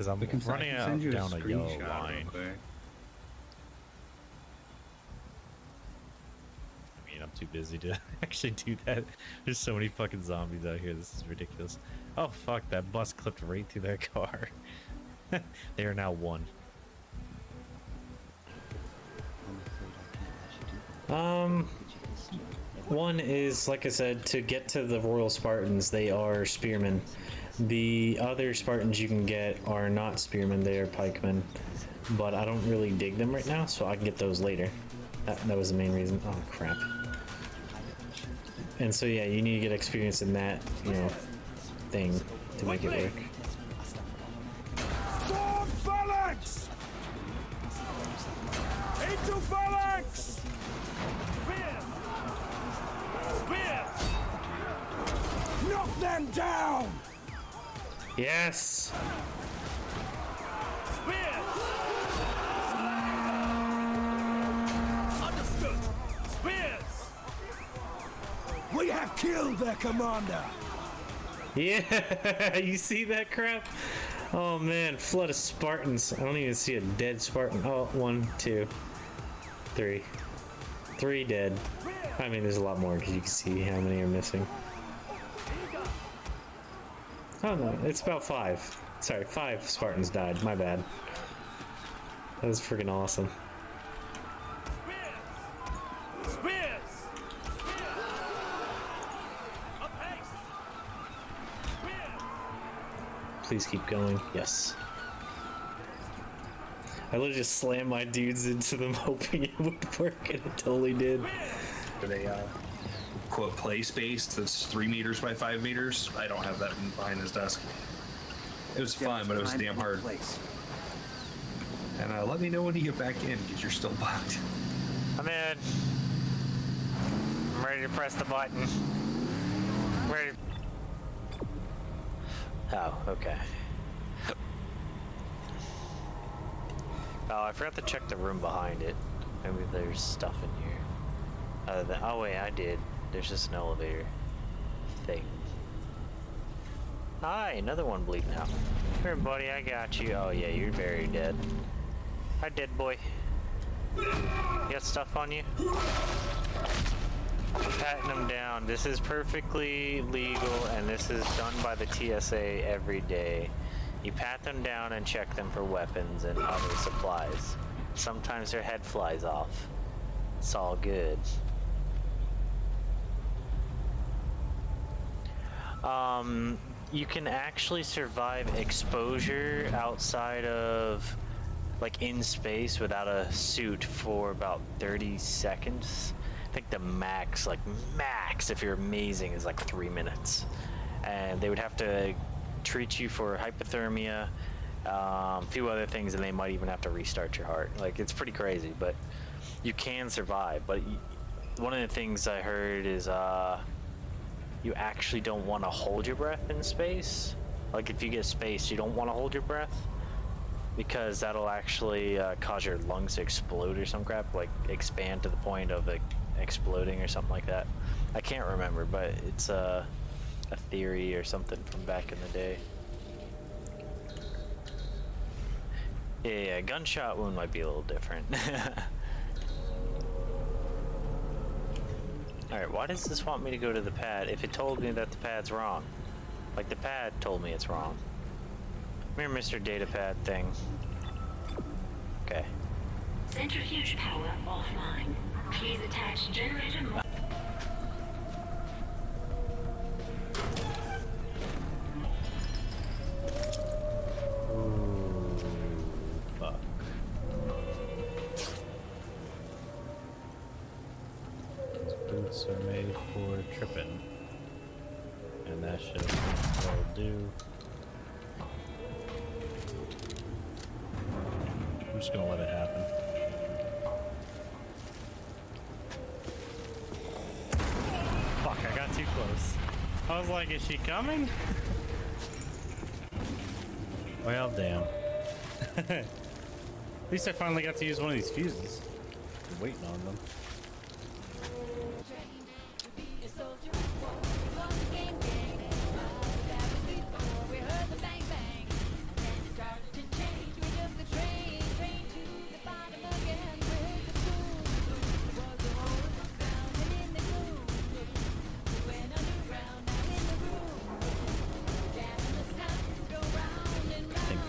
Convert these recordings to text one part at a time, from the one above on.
Because I'm running out down a yellow line. I mean, I'm too busy to actually do that. There's so many fucking zombies out here. This is ridiculous. Oh fuck! That bus clipped right through that car. They are now one. One is, like I said, to get to the Royal Spartans, they are spearmen. The other Spartans you can get are not spearmen, they are pikemen. But I don't really dig them right now, so I can get those later. That was the main reason. Oh, crap. And so, yeah, you need to get experience in that, you know, thing to make it work. Form phalanx! Into phalanx! Spear! Knock them down! Yes! Spear! Understood! Spears! We have killed their commander! Yeah, you see that crap? Oh man, flood of Spartans. I don't even see a dead Spartan. Oh, 1, 2, 3. 3 dead. I mean, there's a lot more because you can see how many are missing. Oh no, it's about 5. Sorry, 5 Spartans died. My bad. That was freaking awesome. Please keep going. Yes. I literally just slammed my dudes into them hoping it would work, and it totally did. They quote play space that's 3 meters by 5 meters. I don't have that behind his desk. It was fun, but it was damn hard. And let me know when you get back in, because you're still blocked. I'm in. I'm ready to press the button. Ready. Oh, okay. Oh, I forgot to check the room behind it. Maybe there's stuff in here. Other than, oh wait, I did. There's just an elevator thing. Hi, another one bleeding out. Here, buddy, I got you. Oh yeah, you're very dead. Hi, dead boy. You got stuff on you? Patting them down. This is perfectly legal, and this is done by the TSA every day. You pat them down and check them for weapons and other supplies. Sometimes their head flies off. It's all good. You can actually survive exposure outside of, like, in space without a suit for about 30 seconds. I think the max, if you're amazing, is like 3 minutes. And they would have to treat you for hypothermia, a few other things, and they might even have to restart your heart. Like, it's pretty crazy, but you can survive. But one of the things I heard is you actually don't want to hold your breath in space. Like, if you get space, you don't want to hold your breath, because that'll actually cause your lungs to explode or some crap, like expand to the point of exploding or something like that. I can't remember, but it's a theory or something from back in the day. Yeah, gunshot wound might be a little different. Alright, why does this want me to go to the pad if it told me that the pad's wrong? Like, the pad told me it's wrong. Come here, Mr. Datapad thing. Okay. Centrifuge power offline. Please attach generator mode. Ooh, fuck. These boots are made for tripping. And that shit will do. I'm just gonna let it happen. Fuck, I got too close. I was like, is she coming? Well, damn. At least I finally got to use one of these fuses. Been waiting on them.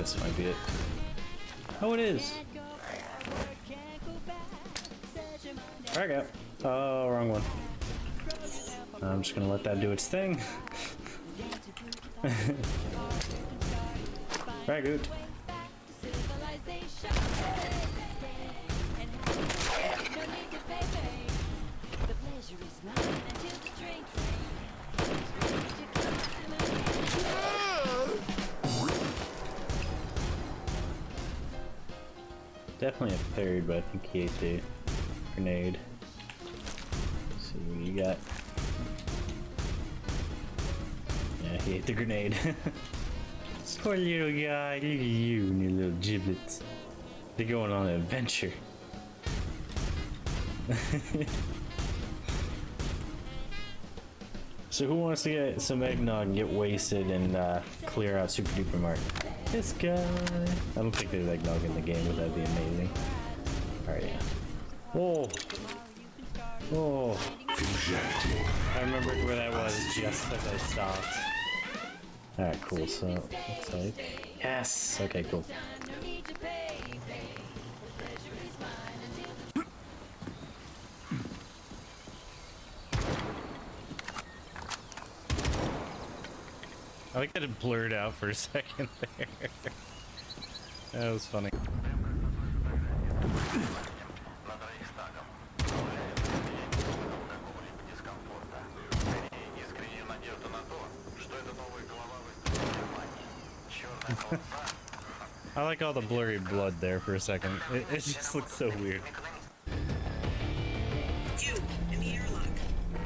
this might be it. Oh, it is. Frag out. Oh, wrong one. I'm just gonna let that do its thing. Frag out. Definitely a third, but I think he ate the grenade. Let's see what you got. Yeah, he ate the grenade. Poor little guy, look at you and your little giblets. They're going on an adventure. So who wants to get some eggnog, get wasted, and clear out Super Duper Mart? This guy. I don't think there's eggnog in the game, but that'd be amazing. Alright, yeah. Oh! Oh! I remembered where that was just as I stopped. Alright, cool, so looks like... Yes! Okay, cool. I like that it blurred out for a second there. That was funny. I like all the blurry blood there for a second. It just looks so weird. You, in the airlock.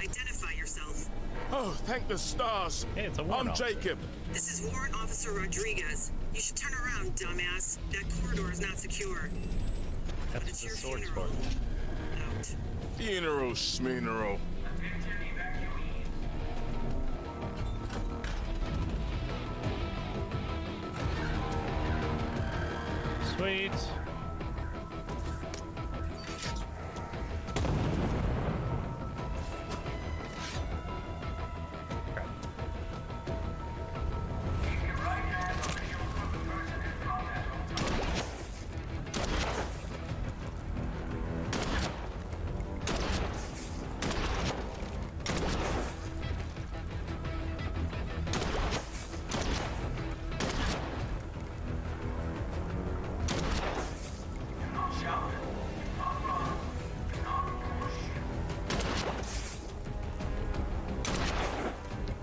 Identify yourself. Oh, thank the stars. Hey, it's a I'm warrant officer. Jacob. This is Warrant Officer Rodriguez. You should turn around, dumbass. That corridor is not secure. That's It's the your sword funeral. sport. Out. Funeral schmeneral. Sweet.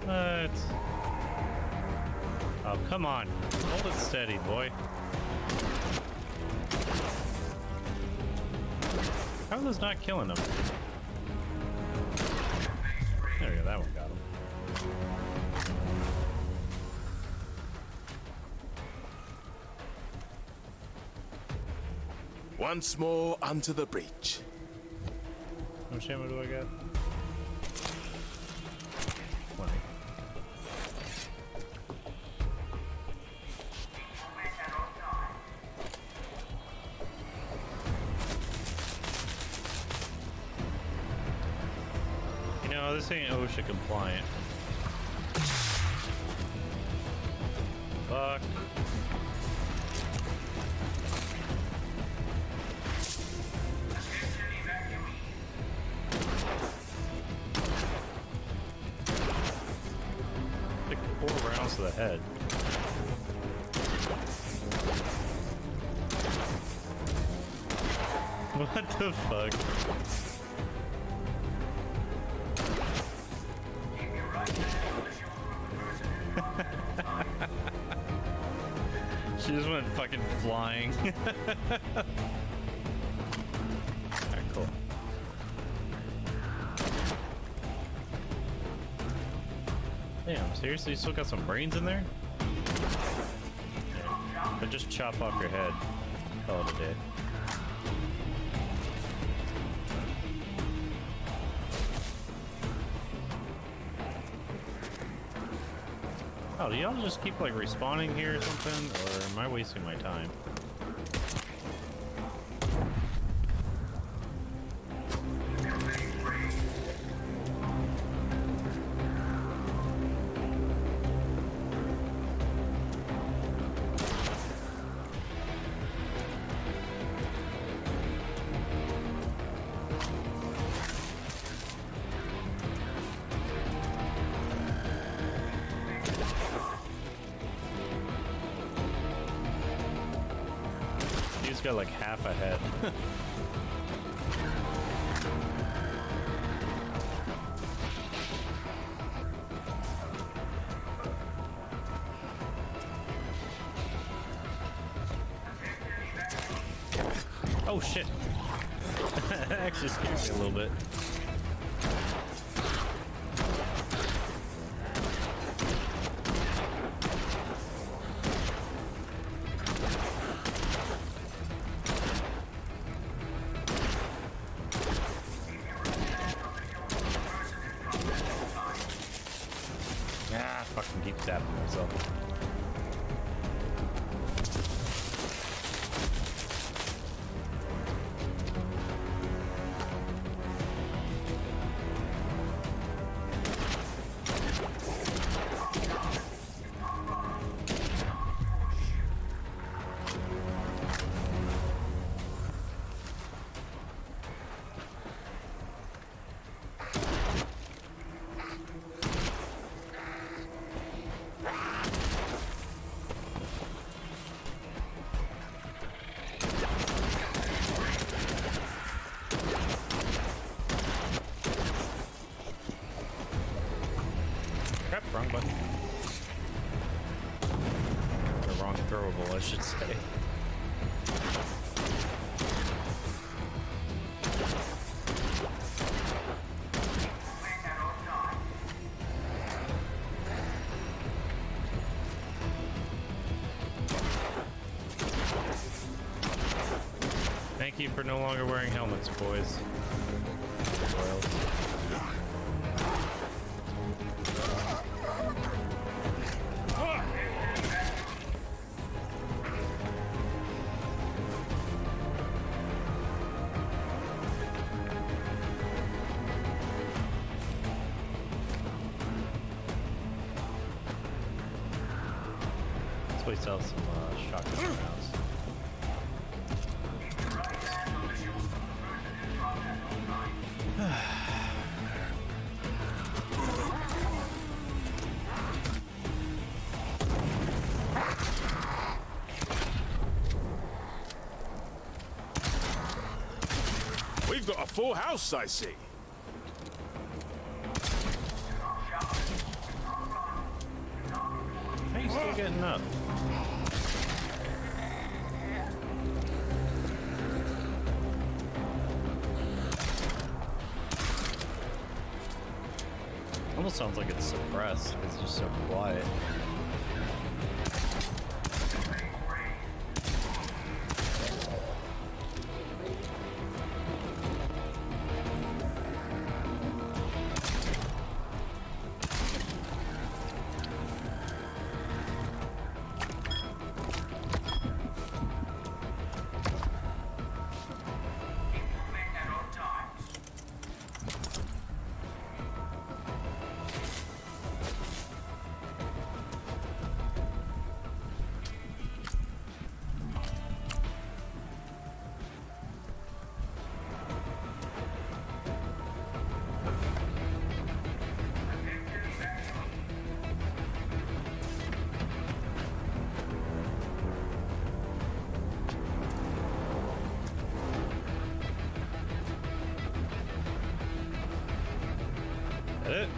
What? Oh, come on. Hold it steady, boy. How are those not killing him? There we go, that one got him. Once more onto the breach. How much ammo do I got? 20. You know, this ain't OSHA compliant. Fuck. Took 4 rounds to the head. What the fuck? She just went fucking flying. Alright, cool. Damn, seriously, you still got some brains in there? Yeah. But just chop off your head. Call it a day. Oh, do y'all just keep like respawning here or something? Or am I wasting my time? He's got like half a head. Oh shit! That actually scared me a little bit. Ah, fucking keep stabbing myself. Crap, wrong button. The wrong throwable, I should say. Thank you for no longer wearing helmets, boys. Royals. This place sells some shotgun rounds. We've got a full house, I see. How you still getting up? Almost sounds like it's suppressed. It's just so quiet. That it?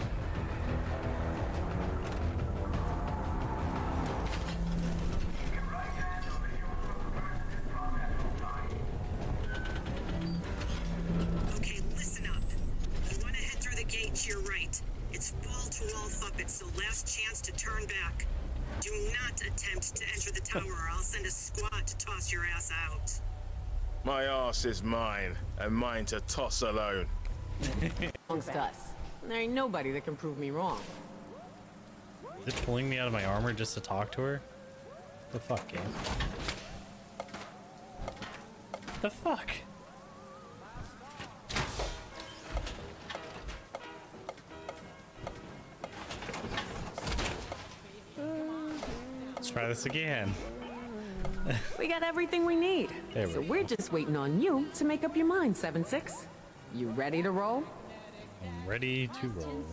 Okay, listen up. You want to head through the gate to your right. It's wall-to-wall Fuppet, so last chance to turn back. Do not attempt to enter the tower or I'll send a squad to toss your ass out. My arse is mine, and mine to toss alone. Amongst us. There ain't nobody that can prove me wrong. Is it pulling me out of my armor just to talk to her? The fuck, game? The fuck? Let's try this again. We got everything we need. There we So go. we're just waiting on you to make up your mind, 7-6. You ready to roll? I'm ready to roll.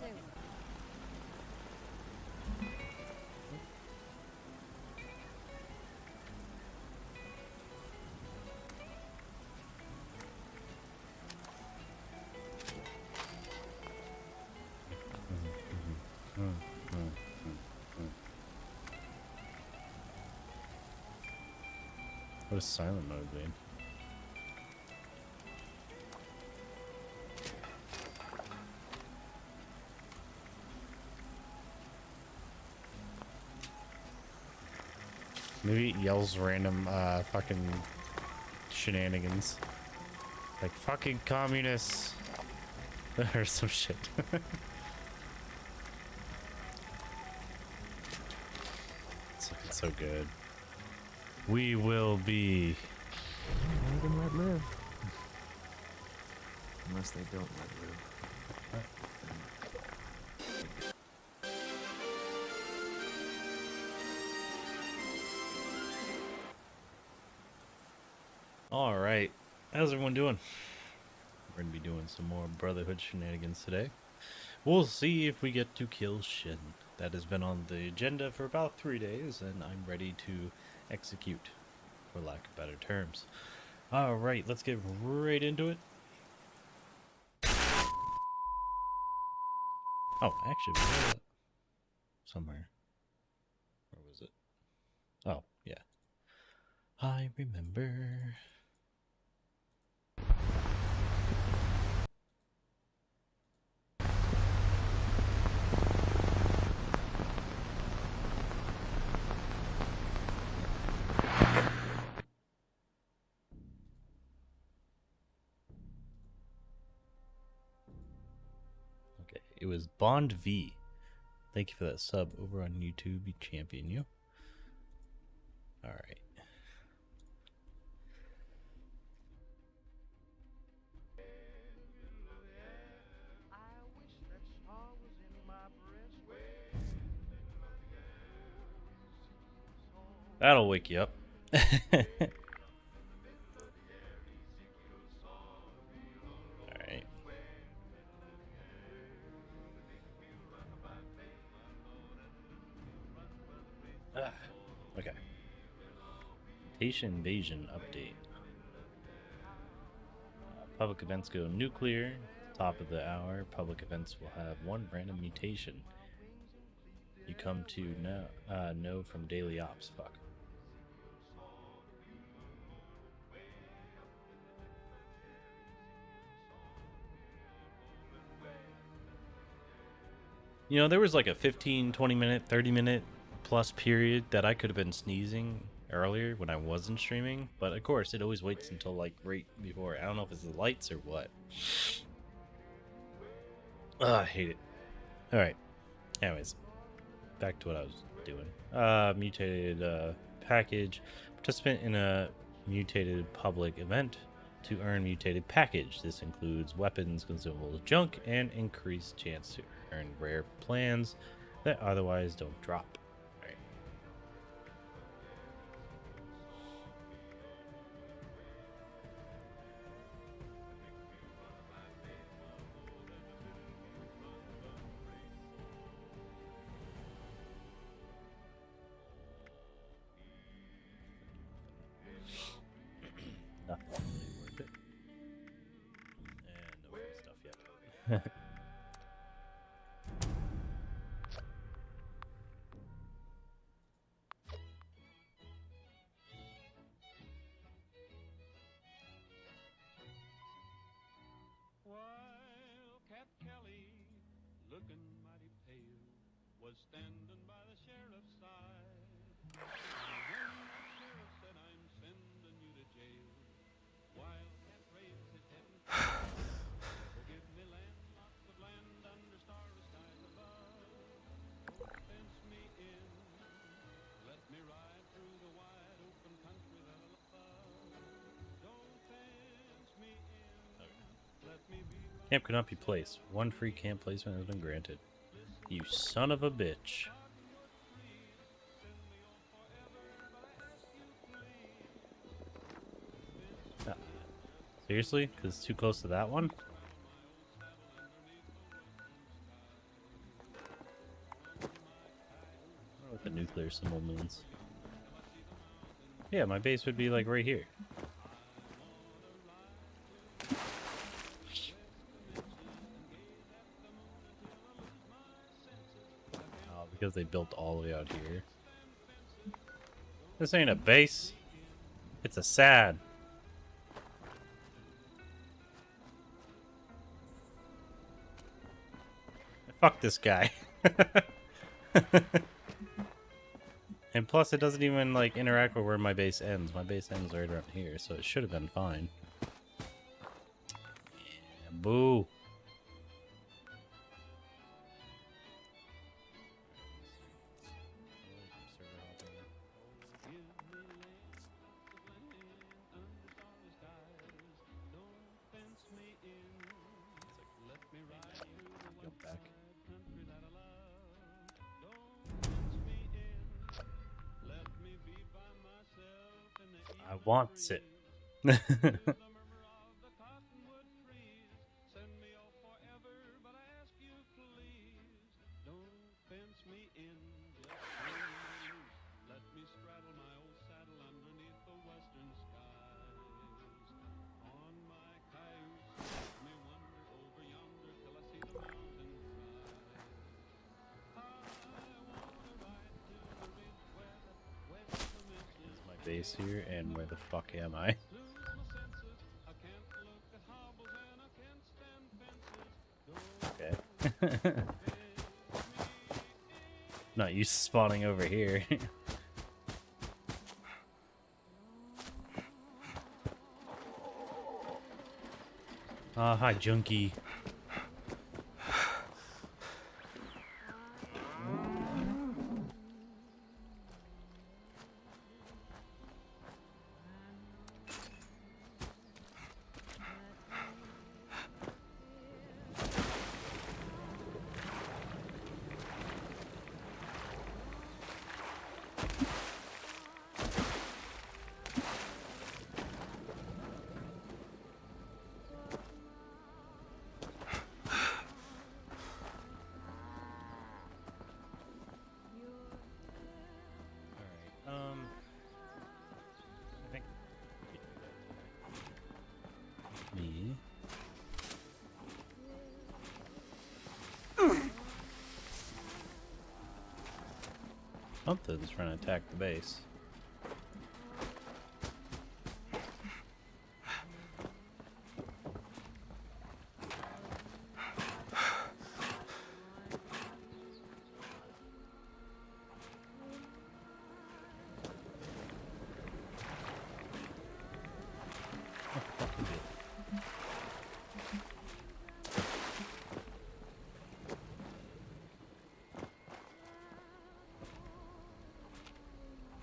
What is silent mode mean? Maybe it yells random fucking shenanigans. Like fucking communists or some shit. It's looking so good. We will be. Let them live. Unless they don't let live. All right, how's everyone doing? We're gonna be doing some more Brotherhood shenanigans today. We'll see if we get to kill Shin. That has been on the agenda for about 3 days, and I'm ready to execute, for lack of better terms. All right, let's get right into it. Oh, actually, we had it somewhere. Where was it? Oh, yeah. I remember. Okay, it was Bond V. Thank you for that sub over on YouTube. You champion you. All right. That'll wake you up. Alright. Okay. Haitian invasion update. Public events go nuclear. Top of the hour. Public events will have one random mutation. You come to know from daily ops. Fuck. You know, there was like a 15, 20 minute, 30 minute plus period that I could have been sneezing earlier when I wasn't streaming, but of course it always waits until like right before. I don't know if it's the lights or what. I hate it. Alright. Anyways, back to what I was doing. Mutated package. Participant in a mutated public event to earn mutated package. This includes weapons, consumables, junk, and increased chance to earn rare plans that otherwise don't drop. All right. Nothing really worth it. And no free stuff yet. While Cat Kelly, looking mighty pale, was standing by the sheriff's side. And when that sheriff said, "I'm sending you to jail," Wildcat raised his head and said, "Forgive me, land, lots of land under starry skies above. Don't fence me in, let me ride through the wide open country that I love. Don't fence me in, let me be." Camp could not be placed. One free camp placement has been granted. You son of a bitch. Ah, seriously? Because it's too close to that one? I don't know what the nuclear symbol means. Yeah, my base would be like right here. Because they built all the way out here. This ain't a base. It's a sad. Fuck this guy. And plus, it doesn't even like interact with where my base ends. My base ends right around here, so it should have been fine. Yeah, boo. Go back. I want it. Base here, and where the fuck am I? Okay. Not used to spawning over here. Hi, Junkie. I think me. Something's trying to attack the base.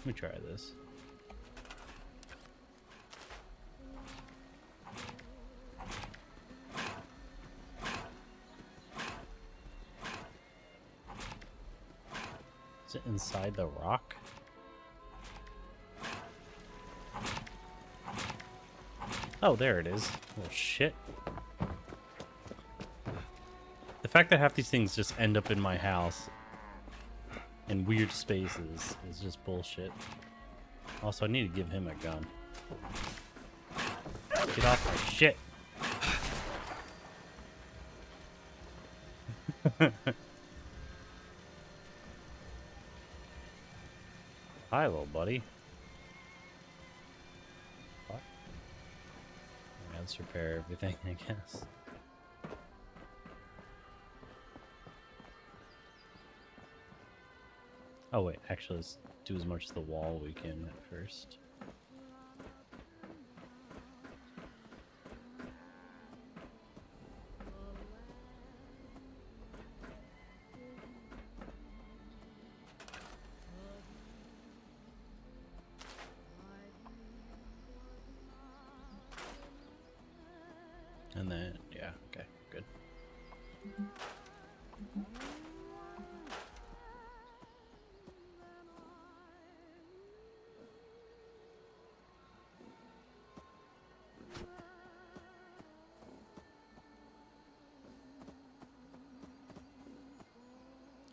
Let me try this. Is it inside the rock? Oh, there it is. Well, shit. The fact that half these things just end up in my house in weird spaces is just bullshit. Also, I need to give him a gun. Get off my shit. Hi, little buddy. What? Let's repair everything, I guess. Oh wait, actually let's do as much as the wall we can at first. And then, yeah, okay, good.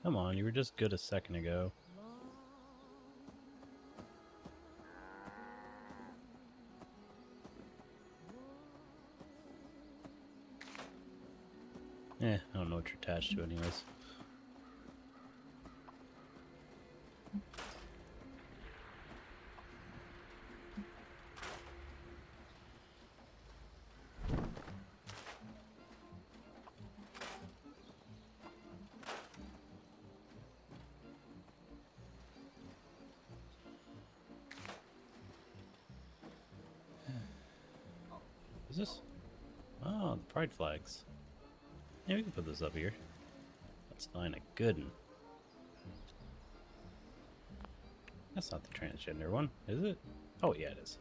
Come on, you were just good a second ago. I don't know what you're attached to anyways. this? Oh, the pride flags. Yeah, we can put this up here. Let's find a good one. That's not the transgender one, is it? Oh, yeah, it is.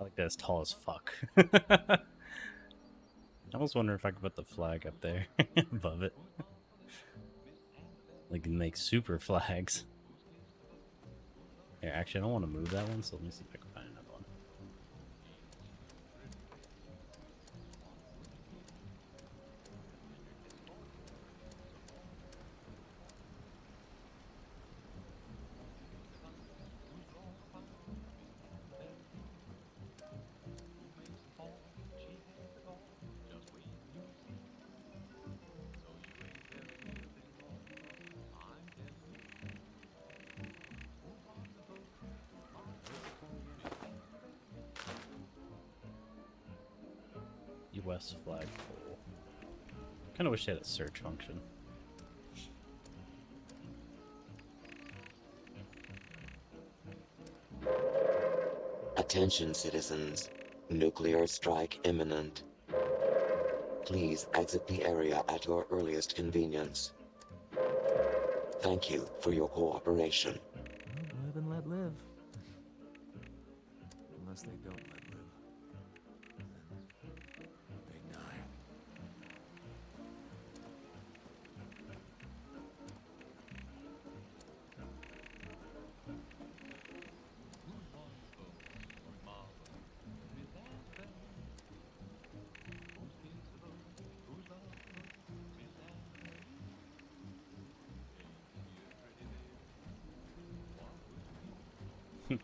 I like that it's tall as fuck. I was wondering if I could put the flag up there above it. Like make super flags. Here, actually, I don't want to move that one, so let me see if I can find another one. US flagpole. Kind of wish they had a search function. Attention citizens. Nuclear strike imminent. Please exit the area at your earliest convenience. Thank you for your cooperation. Well, live and let live. Unless they don't let live. They die.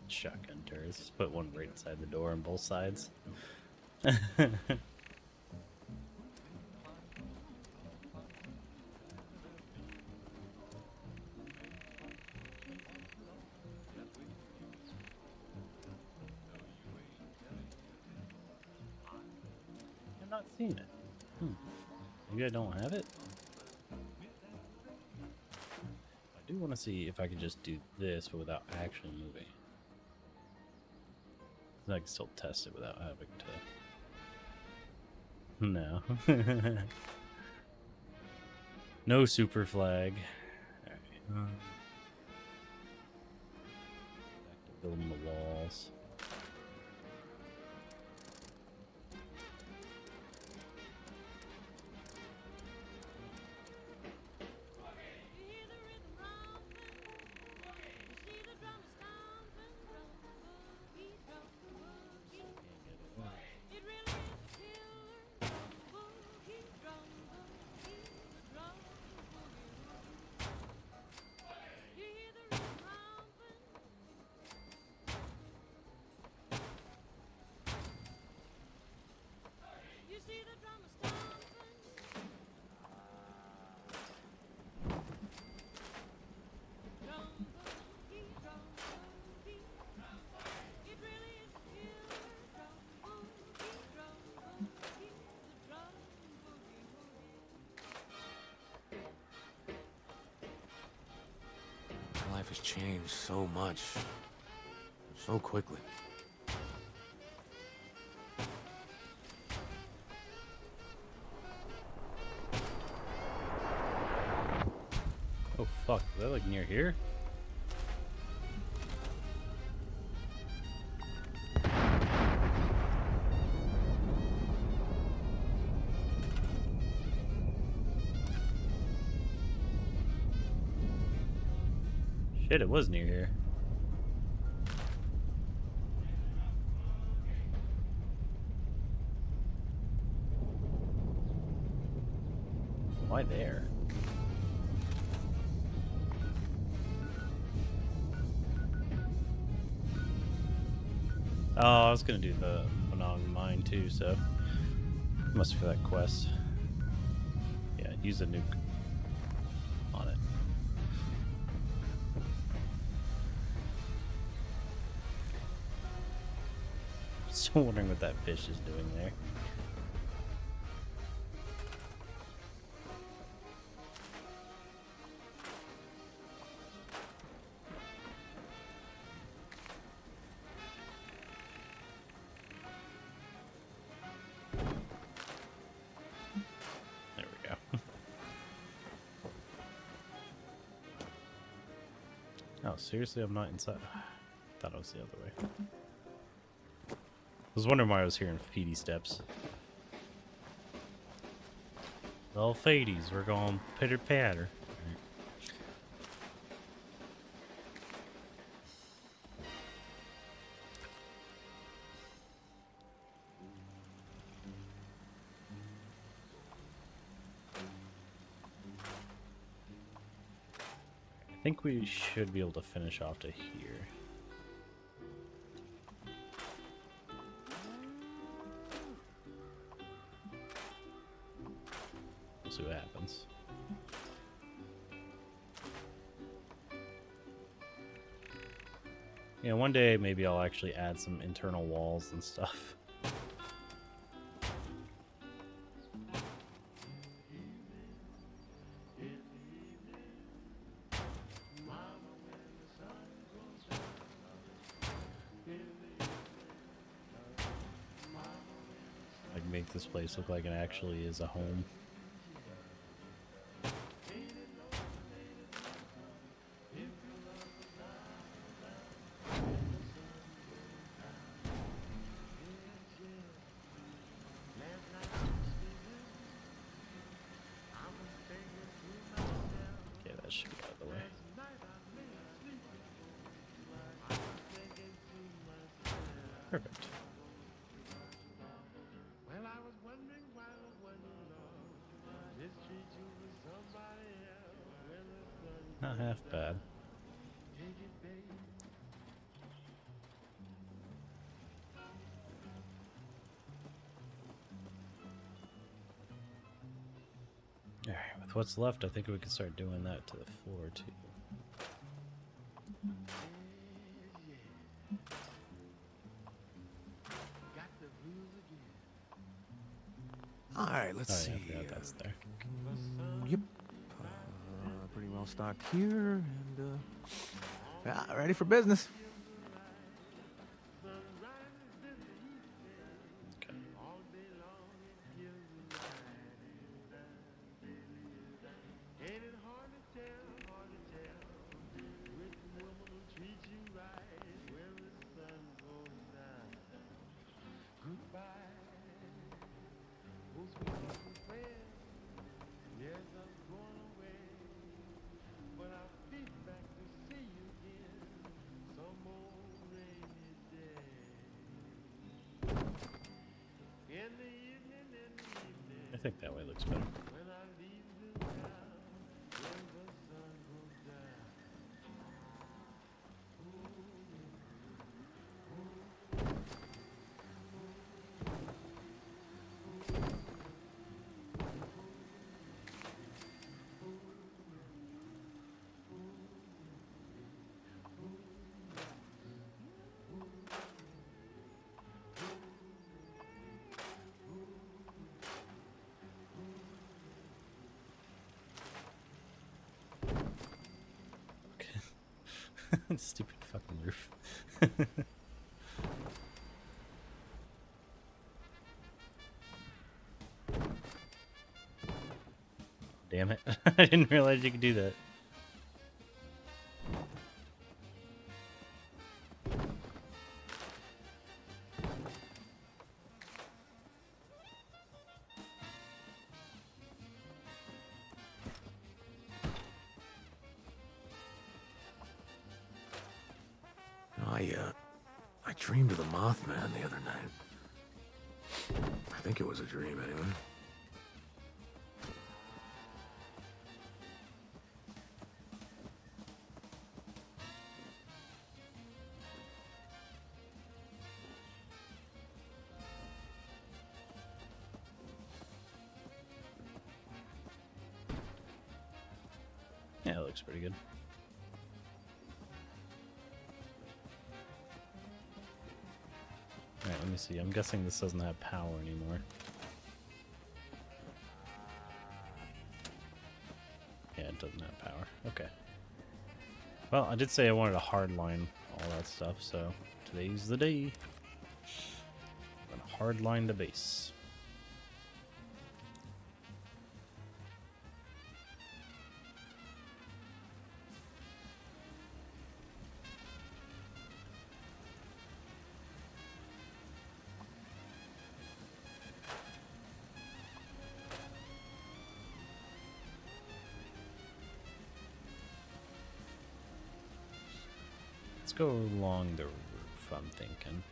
Shotgun turrets. Just put one right inside the door on both sides. I've not seen it. Maybe I don't have it? I do want to see if I could just do this but without actually moving. I can still test it without having to. No. No super flag. Alright. Back to building the walls. Life has changed so much. So quickly. Oh fuck, is that like near here? Shit, it was near here. Why there? Oh, I was gonna do the Monong mine too, so must be for that quest. Yeah, use a nuke on it. Still wondering what that fish is doing there. There we go. Oh, seriously? I'm not inside? Thought it was the other way. I was wondering why I was hearing feety steps. Well, feeties, we're going pitter patter. I think we should be able to finish off to here. We'll see what happens. Yeah, one day maybe I'll actually add some internal walls and stuff. Like make this place look like it actually is a home. Okay, that should be out of the way. Perfect. Not half bad. Alright, with what's left, I think we can start doing that to the floor too. All right, let's Oh, see. yeah, I forgot that's there. Yep. Pretty well stocked here, and yeah, ready for business. Okay. I think that way looks better. Stupid fucking roof. Damn it. I didn't realize you could do that. I dreamed of the Mothman the other night. I think it was a dream, anyway. Yeah, it looks pretty good. Alright, let me see. I'm guessing this doesn't have power anymore. Yeah, it doesn't have power. Okay. Well, I did say I wanted to hardline all that stuff, so today's the day. I'm gonna hardline the base. Let's go along the roof, I'm thinking.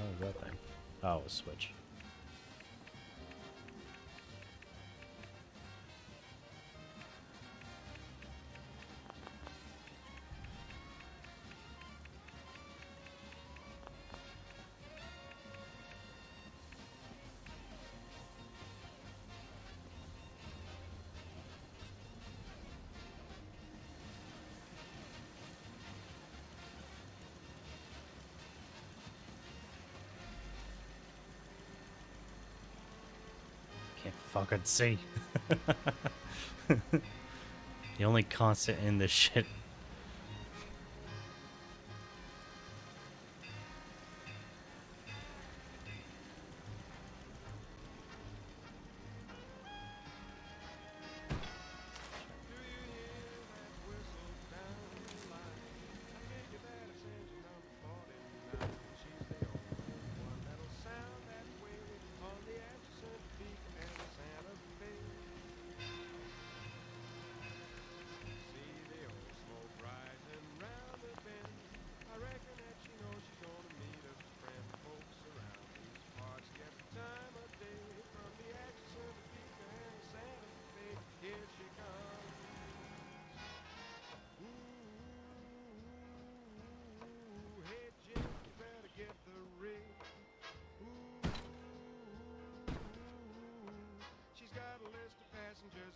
Oh, that thing. Oh, a switch. Can't fucking see. The only constant in this shit.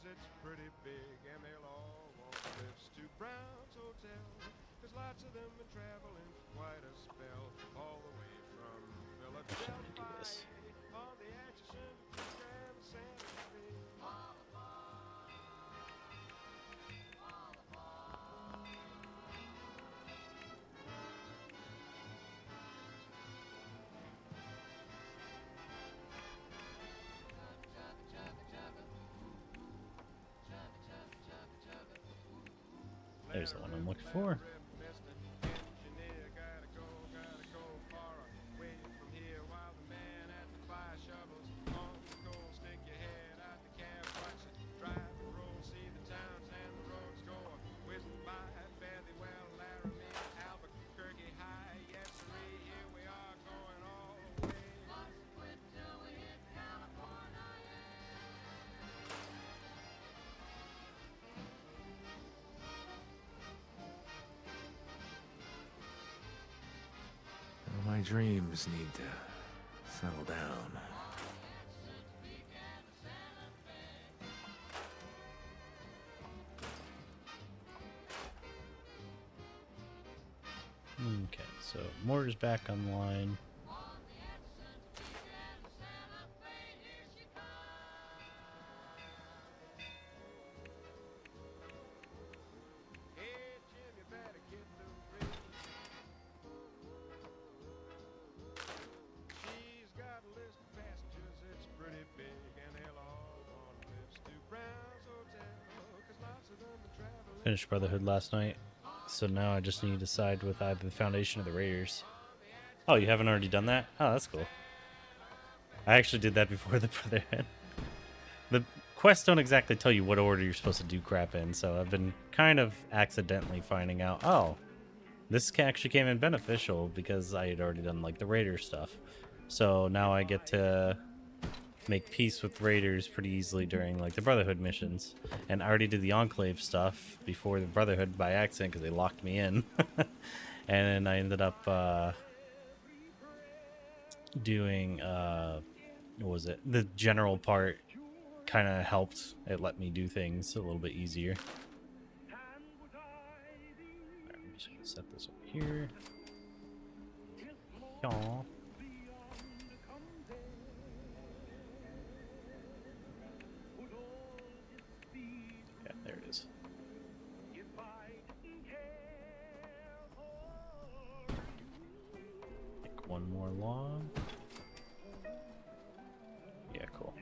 It's pretty big, and they'll all want trips to Brown's Hotel, 'cause lots of them been traveling quite a spell, all the way from Philadelphia on the Atchison and Santa Fe. There's the one I'm looking for. My dreams need to settle down. Okay, so mortar's back online. Finished Brotherhood last night, so now I just need to decide with either the Foundation or the Raiders. Oh, you haven't already done that? Oh, that's cool. I actually did that before the Brotherhood. The quests don't exactly tell you what order you're supposed to do crap in, so I've been kind of accidentally finding out, oh, this actually came in beneficial because I had already done, like, the Raider stuff. So now I get to make peace with Raiders pretty easily during, like, the Brotherhood missions. And I already did the Enclave stuff before the Brotherhood by accident because they locked me in. And then I ended up, doing, what was it? The general part kind of helped. It let me do things a little bit easier. Alright, I'm just gonna set this over here. Yaw. Yeah, there it is. Make one more log. Yeah, cool.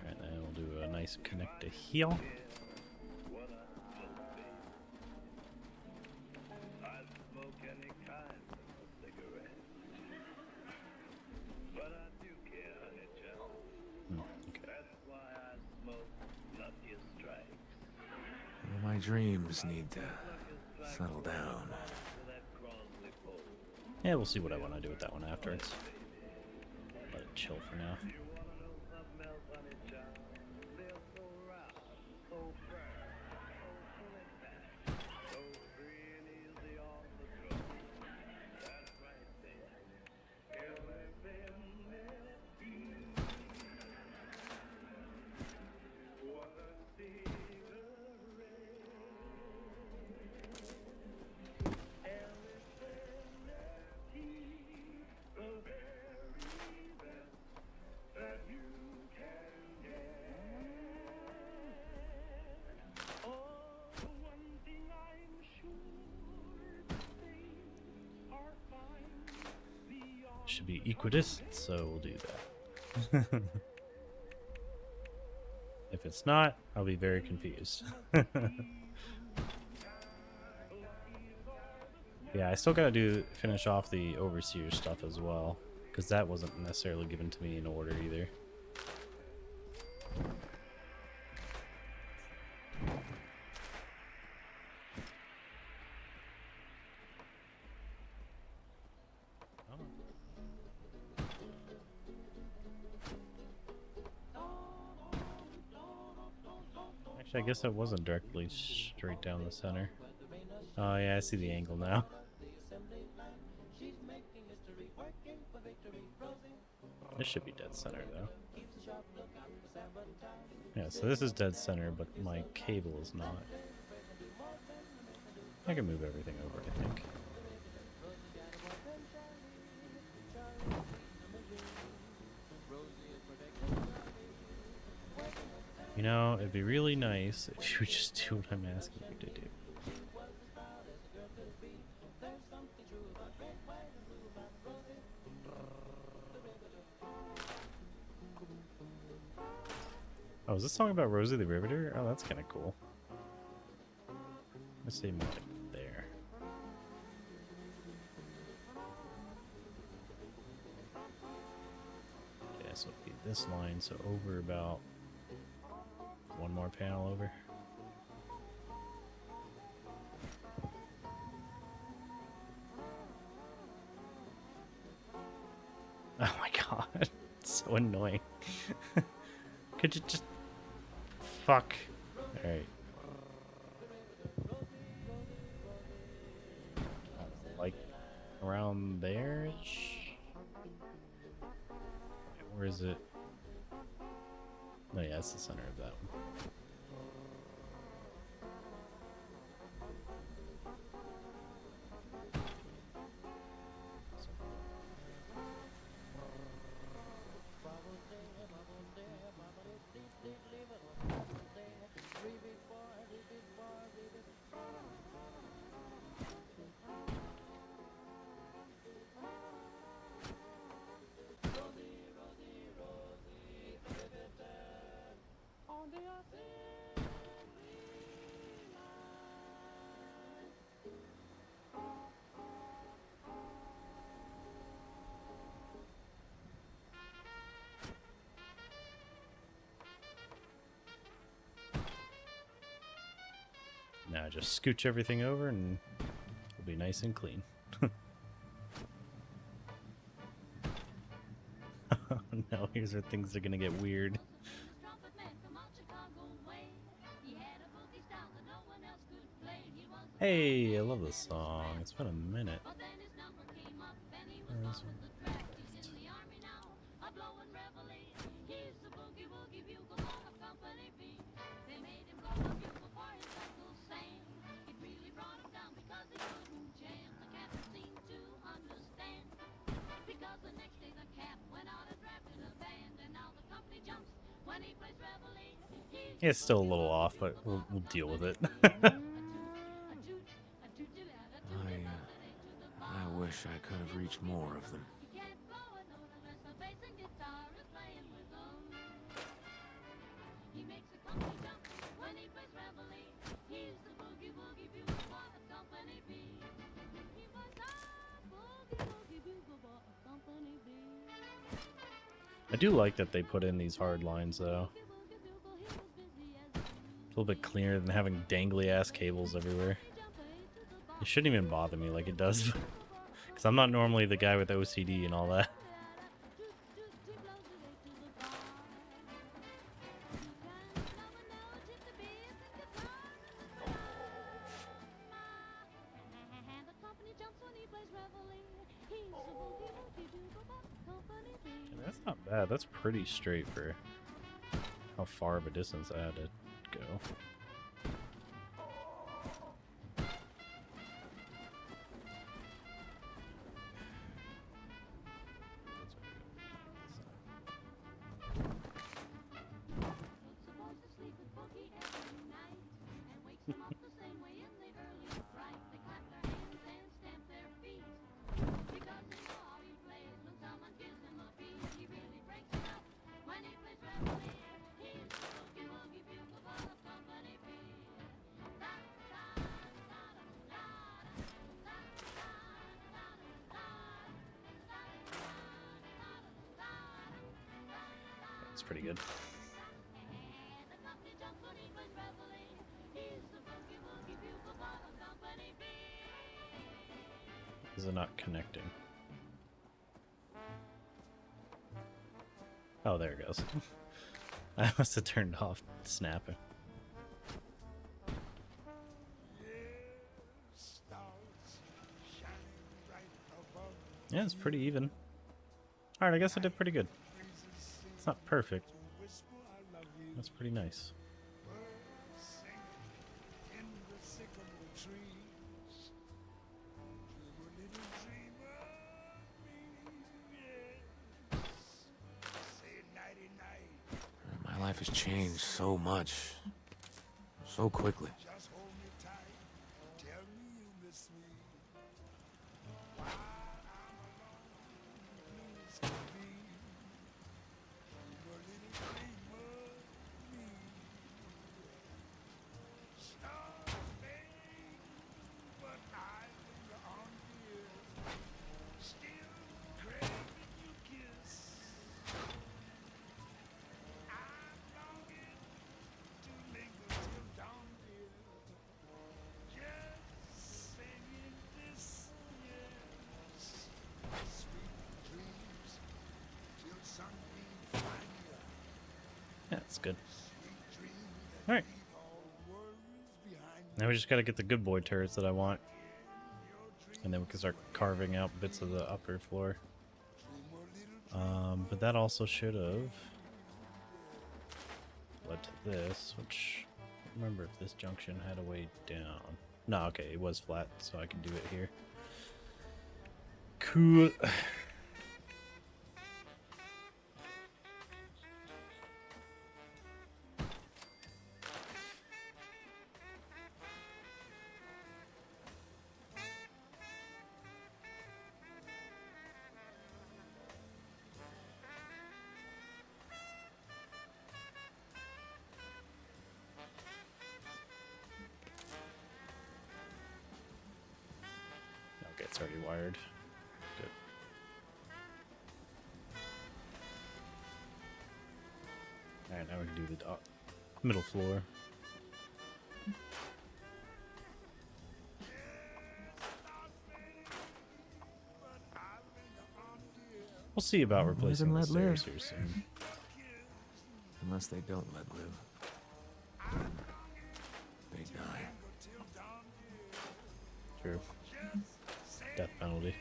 Alright, then we'll do a nice connect to heal. My dreams need to settle down. Yeah, we'll see what I want to do with that one afterwards. Let it chill for now. Should be equidistant, so we'll do that. If it's not, I'll be very confused. Yeah, I still gotta finish off the Overseer stuff as well, because that wasn't necessarily given to me in order either. Actually, I guess that wasn't directly straight down the center. Oh yeah, I see the angle now. This should be dead center though. Yeah, so this is dead center, but my cable is not. I can move everything over, I think. You know, it'd be really nice if you would just do what I'm asking you to do. Oh, is this song about Rosie the Riveter? Oh, that's kind of cool. Let's say more like there. Yeah, so it'd be this line, so over about one more panel over. Oh my god, it's so annoying. Could you just... Fuck. Alright. Like, around there-ish? Where is it? Oh yeah, it's the center of that one. just scooch everything over and it'll be nice and clean. No, here's where things are gonna get weird. Hey, I love this song. It's been a minute. It's still a little off, but we'll deal with it. I wish I could have reached more of them. I do like that they put in these hard lines, though. A little bit cleaner than having dangly ass cables everywhere. It shouldn't even bother me like it does, because I'm not normally the guy with OCD and all that. That's not bad. That's pretty straight for how far of a distance I had to go. It's pretty good. Is it not connecting? Oh, there it goes. I must have turned off snapping. Yeah, it's pretty even. Alright, I guess I did pretty good. It's not perfect. That's pretty nice. My life has changed so much. So quickly. Yeah, that's good. Alright. Now we just gotta get the good boy turrets that I want. And then we can start carving out bits of the upper floor. But that also should have led to this, which I don't remember if this junction had a way down. No, okay, it was flat, so I can do it here. Cool. Okay, it's already wired. Good. Alright, now we can do the middle floor. We'll see about Well, live replacing and the let live. stairs here soon. Unless they don't let live. They die. True. Death penalty.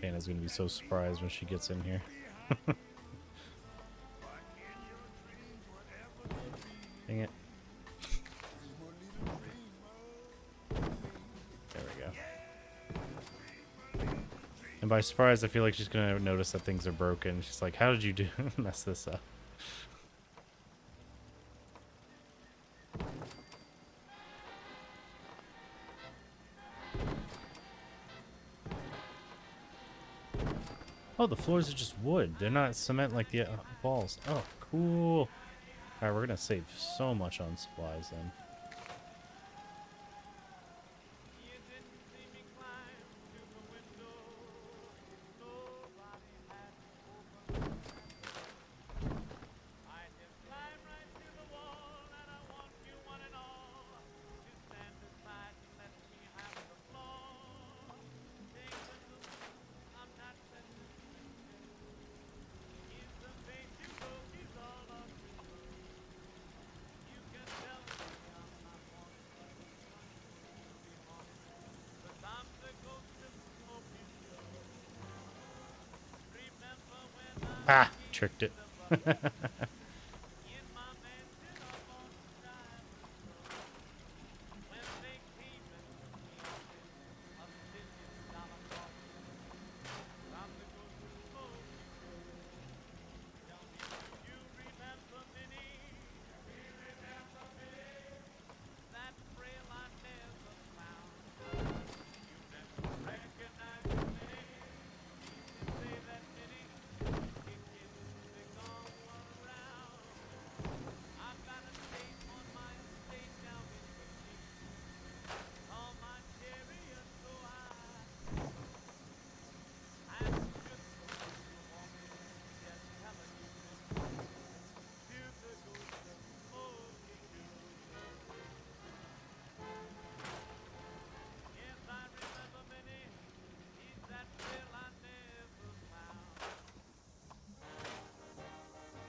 Anna's gonna be so surprised when she gets in here. Dang it. There we go. And by surprise, I feel like she's gonna notice that things are broken. She's like, how did you do mess this up? Oh, the floors are just wood. They're not cement like the walls. Oh, cool. Alright, we're gonna save so much on supplies then. Ah, tricked it.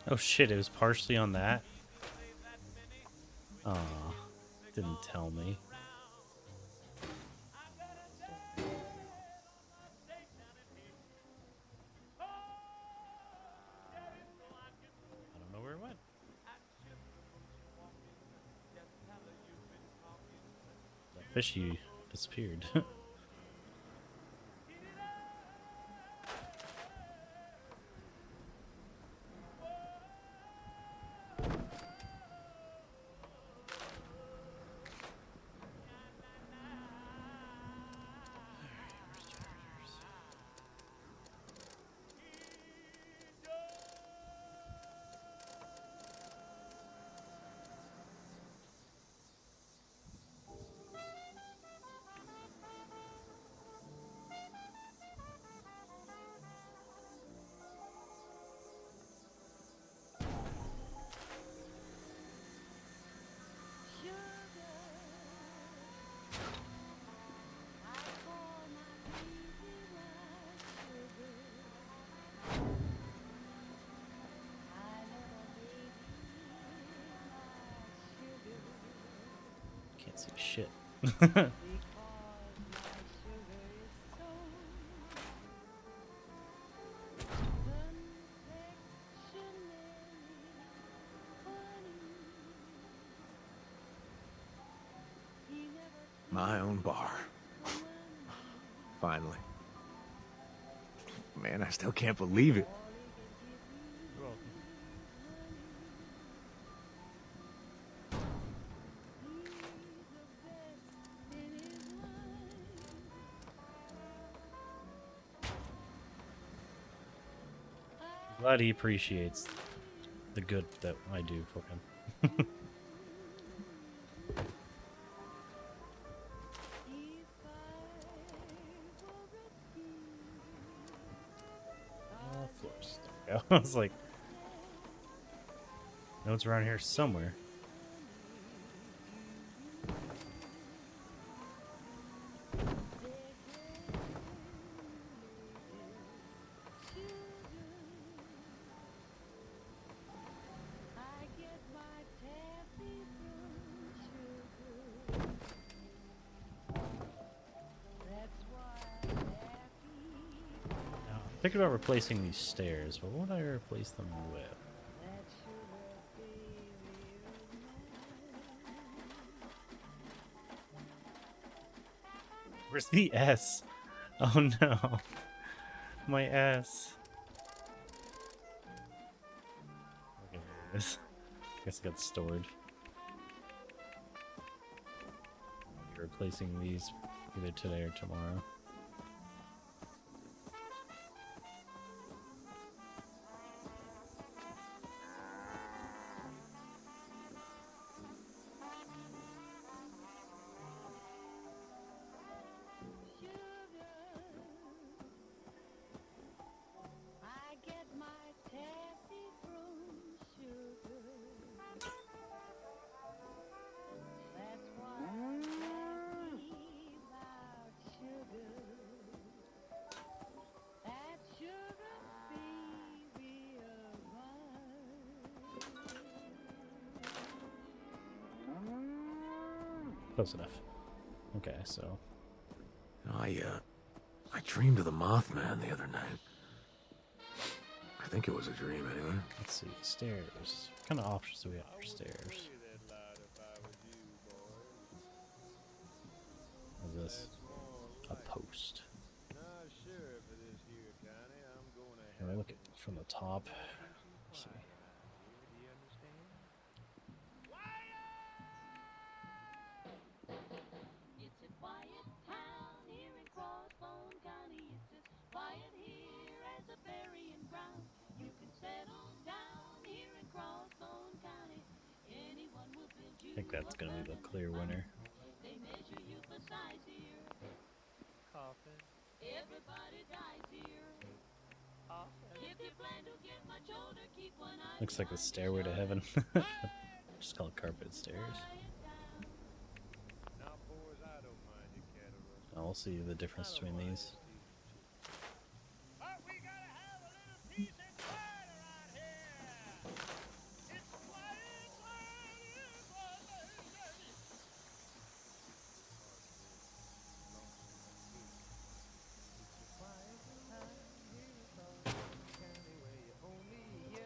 Oh shit, it was partially on that? Aw, didn't tell me. I don't know where it went. That fishy disappeared. Can't see shit. My own bar. Finally. Man, I still can't believe it. You're welcome. Glad he appreciates the good that I do for him. Floors. There we go. I was like, no, it's around here somewhere. Thinking about replacing these stairs, but what would I replace them with? Where's the S? Oh no. My S. Okay, there it is. I guess it got stored. I'll be replacing these either today or tomorrow. Close enough. Okay, so I dreamed of the Mothman the other night. I think it was a dream anyway. let's see. Stairs. What kind of options do we have for stairs? What's this? A post. Can I look at from the top? Let's see. It's a quiet town here in Crossbone County. It's as quiet here as a burying ground. You can settle down here in Crossbone County. Anyone will build you. I think that's gonna be the clear winner. They measure you for size here. Coffin. Everybody dies here. If you plan to get much older, keep one eye. Looks like the stairway to heaven. Just call it carpet stairs. Oh, we'll see the difference between these.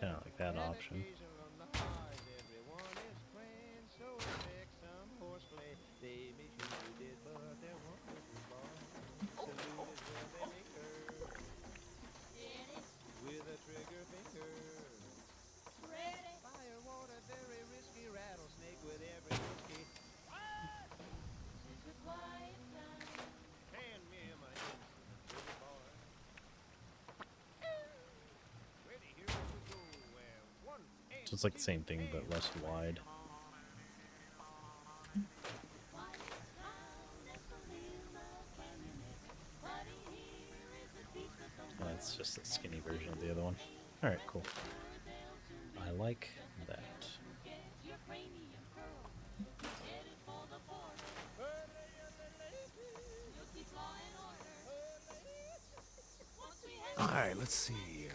Kind of like that option. So it's like the same thing, but less wide. That's just a skinny version of the other one. Alright, cool. I like that. Alright, let's see.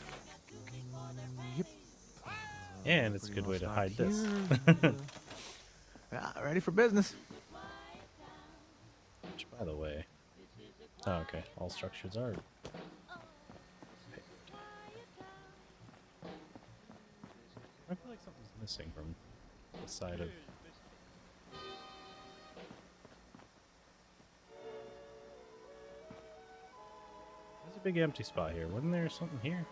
Yep. And it's a good way to hide this. Yeah, ready for business. Which, by the way... Oh, okay. All structures are... I feel like something's missing from the side of... There's a big empty spot here. Wasn't there something here?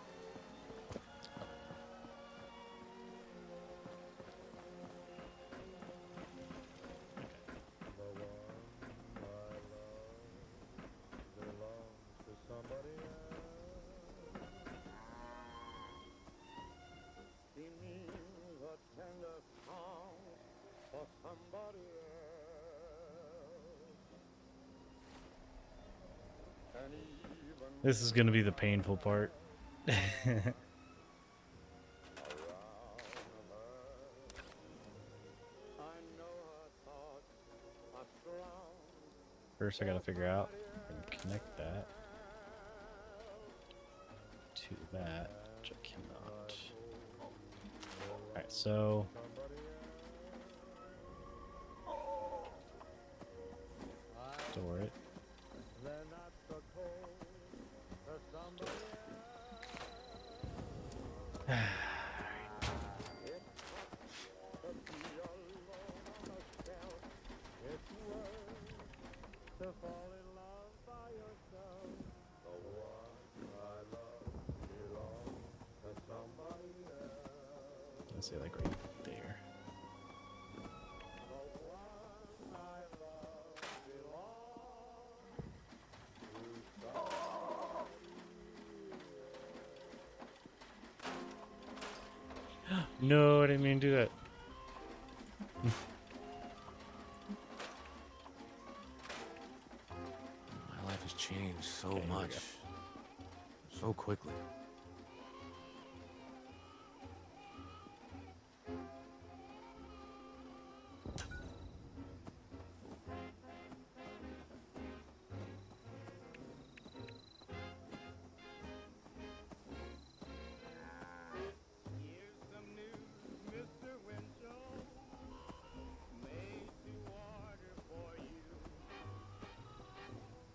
This is going to be the painful part. First I got to figure out and connect that to that, which I cannot. Alright, so store it. Let's say like right there. No, I didn't mean to do that. My life has changed so Okay, here we much. go. So quickly. Here's some news, Mr. Winchell, made to order for you.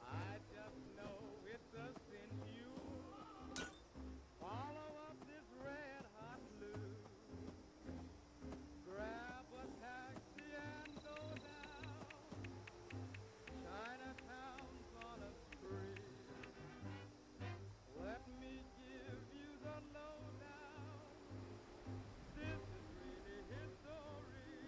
I just know it's a cinch you. Follow up this red hot blue. Grab a taxi and go down. Chinatown's on a spree. Let me give you the lowdown. This is really history.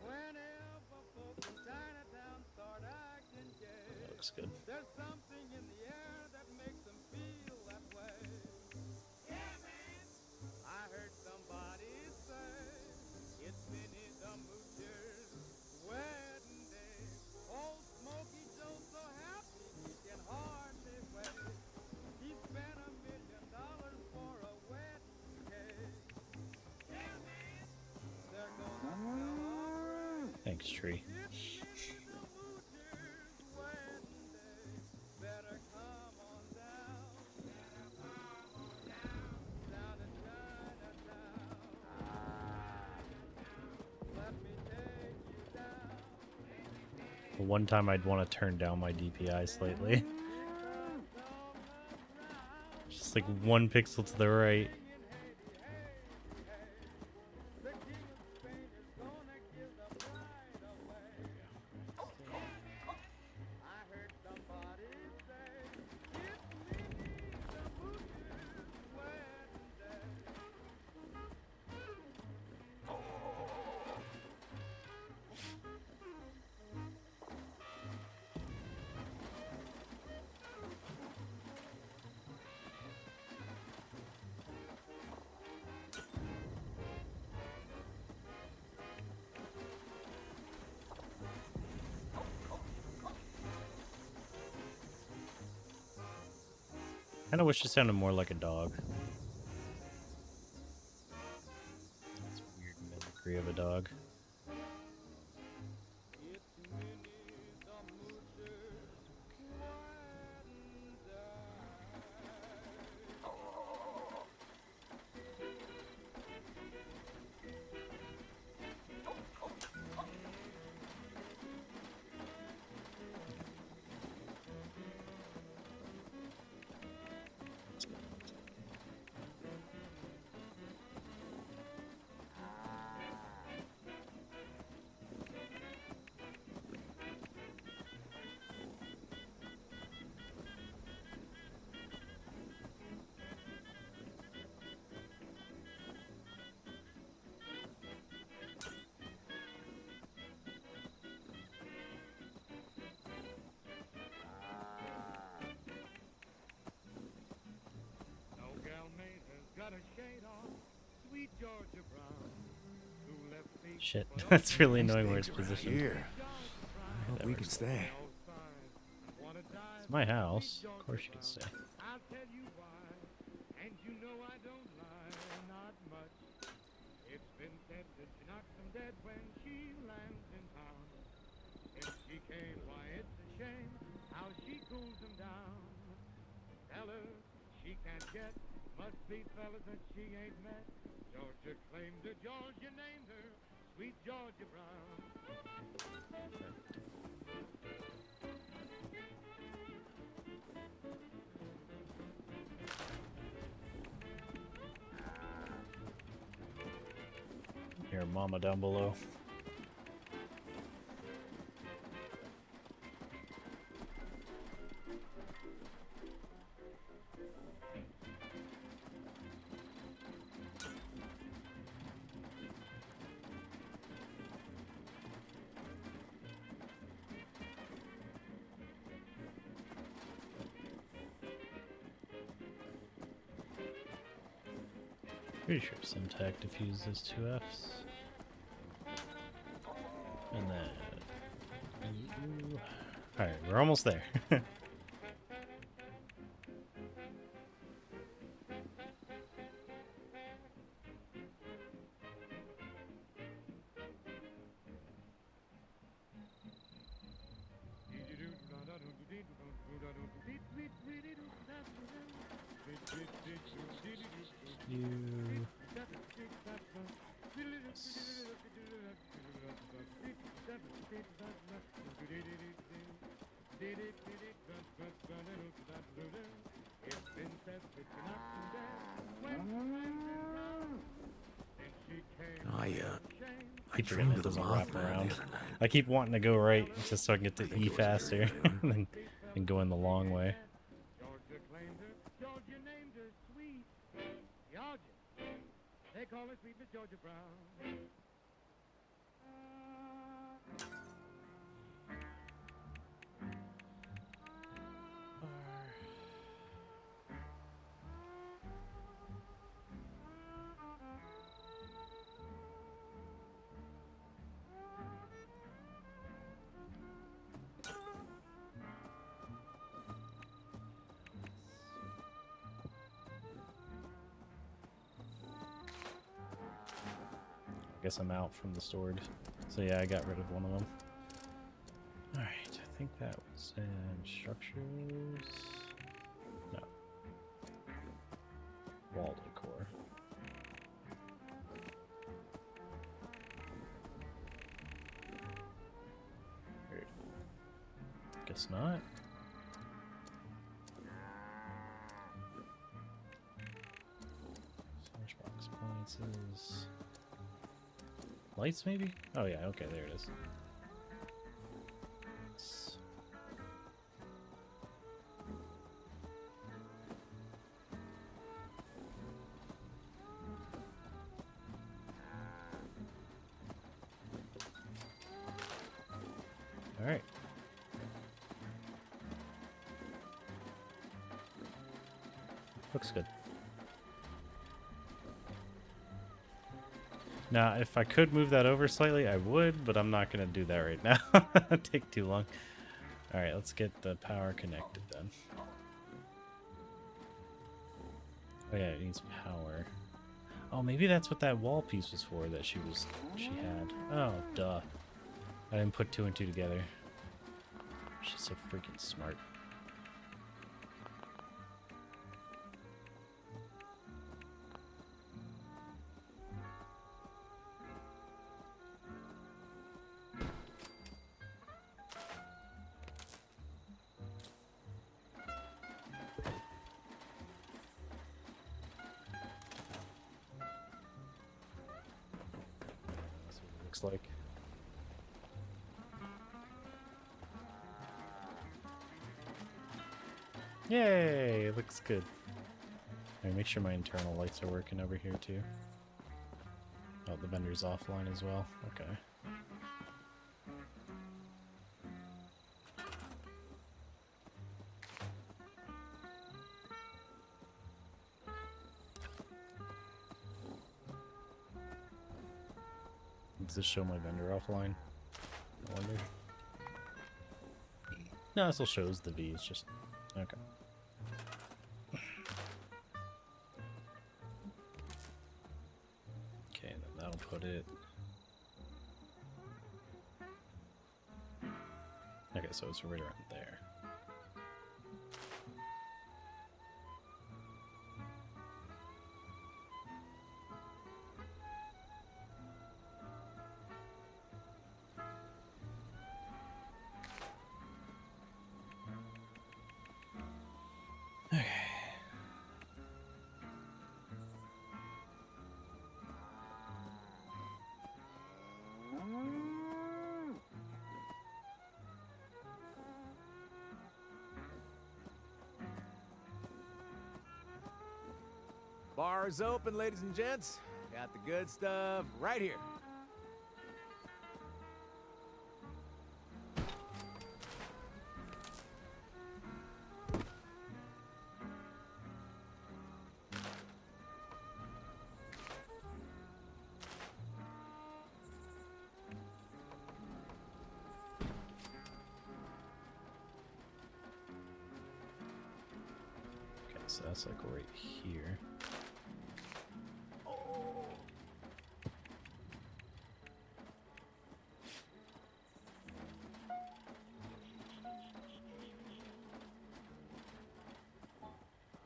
Whenever folks in Chinatown start acting gay, Looks good. there's something in the air that makes them feel that way. Yeah, man. I heard somebody say it's Minnie the Moocher's wedding day. Old Smokey Joe's so happy he can hardly wait. He spent $1 million for a wedding cake. Yeah, man. There goes a celebrate. Thanks, tree. It's Minnie the Moocher's wedding day. Better come on down. Better come on down. Down to Chinatown. Let me take you down. The one time I'd want to turn down my DPI slightly. Just like 1 pixel to the right. The King of Spain is gonna give the bride away. I heard somebody say it's Minnie the Moocher's wedding day. Kinda wish it sounded more like a dog. That's weird mimicry of a dog. It's Minnie the Moocher's wedding day. No gal mate has got a shade on, sweet Georgia Brown, who left me Shit, that's really annoying where it's positioned. Here. I hope we can stay. It's my house. Of course you can stay. I'll tell you why, and you know I don't lie, not much. It's been said that she knocks them dead when she lands in town. If she came, why it's a shame how she cools them down. Fellas, she can't get, must be fellas that she ain't met. Georgia claimed her, Georgia named her, sweet Georgia Brown. Here, mama down below. Pretty sure Simtac diffuses 2Fs. And then... Alright, we're almost there. You... I dreamed of the doesn't wrap Mothman the around. other night. I keep wanting to go right just so I can get to E faster and go in the long way. Georgia claimed her, Georgia named her Sweet Georgia. They call her Sweet Miss Georgia Brown. I guess I'm out from the stored. So yeah, I got rid of one of them. Alright, I think that was in structures. No. Wall decor. Weird. Guess not. Storage box appliances. Lights, maybe? Oh, yeah, okay, there it is. Alright. Looks good. Now, if I could move that over slightly, I would, but I'm not going to do that right now. It'd take too long. Alright, let's get the power connected then. Oh yeah, it needs power. Oh, maybe that's what that wall piece was for that she had. Oh, duh. I didn't put 2 and 2 together. She's so freaking smart. Looks like. Yay! It looks good. Alright, make sure my internal lights are working over here too. Oh, the vendor's offline as well. Okay. Does this show my vendor offline? I wonder. No, it still shows the V. It's just okay. Okay, then that'll put it. Okay, so it's right around there. Bar's open, ladies and gents. Got the good stuff right here. So that's like right here.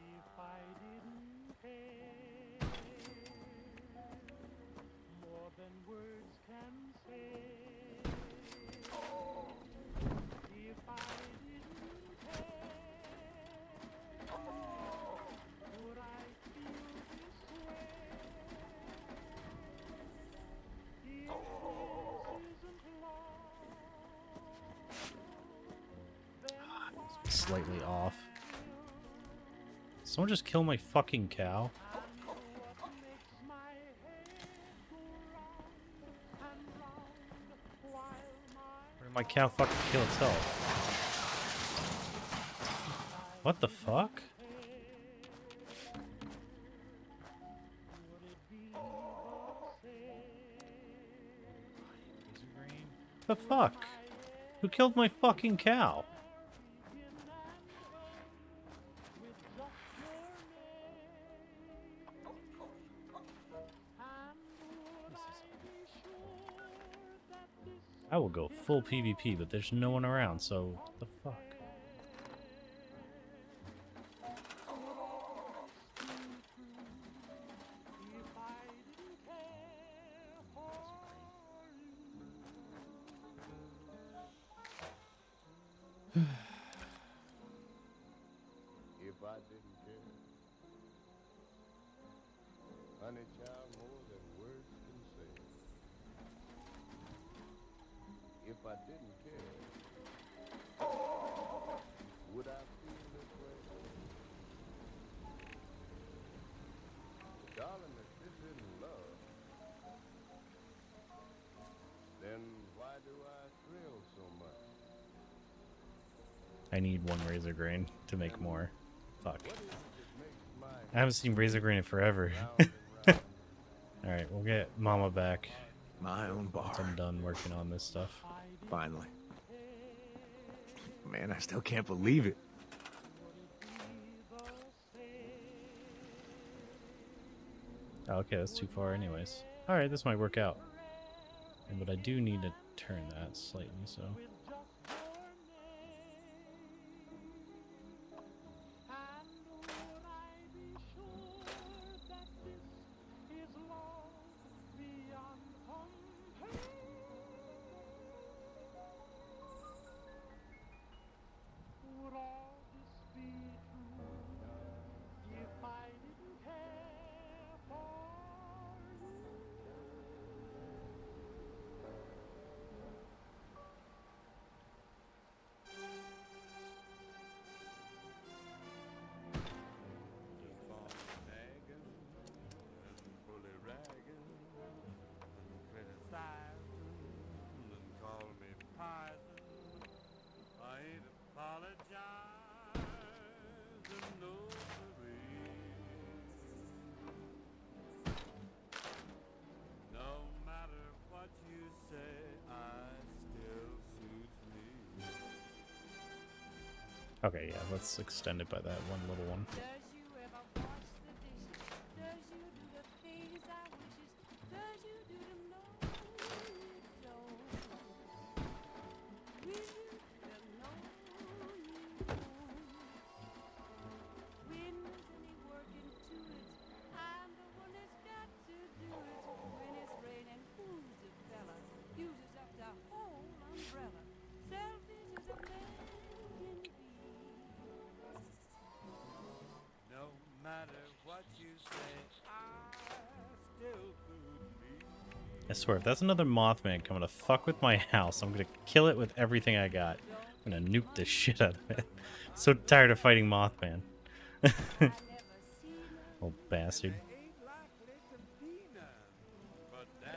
If I didn't care more than words can say, if I didn't care, would I feel this way? If this isn't love, then Slightly off. Someone just kill my fucking cow. Or did my cow fucking kill itself? What the fuck? The fuck? Who killed my fucking cow? I will go full PvP, but there's no one around, so what the fuck? If I didn't care, honey child, more than words can say. If I didn't care, would I feel this way? Darling, if this isn't love, then why do I thrill so much? I need one razor grain to make more. Fuck. I haven't seen razor grain in forever. Alright, we'll get Mama back. My own bar. Once I'm done working on this stuff. Finally. Man, I still can't believe it. Oh, okay, that's too far anyways. Alright, this might work out. But I do need to turn that slightly, so... Okay, yeah, let's extend it by that one little one. I swear, if that's another Mothman coming to fuck with my house, I'm gonna kill it with everything I got. I'm gonna nuke the shit out of it. So tired of fighting Mothman. Old bastard.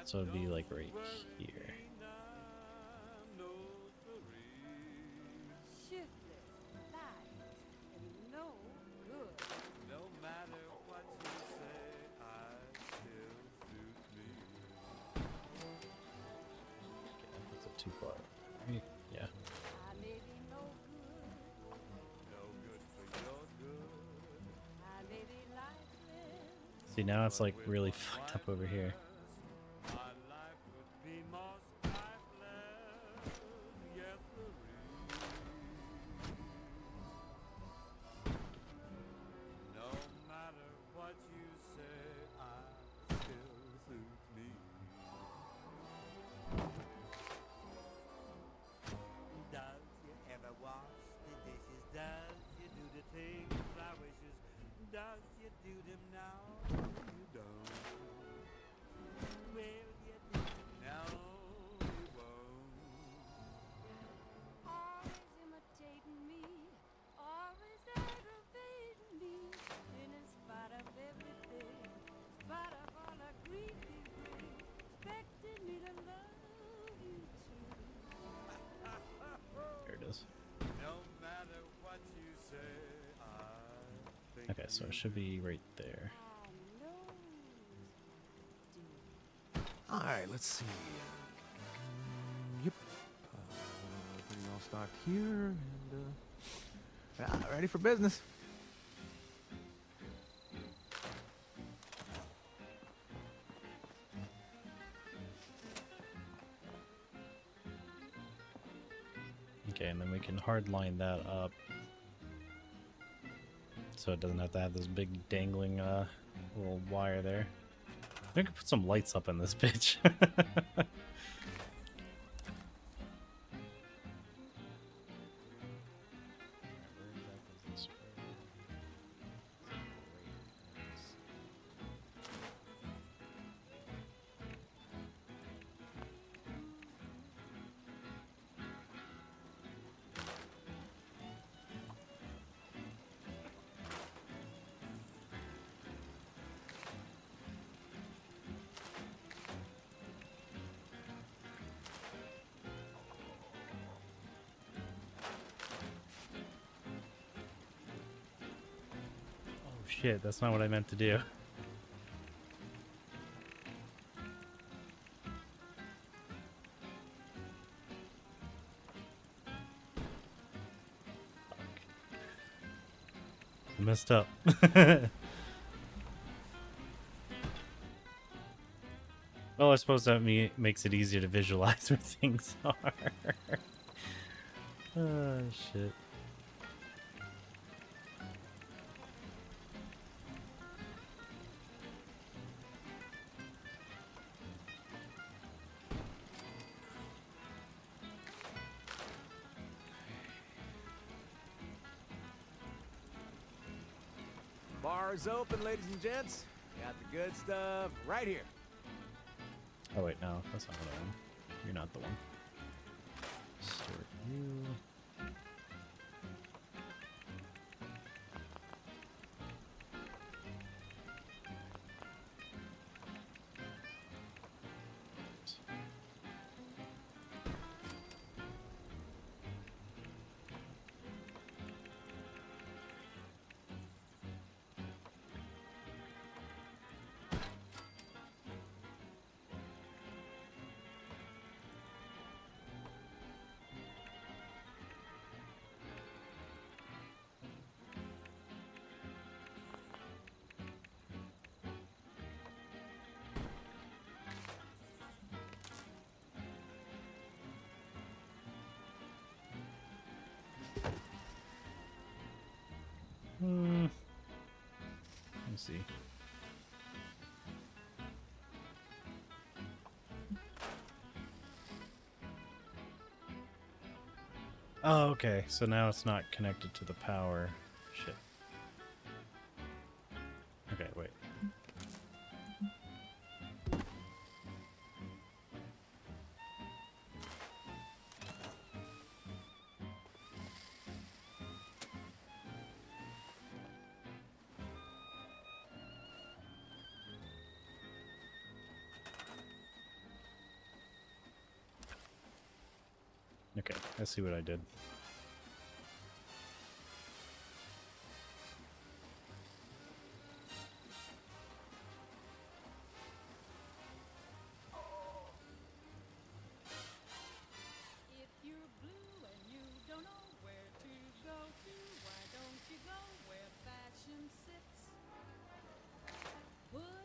So it'd be like right here. Too far. Yeah. See, now it's like really fucked up over here. There it is. Okay, so it should be right there. All right, let's see. Yep. Everything all stocked here, and ready for business. Okay, and then we can hardline that up so it doesn't have to have this big dangling little wire there. We could put some lights up in this bitch. Shit, that's not what I meant to do. Fuck. I messed up. Well, I suppose that makes it easier to visualize where things are. Oh, shit. Bar's open, ladies and gents. Got the good stuff right here. Oh wait, no, that's not what I am. You're not the one. Start you. Let me see. Oh, okay. So now it's not connected to the power. Shit. Okay, wait. Okay, I see what I did. If you're blue and you don't know where to go to, why don't you go where fashion sits? Put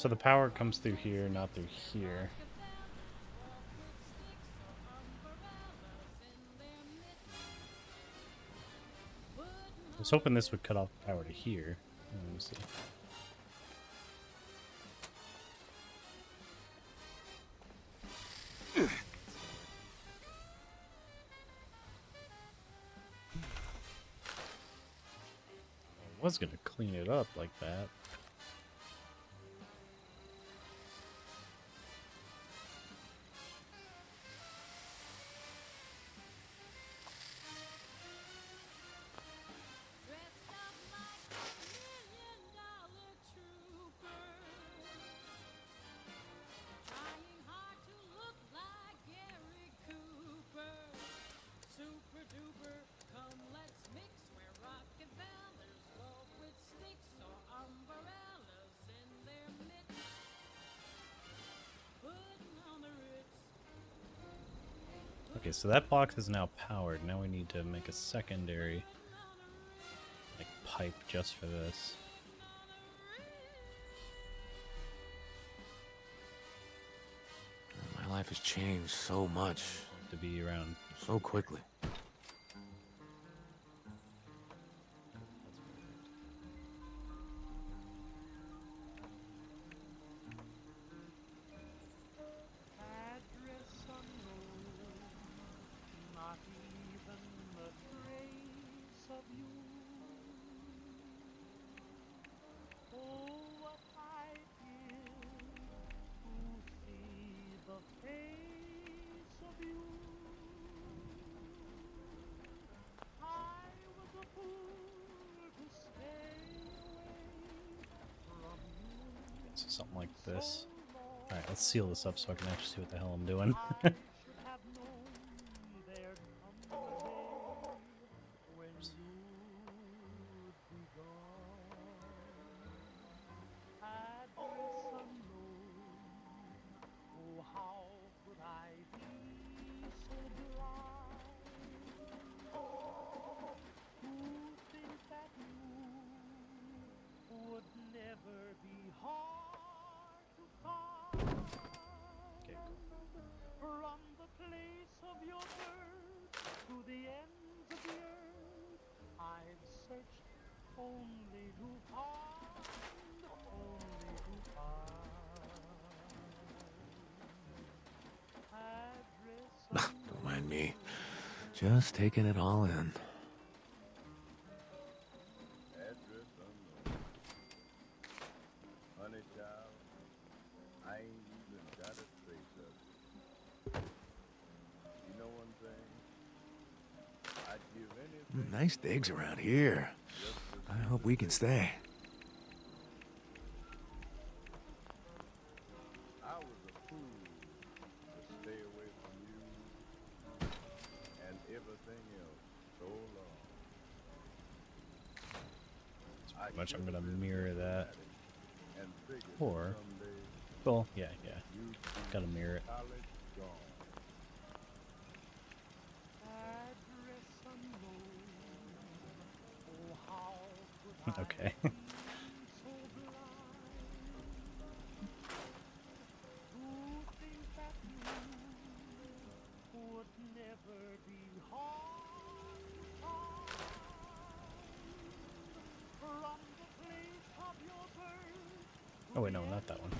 So the power comes through here, not through here. I was hoping this would cut off the power to here. Let me see. I was gonna clean it up like that. Okay, so that box is now powered. Now we need to make a secondary like pipe just for this. My life has changed so much. To be around so quickly. So something like this. Alright, let's seal this up so I can actually see what the hell I'm doing. Don't mind me. Just taking it all in. Address unknown. Honey child, I ain't even got a trace of it. You know one thing? I'd give anything. Nice digs around here. I hope we can stay. I was a fool to stay away from you and everything else so long. Pretty much I'm gonna mirror that. And figured Or, someday well, yeah, you'd be gotta mirror it. college gone. Okay. Oh wait, no, not that one.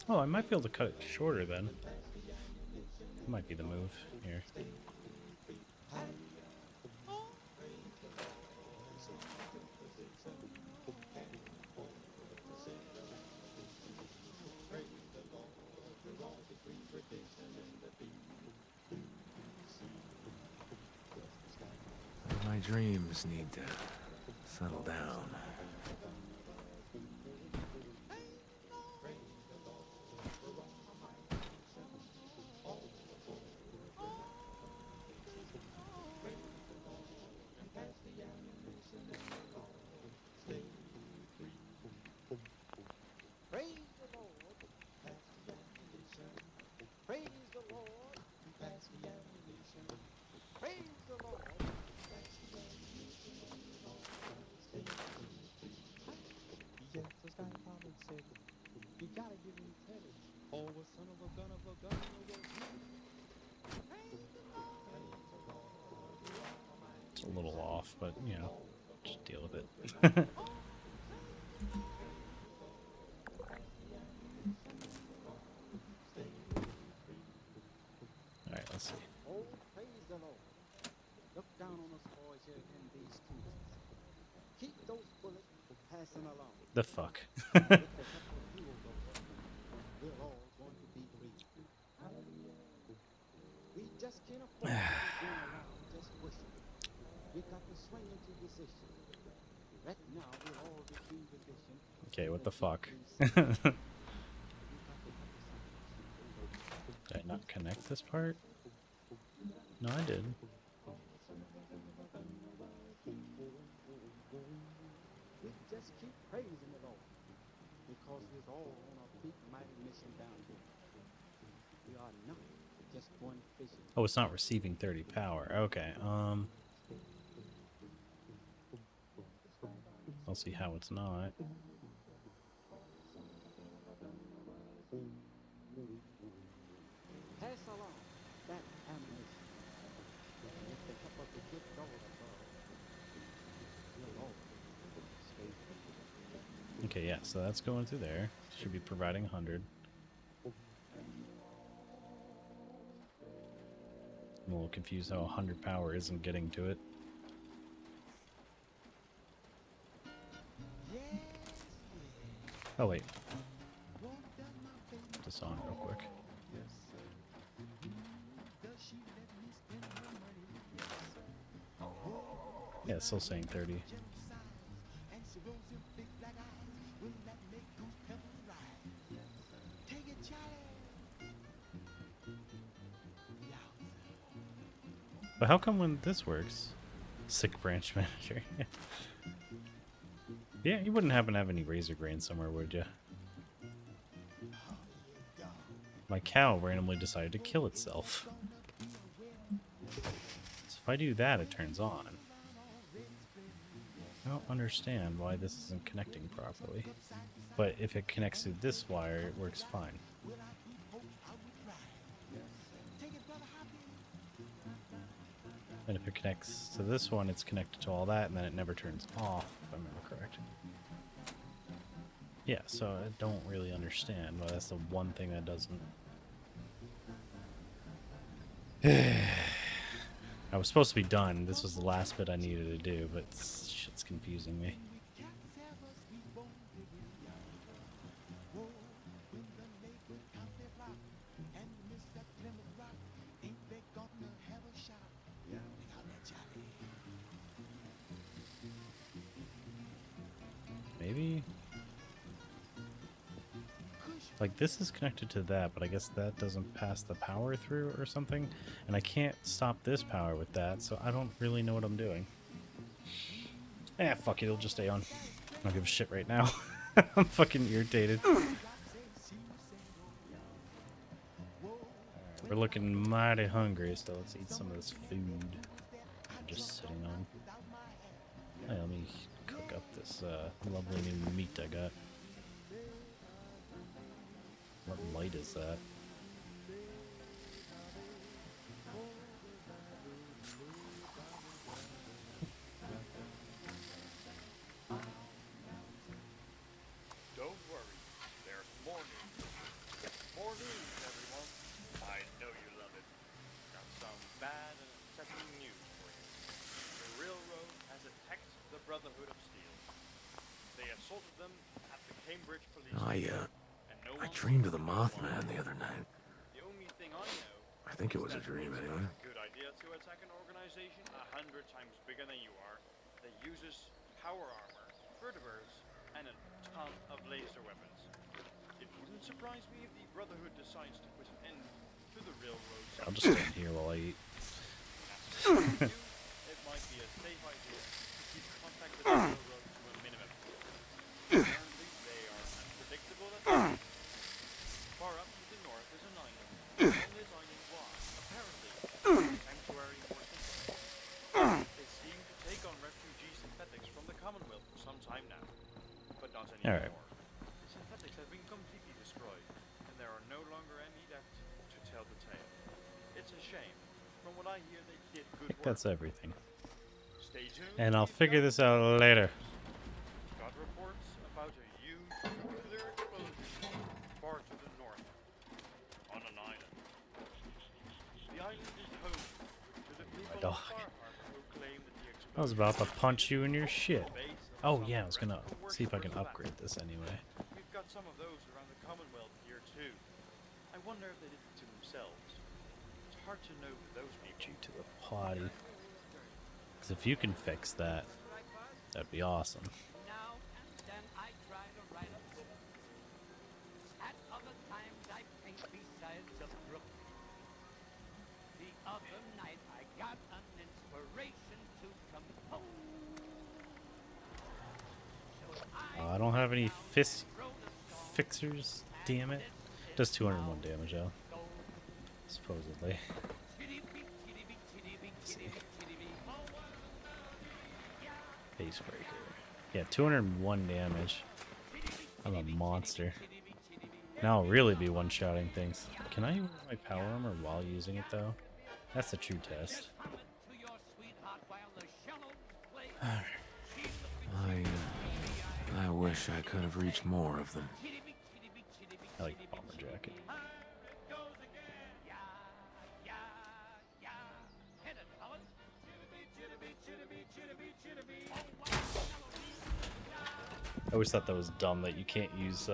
Oh, I might be able to cut it shorter then. Might be the move here. My dreams need to settle down. You gotta give me Teddy. Oh, a son of a gun of a gun. It's a little off, but you know, just deal with it. Alright, let's see. Oh, praise the Lord. Look down on us boys here in these cruisers. Keep those bullets passing along. The fuck? We're all going to be great. We just can't afford to be going around just wishing. We got to swing into position. Right now, we're all between position. Okay, what the fuck? Did I not connect this part? No, I did. We just keep praising the Lord because we're all on a big mighty mission down here. We are not just going fishing. Oh, it's not receiving 30 power. Okay, I'll see how it's not. Pass along that ammunition. With the help of the good Lord above, we'll all stay free. Okay, yeah, so that's going through there. Should be providing 100. I'm a little confused how 100 power isn't getting to it. Oh, wait. Put this on real quick. Yeah, it's still saying 30. But how come when this works? Sick branch manager. Yeah, you wouldn't happen to have any razor grain somewhere, would you? My cow randomly decided to kill itself. So if I do that, it turns on. I don't understand why this isn't connecting properly. But if it connects to this wire, it works fine. And if it connects to this one, it's connected to all that, and then it never turns off, if I remember correct. Yeah, so I don't really understand why that's the one thing that doesn't. I was supposed to be done. This was the last bit I needed to do, but shit's confusing me. Maybe? Like, this is connected to that, but I guess that doesn't pass the power through or something. And I can't stop this power with that, so I don't really know what I'm doing. Eh, fuck it, it'll just stay on. I don't give a shit right now. I'm fucking irritated. We're looking mighty hungry, so let's eat some of this food I'm just sitting on. Hey, let me cook up this lovely new meat I got. What light is that? Don't worry, there's more news. More news, everyone. I know you love it. Got some bad and upsetting news for you. The railroad has attacked the Brotherhood of Steel. They assaulted them at the Cambridge police station. I dreamed of the Mothman the other night. The only thing I know I think it was a dream, anyway. good idea to attack an organization 100 times bigger than you are that uses power armor, vertebrates, and a ton of laser weapons. It wouldn't surprise me if the Brotherhood decides to put an end to the railroads. I'll just stand here while I eat. It might be a safe idea to keep contact with the railroad to a minimum. Apparently, they are unpredictable at times. Far up to the north is an island. On this island was, apparently, a sanctuary for synthetics. They seem to take on refugee synthetics from the Commonwealth for some time now, but not anymore. Alright. The synthetics have been completely destroyed, and there are no longer any left to tell the tale. It's a shame. From what I hear, they did I good think work. that's everything. Stay tuned. And I'll figure this out later. Got reports about a huge nuclear explosion far to the north, on an island. The island is home to the people dog. of Far Harbor who claim that the explosion I was about to punch you in your shit. base Oh of yeah, I some was gonna reputable see if I can worshippers of upgrade this anyway. We've got some of those around the Commonwealth here too. I wonder if they did it to themselves. It's hard to know with those people. Get you to the potty. Because if you can fix that, that'd be awesome. Now and then I try to write a book. At other times I paint beside the brook. The other night I got an inspiration to compose. So I don't have any fixers, damn it. Does 201 damage though. Supposedly. Let's see. Face breaker. Yeah, 201 damage. I'm a monster. Now I'll really be one-shotting things. Can I use my power armor while using it though? That's the true test. I wish I could have reached more of them. I like the bomber jacket. I always thought that was dumb that you can't use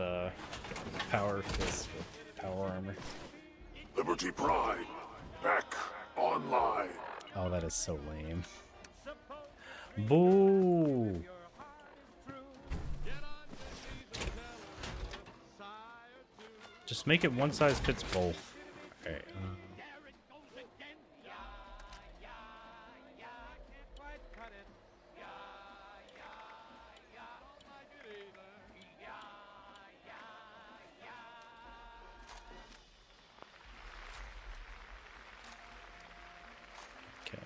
power fists with power armor. Liberty Pride, back online. Oh, that is so lame. Boo! Just make it one size fits both. Alright. Okay.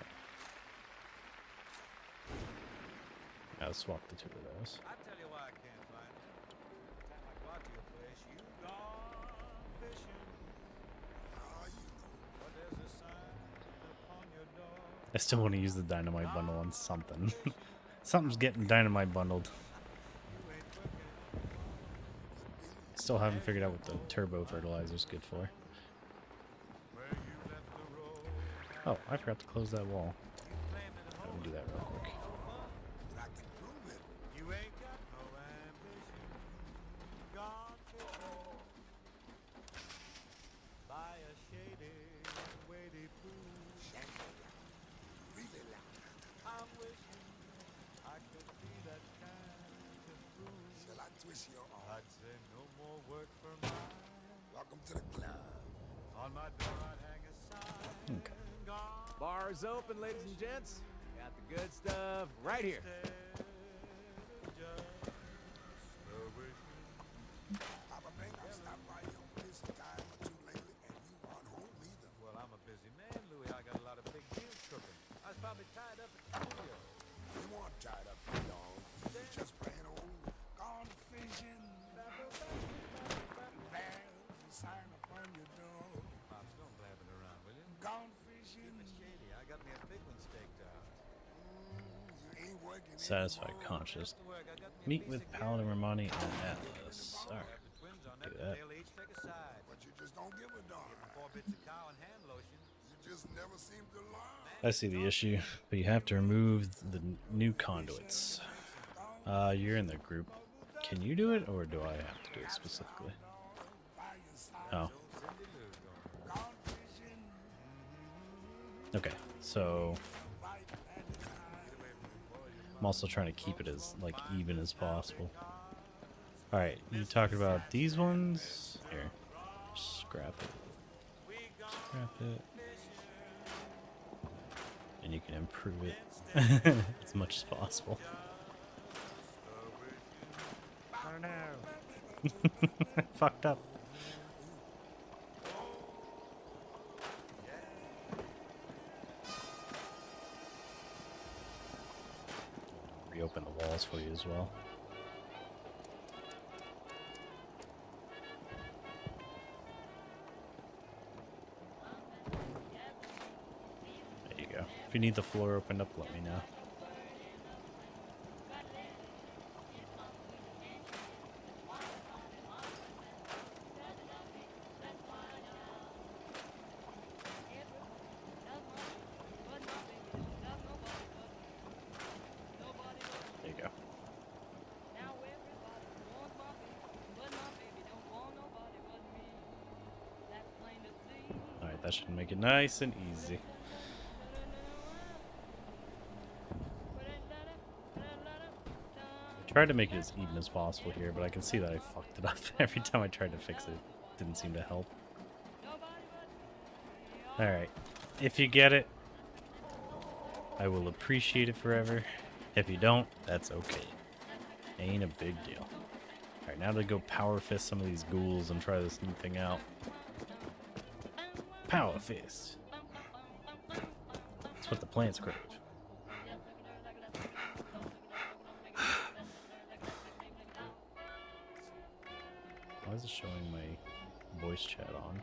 I'll swap the two of those. I tell you why I can't find it. Time I go out to your place, you gone fishing. But there's a sign upon your door. I still want to use the dynamite bundle on something. Something's getting dynamite bundled. Still haven't figured out what the turbo fertilizer is good for. Oh, I forgot to close that wall. I'm gonna do that real quick. You ain't got no ambition. Gone fishing. By a shady, weighty pool. I'm wishing I could be that kind of fool. Shall I twist your arm? I'd say no more work for mine. Welcome to the club. On my door I'd hang a sign. Okay. Bar's open, ladies and gents. Got the good stuff right here. Well, I'm a busy man, Louis. I got a lot of big deals cooking. I was probably tied up at the studio. You weren't tied up too long. You was just plain old gone fishing. There's a sign upon your door. Pops, don't blab it around, will you? Gone fishing. Keep it shady. I got me a big one staked out. You ain't working. Satisfied conscious. Meet with Paladin Romani and Atlas. Alright. Do that. They'll each take a side. But you just don't give a darn. Give 'em 4 bits of cow and hand lotion. You just never seem to learn. I see the issue, but you have to remove the new conduits. You're in the group. Can you do it, or do I have to do it specifically? Oh. Okay, So I'm also trying to keep it as like even as possible. All right, you talking about these ones? Here, scrap it. Scrap it. And you can improve it as much as possible. Oh no. I fucked up. Reopen the walls for you as well. There you go. If you need the floor opened up, let me know. There you go. Alright, that should make it nice and easy. I tried to make it as even as possible here, but I can see that I fucked it up. Every time I tried to fix it, it didn't seem to help. Alright, if you get it, I will appreciate it forever. If you don't, that's okay. Ain't a big deal. Alright, now to go power fist some of these ghouls and try this new thing out. Power fist. That's what the plants crave. Why is it showing my voice chat on?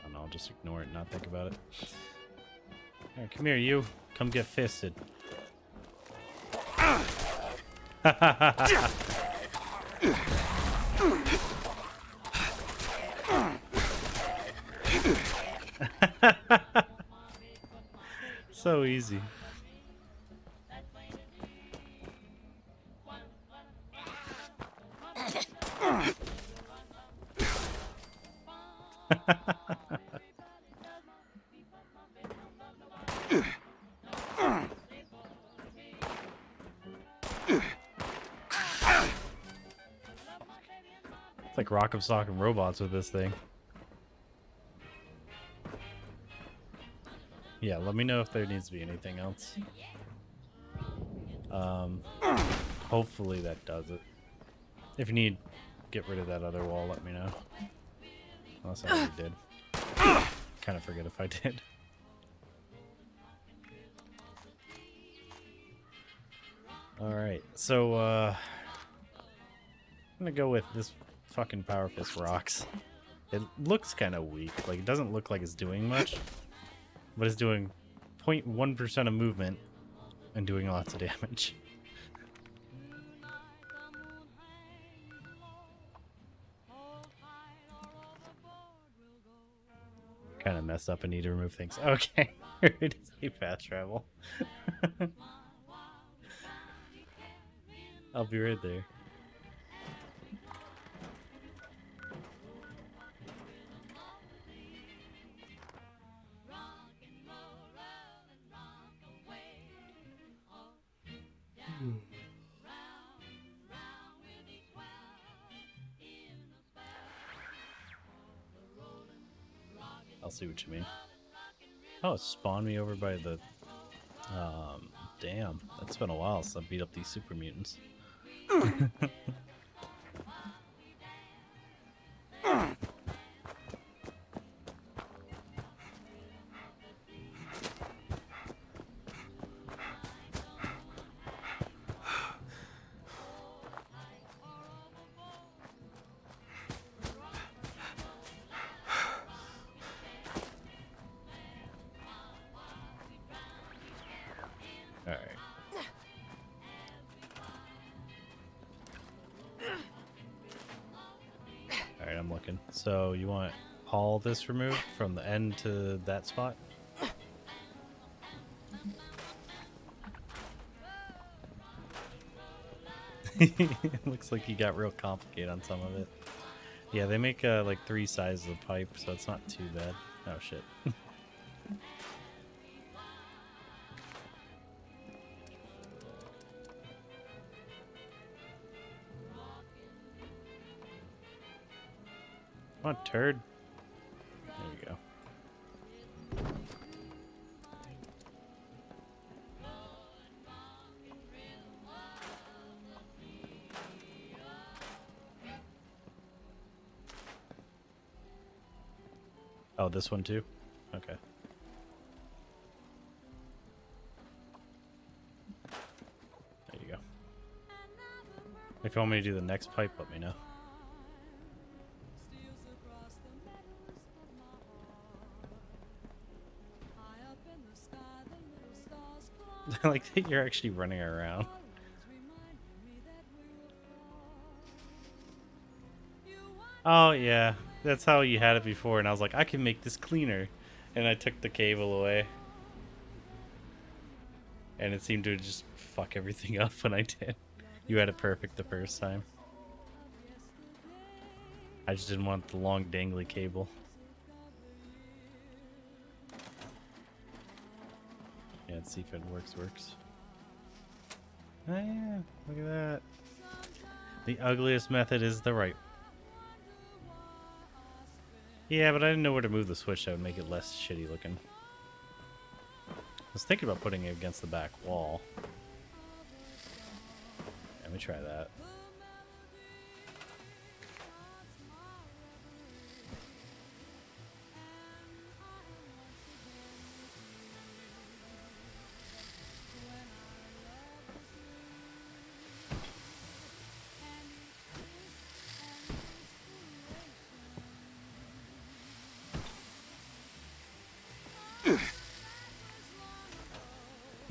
Oh no, I'll just ignore it and not think about it. Alright, come here, you. Come get fisted. So easy. It's like Rock'em Sock'em Robots with this thing. Yeah, let me know if there needs to be anything else. Hopefully that does it. If you need, get rid of that other wall, let me know. Unless I already did. Kind of forget if I did. Alright, so, I'm gonna go with this fucking Power Fist rocks. It looks kind of weak. Like, it doesn't look like it's doing much. But it's doing 0.1% of movement and doing lots of damage. Kind of messed up and need to remove things. Okay, it is a fast travel. I'll be right there. I'll see what you mean. Oh, it spawned me over by the... damn. That's been a while since I beat up these super mutants. Alright, I'm looking. So you want all this removed from the end to that spot? It looks like you got real complicated on some of it. Yeah, they make like 3 sizes of pipe, so it's not too bad. Oh shit. Come on, turd. There we go. Oh, this one too? Okay. There you go. If you want me to do the next pipe, let me know. I like that you're actually running around. Oh, yeah. That's how you had it before, and I was like, I can make this cleaner. And I took the cable away. And it seemed to just fuck everything up when I did. You had it perfect the first time. I just didn't want the long dangly cable. Yeah, let's see if it works. Oh yeah, look at that. The ugliest method is the right. Yeah, but I didn't know where to move the switch that would make it less shitty looking. I was thinking about putting it against the back wall. Let me try that.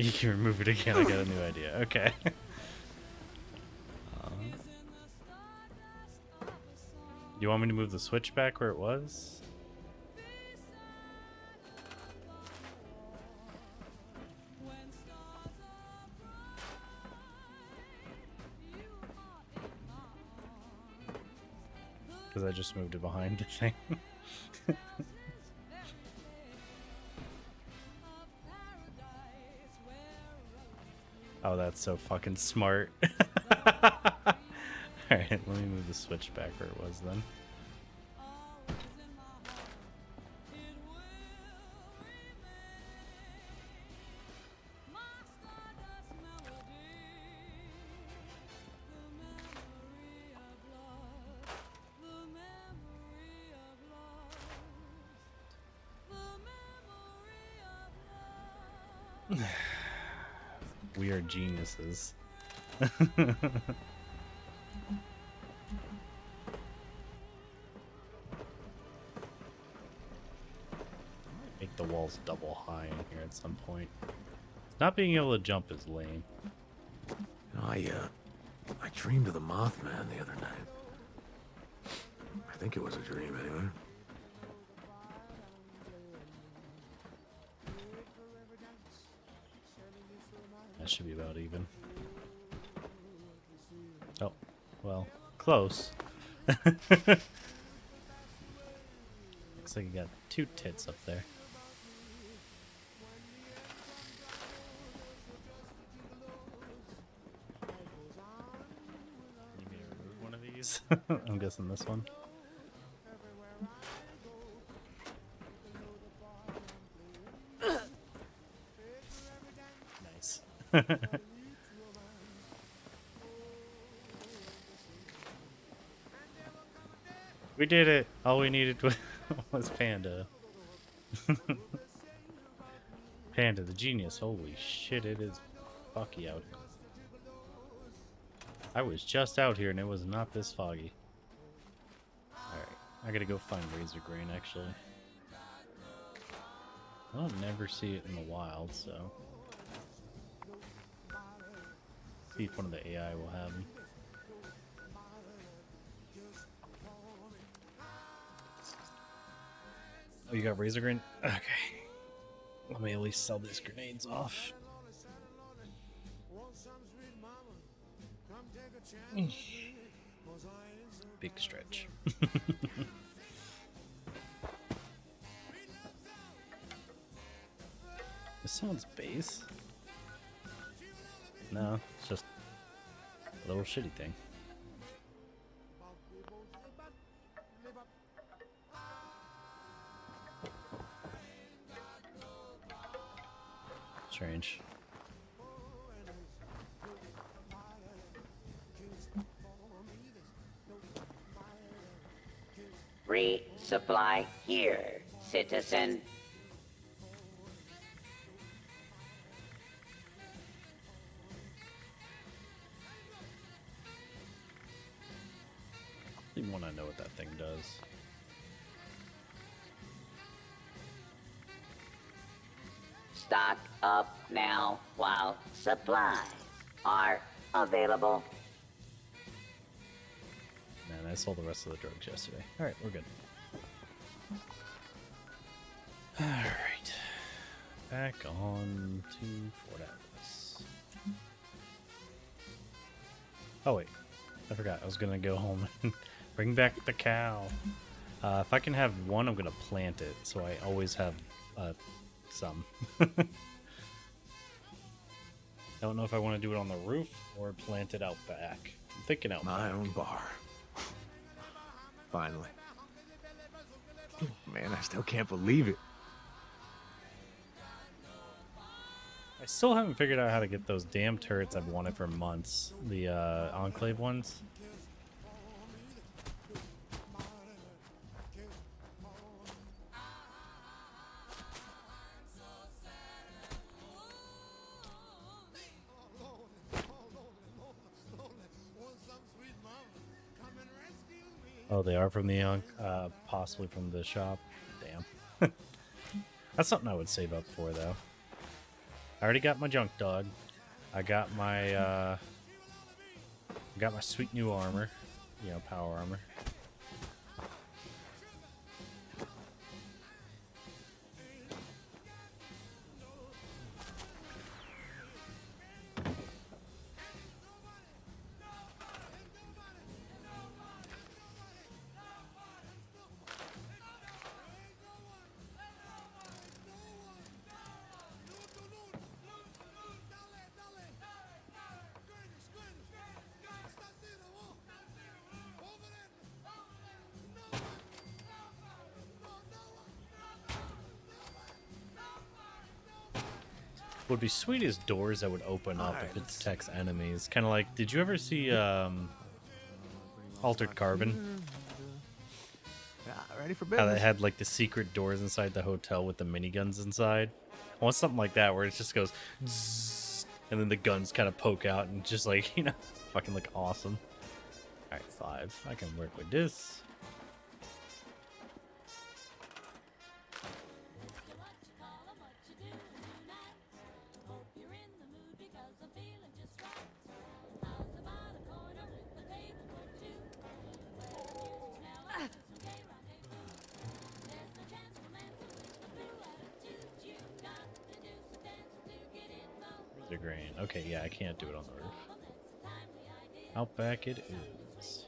You can remove it again. I got a new idea. Okay. You want me to move the switch back where it was? Because I just moved it behind the thing. Oh, that's so fucking smart. Alright, let me move the switch back where it was then. We are geniuses. Make the walls double high in here at some point. Not being able to jump is lame. You know, I dreamed of the Mothman the other night. I think it was a dream anyway. That should be about even. Oh, well, close. Looks like you got 2 tits up there. You need to remove one of these? I'm guessing this one. Nice. We did it. All we needed was Panda. Panda, the genius. Holy shit, it is foggy out. I was just out here and it was not this foggy. Alright, I gotta go find Razor Grain actually. I don't never see it in the wild, so. See if one of the AI will have him. Oh, you got Razor Grain? Okay. Let me at least sell these grenades off. Big stretch. This sounds bass. No, it's just a little shitty thing. Strange. Resupply here, citizen. I even want to know what that thing does. Stock up now while supplies are available. Man, I sold the rest of the drugs yesterday. Alright, we're good. Alright. Back on to Fort Atlas. Oh wait. I forgot. I was gonna go home and bring back the cow. If I can have one, I'm gonna plant it, so I always have some. I don't know if I want to do it on the roof or plant it out back. I'm thinking out My back. own bar. Finally. Man, I still can't believe it. I still haven't figured out how to get those damn turrets I've wanted for months. The Enclave ones. Oh, they are from the possibly from the shop. Damn. That's something I would save up for, though. I already got my junk dog. I got my sweet new armor. You know, power armor. Would be sweet as doors that would open up if it detects enemies. Kind of like, did you ever see Altered Carbon? Ready for How business? they had like the secret doors inside the hotel with the miniguns inside. I want something like that where it just goes zzz, and then the guns kind of poke out and just like, you know, fucking look awesome. Alright, 5. I can work with this. The grain. Okay, yeah, I can't do it on the roof. Out back it is.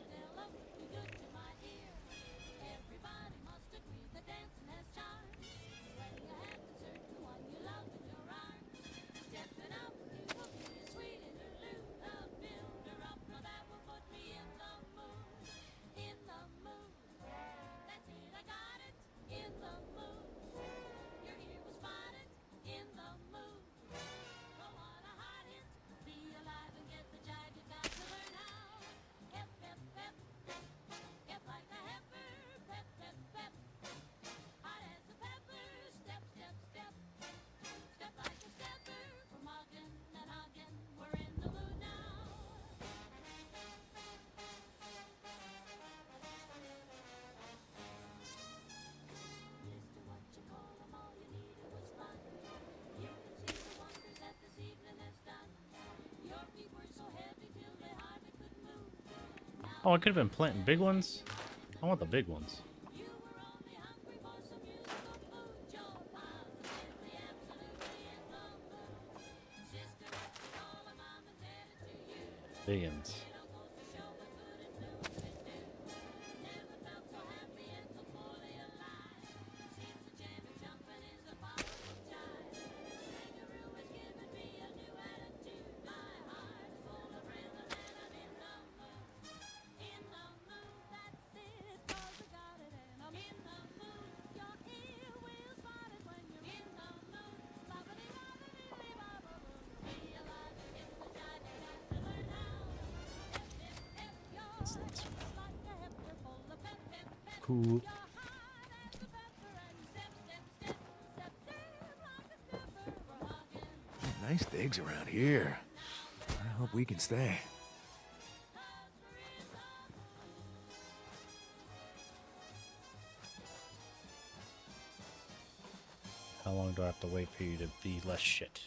Oh, I could have been planting big ones. I want the big ones. Biggins. cool. Nice digs around here. I hope we can stay. How long do I have to wait for you to be less shit?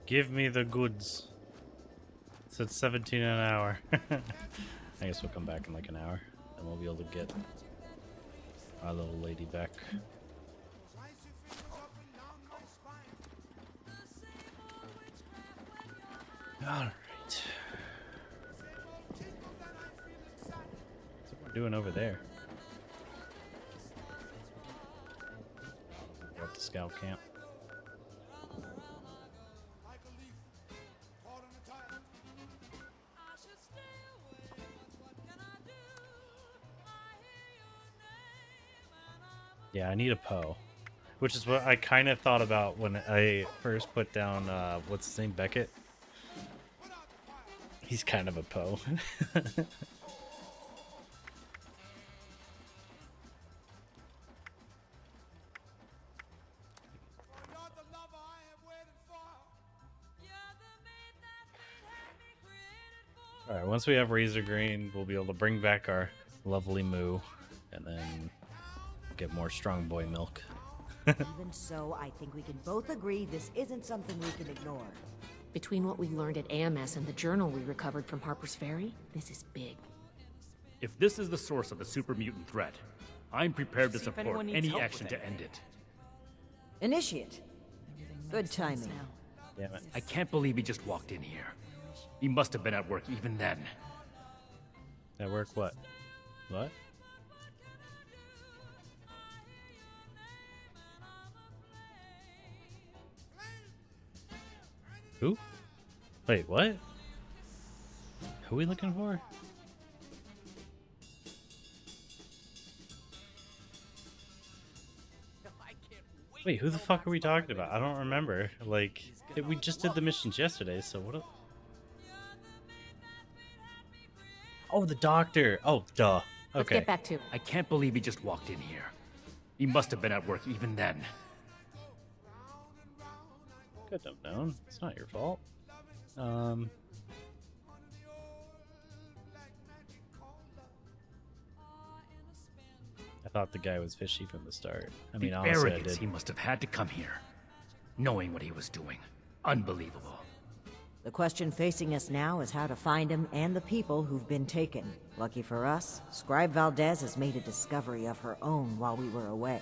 Give me the goods. It's at 17 an hour. I guess we'll come back in like an hour and we'll be able to get our little lady back. Alright. What's what we're doing over there? We're at the scout camp. Yeah, I need a Poe. Which is what I kind of thought about when I first put down, what's his name, Beckett? He's kind of a Poe. Alright, once we have Razor Grain, we'll be able to bring back our lovely Moo, and then get more strong boy milk. Even so, I think we can both agree this isn't something we can ignore. Between what we learned at AMS and the journal we recovered from Harper's Ferry, this is big. If this is the source of the super mutant threat, I'm prepared to See if support anyone needs any help action with to end it. Initiate. Good timing. Damn it. I can't believe he just walked in here. He must have been at work even then. At work what? What? Who? Wait, what? Who are we looking for? Wait, who the fuck are we talking about? I don't remember. Like, we just did the missions yesterday, so what? Oh, the doctor. Oh, duh. Okay. Let's get back to it. I can't believe he just walked in here. He must have been at work even then. Couldn't have known. It's not your fault. I thought the guy was fishy from the start. I mean, The honestly, I arrogance did. he must have had to come here, knowing what he was doing. Unbelievable. The question facing us now is how to find him and the people who've been taken. Lucky for us, Scribe Valdez has made a discovery of her own while we were away.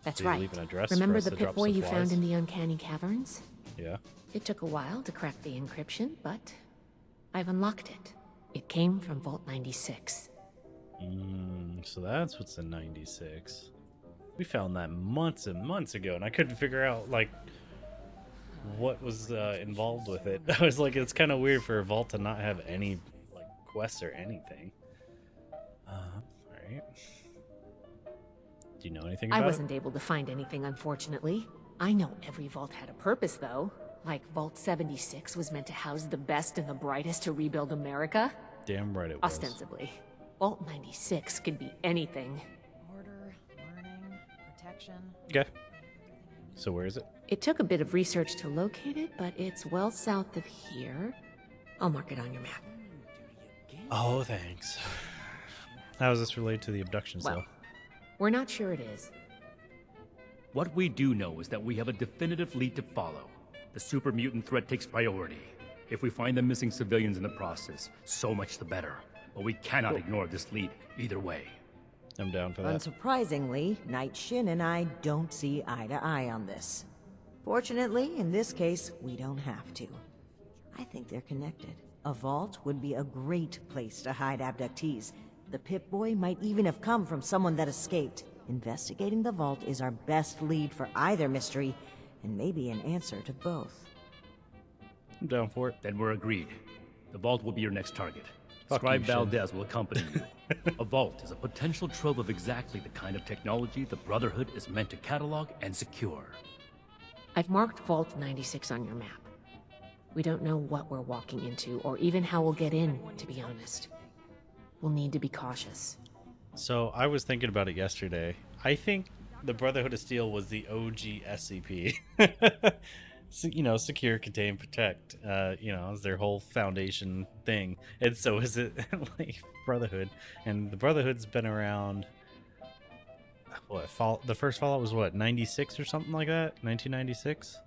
That's Did you right. leave an address for Remember us the to pit drop boy you supplies? found in the uncanny caverns? Yeah. It took a while to crack the encryption, but I've unlocked it. It came from Vault 96. So that's what's in 96. We found that months and months ago, and I couldn't figure out, like, what was involved with it. I was like, it's kind of weird for a vault to not have any, like, quests or anything. Alright. Do you know anything about I it? wasn't able to find anything, unfortunately. I know every vault had a purpose, though. Like Vault 76 was meant to house the best and the brightest to rebuild America. Damn right it was. Ostensibly. Vault 96 could be anything. Order, learning, protection. Okay. So where is it? It took a bit of research to locate it, but it's well south of here. I'll mark it on your map. Oh, thanks. How is this related to the abductions, Well, though? we're not sure it is. What we do know is that we have a definitive lead to follow. The super mutant threat takes priority. If we find the missing civilians in the process, so much the better. But we cannot ignore this lead either way. I'm down for that. Unsurprisingly, Knight Shin and I don't see eye to eye on this. Fortunately, in this case, we don't have to. I think they're connected. A vault would be a great place to hide abductees. The Pip-Boy might even have come from someone that escaped. Investigating the vault is our best lead for either mystery, and maybe an answer to both. I'm down for it. Then we're agreed. The vault will be your next target. Fuck Scribe you, Shin. Valdez will accompany you. A vault is a potential trove of exactly the kind of technology the Brotherhood is meant to catalog and secure. I've marked Vault 96 on your map. We don't know what we're walking into, or even how we'll get in, to be honest. We'll need to be cautious. So I was thinking about it yesterday. I think the Brotherhood of Steel was the OG SCP. So, you know, secure, contain, protect. You know, is their whole foundation thing. And so is it like Brotherhood. And the Brotherhood's been around. What? The first Fallout was what? 96 or something like that? 1996.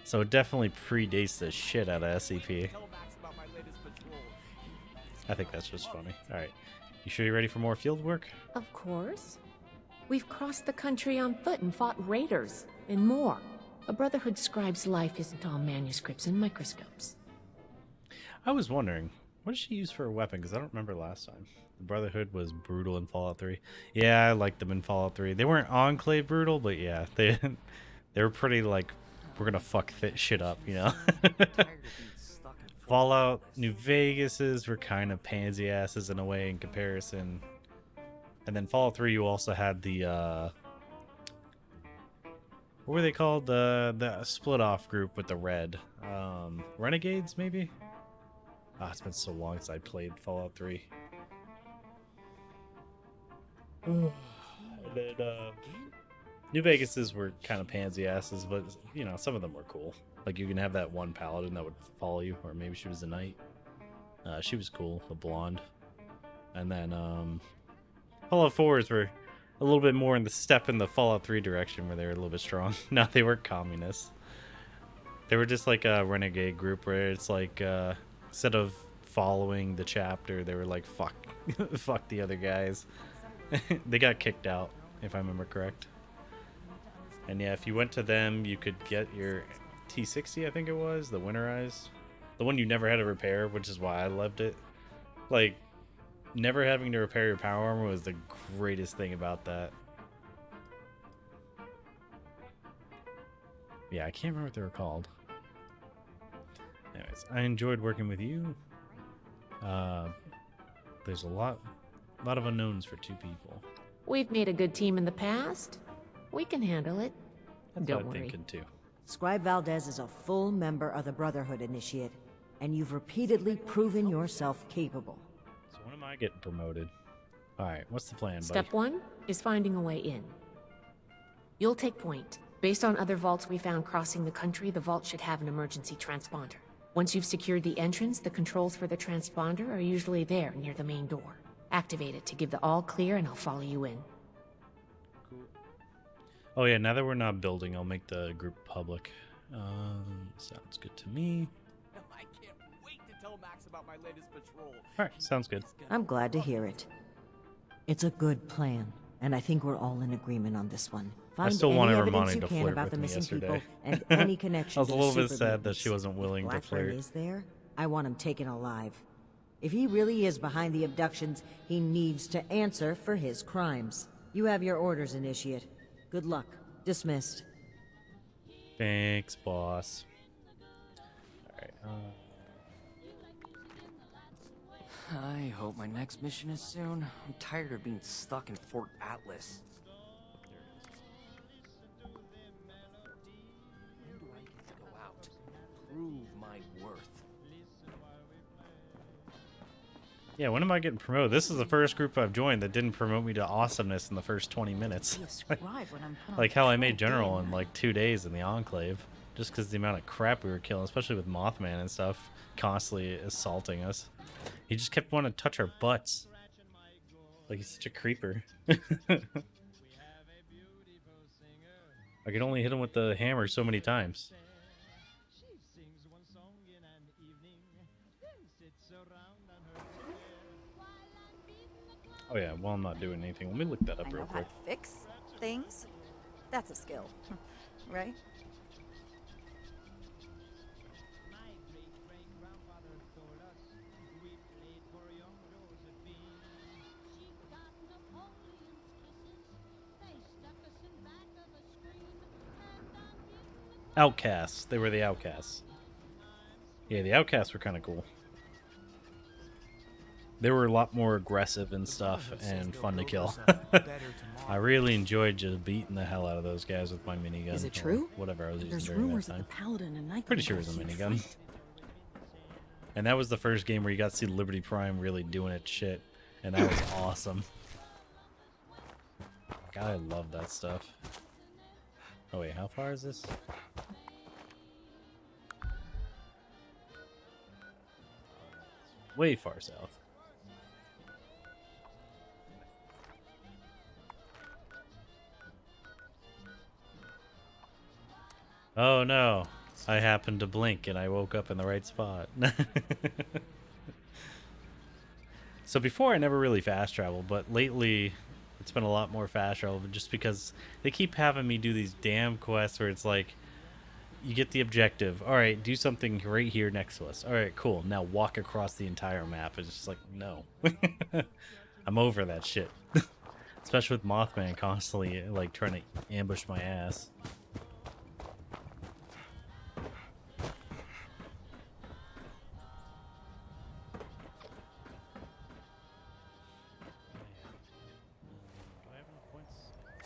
So it definitely predates the shit out of SCP. I think that's just funny. All right, you sure you're ready for more field work? Of course. We've crossed the country on foot and fought raiders, and more. A Brotherhood scribe's life isn't all manuscripts and microscopes. I was wondering, what did she use for a weapon? Because I don't remember last time. The Brotherhood was brutal in Fallout 3. Yeah, I liked them in Fallout 3. They weren't Enclave brutal, but yeah, they were pretty like, we're gonna fuck shit up, you know? Fallout New Vegas's were kind of pansy asses in a way in comparison. And then Fallout 3, you also had the what were they called? The split off group with the red Renegades, maybe. Ah, it's been so long since I played Fallout 3. And then New Vegas's were kind of pansy asses, but you know, some of them were cool. Like you can have that one paladin that would follow you, or maybe she was a knight. She was cool, a blonde. And then Fallout 4s were a little bit more in the step in the Fallout 3 direction, where they were a little bit strong. No, they weren't communists. They were just like a renegade group where it's like instead of following the chapter, they were like fuck fuck the other guys. They got kicked out, if I remember correct. And yeah, if you went to them, you could get your T60, I think it was, the winterized. The one you never had to repair, which is why I loved it. Like, never having to repair your power armor was the greatest thing about that. Yeah, I can't remember what they were called. Anyways, I enjoyed working with you. There's a lot of unknowns for two people. We've made a good team in the past. We can handle it. That's Don't what I'm worry. thinking too. Scribe Valdez is a full member of the Brotherhood Initiate, and you've repeatedly proven yourself capable. So when am I getting promoted? Alright, what's the plan, buddy? Step 1 is finding a way in. You'll take point. Based on other vaults we found crossing the country, the vault should have an emergency transponder. Once you've secured the entrance, the controls for the transponder are usually there near the main door. Activate it to give the all clear and I'll follow you in. Oh yeah, now that we're not building, I'll make the group public. Sounds good to me. I can't wait to tell Max about my latest patrol. Alright, sounds good. I'm glad to hear it. It's a good plan, and I think we're all in agreement on this one. Find still any wanted evidence Romani you to can flirt about with the me missing yesterday. people and any connection I was to a the little bit super sad that mutants. she wasn't willing If to Blackburn flirt. is there, I want him taken alive. If he really is behind the abductions, he needs to answer for his crimes. You have your orders, Initiate. Good luck. Dismissed. Thanks, boss. Alright, I hope my next mission is soon. I'm tired of being stuck in Fort Atlas. When do I get to go out? Prove my worth. yeah, when am I getting promoted? This is the first group I've joined that didn't promote me to awesomeness in the first 20 minutes. Like how I made General in like 2 days in the Enclave. Just because the amount of crap we were killing, especially with Mothman and stuff, constantly assaulting us. He just kept wanting to touch our butts. Like he's such a creeper. I could only hit him with the hammer so many times. Oh yeah, well I'm not doing anything. Let me look that up real quick. Fix things? That's a skill, right? Outcasts. They were the outcasts. Yeah, the outcasts were kind of cool. They were a lot more aggressive and stuff and fun to kill. I really enjoyed just beating the hell out of those guys with my minigun. Is it or true? whatever I was using There's during that rumors that time. the Paladin and Knight Pretty sure it was a minigun. And that was the first game where you got to see Liberty Prime really doing its shit. And that was awesome. God, I love that stuff. Oh wait, how far is this? Way far south. Oh no, I happened to blink and I woke up in the right spot. So before I never really fast traveled, but lately it's been a lot more fast travel just because they keep having me do these damn quests where it's like, you get the objective. All right, do something right here next to us. All right, cool. Now walk across the entire map. It's just like, no. I'm over that shit. Especially with Mothman constantly like trying to ambush my ass.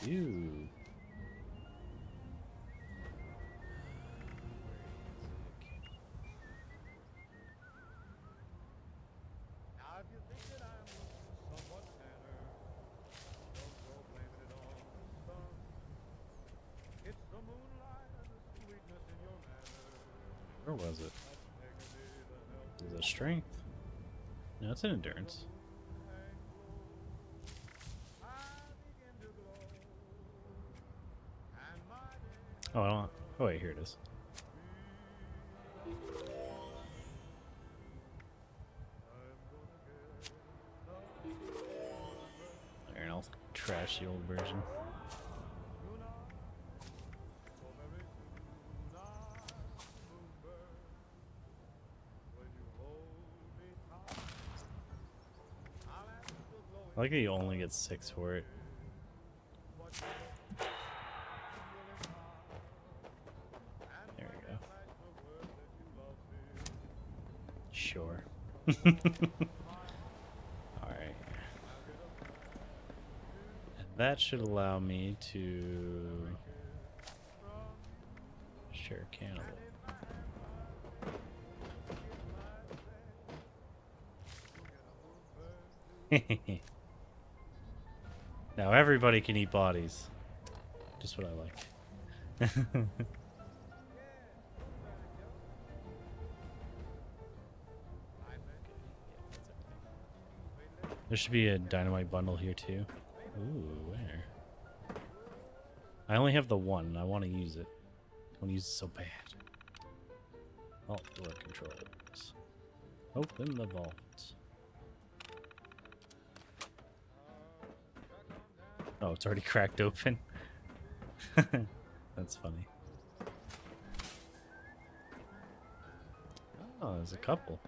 Ew. Where was it? Is it strength? No, it's an endurance. Oh, I don't. Oh wait, here it is. There, and I'll trash the old version. I like that you only get 6 for it. There we go. Sure. Alright. And that should allow me to share cannibal. Now everybody can eat bodies. Just what I like. There should be a dynamite bundle here too. Ooh, where? I only have the one. I want to use it. I want to use it so bad. Vault door controls. Open the vault. Oh, it's already cracked open. That's funny. Oh, there's a couple.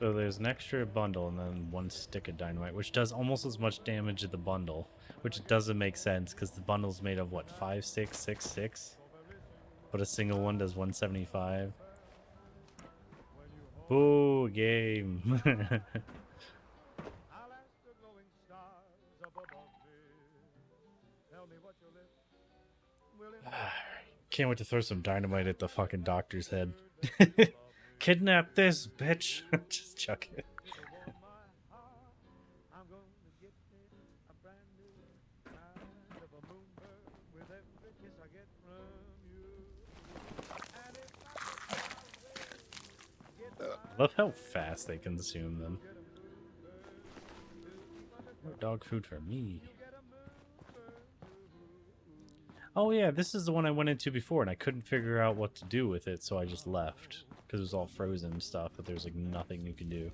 So there's an extra bundle and then 1 stick of dynamite, which does almost as much damage as the bundle, which doesn't make sense because the bundle's made of what, 5 sticks, 6 sticks? But a single one does 175. Ooh, game. Can't wait to throw some dynamite at the fucking doctor's head. Kidnap this, bitch. Just chuck it. Love how fast they consume them. More dog food for me. Oh yeah, this is the one I went into before and I couldn't figure out what to do with it, so I just left. Because it was all frozen and stuff, but there's like nothing you can do.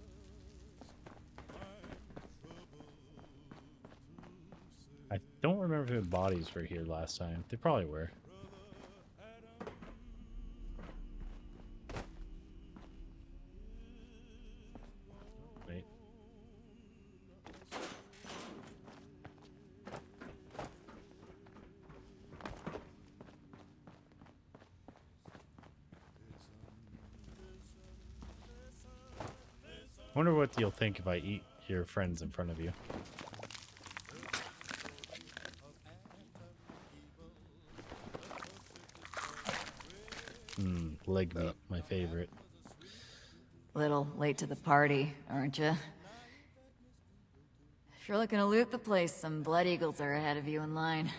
I don't remember if the bodies were here last time. They probably were. Wait. I wonder what you'll think if I eat your friends in front of you. Leg meat, my favorite. Little late to the party, aren't you? If you're looking to loot the place, some Blood Eagles are ahead of you in line.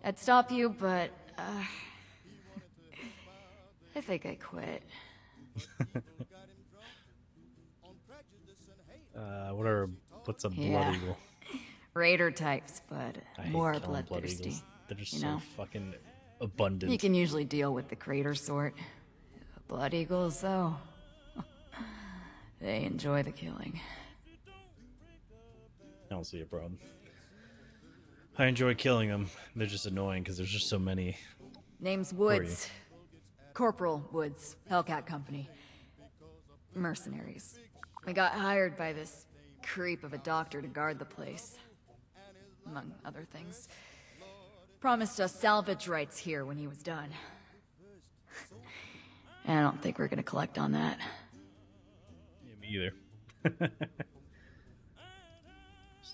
I'd stop you, but, I think I quit. What's a Blood Yeah. Eagle? Raider types, but I hate more killing Blood bloodthirsty. Eagles. They're just you so know? fucking abundant. You can usually deal with the crater sort. Blood Eagles, though, they enjoy the killing. I don't see a problem. I enjoy killing them. They're just annoying because there's just so many. Name's Who are Woods. Corporal Woods, Hellcat Company. Mercenaries. We got hired by this creep of a doctor to guard the place. Among other things. Promised us salvage rights here when he was done. And I don't think we're gonna collect on that. Yeah, me either.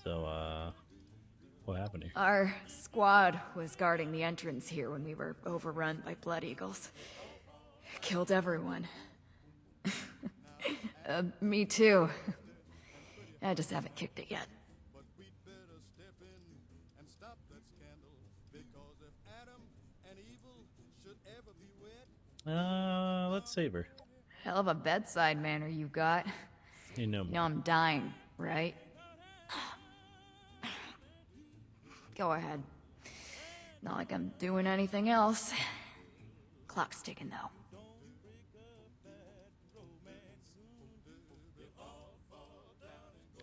So, what happened here? Our squad was guarding the entrance here when we were overrun by Blood Eagles. Killed everyone. Me too. I just haven't kicked it yet. Let's save her. Hell of a bedside manner you got. You know. You know I'm dying, right? Go ahead. Not like I'm doing anything else. Clock's ticking, though.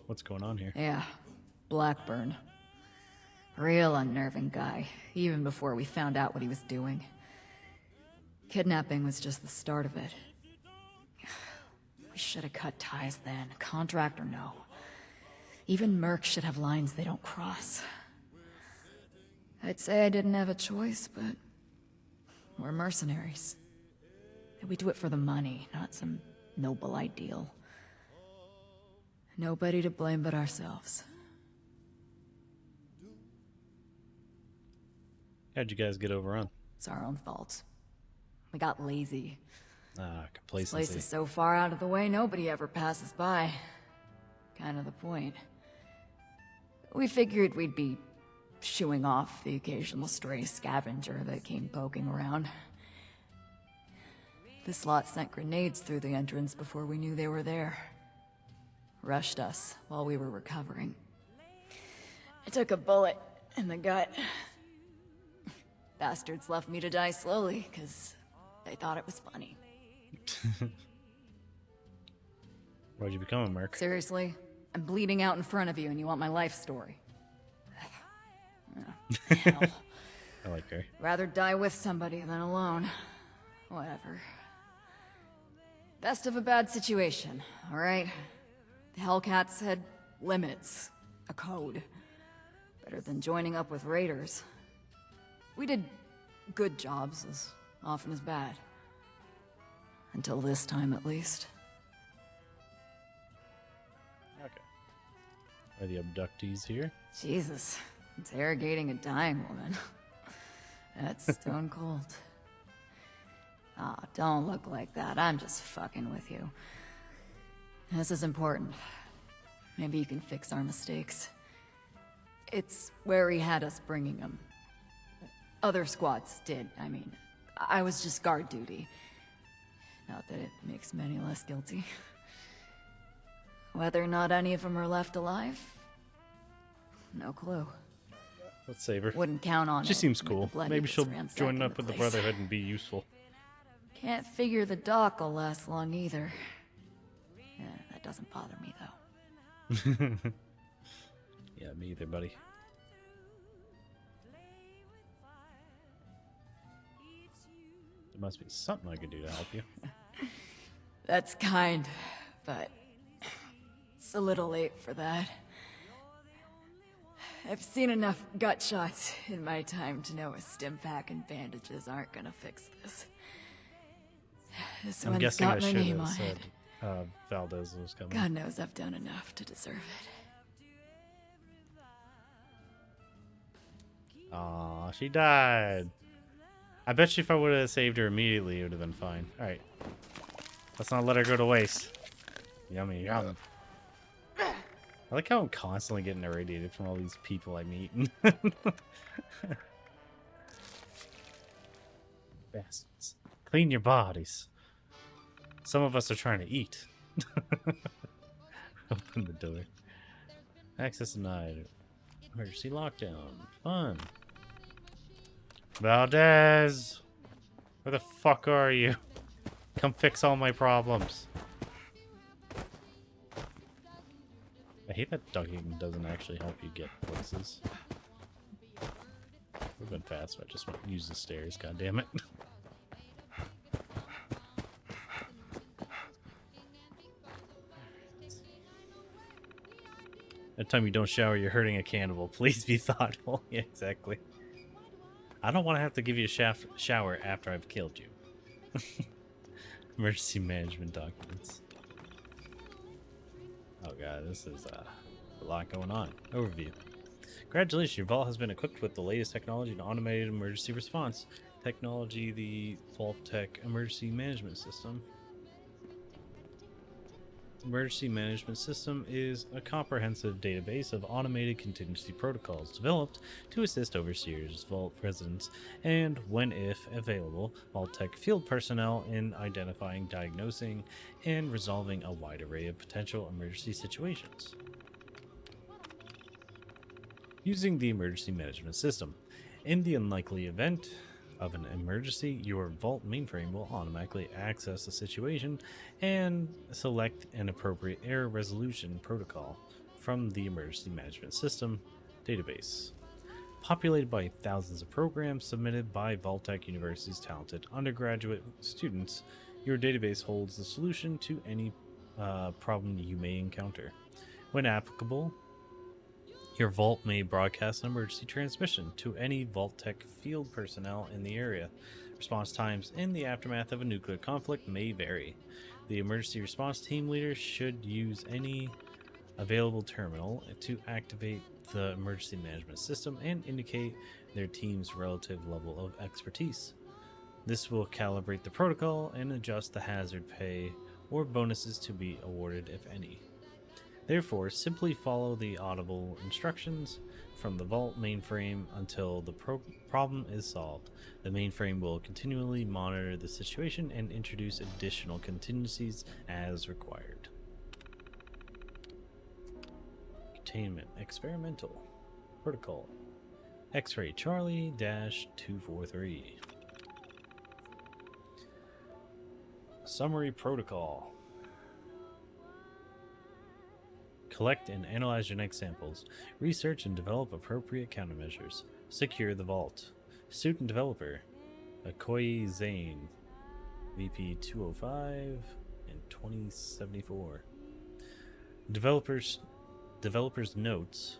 What's going on here? Yeah, Blackburn. Real unnerving guy, even before we found out what he was doing. Kidnapping was just the start of it. We should have cut ties then, contract or no. Even mercs should have lines they don't cross. I'd say I didn't have a choice, but we're mercenaries. We do it for the money, not some noble ideal. Nobody to blame but ourselves. How'd you guys get overrun? It's our own fault. We got lazy. This Complacency. place is so far out of the way, nobody ever passes by. Kind of the point. We figured we'd be shooing off the occasional stray scavenger that came poking around. This lot sent grenades through the entrance before we knew they were there. Rushed us while we were recovering. I took a bullet in the gut. Bastards left me to die slowly, because they thought it was funny. Why'd you become a merc? Seriously? I'm bleeding out in front of you and you want my life story. I like her. Rather die with somebody than alone. Whatever. Best of a bad situation, alright? The Hellcats had limits, a code. Better than joining up with raiders. We did good jobs as often as bad. Until this time, at least. Okay. Are the abductees here? Jesus. Interrogating a dying woman. That's stone cold. Ah, don't look like that. I'm just fucking with you. This is important. Maybe you can fix our mistakes. It's where he had us bringing him. Other squads did, I mean. I was just guard duty. Not that it makes me any less guilty. Whether or not any of them are left alive? No clue. Let's save her. Wouldn't count on it. She seems with cool. the Blood Maybe Eagles she'll ransacking join up with the place. Brotherhood and be useful. Can't figure the dock will last long either. Yeah, that doesn't bother me, though. Yeah, me either, buddy. There must be something I could do to help you. That's kind, but it's a little late for that. I've seen enough gut shots in my time to know a stim pack and bandages aren't gonna fix this. This I'm one's guessing got I my should name have on said it. Valdez was coming. God knows I've done enough to deserve it. Aw, she died. I bet you if I would have saved her immediately, it would have been fine. Alright. Let's not let her go to waste. Yummy, yum. I like how I'm constantly getting irradiated from all these people I meet. Bastards. Clean your bodies. Some of us are trying to eat. Open the door. Access denied. Emergency lockdown. Fun. Valdez! Where the fuck are you? Come fix all my problems. I hate that ducking doesn't actually help you get places. We've been fast, but I just want to use the stairs, god damn it. Every time you don't shower, you're hurting a cannibal. Please be thoughtful. Yeah, exactly. I don't want to have to give you a shower after I've killed you. Emergency management documents. Oh god, this is a lot going on. Overview. Congratulations, your vault has been equipped with the latest technology and automated emergency response technology, the Vault-Tec Emergency Management System. Emergency Management System is a comprehensive database of automated contingency protocols developed to assist overseers, vault residents, and, when if available, Vault-Tec field personnel in identifying, diagnosing, and resolving a wide array of potential emergency situations. Using the Emergency Management System. In the unlikely event of an emergency, your Vault mainframe will automatically access the situation and select an appropriate error resolution protocol from the Emergency Management System database. Populated by thousands of programs submitted by Vault-Tec University's talented undergraduate students, your database holds the solution to any problem you may encounter. When applicable, your Vault may broadcast an emergency transmission to any Vault-Tec field personnel in the area. Response times in the aftermath of a nuclear conflict may vary. The emergency response team leader should use any available terminal to activate the emergency management system and indicate their team's relative level of expertise. This will calibrate the protocol and adjust the hazard pay or bonuses to be awarded, if any. Therefore, simply follow the audible instructions from the Vault mainframe until the problem is solved. The mainframe will continually monitor the situation and introduce additional contingencies as required. Containment Experimental Protocol X-Ray Charlie-243 Summary Protocol. Collect and analyze genetic samples. Research and develop appropriate countermeasures. Secure the vault. Student developer Okoye Zane, VP 205 and 2074. Developers notes.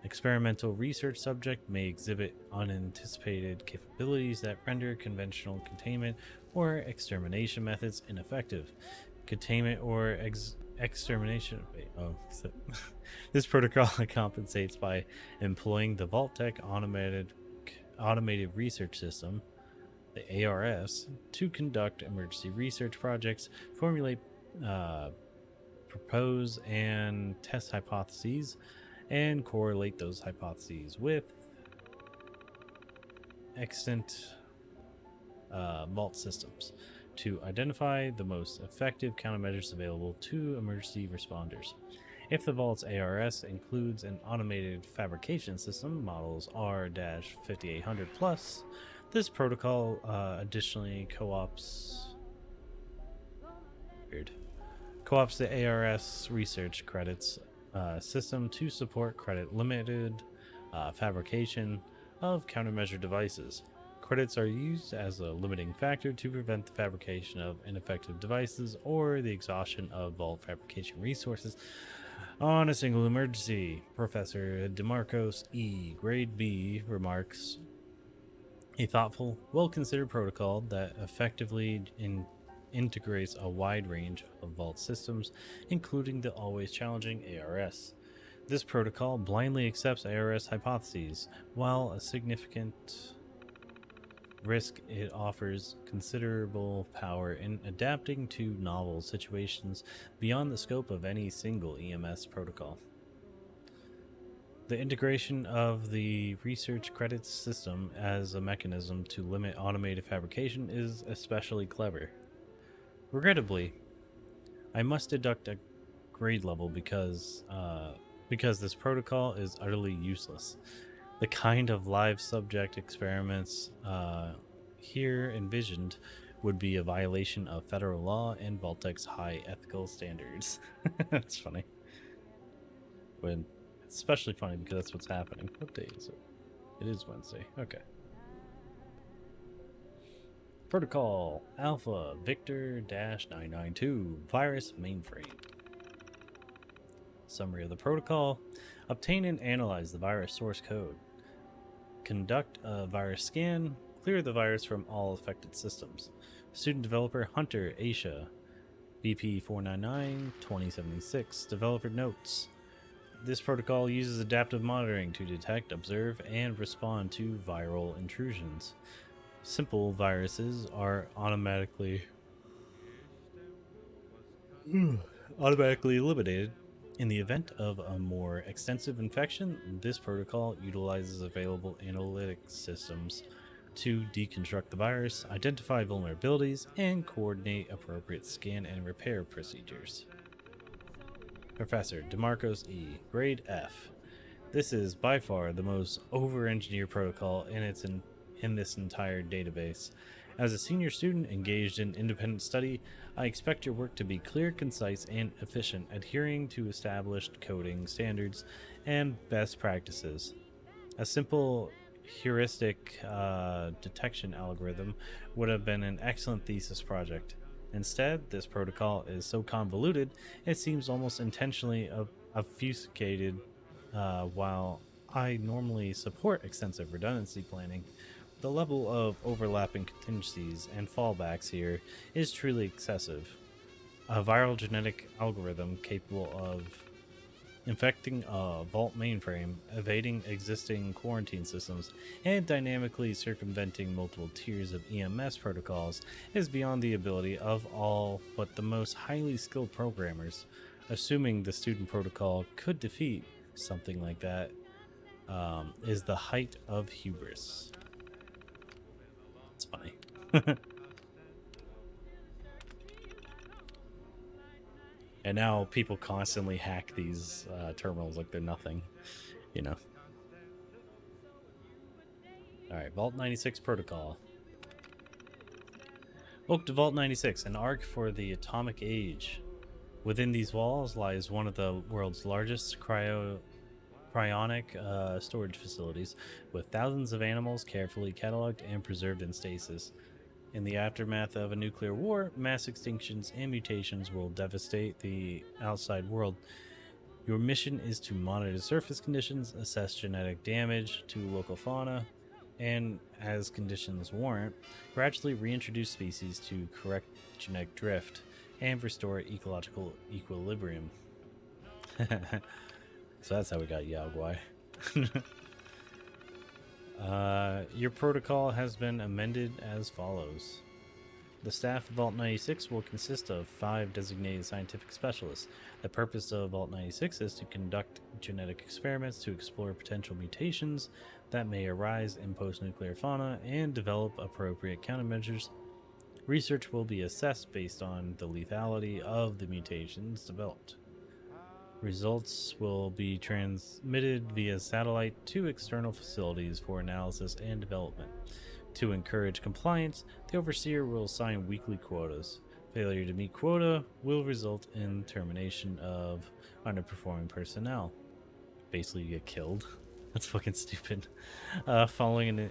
Experimental research subject may exhibit unanticipated capabilities that render conventional containment or extermination methods ineffective. Containment or extermination. This protocol compensates by employing the Vault-Tec automated research system, the ARS, to conduct emergency research projects, formulate, propose, and test hypotheses, and correlate those hypotheses with extant vault systems to identify the most effective countermeasures available to emergency responders. If the Vault's ARS includes an automated fabrication system, models R-5800 plus, this protocol additionally co-ops the ARS research credits system to support credit limited fabrication of countermeasure devices. Credits are used as a limiting factor to prevent the fabrication of ineffective devices or the exhaustion of Vault fabrication resources on a single emergency. Professor DeMarcos E. Grade B remarks, a thoughtful, well-considered protocol that effectively integrates a wide range of Vault systems, including the always challenging ARS. This protocol blindly accepts ARS hypotheses, while a significant risk, it offers considerable power in adapting to novel situations beyond the scope of any single EMS protocol. The integration of the research credits system as a mechanism to limit automated fabrication is especially clever. Regrettably, I must deduct a grade level because this protocol is utterly useless. The kind of live subject experiments here envisioned would be a violation of federal law and Vault-Tec's high ethical standards. That's funny. When it's especially funny because that's what's happening. What day is it? It is Wednesday. Okay. Protocol Alpha Victor-992 Virus Mainframe. Summary of the protocol. Obtain and analyze the virus source code. Conduct a virus scan. Clear the virus from all affected systems. Student developer Hunter Aisha. BP 499-2076. Developer notes. This protocol uses adaptive monitoring to detect, observe, and respond to viral intrusions. Simple viruses are automatically eliminated. In the event of a more extensive infection, this protocol utilizes available analytic systems to deconstruct the virus, identify vulnerabilities, and coordinate appropriate scan and repair procedures. Professor DeMarcos E., Grade F. This is by far the most over-engineered protocol in this entire database. As a senior student engaged in independent study, I expect your work to be clear, concise, and efficient, adhering to established coding standards and best practices. A simple heuristic detection algorithm would have been an excellent thesis project. Instead, this protocol is so convoluted, it seems almost intentionally obfuscated. While I normally support extensive redundancy planning, the level of overlapping contingencies and fallbacks here is truly excessive. A viral genetic algorithm capable of infecting a Vault mainframe, evading existing quarantine systems, and dynamically circumventing multiple tiers of EMS protocols is beyond the ability of all but the most highly skilled programmers. Assuming the student protocol could defeat something like that is the height of hubris. It's funny. And now people constantly hack these terminals like they're nothing, you know. Alright, Vault 96 Protocol. Welcome to Vault 96, an ark for the atomic age. Within these walls lies one of the world's largest cryonic storage facilities, with thousands of animals carefully cataloged and preserved in stasis. In the aftermath of a nuclear war, mass extinctions and mutations will devastate the outside world. Your mission is to monitor surface conditions, assess genetic damage to local fauna, and, as conditions warrant, gradually reintroduce species to correct genetic drift and restore ecological equilibrium. So that's how we got Yaogwai. Your protocol has been amended as follows. The staff of Vault 96 will consist of 5 designated scientific specialists. The purpose of Vault 96 is to conduct genetic experiments to explore potential mutations that may arise in post-nuclear fauna and develop appropriate countermeasures. Research will be assessed based on the lethality of the mutations developed. Results will be transmitted via satellite to external facilities for analysis and development. To encourage compliance, the Overseer will assign weekly quotas. Failure to meet quota will result in termination of underperforming personnel. Basically, you get killed. That's fucking stupid. Following an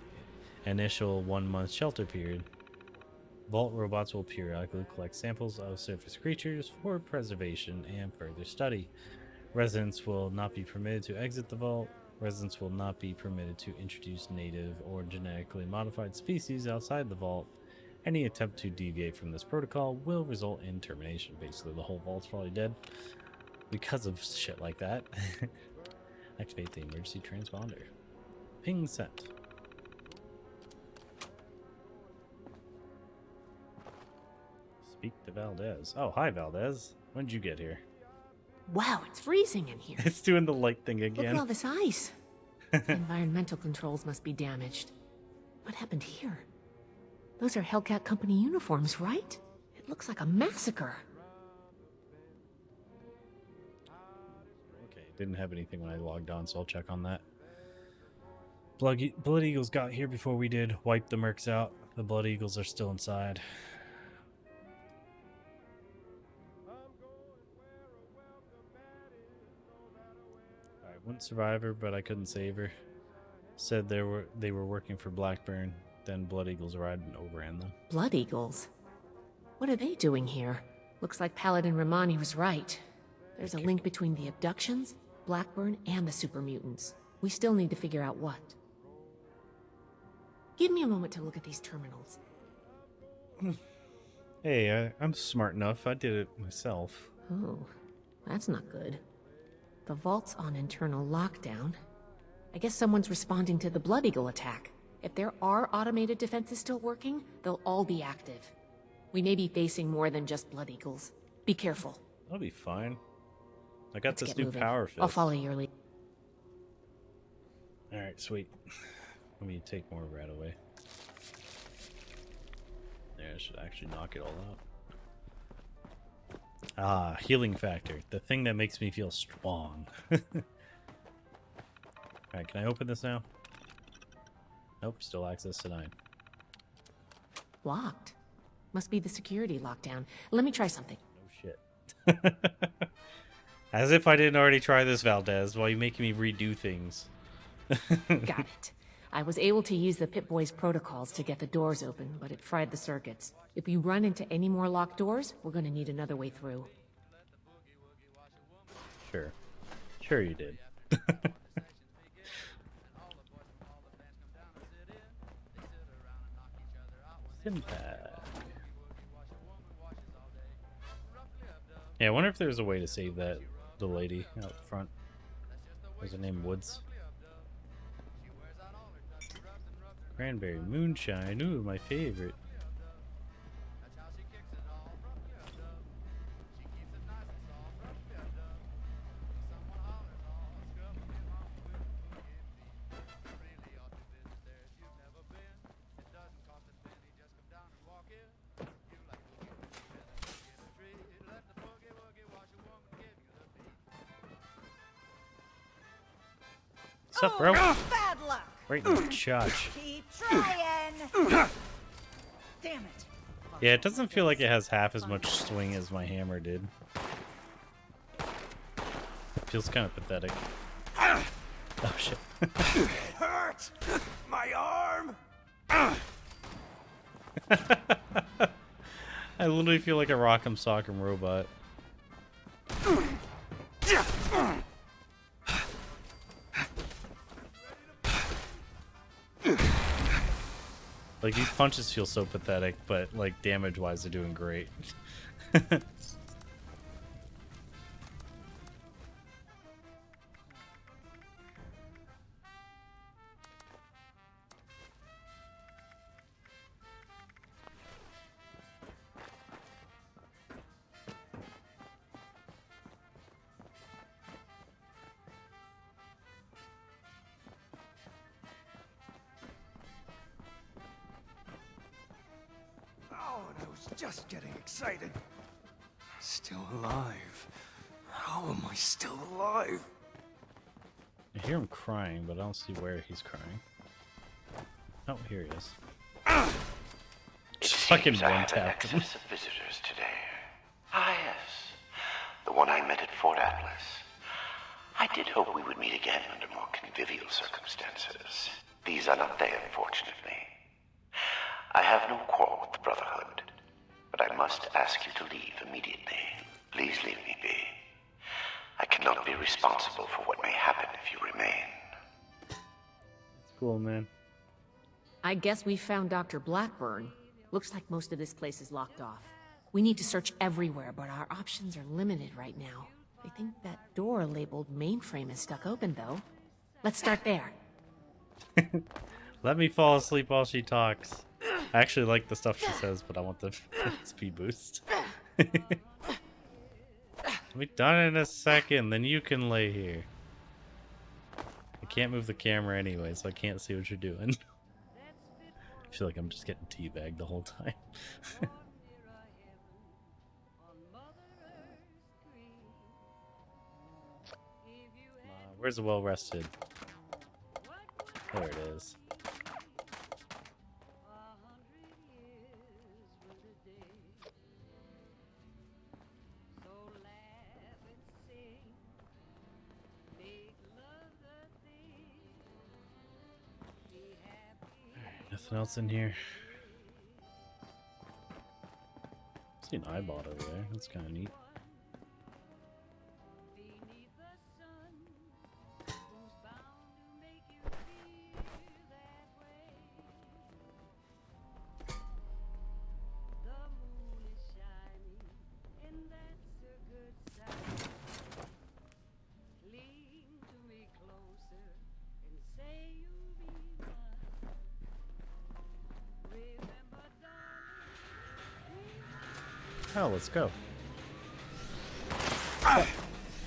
initial 1-month shelter period, Vault robots will periodically collect samples of surface creatures for preservation and further study. Residents will not be permitted to exit the vault. Residents will not be permitted to introduce native or genetically modified species outside the vault. Any attempt to deviate from this protocol will result in termination. Basically, the whole vault's probably dead because of shit like that. Activate the emergency transponder. Ping sent. Speak to Valdez. Oh, hi, Valdez. When did you get here? Wow, it's freezing in here. It's doing the light thing Look again. at all this ice. The environmental controls must be damaged. What happened here? Those are Hellcat Company uniforms, right? It looks like a massacre. Okay, didn't have anything when I logged on, so I'll check on that. Blood Eagles got here before we did. Wiped the mercs out. The Blood Eagles are still inside. Alright, wouldn't survive her, but I couldn't save her. Said they were working for Blackburn. Then Blood Eagles arrived and overran them. Blood Eagles? What are they doing here? Looks like Paladin Romani was right. There's a link between the abductions, Blackburn, and the super mutants. We still need to figure out what. Give me a moment to look at these terminals. Hey, I'm smart enough. I did it myself. Oh, that's not good. The vault's on internal lockdown. I guess someone's responding to the Blood Eagle attack. If there are automated defenses still working, they'll all be active. We may be facing more than just Blood Eagles. Be careful. That'll be fine. I got Let's this get new moving. power fist. I'll follow your lead. Alright, sweet. Let me take more rat away. There, I should actually knock it all out. Ah, healing factor. The thing that makes me feel strong. Alright, can I open this now? Nope, still access denied. Locked. Must be the security lockdown. Let me try something. No shit. As if I didn't already try this, Valdez. Why are you making me redo things? Got it. I was able to use the Pip-Boy's protocols to get the doors open, but it fried the circuits. If we run into any more locked doors, we're gonna need another way through. Sure. Sure you did. Impact. Yeah, I wonder if there's a way to save the lady out front. Was her name Woods? Cranberry moonshine, ooh, my favorite. What's up, bro? Bad luck. Right in the chotch. Keep trying. Damn it. Yeah, it doesn't feel like it has half as much swing as my hammer did. Feels kind of pathetic. Oh shit. It hurts. My arm. I literally feel like a Rock'em Sock'em robot. Like, these punches feel so pathetic, but, like, damage-wise, they're doing great. Just getting excited. Still alive. How am I still alive? I hear him crying, but I don't see where he's crying. Oh, here he is. Just fucking one tap. Excess of visitors today. Ah, yes. The one I met at Fort Atlas. I did hope we would meet again under more convivial circumstances. These are not they, unfortunately. I have no quarrel with the Brotherhood, but I must ask you to leave immediately. Please leave me be. I cannot be responsible for what may happen if you remain. It's cool, man. I guess we found Dr. Blackburn. Looks like most of this place is locked off. We need to search everywhere, but our options are limited right now. I think that door labeled mainframe is stuck open, though. Let's start there. Let me fall asleep while she talks. I actually like the stuff she says, but I want the speed boost. I'll be done in a second, then you can lay here. I can't move the camera anyway, so I can't see what you're doing. I feel like I'm just getting teabagged the whole time. Where's the well-rested? There it is. Nothing else in here. See an eyebot over there. That's kind of neat. Oh, let's go.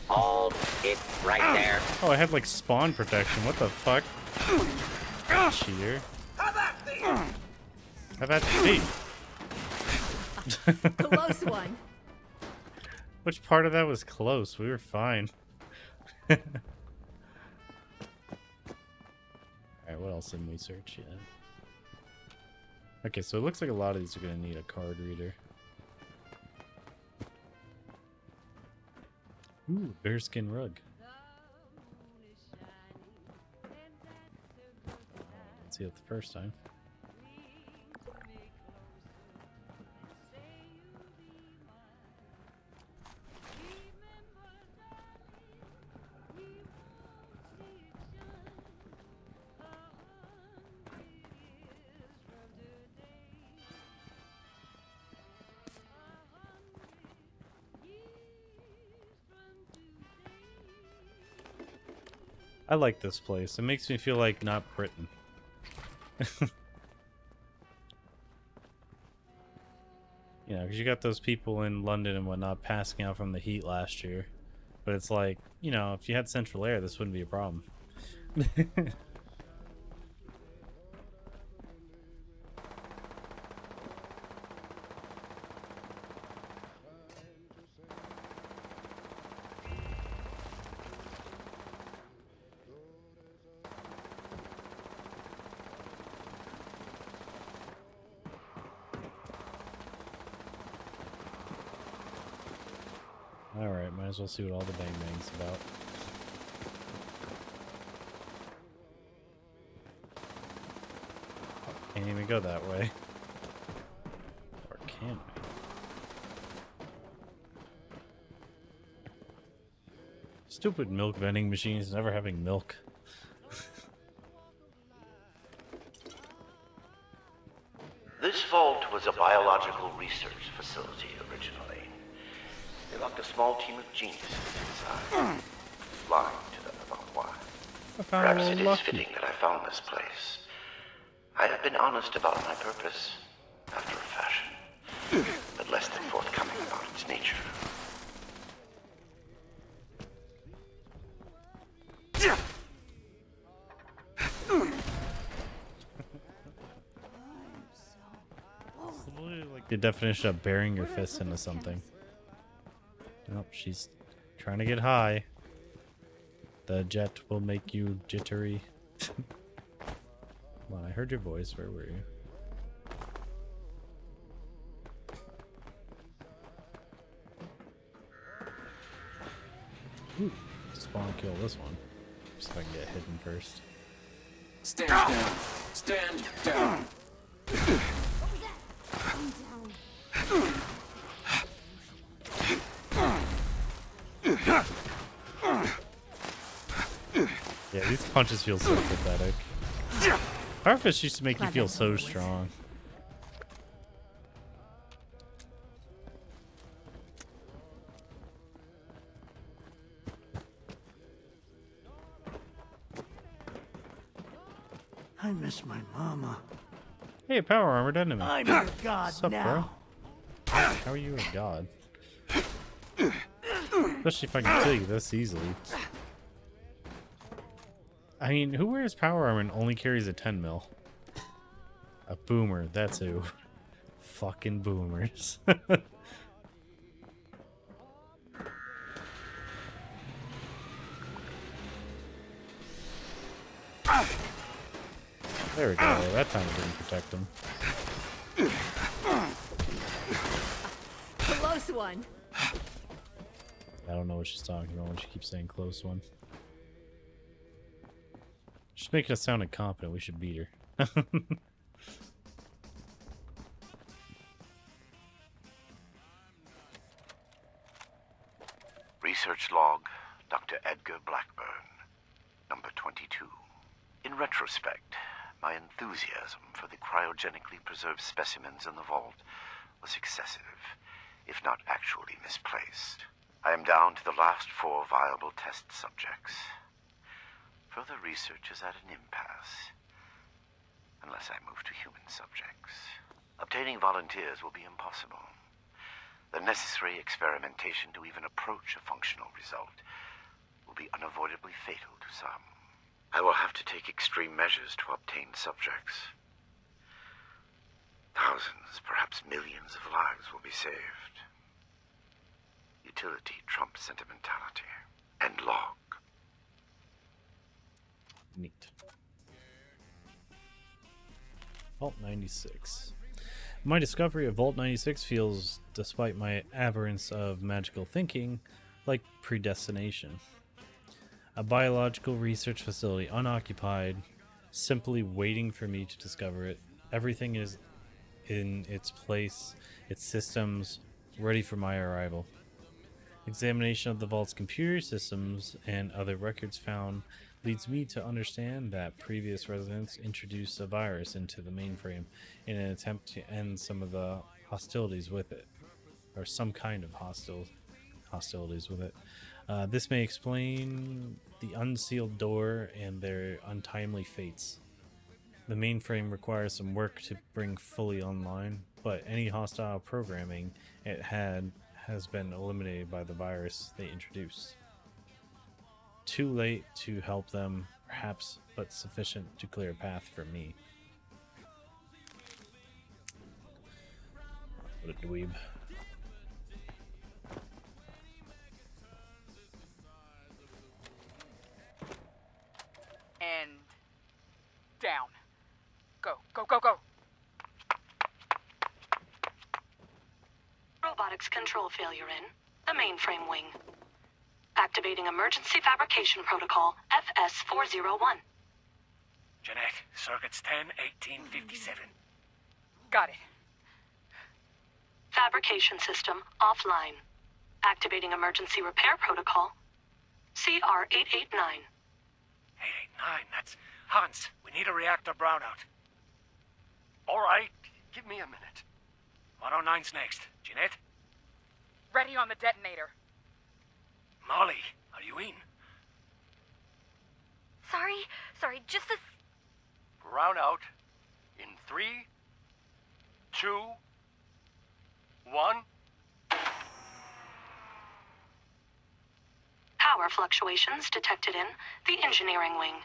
Hold it right there. Oh, I had like spawn protection. What the fuck? Cheater. How about the Close one. Which part of that was close? We were fine. Alright, what else didn't we search yet? Okay, so it looks like a lot of these are going to need a card reader. Ooh, bearskin rug. Let's see it the first time. I like this place. It makes me feel like not Britain. You know, because you got those people in London and whatnot passing out from the heat last year. But it's like, you know, if you had central air, this wouldn't be a problem. Alright, might as well see what all the bang bang's about. Can't even go that way. Or can we? Stupid milk vending machines never having milk. This vault was a biological research facility originally. They locked a small team of geniuses inside. Lying to them about why. Perhaps it is fitting that I found this place. I have been honest about my purpose, after a fashion, but less than forthcoming about its nature. The definition of burying your fists into something. Nope, she's trying to get high. The jet will make you jittery. Come on, I heard your voice. Where were you? Ooh, spawn kill this one. See if I can get hidden first. Stand down. Stand down. Yeah, these punches feel so pathetic. Starfish used to make you feel so strong. I miss my mama. Hey, power armored enemy. I'm your god What's up, now. bro? How are you a god? Especially if I can kill you this easily. I mean, who wears power armor and only carries a 10 mil? A boomer, that's who. Fucking boomers. There we go. That time it didn't protect him. Close one. I don't know what she's talking about when she keeps saying close one. She's making us sound incompetent. We should beat her. Research log, Dr. Edgar Blackburn, number 22. In retrospect, my enthusiasm for the cryogenically preserved specimens in the vault was excessive, if not actually misplaced. I am down to the last 4 viable test subjects. Further research is at an impasse, unless I move to human subjects. Obtaining volunteers will be impossible. The necessary experimentation to even approach a functional result will be unavoidably fatal to some. I will have to take extreme measures to obtain subjects. Thousands, perhaps millions of lives will be saved. Utility trumps sentimentality. End log. Neat. Vault 96. My discovery of Vault 96 feels, despite my aberrance of magical thinking, like predestination. A biological research facility, unoccupied, simply waiting for me to discover it. Everything is in its place, its systems, ready for my arrival. Examination of the Vault's computer systems and other records found leads me to understand that previous residents introduced a virus into the mainframe in an attempt to end some of the hostilities with it, or some kind of hostilities with it. This may explain the unsealed door and their untimely fates. The mainframe requires some work to bring fully online, but any hostile programming it had has been eliminated by the virus they introduced. Too late to help them, perhaps, but sufficient to clear a path for me. What a dweeb. And down. Go, go, go, go. Robotics control failure in the mainframe wing. Activating emergency fabrication protocol FS-401. Jeanette, circuits 10-1857. Got it. Fabrication system offline. Activating emergency repair protocol CR-889. 889, that's Hans. We need a reactor brownout. All right, give me a minute. 109's next. Jeanette? Ready on the detonator. Molly, are you in? Sorry, just a... Brownout in 3, 2, 1. Power fluctuations detected in the engineering wing.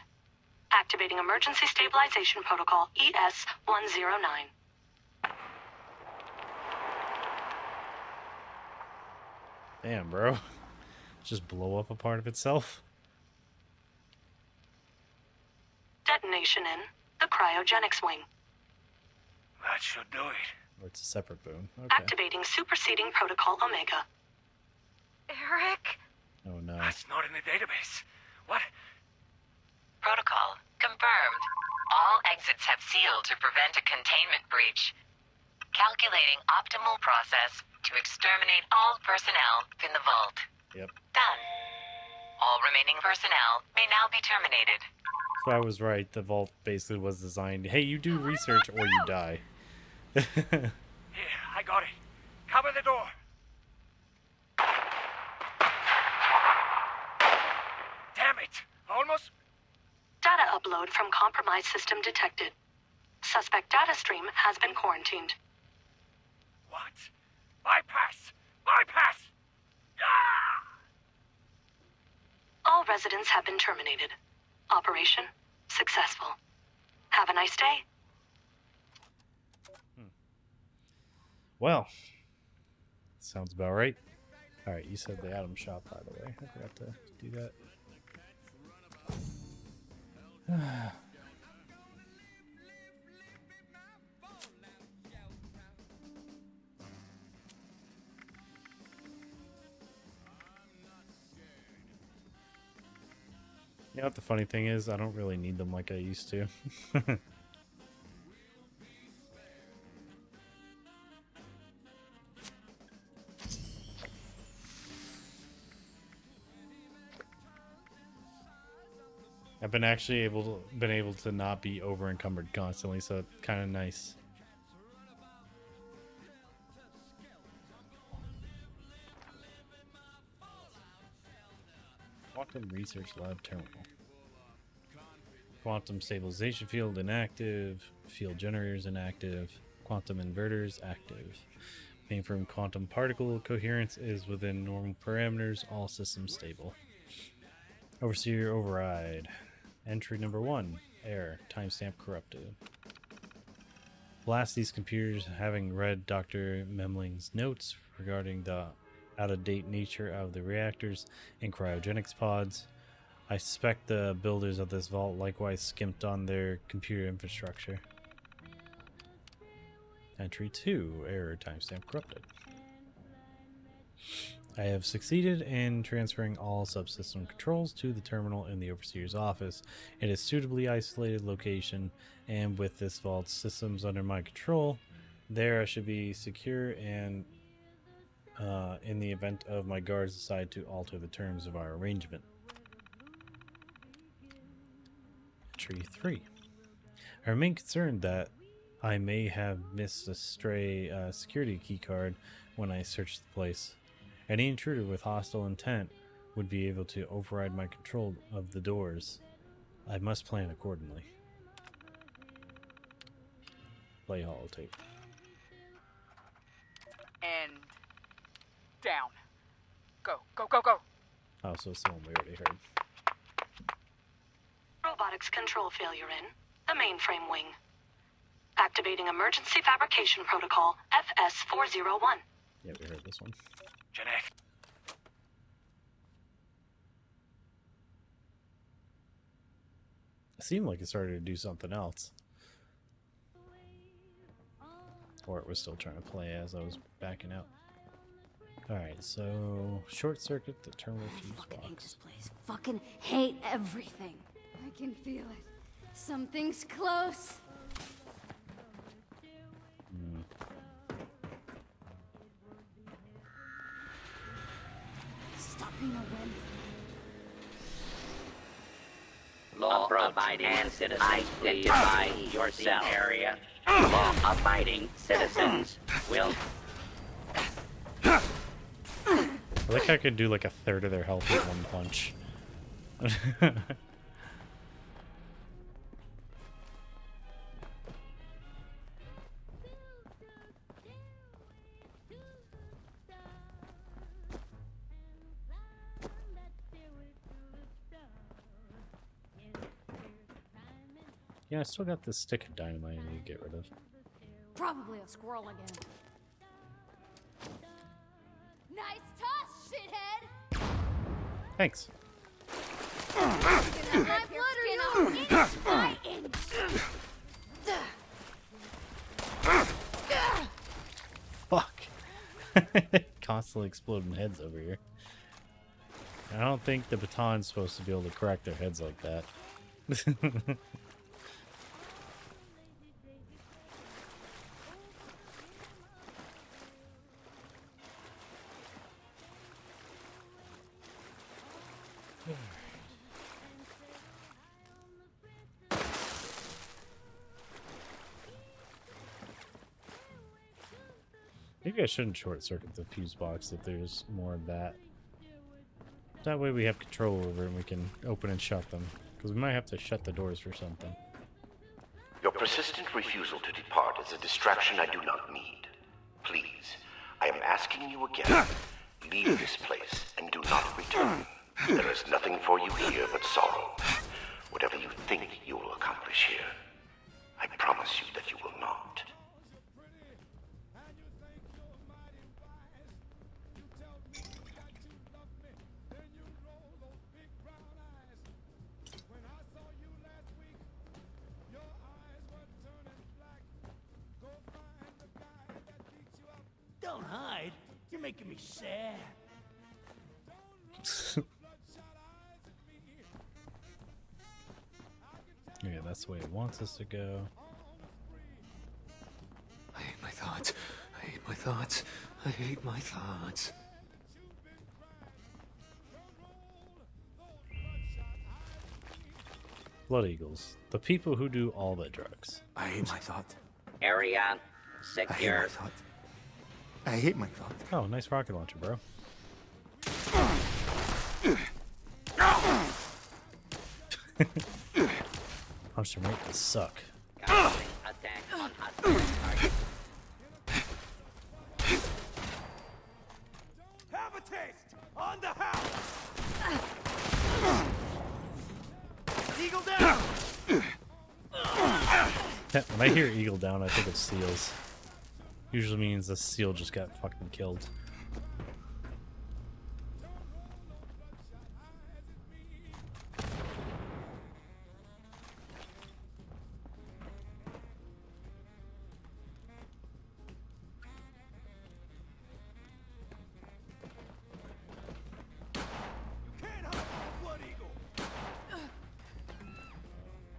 Activating emergency stabilization protocol ES-109. Damn, bro. Just blow up a part of itself? Detonation in the cryogenics wing. That should do it. Or it's a separate boon. Okay. Activating superseding protocol Omega. Eric? Oh no. That's not in the database. What? Protocol confirmed. All exits have sealed to prevent a containment breach. Calculating optimal process to exterminate all personnel in the vault. Yep. Done. All remaining personnel may now be terminated. So I was right. The vault basically was designed, hey, you do research or you die. Here, I got it. Cover the door. Damn it. Almost. Data upload from compromised system detected. Suspect data stream has been quarantined. What? Bypass! Bypass! Ah! All residents have been terminated. Operation successful. Have a nice day. Well, sounds about right. All right, you said the Atom Shop, by the way. I forgot to do that. You know what the funny thing is? I don't really need them like I used to. I've been able to not be over encumbered constantly, so it's kind of nice. Quantum Research Lab Terminal. Quantum Stabilization Field inactive. Field Generators inactive. Quantum Inverters active. Mainframe Quantum Particle Coherence is within normal parameters. All systems stable. Overseer Override. Entry number 1. Error. Timestamp corrupted. Blast these computers, having read Dr. Memling's notes regarding the out-of-date nature of the reactors and cryogenics pods. I suspect the builders of this vault likewise skimped on their computer infrastructure. Entry 2. Error. Timestamp corrupted. I have succeeded in transferring all subsystem controls to the terminal in the Overseer's office. It is a suitably isolated location, and with this vault's systems under my control, there I should be secure and in the event of my guards decide to alter the terms of our arrangement. Entry 3. I remain concerned that I may have missed a stray security keycard when I searched the place. Any intruder with hostile intent would be able to override my control of the doors. I must plan accordingly. Play holotape. And down. Go, go, go, go. Oh, so it's the one we already heard. Robotics control failure in the mainframe wing. Activating emergency fabrication protocol FS401. Yeah, we heard this one. Jeanette. It seemed like it started to do something else. Or it was still trying to play as I was backing out. Alright, so short circuit the terminal fuse box. Fucking hate everything. I can feel it. Something's close. Stop being a wimp. Law-abiding citizens, identify yourself. Area. Law-abiding citizens will. I think I could do like a third of their health with one punch. Yeah, I still got this stick of dynamite I need to get rid of. Probably a squirrel again. Nice toss, shithead! Thanks. My blood inch by inch. Fuck. Constantly exploding heads over here. I don't think the baton's supposed to be able to crack their heads like that. Maybe I shouldn't short circuit the fuse box if there's more of that. That way we have control over it and we can open and shut them. Because we might have to shut the doors for something. Your persistent refusal to depart is a distraction I do not need. Please, I am asking you again, leave this place and do not return. There is nothing for you here but sorrow. Whatever you think you will accomplish here, I promise you that you will not. Don't hide. You're making me sad. Yeah, that's the way it wants us to go. I hate my thoughts. I hate my thoughts. I hate my thoughts. Blood Eagles, the people who do all the drugs. I hate my thoughts. Area I hate my secure. thoughts. I hate my thoughts. Oh, nice rocket launcher, bro. Punch them right to suck. Attack on hostile target. Have a taste on the house. Eagle down. When I hear Eagle down, I think of seals. Usually means the seal just got fucking killed.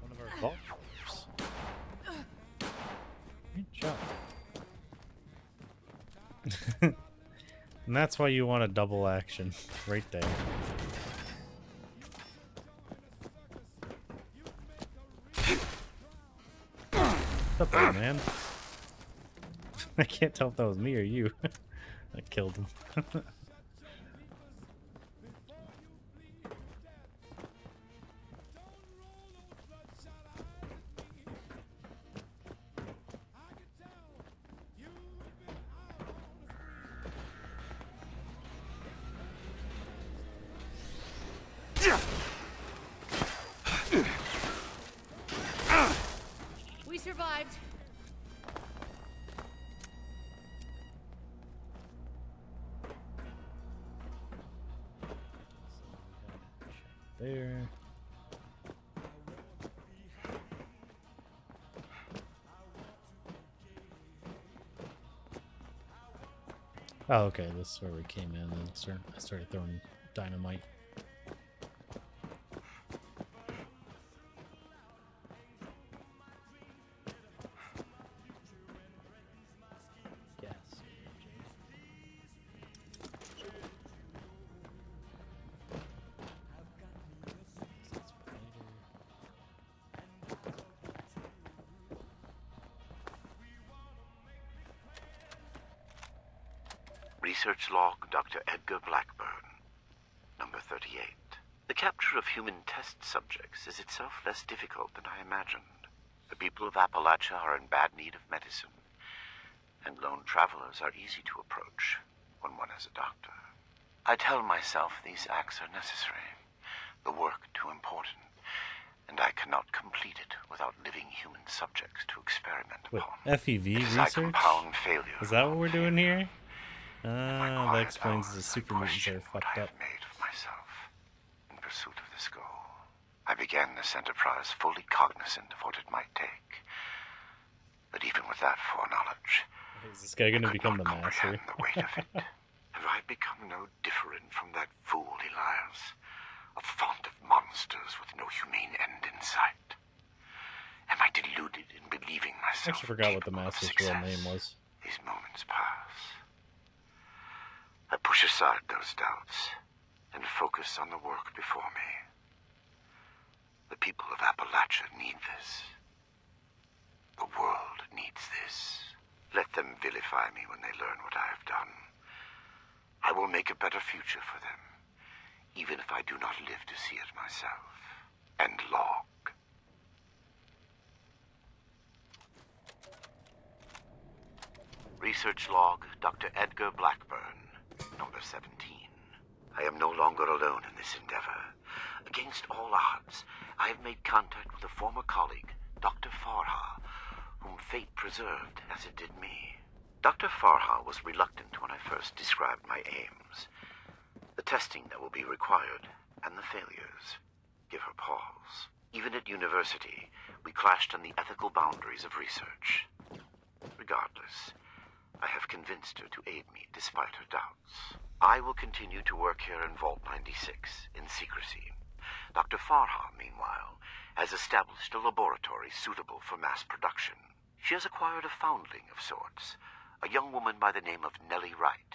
One of our vault floors. Good job. And that's why you want a double action right there. What's up, old man? I can't tell if that was me or you. I killed him. We survived. There. Oh, okay, this is where we came in and I started throwing dynamite. Research log, Dr. Edgar Blackburn, number 38. The capture of human test subjects is itself less difficult than I imagined. The people of Appalachia are in bad need of medicine, and lone travelers are easy to approach when one is a doctor. I tell myself these acts are necessary, the work too important, and I cannot complete it without living human subjects to experiment Wait, upon. FEV It is I research? compound failure. Is that what we're doing here? That explains the super mutants are fucked up. Made of myself in pursuit of this goal. I began this enterprise fully cognizant of what it might take. But even with that foreknowledge, Is this guy gonna become the master? the weight of it. Have I become no different from that fool Elias? A font of monsters with no humane end in sight? Am I deluded in believing I myself actually forgot what the master's real name was. These moments pass. I push aside those doubts and focus on the work before me. The people of Appalachia need this. The world needs this. Let them vilify me when they learn what I have done. I will make a better future for them, even if I do not live to see it myself. And log. Research log, Dr. Edgar Blackburn, number 17. I am no longer alone in this endeavor. Against all odds, I have made contact with a former colleague, Dr. Farha, whom fate preserved as it did me. Dr. Farha was reluctant when I first described my aims. The testing that will be required, and the failures, give her pause. Even at university, we clashed on the ethical boundaries of research. Regardless, I have convinced her to aid me despite her doubts. I will continue to work here in Vault 96 in secrecy. Dr. Farha, meanwhile, has established a laboratory suitable for mass production. She has acquired a foundling of sorts, a young woman by the name of Nellie Wright.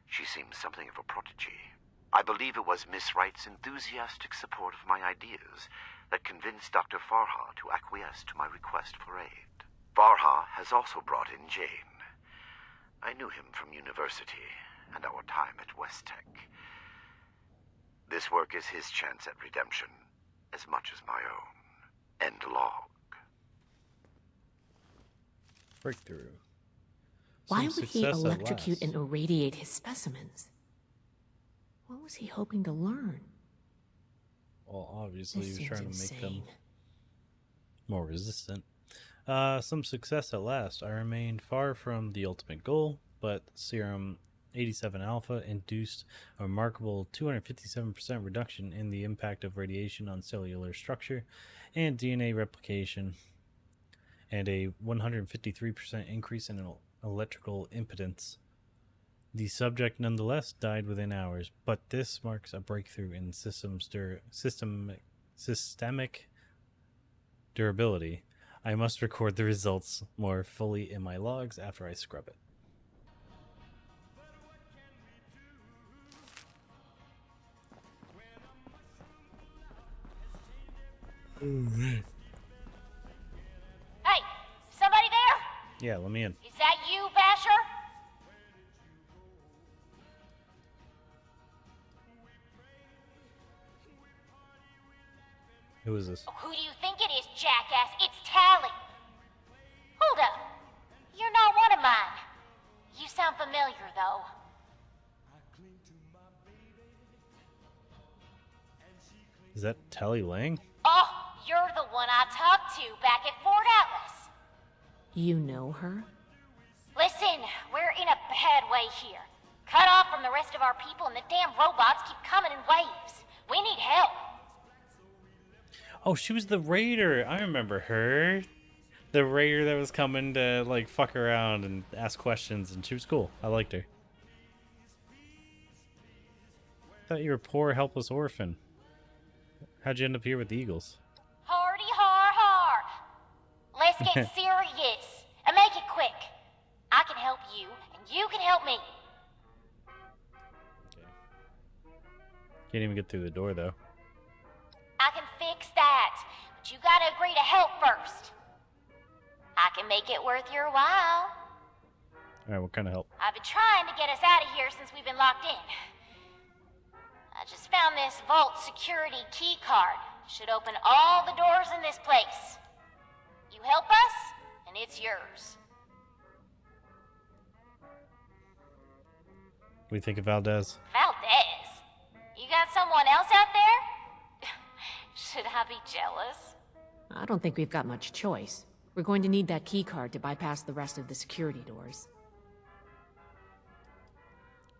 She seems something of a prodigy. I believe it was Miss Wright's enthusiastic support of my ideas that convinced Dr. Farha to acquiesce to my request for aid. Farha has also brought in Jane. I knew him from university and our time at West Tech. This work is his chance at redemption, as much as my own. End log. Breakthrough. Why Some would he success at electrocute last. and irradiate his specimens? What was he hoping to learn? Well, obviously This he was trying to seems make them insane. more resistant. Some success at last. I remained far from the ultimate goal, but serum 87 alpha induced a remarkable 257% reduction in the impact of radiation on cellular structure and DNA replication, and a 153% increase in electrical impedance. The subject nonetheless died within hours, but this marks a breakthrough in systemic durability. I must record the results more fully in my logs after I scrub it. Hey, somebody there? Yeah, let me in. Is that you, Basher? Who is this? Who do you think it is, jackass? It's Tally. Hold up. You're not one of mine. You sound familiar, though. Is that Tally Lang? Oh, you're the one I talked to back at Fort Atlas. You know her? Listen, we're in a bad way here. Cut off from the rest of our people and the damn robots keep coming in waves. We need help. Oh, she was the raider. I remember her. The raider that was coming to, like, fuck around and ask questions, and she was cool. I liked her. I thought you were a poor, helpless orphan. How'd you end up here with the Eagles? Hardy har har. Let's get serious and make it quick. I can help you, and you can help me. Can't even get through the door, though. I can fix that, but you gotta agree to help first. I can make it worth your while. Alright, what kind of help? I've been trying to get us out of here since we've been locked in. I just found this vault security key card. Should open all the doors in this place. You help us, and it's yours. What do you think of Valdez? Valdez? You got someone else out there? Should I be jealous? I don't think we've got much choice. We're going to need that key card to bypass the rest of the security doors.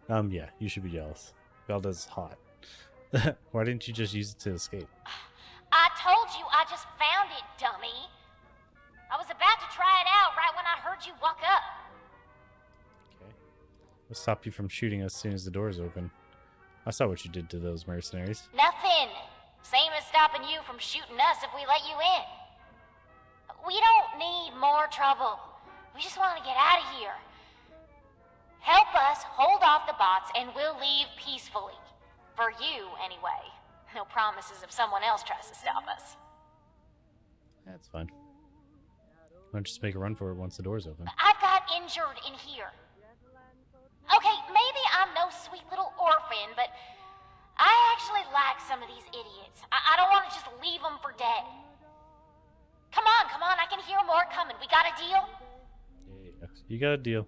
Yeah, you should be jealous. Valdez is hot. Why didn't you just use it to escape? I told you I just found it, dummy. I was about to try it out right when I heard you walk up. What stopped you from shooting as soon as the doors open? I saw what you did to those mercenaries. Nothing. Same as stopping you from shooting us if we let you in. We don't need more trouble. We just want to get out of here. Help us hold off the bots and we'll leave peacefully. For you, anyway. No promises if someone else tries to stop us. That's fine. Why don't you just make a run for it once the doors open? I've got injured in here. Okay, maybe I'm no sweet little orphan, but I actually like some of these idiots. I don't want to just leave them for dead. Come on, I can hear more coming. We got a deal? Yeah, you got a deal.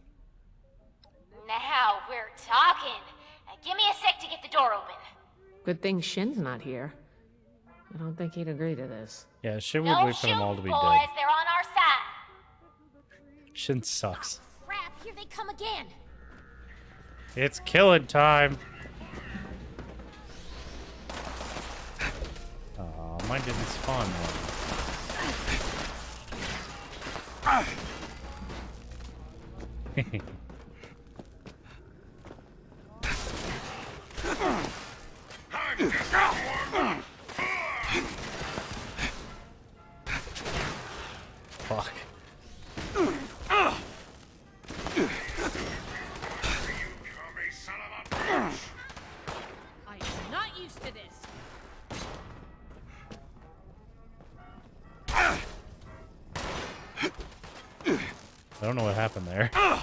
Good thing Shin's not here. I don't think he'd agree to this. Yeah, Shin would No wait for them all to be boys, dead. they're on our side. Shin sucks. Crap, here they come again. It's killing time. Aw, mine didn't spawn one. Fuck. I am not used to this. I don't know what happened there. Oh,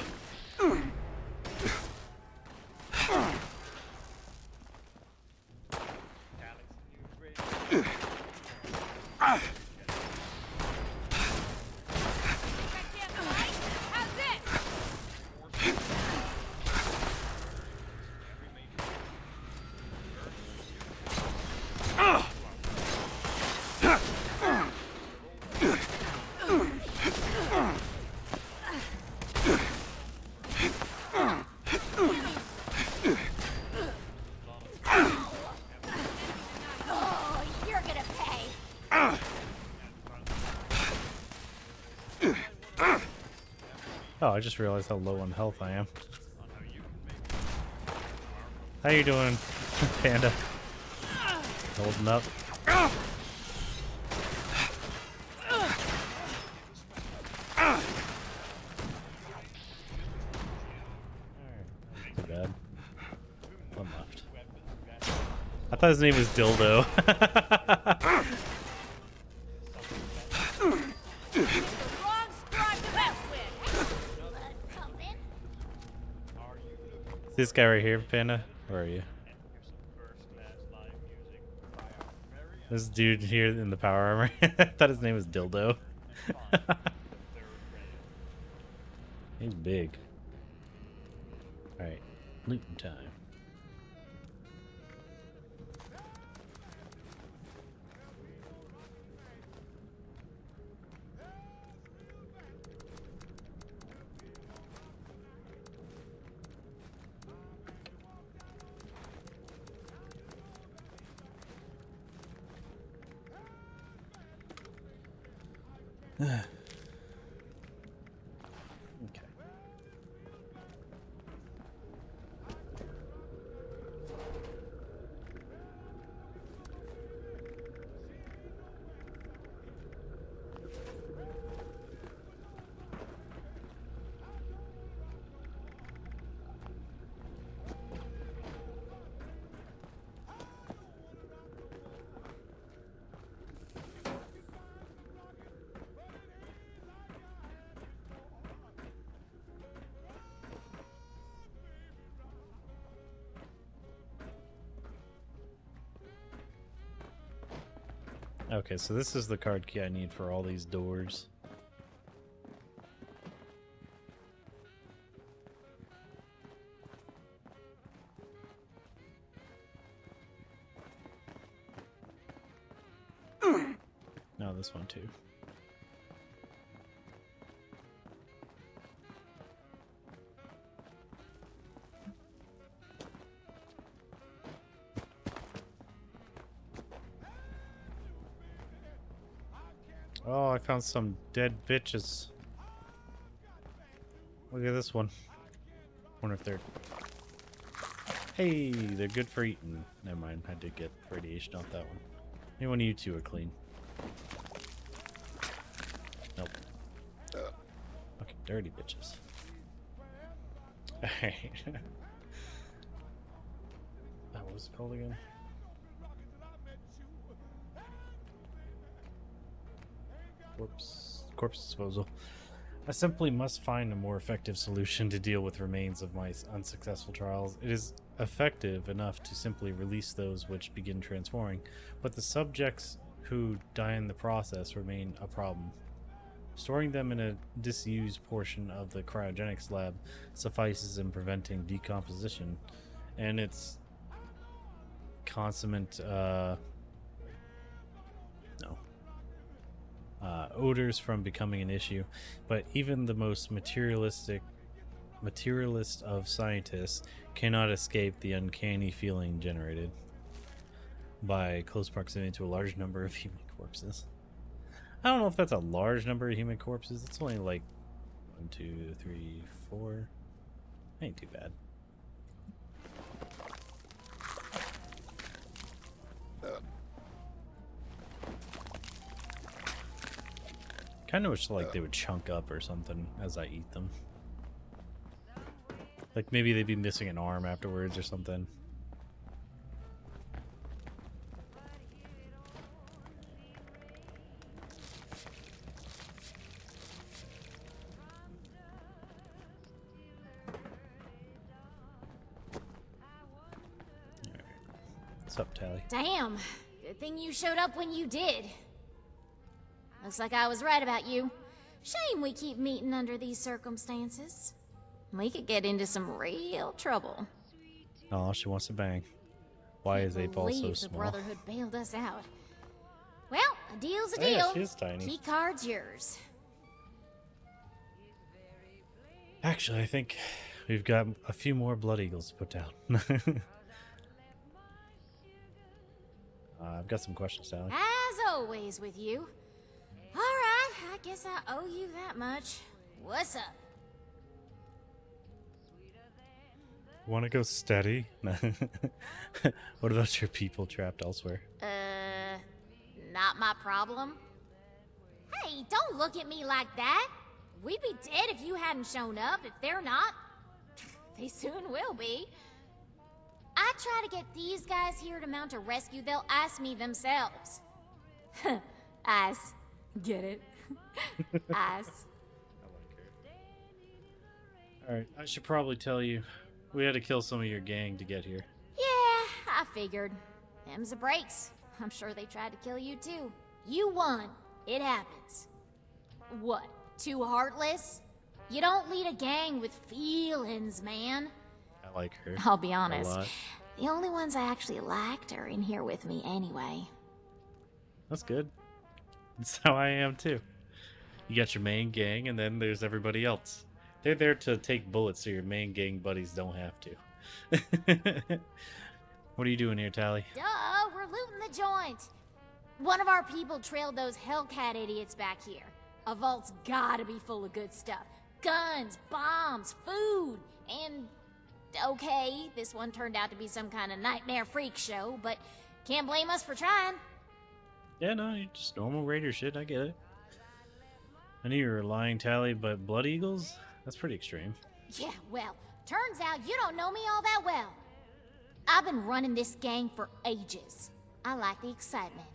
you're gonna pay. Oh, I just realized how low on health I am. How you doing, Panda? Holding up. Too bad. One left. I thought his name was Dildo. This guy right here, Panda? Where are you? This dude here in the power armor. I thought his name was Dildo. He's big. Alright, looting time. Okay. Okay, so this is the card key I need for all these doors. No, this one too. Oh, I found some dead bitches. Look at this one. Wonder if they're... Hey, they're good for eating. Never mind, I did get radiation off that one. Any one of you two are clean. Nope. Fucking dirty bitches. Alright. What was it called again? Corpse disposal. I simply must find a more effective solution to deal with remains of my unsuccessful trials. It is effective enough to simply release those which begin transforming, but the subjects who die in the process remain a problem. Storing them in a disused portion of the cryogenics lab suffices in preventing decomposition, and it's consummate odors from becoming an issue, but even the most materialist of scientists cannot escape the uncanny feeling generated by close proximity to a large number of human corpses. I don't know if that's a large number of human corpses. It's only like 1, 2, 3, 4. Ain't too bad. Kind of wish like they would chunk up or something as I eat them. Like maybe they'd be missing an arm afterwards or something. What's up, Tally? Damn. Good thing you showed up when you did. Looks like I was right about you. Shame we keep meeting under these circumstances. We could get into some real trouble. Oh, she wants to bang. Why is Ape all so The small? Brotherhood bailed us out. Well, a deal's a Oh, yeah, deal. she is tiny. Key card's yours. Actually, I think we've got a few more Blood Eagles to put down. I've got some questions, Sally. As always with you. Alright, I guess I owe you that much. What's up? Want to go steady? What about your people trapped elsewhere? Not my problem. Hey, don't look at me like that. We'd be dead if you hadn't shown up. If they're not, they soon will be. I try to get these guys here to mount a rescue, they'll ask me themselves. Ass. Get it? Ass. Alright, I should probably tell you. We had to kill some of your gang to get here. Yeah, I figured. Them's the breaks. I'm sure they tried to kill you too. You won. It happens. What? Too heartless? You don't lead a gang with feelings, man. I like her. I'll be a honest. lot. The only ones I actually liked are in here with me anyway. That's good. That's how I am too. You got your main gang, and then there's everybody else. They're there to take bullets so your main gang buddies don't have to. What are you doing here, Tally? Duh, we're looting the joint. One of our people trailed those Hellcat idiots back here. A vault's gotta be full of good stuff. Guns, bombs, food, and... Okay, this one turned out to be some kind of nightmare freak show, but can't blame us for trying. Yeah, no, you're just normal raider shit, I get it. I knew you were lying, Tally, but Blood Eagles? That's pretty extreme. Yeah, well, turns out you don't know me all that well. I've been running this gang for ages. I like the excitement.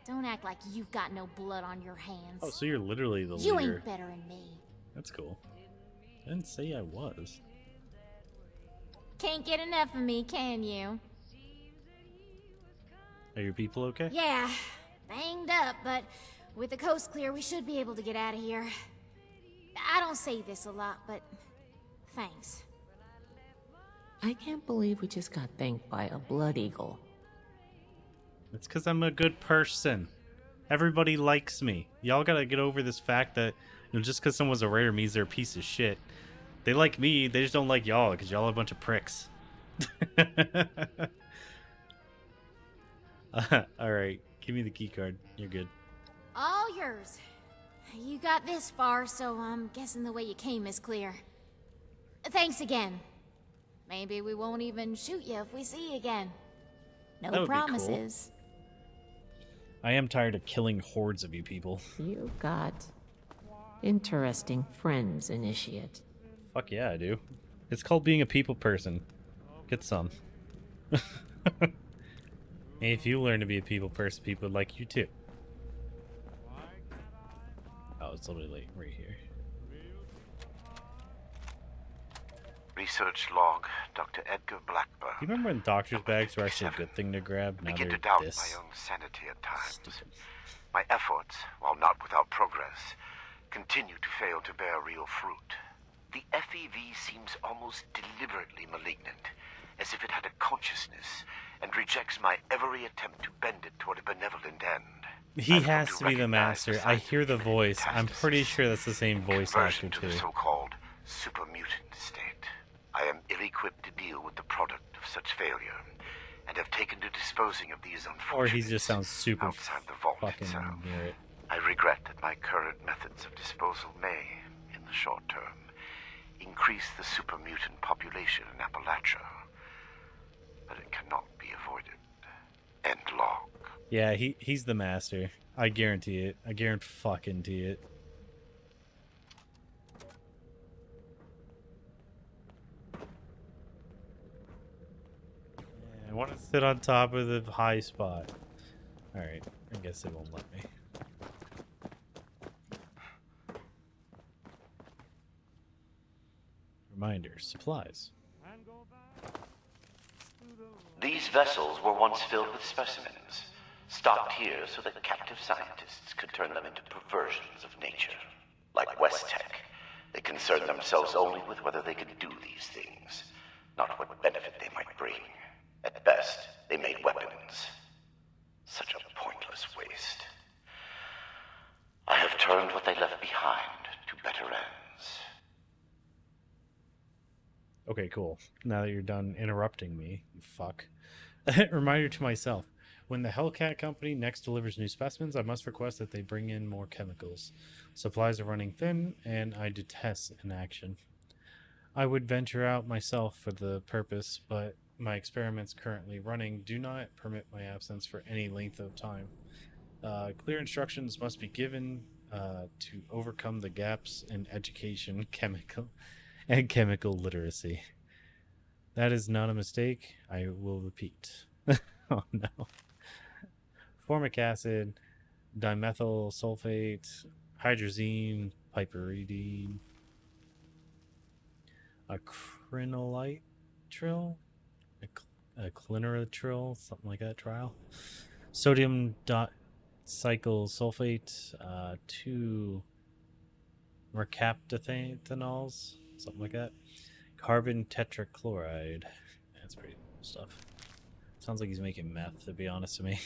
Don't act like you've got no blood on your hands. Oh, so you're literally the You leader. ain't better than me. That's cool. I didn't say I was. Can't get enough of me, can you? Are your people okay? Yeah, banged up, but with the coast clear, we should be able to get out of here. I don't say this a lot, but thanks. I can't believe we just got thanked by a Blood Eagle. It's because I'm a good person. Everybody likes me. Y'all gotta get over this fact that just because someone's a raider means they're a piece of shit. They like me, they just don't like y'all because y'all are a bunch of pricks. Alright, give me the key card. You're good. All yours. You got this far, so I'm guessing the way you came is clear. Thanks again. Maybe we won't even shoot you if we see you again. That No would be cool. promises. I am tired of killing hordes of you people. You got interesting friends, Initiate. Fuck yeah, I do. It's called being a people person. Get some. And if you learn to be a people person, people would like you too. Oh, it's literally like right here. Research log, Dr. Edgar Blackburn. You remember when doctor's bags were actually a good thing to grab? Now Begin they're to doubt this. my own sanity at times. My efforts, while not without progress, continue to fail to bear real fruit. The FEV seems almost deliberately malignant, as if it had a consciousness and rejects my every attempt to bend it toward a benevolent end. He has to be the master. I hear the voice. I'm pretty sure that's the same voice actor to too. the so-called super mutant state. I am ill-equipped to deal with the product of such failure, and have taken to disposing of these unfortunates Or he just sounds super outside the vault fucking itself. near it. I regret that my current methods of disposal may, in the short term, increase the super mutant population in Appalachia, but it cannot be avoided. End log. Yeah, he's the master. I guarantee it. I guarantee it. I want to sit on top of the high spot. Alright, I guess it won't let me. Reminder, supplies. These vessels were once filled with specimens, stocked here so that captive scientists could turn them into perversions of nature. Like West Tech, they concerned themselves only with whether they could do these things, not what benefit they might bring. At best, they made weapons. Such a pointless waste. I have turned what they left behind to better ends. Okay, cool. Now that you're done interrupting me, you fuck. Reminder to myself. When the Hellcat Company next delivers new specimens, I must request that they bring in more chemicals. Supplies are running thin, and I detest inaction. I would venture out myself for the purpose, but my experiments currently running do not permit my absence for any length of time. Clear instructions must be given to overcome the gaps in education, chemical literacy. That is not a mistake. I will repeat. Oh no. Formic acid, dimethyl sulfate, hydrazine, piperidine, acrylonitrile, acrylonitrile, something like that. Trial. Sodium cycle sulfate, 2 mercaptanols, something like that. Carbon tetrachloride. That's pretty cool stuff. Sounds like he's making meth, to be honest with me.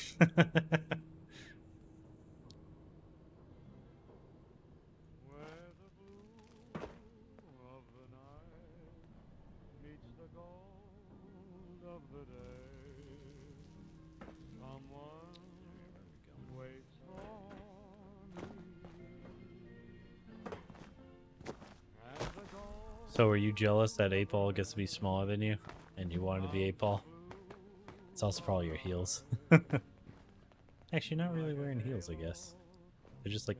So are you jealous that 8-Ball gets to be smaller than you? And you wanted to be 8-Ball? It's also probably your heels. Actually, not really wearing heels, I guess. They're just like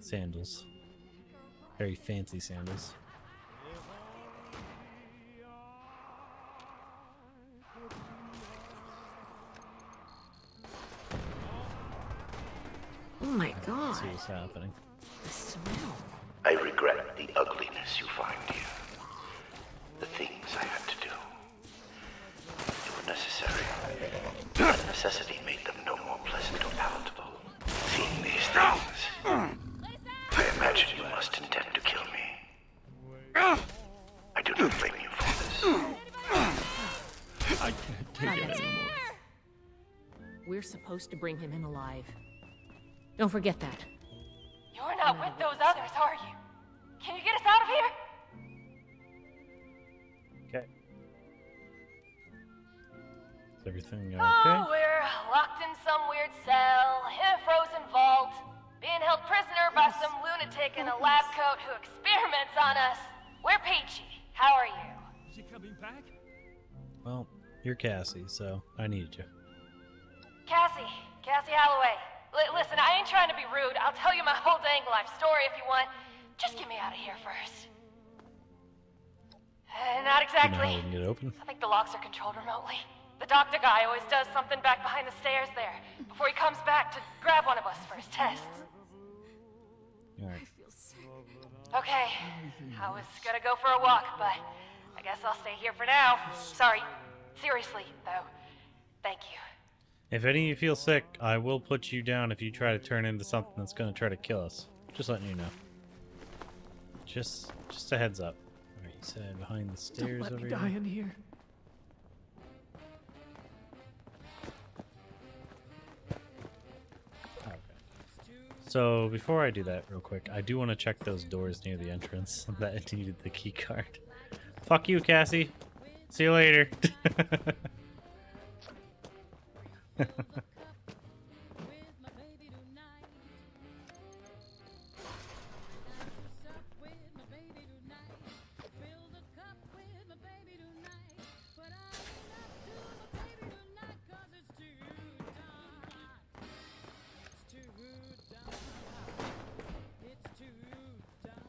sandals. Very fancy sandals. Oh my god. Let's see what's happening. The smell. I regret the ugliness you find here. The things I had to do. They were necessary. But necessity made them no more pleasant or palatable. Seeing these things, I imagine you must intend to kill me. I do not blame you for this. I can't take it anymore. We're supposed to bring him in alive. Don't forget that. You're not with those others, are you? Can you get us out of here? Okay. Is everything okay? Oh, we're locked in some weird cell, in a frozen vault, being held prisoner by some lunatic in a lab coat who experiments on us. We're peachy. How are you? Is he coming back? Well, you're Cassie, so I need you. Cassie Holloway. Listen, I ain't trying to be rude. I'll tell you my whole dang life story if you want. Just get me out of here first. Not exactly. You know how we can get open? I think the locks are controlled remotely. The doctor guy always does something back behind the stairs there before he comes back to grab one of us for his tests. Alright. Okay, I was gonna go for a walk, but I guess I'll stay here for now. Sorry. Seriously, though. Thank you. If any of you feel sick, I will put you down if you try to turn into something that's going to try to kill us. Just letting you know. Just a heads up. Alright, said behind the stairs Don't let over me die in here. here. So before I do that real quick, I do want to check those doors near the entrance that needed the key card. Fuck you, Cassie. See you later.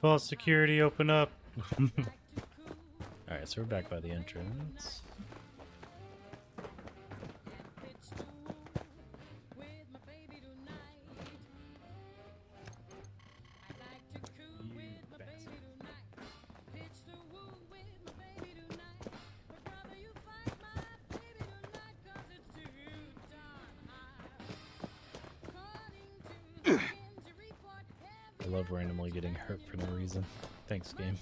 False security, open up. Alright, so we're back by the entrance. I love randomly getting hurt for no reason. Thanks, game.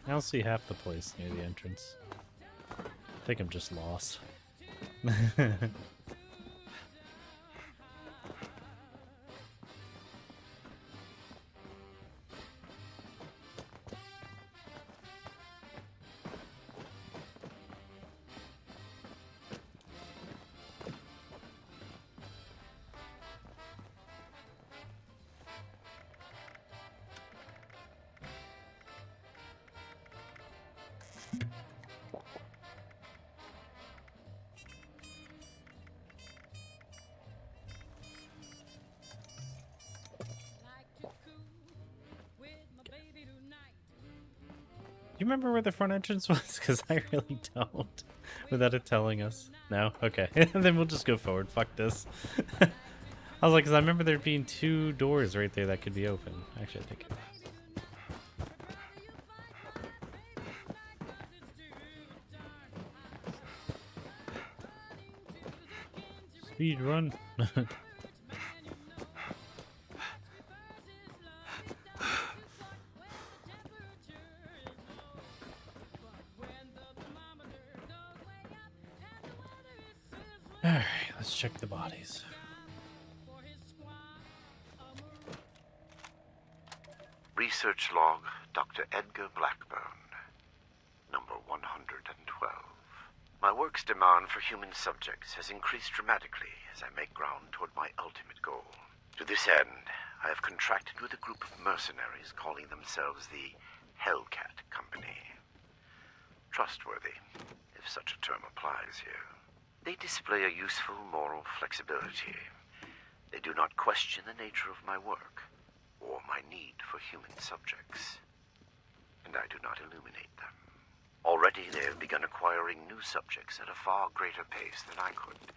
I don't see half the place near the entrance. I think I'm just lost. Do you remember where the front entrance was? Because I really don't. Without it telling us. No? Okay. Then we'll just go forward. Fuck this. I was like, because I remember there being 2 doors right there that could be open. Actually, I think. Speed run. Alright, let's check the bodies. Research log, Dr. Edgar Blackburn, number 112. My work's demand for human subjects has increased dramatically as I make ground toward my ultimate goal. To this end, I have contracted with a group of mercenaries calling themselves the Hellcat Company. Trustworthy, if such a term applies here. They display a useful moral flexibility. They do not question the nature of my work or my need for human subjects. And I do not illuminate them. Already they have begun acquiring new subjects at a far greater pace than I could,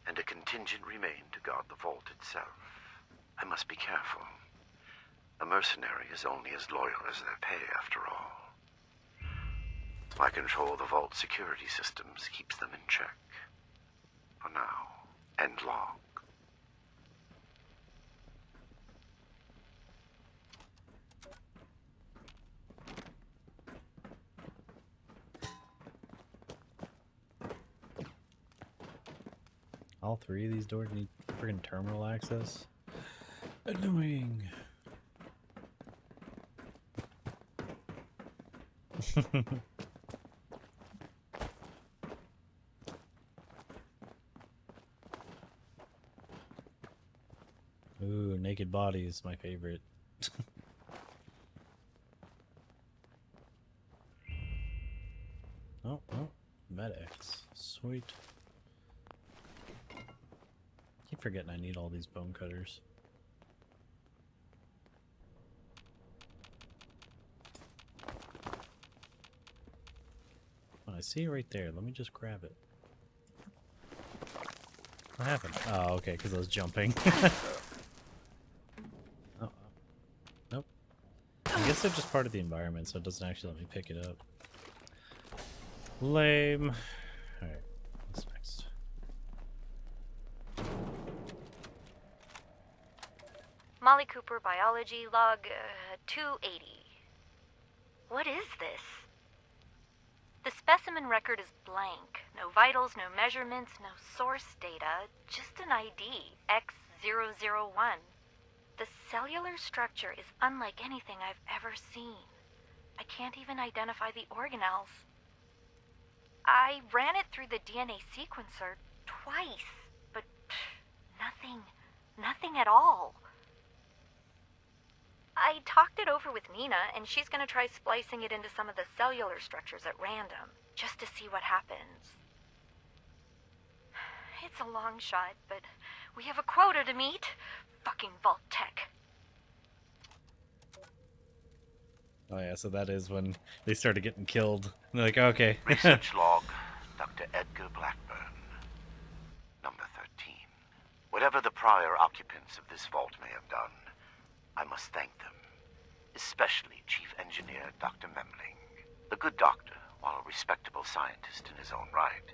and a contingent remained to guard the vault itself. I must be careful. A mercenary is only as loyal as their pay, after all. My control of the vault security systems keeps them in check. For now. End log. All 3 of these doors need friggin' terminal access. Annoying. Ooh, naked body is my favorite. Oh, medics. Sweet. Keep forgetting I need all these bone cutters. Oh, I see it right there. Let me just grab it. What happened? Oh, okay, because I was jumping. Oh, nope. guess they're just part of the environment, so it doesn't actually let me pick it up. Lame. Alright, what's next? Molly Cooper, biology, log 280. What is this? The specimen record is blank. No vitals, no measurements, no source data, just an ID, X001. The cellular structure is unlike anything I've ever seen. I can't even identify the organelles. I ran it through the DNA sequencer twice, but nothing at all. I talked it over with Nina, and she's gonna try splicing it into some of the cellular structures at random, just to see what happens. It's a long shot, but we have a quota to meet. Fucking Vault Tech. Oh yeah, so that is when they started getting killed. And they're like, okay. Research log, Dr. Edgar Blackburn, number 13. Whatever the prior occupants of this vault may have done, I must thank them, especially Chief Engineer Dr. Memling. The good doctor, while a respectable scientist in his own right,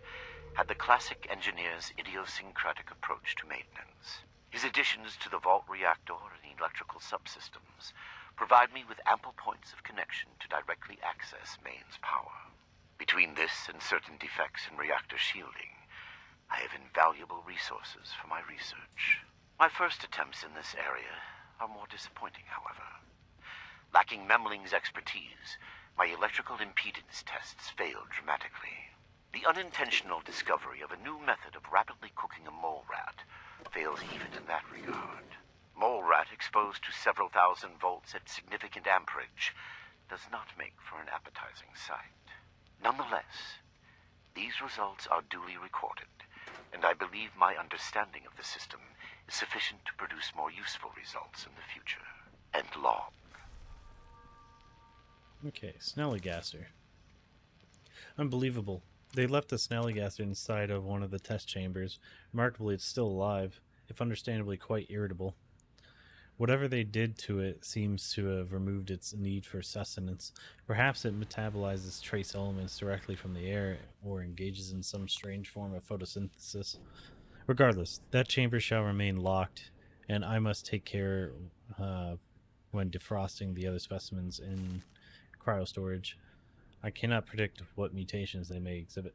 had the classic engineer's idiosyncratic approach to maintenance. His additions to the vault reactor and electrical subsystems provide me with ample points of connection to directly access mains power. Between this and certain defects in reactor shielding, I have invaluable resources for my research. My first attempts in this area are more disappointing, however. Lacking Memling's expertise, my electrical impedance tests failed dramatically. The unintentional discovery of a new method of rapidly cooking a mole rat fails even in that regard. Mole rat exposed to several thousand volts at significant amperage does not make for an appetizing sight. Nonetheless, these results are duly recorded, and I believe my understanding of the system is sufficient to produce more useful results in the future. End log. Okay, Snallygaster. Unbelievable. They left the Snallygaster inside of one of the test chambers. Remarkably, it's still alive, if understandably quite irritable. Whatever they did to it seems to have removed its need for sustenance. Perhaps it metabolizes trace elements directly from the air, or engages in some strange form of photosynthesis. Regardless, that chamber shall remain locked, and I must take care when defrosting the other specimens in cryostorage. I cannot predict what mutations they may exhibit.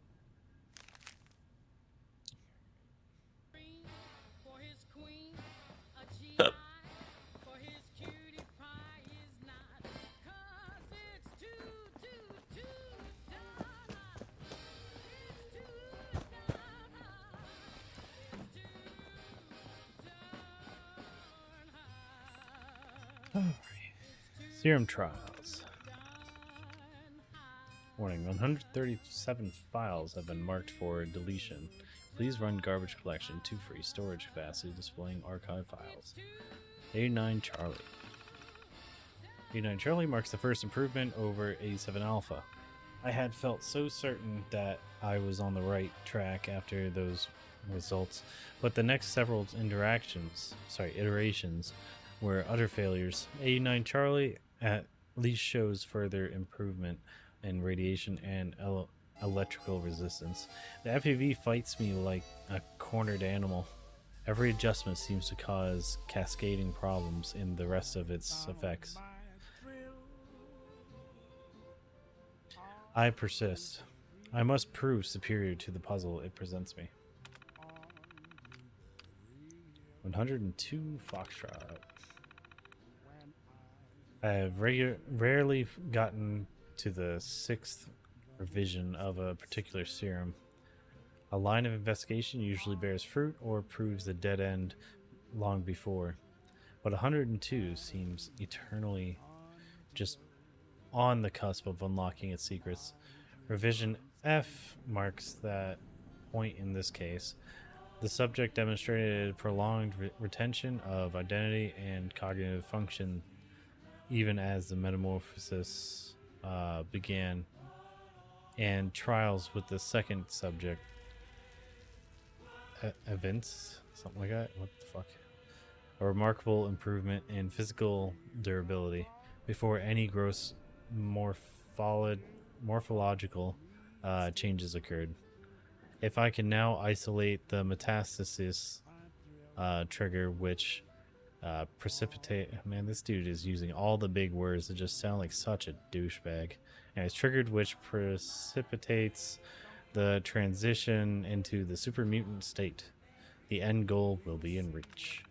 Serum trials. Warning, 137 files have been marked for deletion. Please run garbage collection to free storage capacity displaying archive files. 89 Charlie. 89 Charlie marks the first improvement over 87 Alpha. I had felt so certain that I was on the right track after those results, but the next several iterations were utter failures. 89 Charlie at least shows further improvement in radiation and electrical resistance. The FAV fights me like a cornered animal. Every adjustment seems to cause cascading problems in the rest of its effects. I persist. I must prove superior to the puzzle it presents me. 102 Foxtrot. I have rarely gotten to the 6th revision of a particular serum. A line of investigation usually bears fruit or proves a dead end long before, but 102 seems eternally just on the cusp of unlocking its secrets. Revision F marks that point in this case. The subject demonstrated prolonged retention of identity and cognitive function even as the metamorphosis began, and trials with the second subject events, something like that. What the fuck? A remarkable improvement in physical durability. before any gross morphological changes occurred. If I can now isolate the metastasis trigger, which precipitate... Man, this dude is using all the big words that just sound like such a douchebag. And it's triggered, which precipitates the transition into the super mutant state. The end goal will be in reach.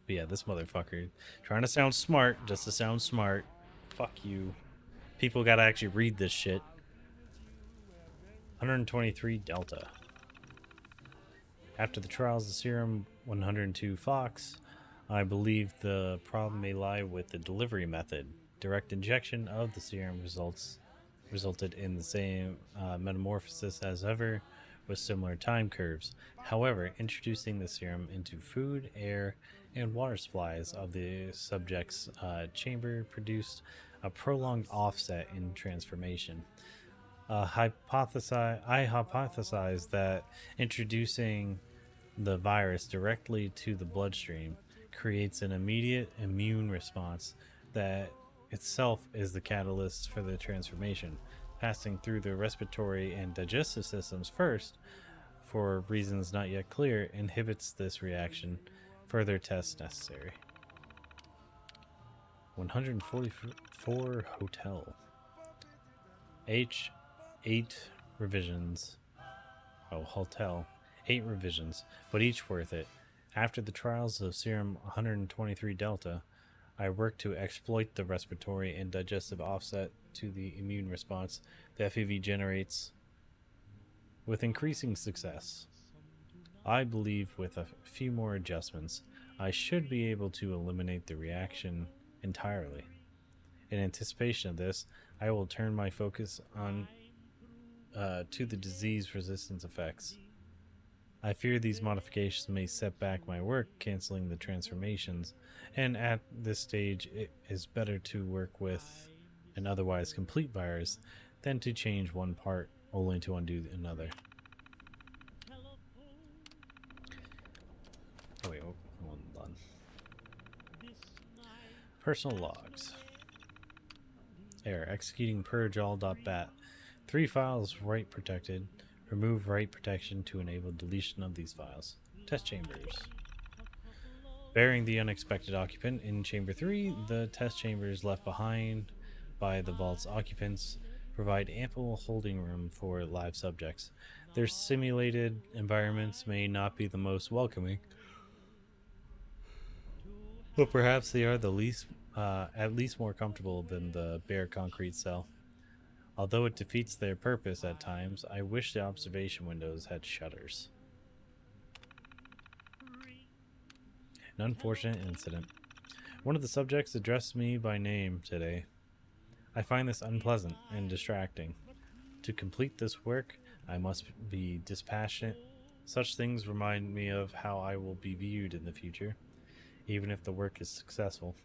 But yeah, this motherfucker trying to sound smart just to sound smart. Fuck you. People gotta actually read this shit. 123 Delta. After the trials of Serum 102 Fox, I believe the problem may lie with the delivery method. Direct injection of the serum resulted in the same metamorphosis as ever, with similar time curves. However, introducing the serum into food, air, and water supplies of the subject's chamber produced a prolonged offset in transformation. I hypothesize that introducing the virus directly to the bloodstream creates an immediate immune response that itself is the catalyst for the transformation. Passing through the respiratory and digestive systems first, for reasons not yet clear, inhibits this reaction. Further tests necessary. 144 Hotel. H8 revisions. Oh, Hotel. 8 revisions, but each worth it. After the trials of Serum 123 Delta, I worked to exploit the respiratory and digestive offset to the immune response the FEV generates with increasing success. I believe with a few more adjustments, I should be able to eliminate the reaction entirely. In anticipation of this, I will turn my focus on to the disease resistance effects. I fear these modifications may set back my work, canceling the transformations, and at this stage it is better to work with an otherwise complete virus than to change one part only to undo another. Oh wait, hold on. Personal logs. Error. Executing purge all.bat. 3 files write protected. Remove write protection to enable deletion of these files. Test chambers. Bearing the unexpected occupant in chamber 3, the test chambers left behind by the vault's occupants provide ample holding room for live subjects. Their simulated environments may not be the most welcoming, but perhaps they are the least, at least more comfortable than the bare concrete cell. Although it defeats their purpose at times, I wish the observation windows had shutters. An unfortunate incident. One of the subjects addressed me by name today. I find this unpleasant and distracting. To complete this work, I must be dispassionate. Such things remind me of how I will be viewed in the future, even if the work is successful.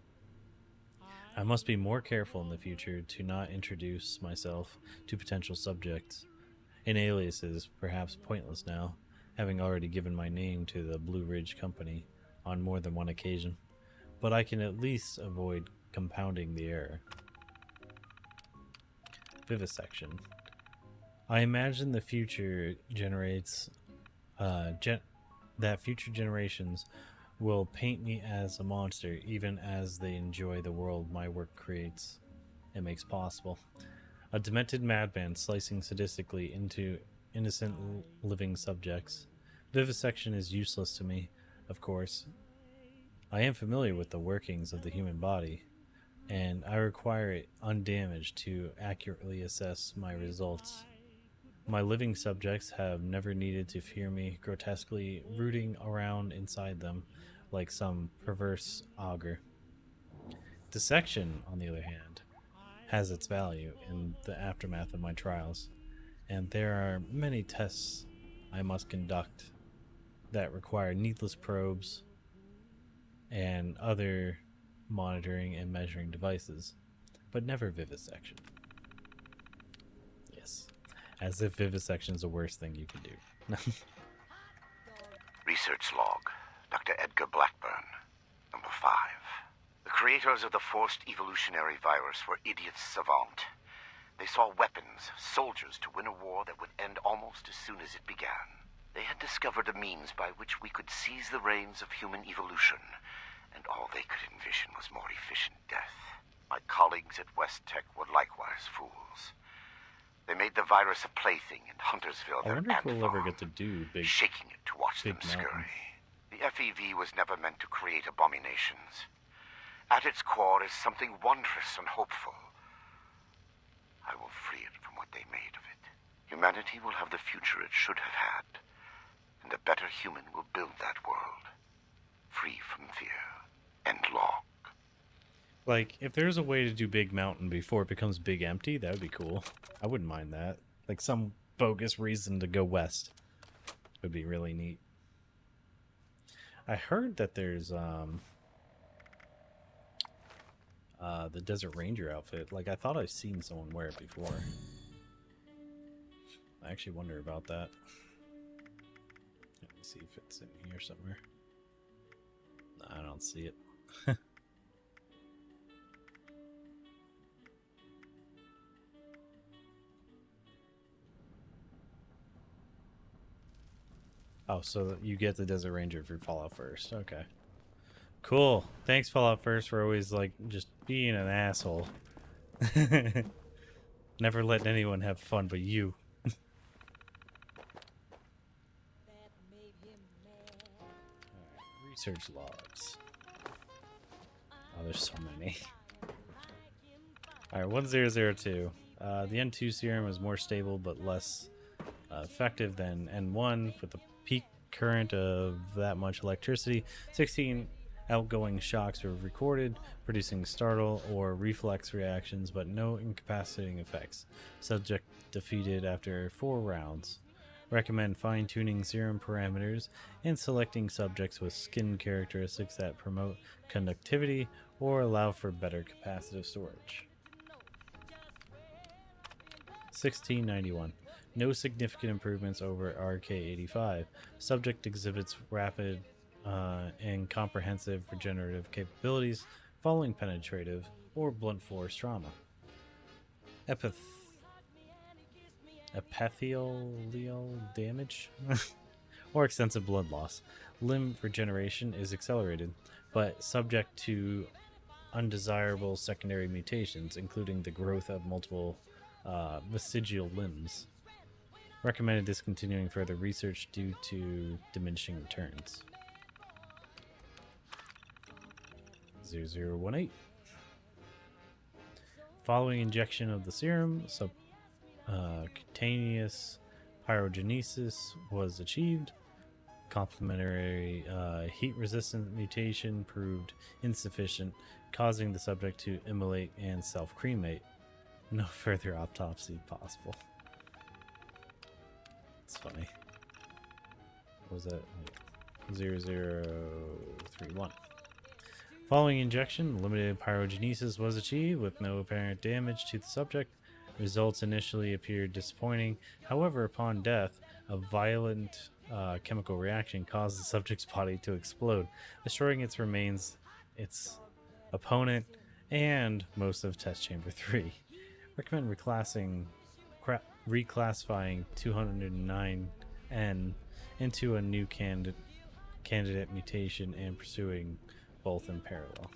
I must be more careful in the future to not introduce myself to potential subjects. An alias is perhaps pointless now, having already given my name to the Blue Ridge Company on more than one occasion, but I can at least avoid compounding the error. Vivisection. I imagine the future generates that future generations will paint me as a monster, even as they enjoy the world my work creates and makes possible. A demented madman slicing sadistically into innocent living subjects. Vivisection is useless to me, of course. I am familiar with the workings of the human body, and I require it undamaged to accurately assess my results. My living subjects have never needed to fear me grotesquely rooting around inside them like some perverse augur. Dissection, on the other hand, has its value in the aftermath of my trials, and there are many tests I must conduct that require needless probes and other monitoring and measuring devices, but never vivisection. Yes, as if vivisection is the worst thing you can do. Research log, Dr. Edgar Blackburn, number 5. The creators of the forced evolutionary virus were idiots savant. They saw weapons, soldiers to win a war that would end almost as soon as it began. They had discovered a means by which we could seize the reins of human evolution, and all they could envision was more efficient death. My colleagues at West Tech were likewise fools. They made the virus a plaything in Huntersville, I their wonder if ant we'll farm, ever get to do big, shaking it to watch them big mountain. scurry. The FEV was never meant to create abominations. At its core is something wondrous and hopeful. I will free it from what they made of it. Humanity will have the future it should have had, and a better human will build that world, free from fear and law. Like, if there's a way to do Big Mountain before it becomes Big Empty, that would be cool. I wouldn't mind that. Like, some bogus reason to go west would be really neat. I heard that there's, the Desert Ranger outfit. Like, I thought I've seen someone wear it before. I actually wonder about that. Let me see if it's in here somewhere. No, I don't see it. Oh, so you get the Desert Ranger if you Fallout First. Okay. Cool. Thanks, Fallout First, for always, like, just being an asshole. Never letting anyone have fun but you. Alright, research logs. Oh, there's so many. Alright, 1002. The N2 serum is more stable but less effective than N1 with a peak current of that much electricity. 16 outgoing shocks were recorded, producing startle or reflex reactions, but no incapacitating effects. Subject defeated after 4 rounds. Recommend fine-tuning serum parameters and selecting subjects with skin characteristics that promote conductivity or allow for better capacitive storage. 1691. No significant improvements over RK-85. Subject exhibits rapid and comprehensive regenerative capabilities following penetrative or blunt force trauma. Epithelial damage or extensive blood loss. Limb regeneration is accelerated, but subject to undesirable secondary mutations, including the growth of multiple vestigial limbs. Recommended discontinuing further research due to diminishing returns. 0018. Following injection of the serum, cutaneous pyrogenesis was achieved. Complementary heat-resistant mutation proved insufficient, causing the subject to immolate and self-cremate. No further autopsy possible. It's funny. What was that? 0031. Following injection, limited pyrogenesis was achieved with no apparent damage to the subject. Results initially appeared disappointing. However, upon death, a violent chemical reaction caused the subject's body to explode, destroying its remains, its opponent, and most of Test Chamber 3. Recommend reclassifying 209N into a new candidate mutation and pursuing both in parallel.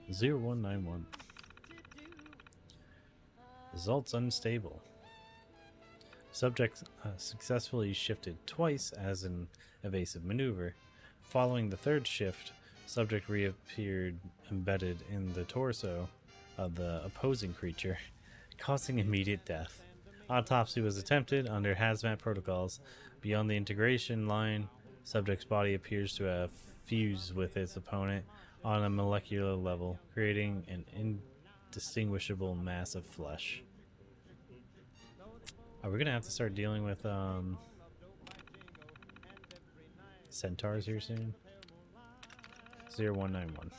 0191. Results unstable. Subject successfully shifted twice as an evasive maneuver. Following the third shift, subject reappeared embedded in the torso of the opposing creature, causing immediate death. Autopsy was attempted under hazmat protocols. Beyond the integration line, subject's body appears to have fused with its opponent on a molecular level, creating an indistinguishable mass of flesh. Are we gonna have to start dealing with centaurs here soon? 0191.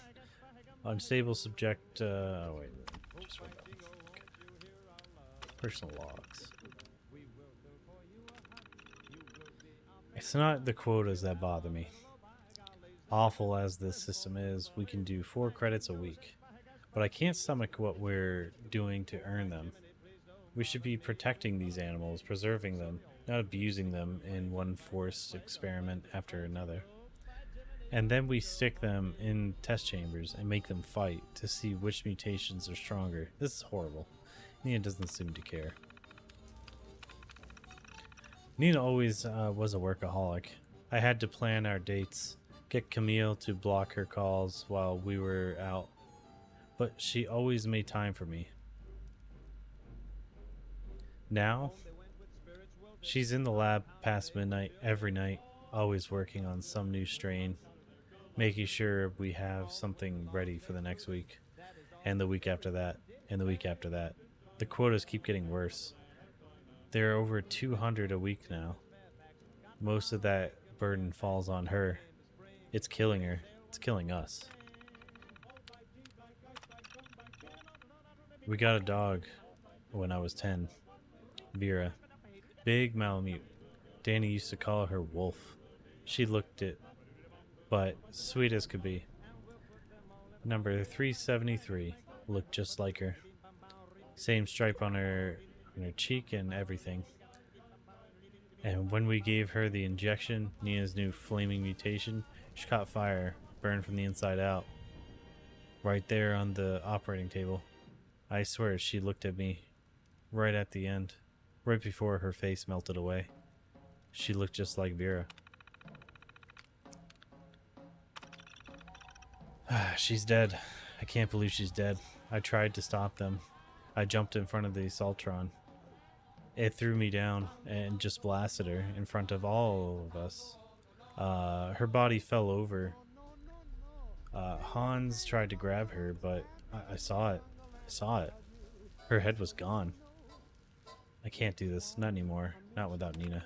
Unstable subject. Oh wait, just wait. Okay. Personal logs. It's not the quotas that bother me. Awful as this system is, we can do 4 credits a week. But I can't stomach what we're doing to earn them. We should be protecting these animals, preserving them, not abusing them in one forced experiment after another. And then we stick them in test chambers and make them fight to see which mutations are stronger. This is horrible. Nina doesn't seem to care. Nina always was a workaholic. I had to plan our dates, get Camille to block her calls while we were out, but she always made time for me. Now, she's in the lab past midnight every night, always working on some new strain, making sure we have something ready for the next week, and the week after that, and the week after that. The quotas keep getting worse. There are over 200 a week now. Most of that burden falls on her. It's killing her. It's killing us. We got a dog when I was 10. Vera. Big Malamute. Danny used to call her Wolf. She looked it, but sweet as could be. Number 373. Looked just like her. Same stripe on her cheek and everything. And when we gave her the injection, Nina's new flaming mutation, she caught fire, burned from the inside out. Right there on the operating table. I swear she looked at me right at the end, right before her face melted away. She looked just like Vera. She's dead. I can't believe she's dead. I tried to stop them. I jumped in front of the Assaultron. It threw me down and just blasted her in front of all of us. Her body fell over. Hans tried to grab her, but I saw it. I saw it. Her head was gone. I can't do this. Not anymore. Not without Nina.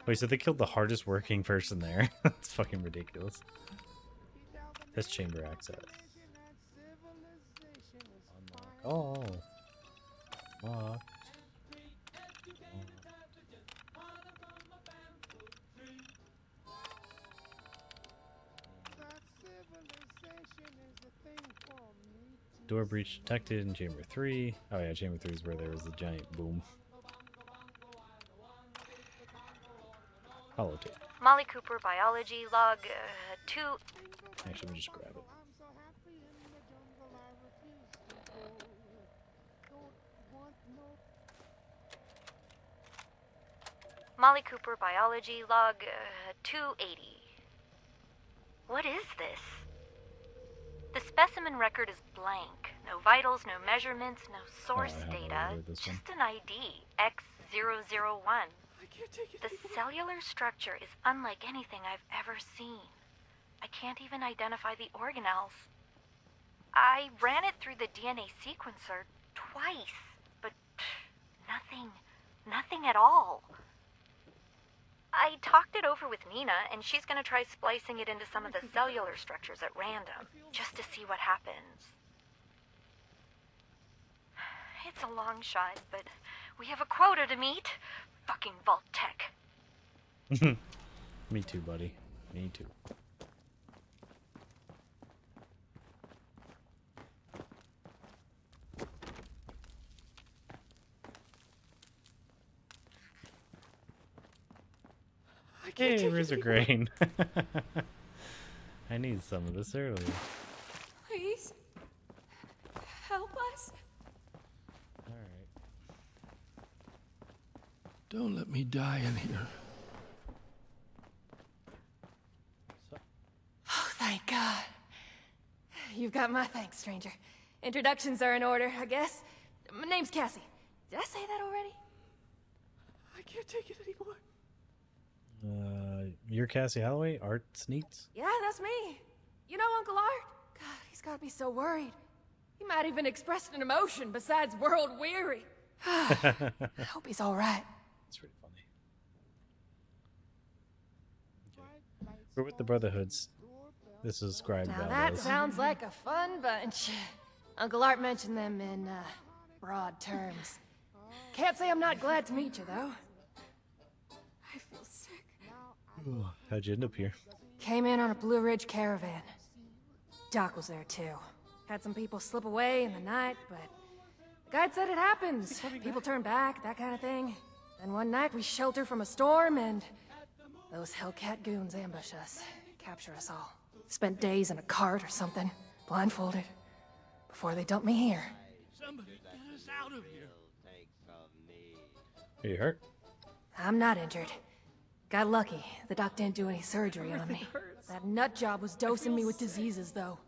Wait, so they killed the hardest working person there? That's fucking ridiculous. That's chamber access. Unlock. Oh. Lock. Door breach detected in chamber 3. Oh yeah, chamber 3 is where there was the giant boom. Holotape. Molly Cooper, biology, log 2. Actually, let me just grab it. Molly Cooper, biology, log 280. What is this? The specimen record is blank. No vitals, no measurements, no source data. Just an ID, X001. The cellular structure is unlike anything I've ever seen. I can't even identify the organelles. I ran it through the DNA sequencer twice, but nothing at all. I talked it over with Nina, and she's gonna try splicing it into some of the cellular structures at random, just to see what happens. It's a long shot, but we have a quota to meet. Fucking Vault Tech. Me too, buddy. Me too. Hey, where's a grain? I need some of this earlier. Please help us. Alright. Don't let me die in here. Oh, thank God. You've got my thanks, stranger. Introductions are in order, I guess. My name's Cassie. Did I say that already? I can't take it anymore. You're Cassie Holloway, Art Sneets? Yeah, that's me. You know Uncle Art? God, he's got me so worried. He might even express an emotion besides world weary. I hope he's all right. It's pretty funny. Okay. We're with the Brotherhoods. This is Scribe Now Valdez. that sounds like a fun bunch. Uncle Art mentioned them in, broad terms. Can't say I'm not glad to meet you, though. I feel sick. How'd you end up here? Came in on a Blue Ridge caravan. Doc was there too. Had some people slip away in the night, but the guide said it happens. People turn back, that kind of thing. Then one night we shelter from a storm and those Hellcat goons ambush us, capture us all. Spent days in a cart or something, blindfolded, before they dump me here. Somebody get us out of here. Are you hurt? I'm not injured. Got lucky. The doc didn't do any surgery on me. That nut job was dosing me with diseases, though.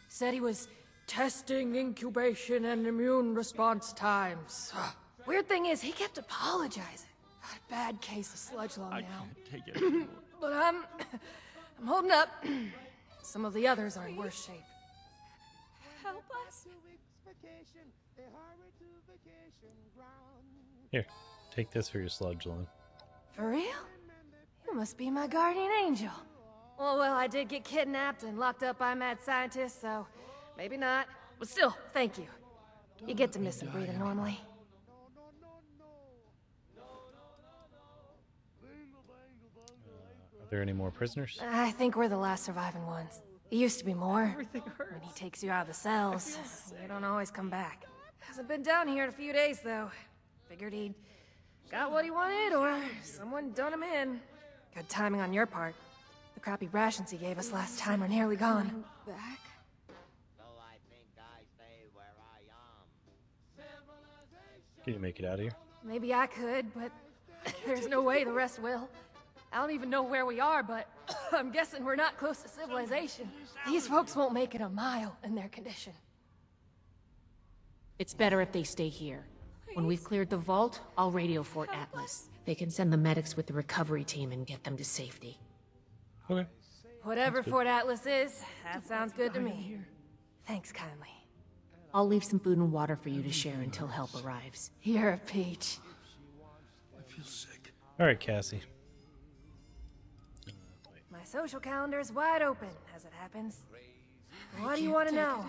Said he was testing incubation and immune response times. Weird thing is, he kept apologizing. Got a bad case of sludge lung now. I can't take it anymore. But I'm holding up. Some of the others are in worse shape. Help us. Here, take this for your sludge lung. For real? You must be my guardian angel. Well, I did get kidnapped and locked up by mad scientists, so maybe not. But still, thank you. You get to miss him breathing normally. Are there any more prisoners? I think we're the last surviving ones. It used to be more. Everything hurts. When he takes you out of the cells, you don't always come back. Hasn't been down here in a few days, though. Figured he'd got what he wanted, or someone done him in. Good timing on your part. The crappy rations he gave us last time are nearly gone. Back? Can you make it out of here? Maybe I could, but there's no way the rest will. I don't even know where we are, but I'm guessing we're not close to civilization. These folks won't make it a mile in their condition. It's better if they stay here. When we've cleared the vault, I'll radio Fort Atlas. They can send the medics with the recovery team and get them to safety. Okay. Whatever Fort Atlas is, that sounds good to me. Thanks kindly. I'll leave some food and water for you to share until help arrives. You're a peach. I feel sick. All right, Cassie. My social calendar's wide open, as it happens. What do you want to know?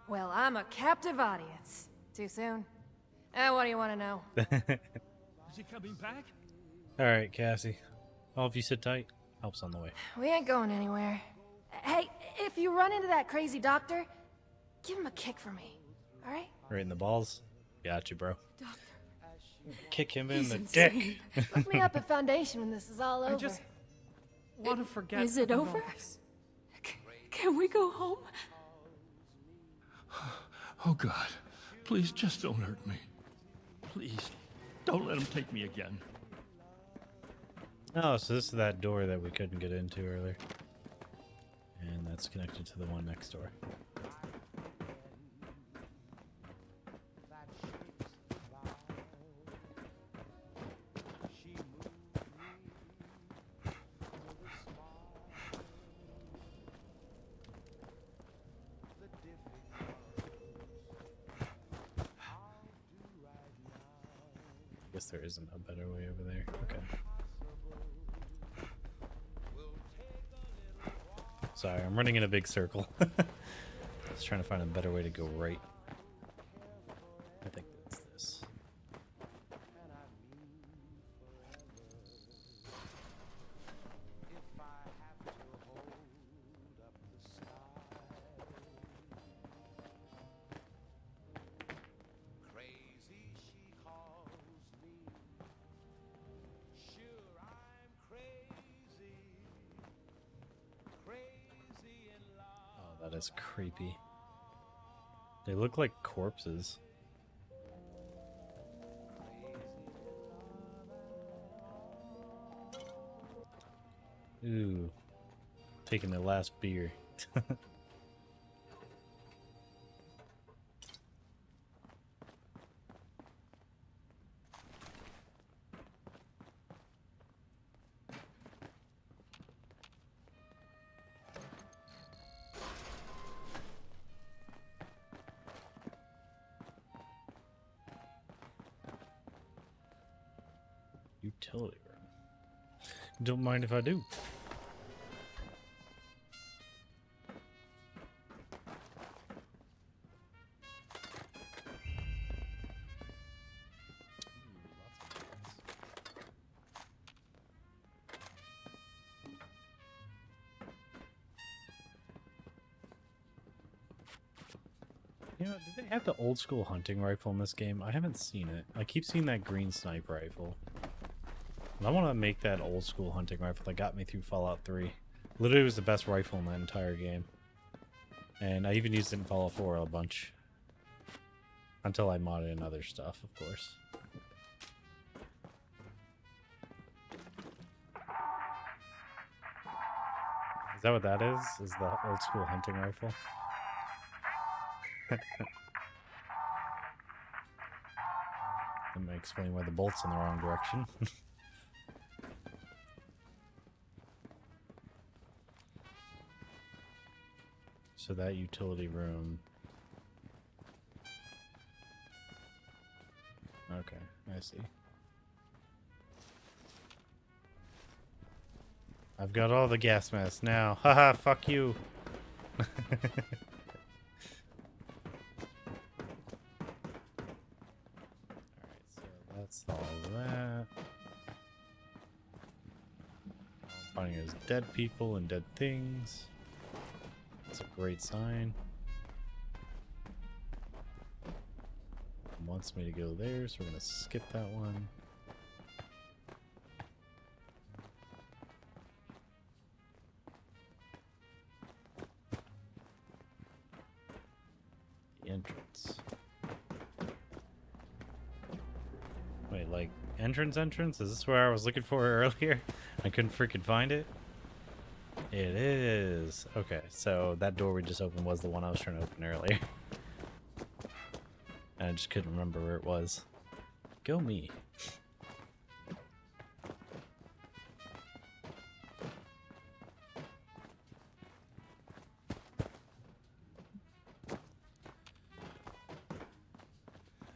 Well, I'm a captive audience. Too soon? What do you want to know? Is he coming back? All right, Cassie. All of you sit tight. Help's on the way. We ain't going anywhere. Hey, if you run into that crazy doctor, give him a kick for me, all right? Right in the balls. Got you, bro. Doctor. Kick him in He's the insane. dick. Look me up at Foundation when this is all over. I just want to forget. Is it over? Can we go home? Oh, God. Please, just don't hurt me. Please, don't let him take me again. Oh, so this is that door that we couldn't get into earlier. And that's connected to the one next door. I guess there isn't a better way over there. Okay. Sorry, I'm running in a big circle. Just trying to find a better way to go right. I think that's this. That is creepy. They look like corpses. Ooh. Taking the last beer. Utility room. Don't mind if I do. You know, did they have the old school hunting rifle in this game? I haven't seen it. I keep seeing that green sniper rifle. And I want to make that old school hunting rifle that got me through Fallout 3. Literally was the best rifle in the entire game. And I even used it in Fallout 4 a bunch. Until I modded in other stuff, of course. Is that what that is? Is the old school hunting rifle? That might explain why the bolt's in the wrong direction. So that utility room. Okay, I see. I've got all the gas masks now. Haha, fuck you. Alright, so that's all that. All I'm finding is dead people and dead things. That's a great sign. It wants me to go there, so we're gonna skip that one. The entrance. Wait, like entrance? Is this where I was looking for earlier? I couldn't freaking find it. It is. Okay, so that door we just opened was the one I was trying to open earlier. And I just couldn't remember where it was. Go me.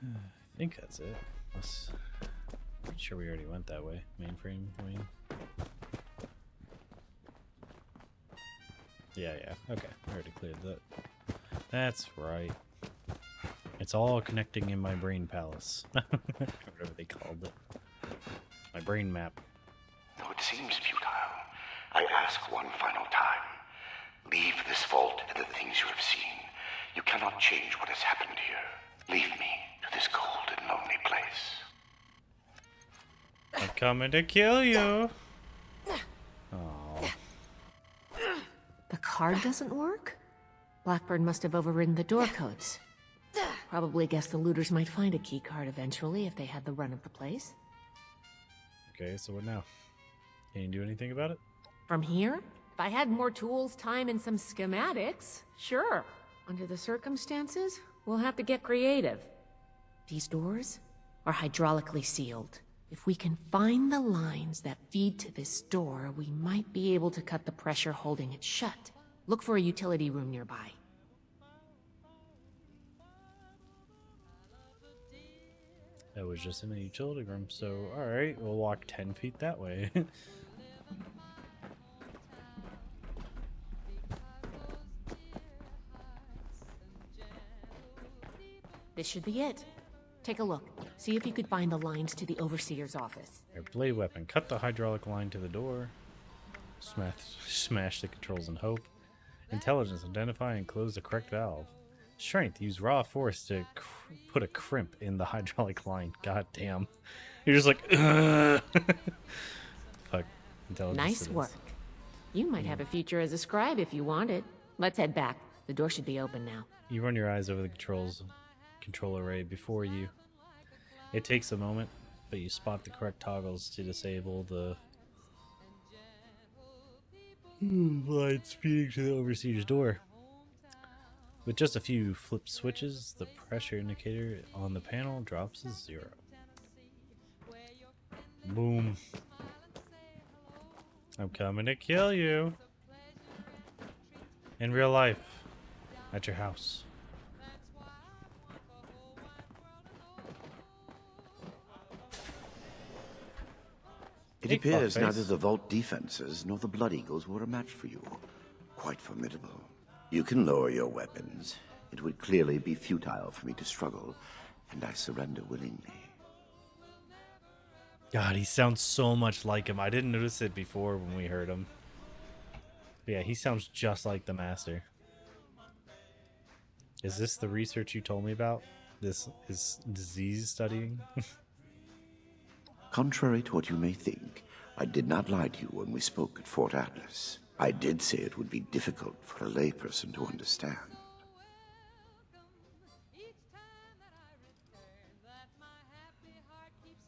I think that's it. Pretty sure we already went that way. Mainframe wing. Yeah, okay. I already cleared that. That's right. It's all connecting in my brain palace. Whatever they called it. My brain map. Though it seems futile, I ask one final time. Leave this vault and the things you have seen. You cannot change what has happened here. Leave me to this cold and lonely place. I'm coming to kill you. Oh. The card doesn't work? Blackburn must have overridden the door codes. Probably guess the looters might find a key card eventually if they had the run of the place. Okay, so what now? Can you do anything about it? From here? If I had more tools, time, and some schematics, sure. Under the circumstances, we'll have to get creative. These doors are hydraulically sealed. If we can find the lines that feed to this door, we might be able to cut the pressure holding it shut. Look for a utility room nearby. That was just in a utility room, so alright, we'll walk 10 feet that way. This should be it. Take a look. See if you could find the lines to the Overseer's office. Your blade weapon. Cut the hydraulic line to the door. Smash the controls and hope. Intelligence. Identify and close the correct valve. Strength. Use raw force to put a crimp in the hydraulic line. God damn. You're just like, ugh. Fuck. Intelligence. Nice work. You might have a future as a scribe if you want it. Let's head back. The door should be open now. You run your eyes over the control array before you. It takes a moment, but you spot the correct toggles to disable the lights feeding to the Overseer's door. With just a few flip switches, the pressure indicator on the panel drops to 0. Boom. I'm coming to kill you. In real life. At your house. It appears neither the Vault defenses nor the Blood Eagles were a match for you. Quite formidable. You can lower your weapons. It would clearly be futile for me to struggle, and I surrender willingly. God, he sounds so much like him. I didn't notice it before when we heard him. But yeah, he sounds just like the Master. Is this the research you told me about? This is disease studying? Contrary to what you may think, I did not lie to you when we spoke at Fort Atlas. I did say it would be difficult for a layperson to understand.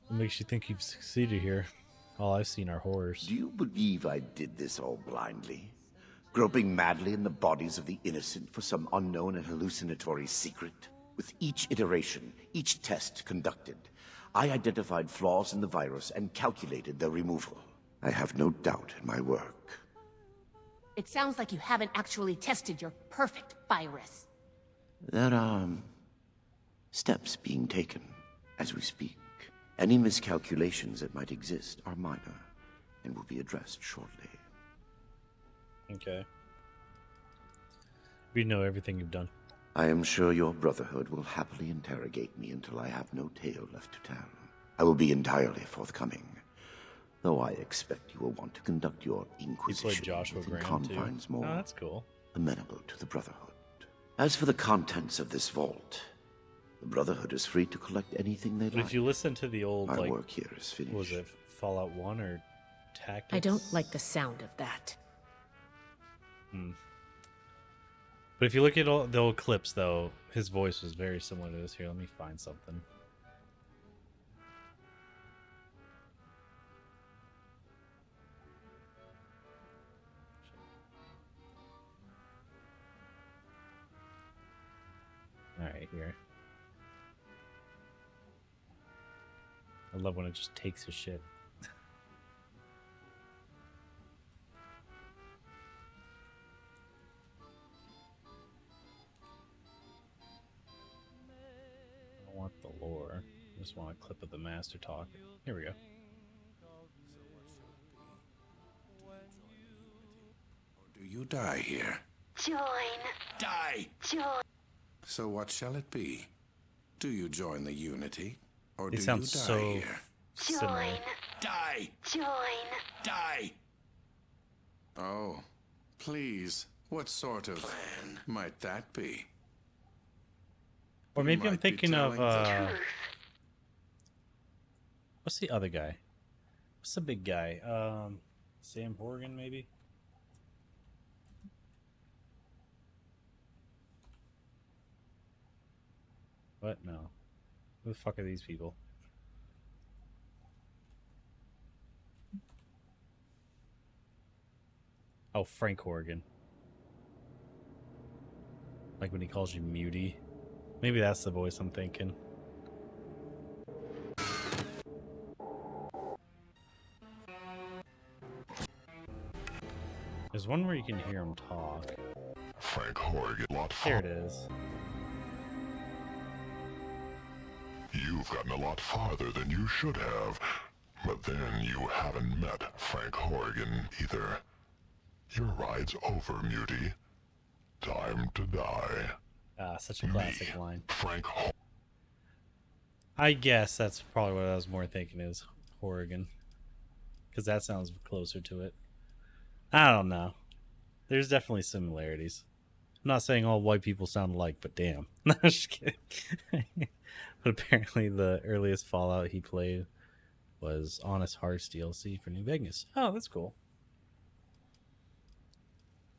What makes you think you've succeeded here? All I've seen are horrors. Do you believe I did this all blindly? Groping madly in the bodies of the innocent for some unknown and hallucinatory secret? With each iteration, each test conducted, I identified flaws in the virus and calculated their removal. I have no doubt in my work. It sounds like you haven't actually tested your perfect virus. There are steps being taken as we speak. Any miscalculations that might exist are minor and will be addressed shortly. Okay. We know everything you've done. I am sure your Brotherhood will happily interrogate me until I have no tale left to tell. I will be entirely forthcoming, though I expect you will want to conduct your inquisition Joshua within Graham confines too. more Oh, that's cool. amenable to the Brotherhood. As for the contents of this vault, the Brotherhood is free to collect anything they But like. if you listen to the old, My like, work here is finished. was it Fallout 1 or Tactics? I don't like the sound of that. But if you look at all the old clips, though, his voice was very similar to this. Here, let me find something. Alright, here. I love when it just takes his shit. I don't want the lore. I just want a clip of the master talk. Here we go. Do you die here? Join. Die! Join. So what shall it be? Do you join the Unity? Or It do sounds you die so here? similar. Die! Join. Die! Oh, please. What sort of plan might that be? Or You maybe I'm might be thinking of telling the what's the other guy? What's the big guy? Sam Horgan, maybe? What? No. Who the fuck are these people? Oh, Frank Horgan. Like when he calls you Muty. Maybe that's the voice I'm thinking. There's one where you can hear him talk. Frank Horgan. There it is. You've gotten a lot farther than you should have. But then you haven't met Frank Horgan either. Your ride's over, Muty. Time to die. Ah, such a classic line. Frank I guess that's probably what I was more thinking is Horgan. Because that sounds closer to it. I don't know. There's definitely similarities. I'm not saying all white people sound alike, but damn. No, I'm just kidding. But apparently the earliest Fallout he played was Honest Hearts DLC for New Vegas. Oh, that's cool.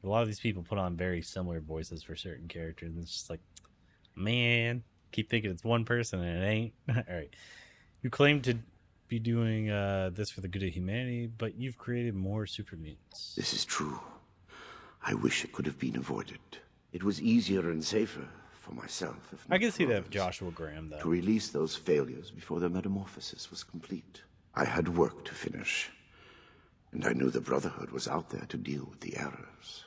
A lot of these people put on very similar voices for certain characters. And it's just like, man, keep thinking it's one person and it ain't. All right. You claim to be doing this for the good of humanity, but you've created more super mutants. This is true. I wish it could have been avoided. It was easier and safer for myself. If I not can see for that others, with Joshua Graham, though. to release those failures before their metamorphosis was complete. I had work to finish, and I knew the Brotherhood was out there to deal with the errors.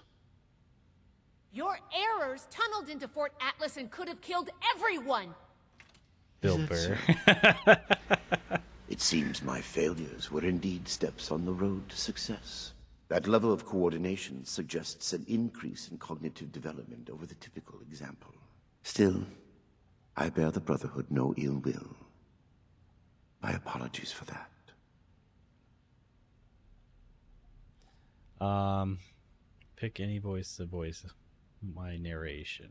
Your errors tunneled into Fort Atlas and could have killed everyone! Bill Burr. It seems my failures were indeed steps on the road to success. That level of coordination suggests an increase in cognitive development over the typical example. Still, I bear the Brotherhood no ill will. My apologies for that. Pick any voice to voice my narration.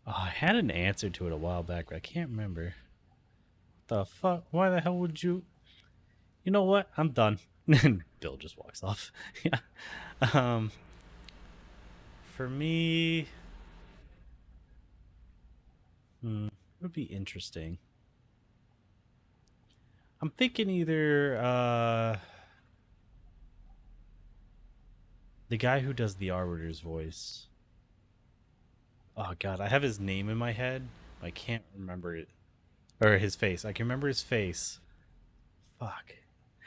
Oh, I had an answer to it a while back, but I can't remember. The fuck? Why the hell would you? You know what? I'm done. Bill just walks off. Yeah. For me, it would be interesting. I'm thinking either the guy who does the Arbiter's voice. Oh god, I have his name in my head. I can't remember it. Or his face. I can remember his face. Fuck.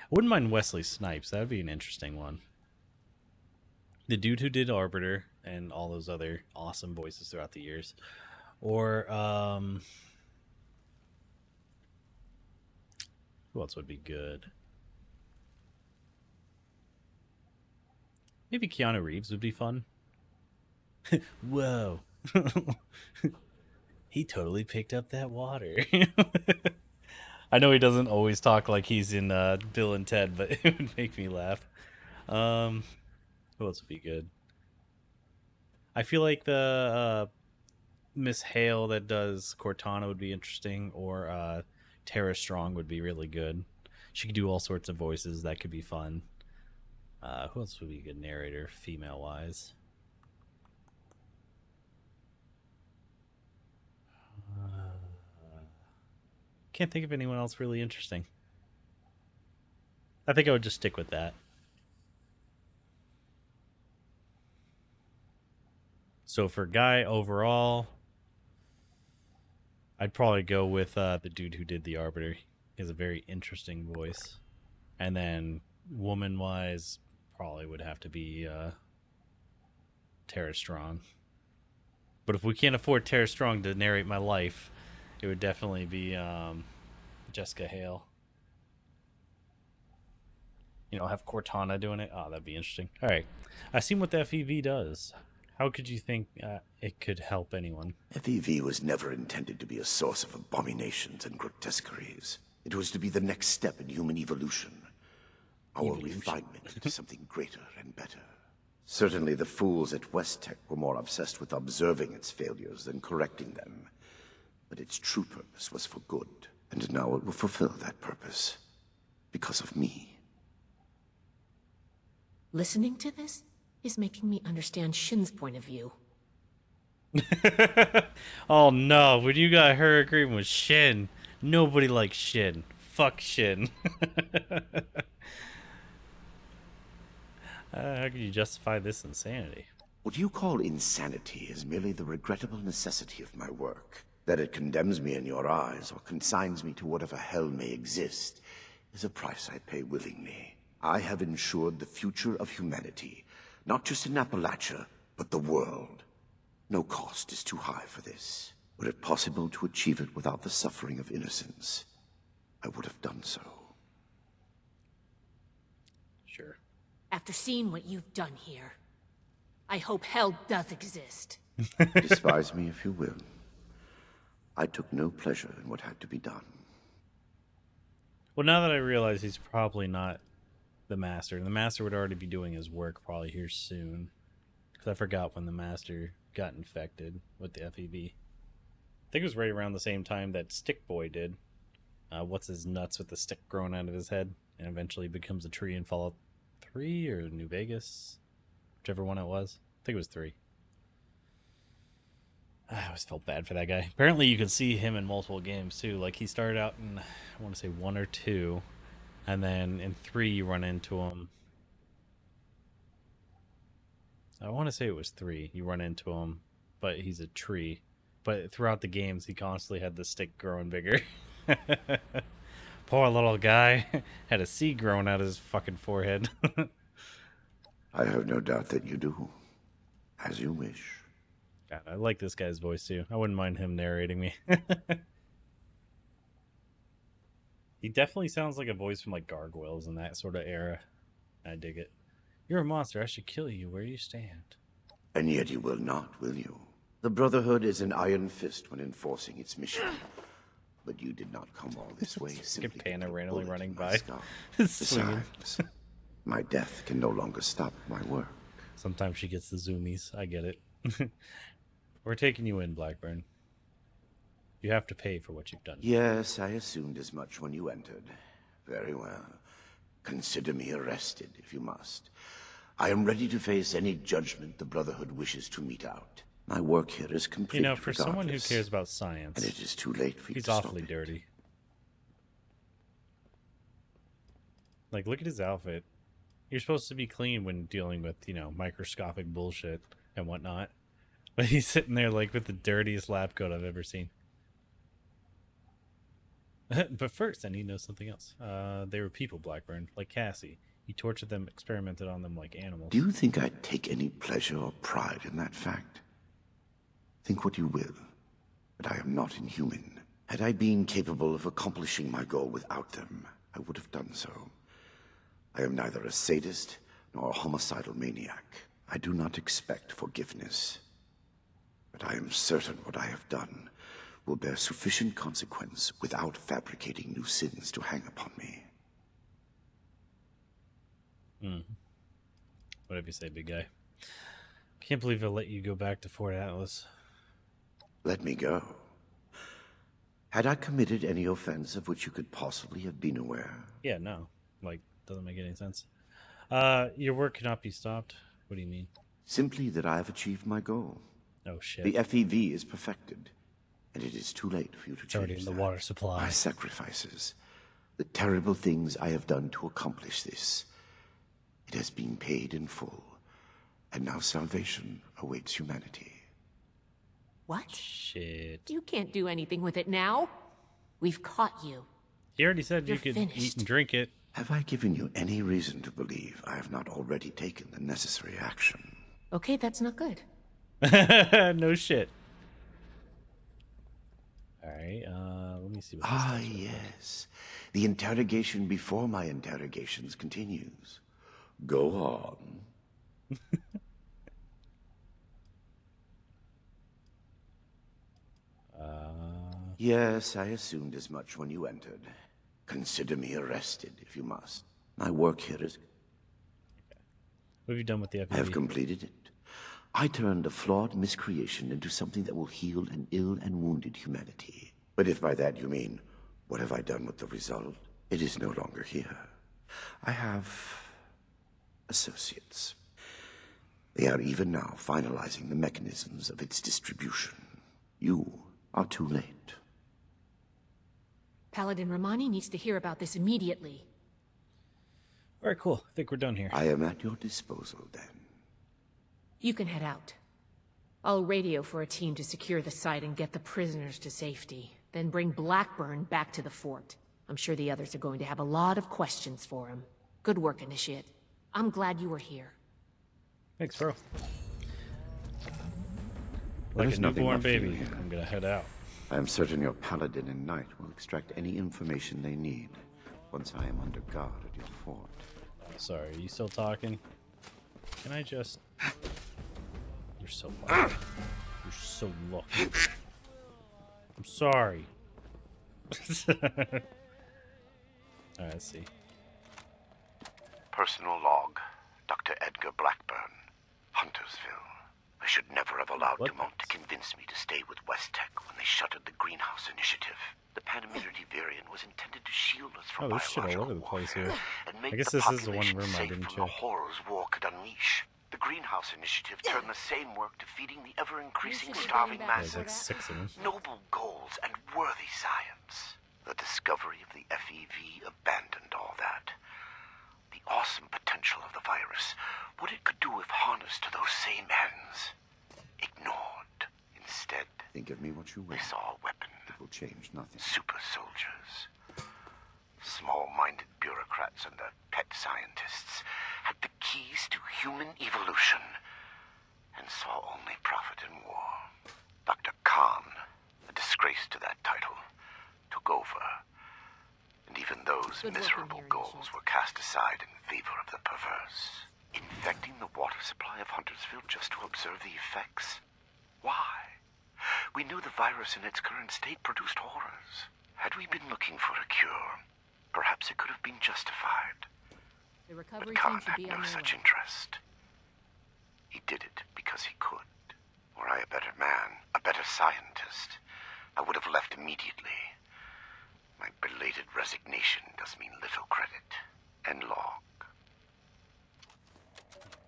I wouldn't mind Wesley Snipes. That would be an interesting one. The dude who did Arbiter and all those other awesome voices throughout the years. Or, who else would be good? Maybe Keanu Reeves would be fun. Whoa. He totally picked up that water. I know he doesn't always talk like he's in Bill and Ted, but it would make me laugh. Who else would be good? I feel like the Miss Hale that does Cortana would be interesting, or Tara Strong would be really good. She could do all sorts of voices. That could be fun. Who else would be a good narrator, female-wise? Can't think of anyone else really interesting. I think I would just stick with that. So for Guy overall, I'd probably go with the dude who did the Arbiter. He has a very interesting voice. And then woman-wise, probably would have to be Tara Strong. But if we can't afford Tara Strong to narrate my life, it would definitely be Jessica Hale. You know, have Cortana doing it. Oh, that'd be interesting. All right. I've seen what the FEV does. How could you think it could help anyone? FEV was never intended to be a source of abominations and grotesqueries. It was to be the next step in human evolution. Our refinement into something greater and better. Certainly the fools at West Tech were more obsessed with observing its failures than correcting them. But its true purpose was for good, and now it will fulfill that purpose. Because of me. Listening to this is making me understand Shin's point of view. Oh no, when you got her agreeing with Shin, nobody likes Shin. Fuck Shin. How can you justify this insanity? What you call insanity is merely the regrettable necessity of my work. That it condemns me in your eyes, or consigns me to whatever hell may exist, is a price I pay willingly. I have ensured the future of humanity, not just in Appalachia, but the world. No cost is too high for this. Were it possible to achieve it without the suffering of innocence, I would have done so. Sure. After seeing what you've done here, I hope hell does exist. Despise me if you will. I took no pleasure in what had to be done. Well, now that I realize he's probably not the Master, and the Master would already be doing his work probably here soon. Because I forgot when the Master got infected with the FEV. I think it was right around the same time that Stick Boy did. What's his nuts with the stick growing out of his head, and eventually becomes a tree in Fallout 3 or New Vegas, whichever one it was. I think it was 3. I always felt bad for that guy. Apparently you can see him in multiple games too. Like he started out in, I want to say 1 or 2, and then in 3 you run into him. I want to say it was 3. You run into him, but he's a tree. But throughout the games he constantly had the stick growing bigger. Poor little guy had a seed growing out of his fucking forehead. I have no doubt that you do. As you wish. God, I like this guy's voice too. I wouldn't mind him narrating me. He definitely sounds like a voice from like Gargoyles in that sort of era. I dig it. You're a monster. I should kill you where you stand. And yet you will not, will you? The Brotherhood is an iron fist when enforcing its mission. But you did not come all this way simply Panda randomly running by. Besides, my death can no longer stop my work. Sometimes she gets the zoomies. I get it. We're taking you in, Blackburn. You have to pay for what you've done. Yes, I assumed as much when you entered. Very well. Consider me arrested, if you must. I am ready to face any judgment the Brotherhood wishes to mete out. My work here is complete. You know, for someone who regardless. cares about science, And it is too late for you he's to stop awfully it. dirty. Like, look at his outfit. You're supposed to be clean when dealing with, you know, microscopic bullshit and whatnot. But he's sitting there, like, with the dirtiest lab coat I've ever seen. But first, I need to know something else. They were people, Blackburn, like Cassie. You tortured them, experimented on them like animals. Do you think I'd take any pleasure or pride in that fact? Think what you will, but I am not inhuman. Had I been capable of accomplishing my goal without them, I would have done so. I am neither a sadist nor a homicidal maniac. I do not expect forgiveness. But I am certain what I have done will bear sufficient consequence without fabricating new sins to hang upon me. Whatever you say, big guy. Can't believe I'll let you go back to Fort Atlas. Let me go. Had I committed any offense of which you could possibly have been aware? Yeah, no. Like, doesn't make any sense. Your work cannot be stopped? What do you mean? Simply that I have achieved my goal. Oh, shit. The FEV is perfected, and it is too late for you to It's already change in the that. water supply. My sacrifices, the terrible things I have done to accomplish this, it has been paid in full, and now salvation awaits humanity. What? Shit. You can't do anything with it now. We've caught you. He already said You're you could finished. eat and drink it. Have I given you any reason to believe I have not already taken the necessary action? Okay, that's not good. No shit. Alright, let me see what this Ah, does real quick. yes. The interrogation before my interrogations continues. Go on. Yes, I assumed as much when you entered. Consider me arrested, if you must. My work here is... What have you done with the FEV? I have completed it. I turned a flawed miscreation into something that will heal an ill and wounded humanity. But if by that you mean, what have I done with the result? It is no longer here. I have... associates. They are even now finalizing the mechanisms of its distribution. You are too late. Paladin Romani needs to hear about this immediately. Alright, cool. I think we're done here. I am at your disposal, then. You can head out. I'll radio for a team to secure the site and get the prisoners to safety. Then bring Blackburn back to the fort. I'm sure the others are going to have a lot of questions for him. Good work, Initiate. I'm glad you were here. Thanks, bro. There Like is a nothing newborn left for you baby, here. I'm gonna head out. I am certain your paladin and knight will extract any information they need once I am under guard at your fort. Sorry, are you still talking? Can I just... You're so lucky. You're so lucky. I'm sorry. Alright, let's see. Personal log, Dr. Edgar Blackburn, Huntersville. I should never have allowed Dumont to convince me to stay with West-Tech when they shuttered the Greenhouse Initiative. The Panimidrity variant was intended to shield us from Oh, there's shit all biological over the place here. and make I guess the this is the one population room I safe didn't from the check. horrors war could unleash. The Greenhouse Initiative turned the same work to feeding the ever-increasing You should starving bring back There's like masses. 6 of them. Noble goals and worthy science. The discovery of the FEV abandoned all that. The awesome potential of the virus, what it could do if harnessed to those same ends. Ignored. Instead, think of me what you will. They saw a weapon. It will change nothing. Super soldiers. Small-minded bureaucrats and their pet scientists had the keys to human evolution and saw only profit in war. Dr. Khan, a disgrace to that title, took over. And even those Good work in miserable here, goals were cast aside in favor of the perverse. Infecting the water supply of Huntersville just to observe the effects? Why? We knew the virus in its current state produced horrors. Had we been looking for a cure, perhaps it could have been justified. The recovery But team Khan should had be no on their such way. interest. He did it because he could. Were I a better man, scientist, I would have left immediately. My belated resignation does me little credit. End log.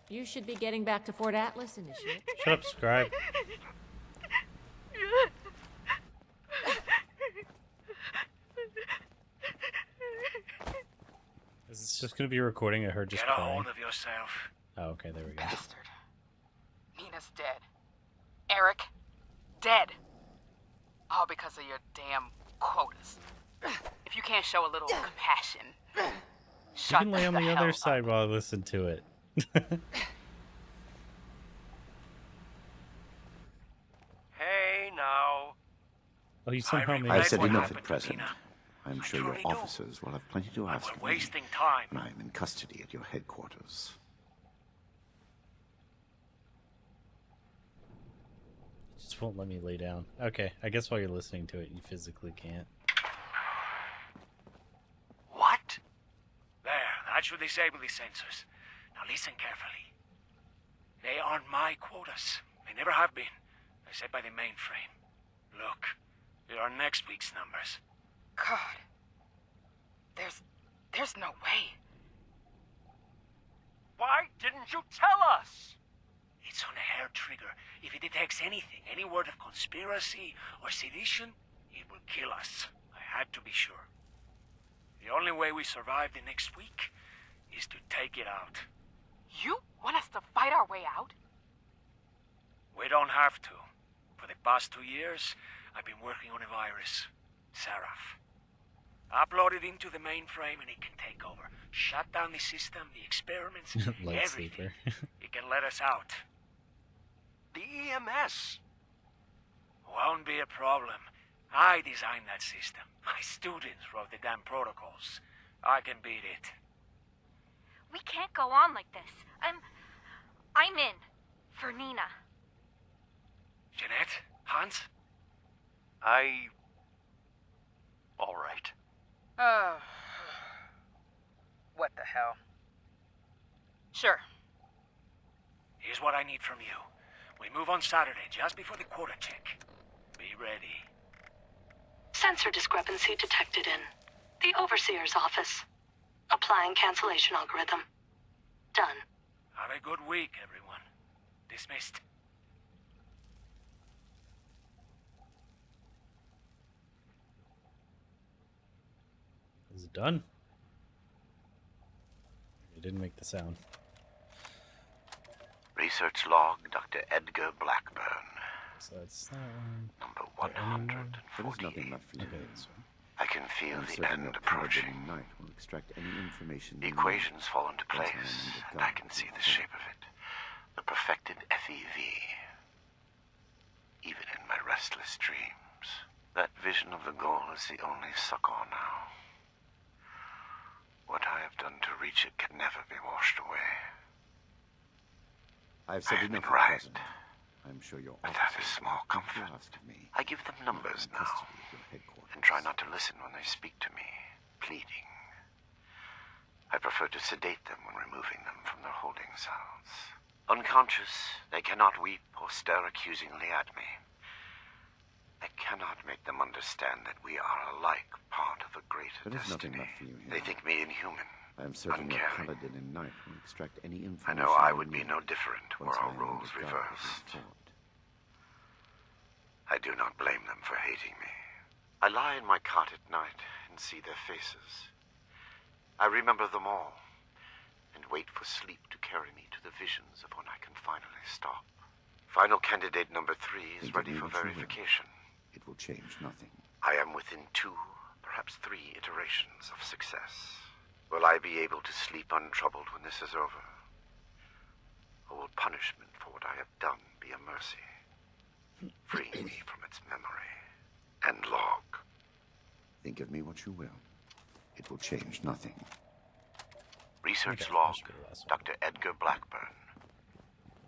You should be getting back to Fort Atlas, Initiate. Shut up, Scribe. Is this just gonna be a recording of her just Get a crying? hold of yourself. Oh, okay, there we go. Bastard. Nina's dead. Eric, dead. All because of your damn quotas. If you can't show a little compassion, You shut can lay on the hell other up. side while I listen to it. Hey, now. Oh, you somehow made I've it said work. enough at present. I'm sure your officers will have plenty to ask of me Wasting time. when I am in custody at your headquarters. Just won't let me lay down. Okay, I guess while you're listening to it, you physically can't. What? There, that should disable the sensors. Now listen carefully. They aren't my quotas. They never have been. They're set by the mainframe. Look, here are next week's numbers. God. There's no way. Why didn't you tell us? It's on a hair trigger. If it detects anything, any word of conspiracy or sedition, it will kill us. I had to be sure. The only way we survive the next week is to take it out. You want us to fight our way out? We don't have to. For the past 2 years, I've been working on a virus, Seraph. Upload it into the mainframe and it can take over. Shut down the system, the experiments, Light everything. sleeper. It can let us out. The EMS won't be a problem. I designed that system. My students wrote the damn protocols. I can beat it. We can't go on like this. I'm in. For Nina. Jeanette? Hans? All right. What the hell? Sure. Here's what I need from you. We move on Saturday, just before the quota check. Be ready. Sensor discrepancy detected in the Overseer's office. Applying cancellation algorithm. Done. Have a good week, everyone. Dismissed. Is it done? It didn't make the sound. Research log, Dr. Edgar Blackburn. So that's that one. Number There is nothing left for you. I can feel I'm the certain end your approaching. Paladin Knight will extract any information The you need. equations fall into Once I place, am in the and I dark, can see the shape of it. The perfected FEV. Even in my restless dreams, that vision of the goal is the only succor now. What I have done to reach it can never be washed away. I have said I have enough been at right. present. I'm sure your But that is officers small will comfort. ask of me. I give them numbers now, Custody at your headquarters. and try not to listen when they speak to me, pleading. I prefer to sedate them when removing them from their holding cells. Unconscious, they cannot weep or stare accusingly at me. I cannot make them understand that we are alike part of a greater There is nothing destiny. left for you here. They think me inhuman. I am certain your uncaring. Paladin and Knight will extract any I information. know I you would be need no different were once I our am in roles the dark of reversed. this fort. I do not blame them for hating me. I lie in my cot at night and see their faces. I remember them all, and wait for sleep to carry me to the visions of when I can finally stop. Final candidate number 3 is Think of ready me for what you will. verification. It will change nothing. I am within 2, perhaps 3 iterations of success. Will I be able to sleep untroubled when this is over? Or will punishment for what I have done be a mercy, freeing me from its memory and log? Think of me what you will. It will change nothing. Research Okay, log, that should be the last one. Dr. Edgar Blackburn.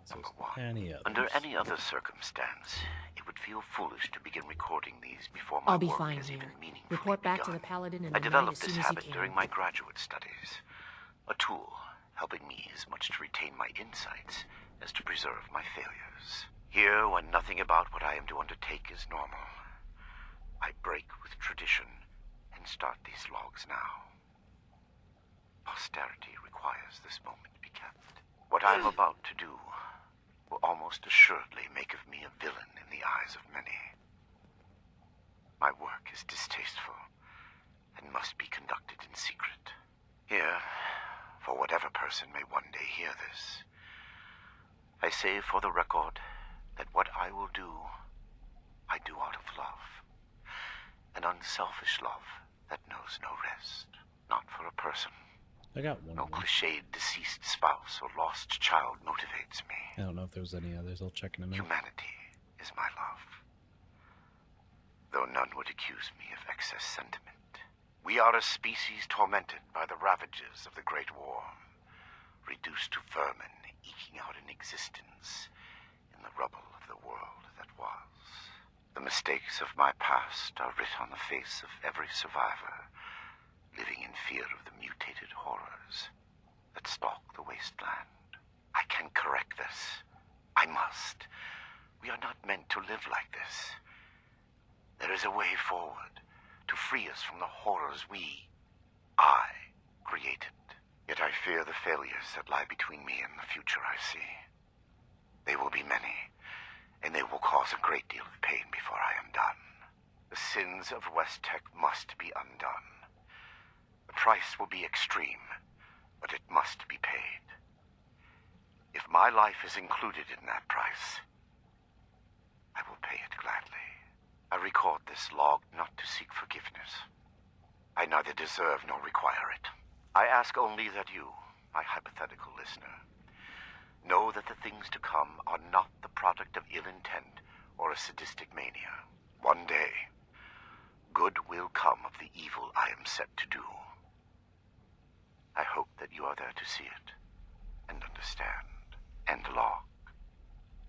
Number 1. Any others? Under any other circumstance, it would feel foolish to begin recording these before my I'll be work fine has here. even meaningfully Report back to begun. the Paladin and I the Knight developed as this soon as you habit can. during my graduate studies. A tool helping me as much to retain my insights as to preserve my failures. Here, when nothing about what I am to undertake is normal, I break with tradition and start these logs now. Posterity requires this moment to be kept. What I am about to do will almost assuredly make of me a villain in the eyes of many. My work is distasteful and must be conducted in secret. Here, for whatever person may one day hear this, I say for the record that what I will do, I do out of love. An unselfish love that knows no rest. Not for a person. I got one. No cliched deceased spouse or lost child motivates me. I don't know if there was any others. I'll check in a minute. Humanity is my love. Though none would accuse me of excess sentiment. We are a species tormented by the ravages of the Great War, reduced to vermin eking out an existence in the rubble of the world that was. The mistakes of my past are writ on the face of every survivor, living in fear of the mutated horrors that stalk the wasteland. I can correct this. I must. We are not meant to live like this. There is a way forward to free us from the horrors I created. Yet I fear the failures that lie between me and the future I see. They will be many, and they will cause a great deal of pain before I am done. The sins of West Tech must be undone. The price will be extreme, but it must be paid. If my life is included in that price, I will pay it gladly. I record this log not to seek forgiveness. I neither deserve nor require it. I ask only that you, my hypothetical listener, know that the things to come are not the product of ill intent or a sadistic mania. One day, good will come of the evil I am set to do. I hope that you are there to see it and understand. End log.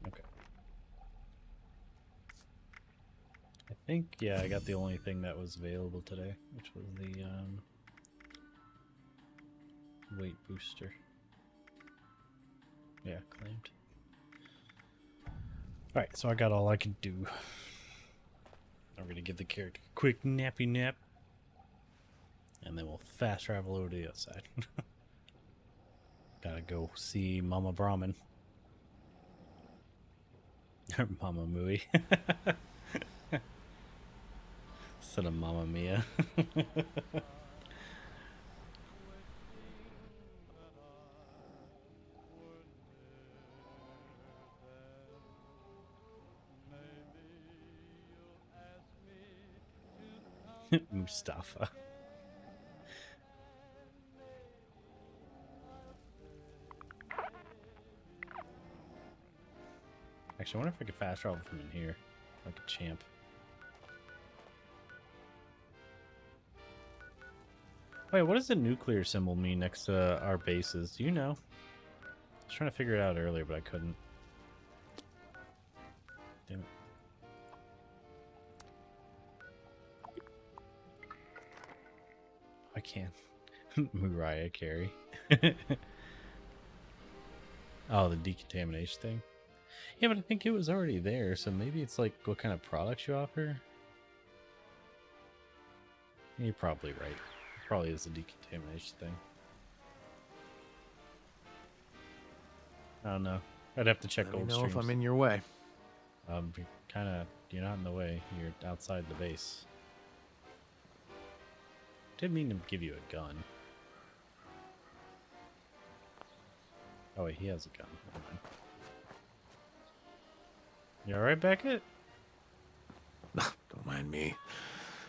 Okay. I think, yeah, I got the only thing that was available today, which was the weight booster. Yeah, claimed. Alright, so I got all I can do. I'm gonna give the character a quick nappy nap. And then we'll fast travel over to the other side. Gotta go see Mama Brahmin. Or Mama Mooey. Instead of Mama Mia. Mustafa. Actually, I wonder if I could fast travel from in here, like a champ. Wait, what does the nuclear symbol mean next to our bases? Do you know? I was trying to figure it out earlier, but I couldn't. Damn it. I can't. Mariah Carey. Oh, the decontamination thing. Yeah, but I think it was already there, so maybe it's like what kind of products you offer. You're probably right. It probably is the decontamination thing. I don't know. I'd have to check Let me old know streams. if I'm in your way. You're not in the way. You're outside the base. Didn't mean to give you a gun. Oh wait, he has a gun. Never mind. You alright, Beckett? Don't mind me.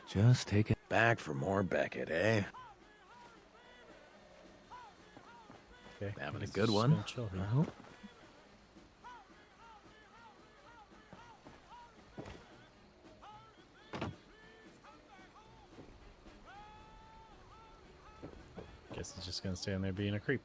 Just take it back for more Beckett, eh? Okay. Having a guess good just one, gonna chill here. I hope. Guess he's just gonna stand there being a creep.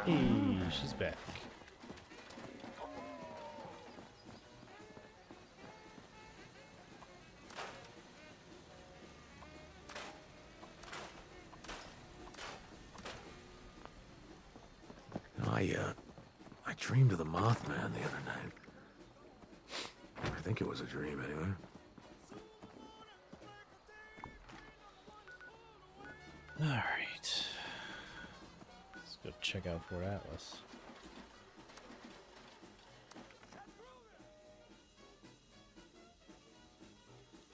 Hey, she's back. I dreamed of the Mothman the other night. I think it was a dream, anyway. Alright. Let's go check out Fort Atlas.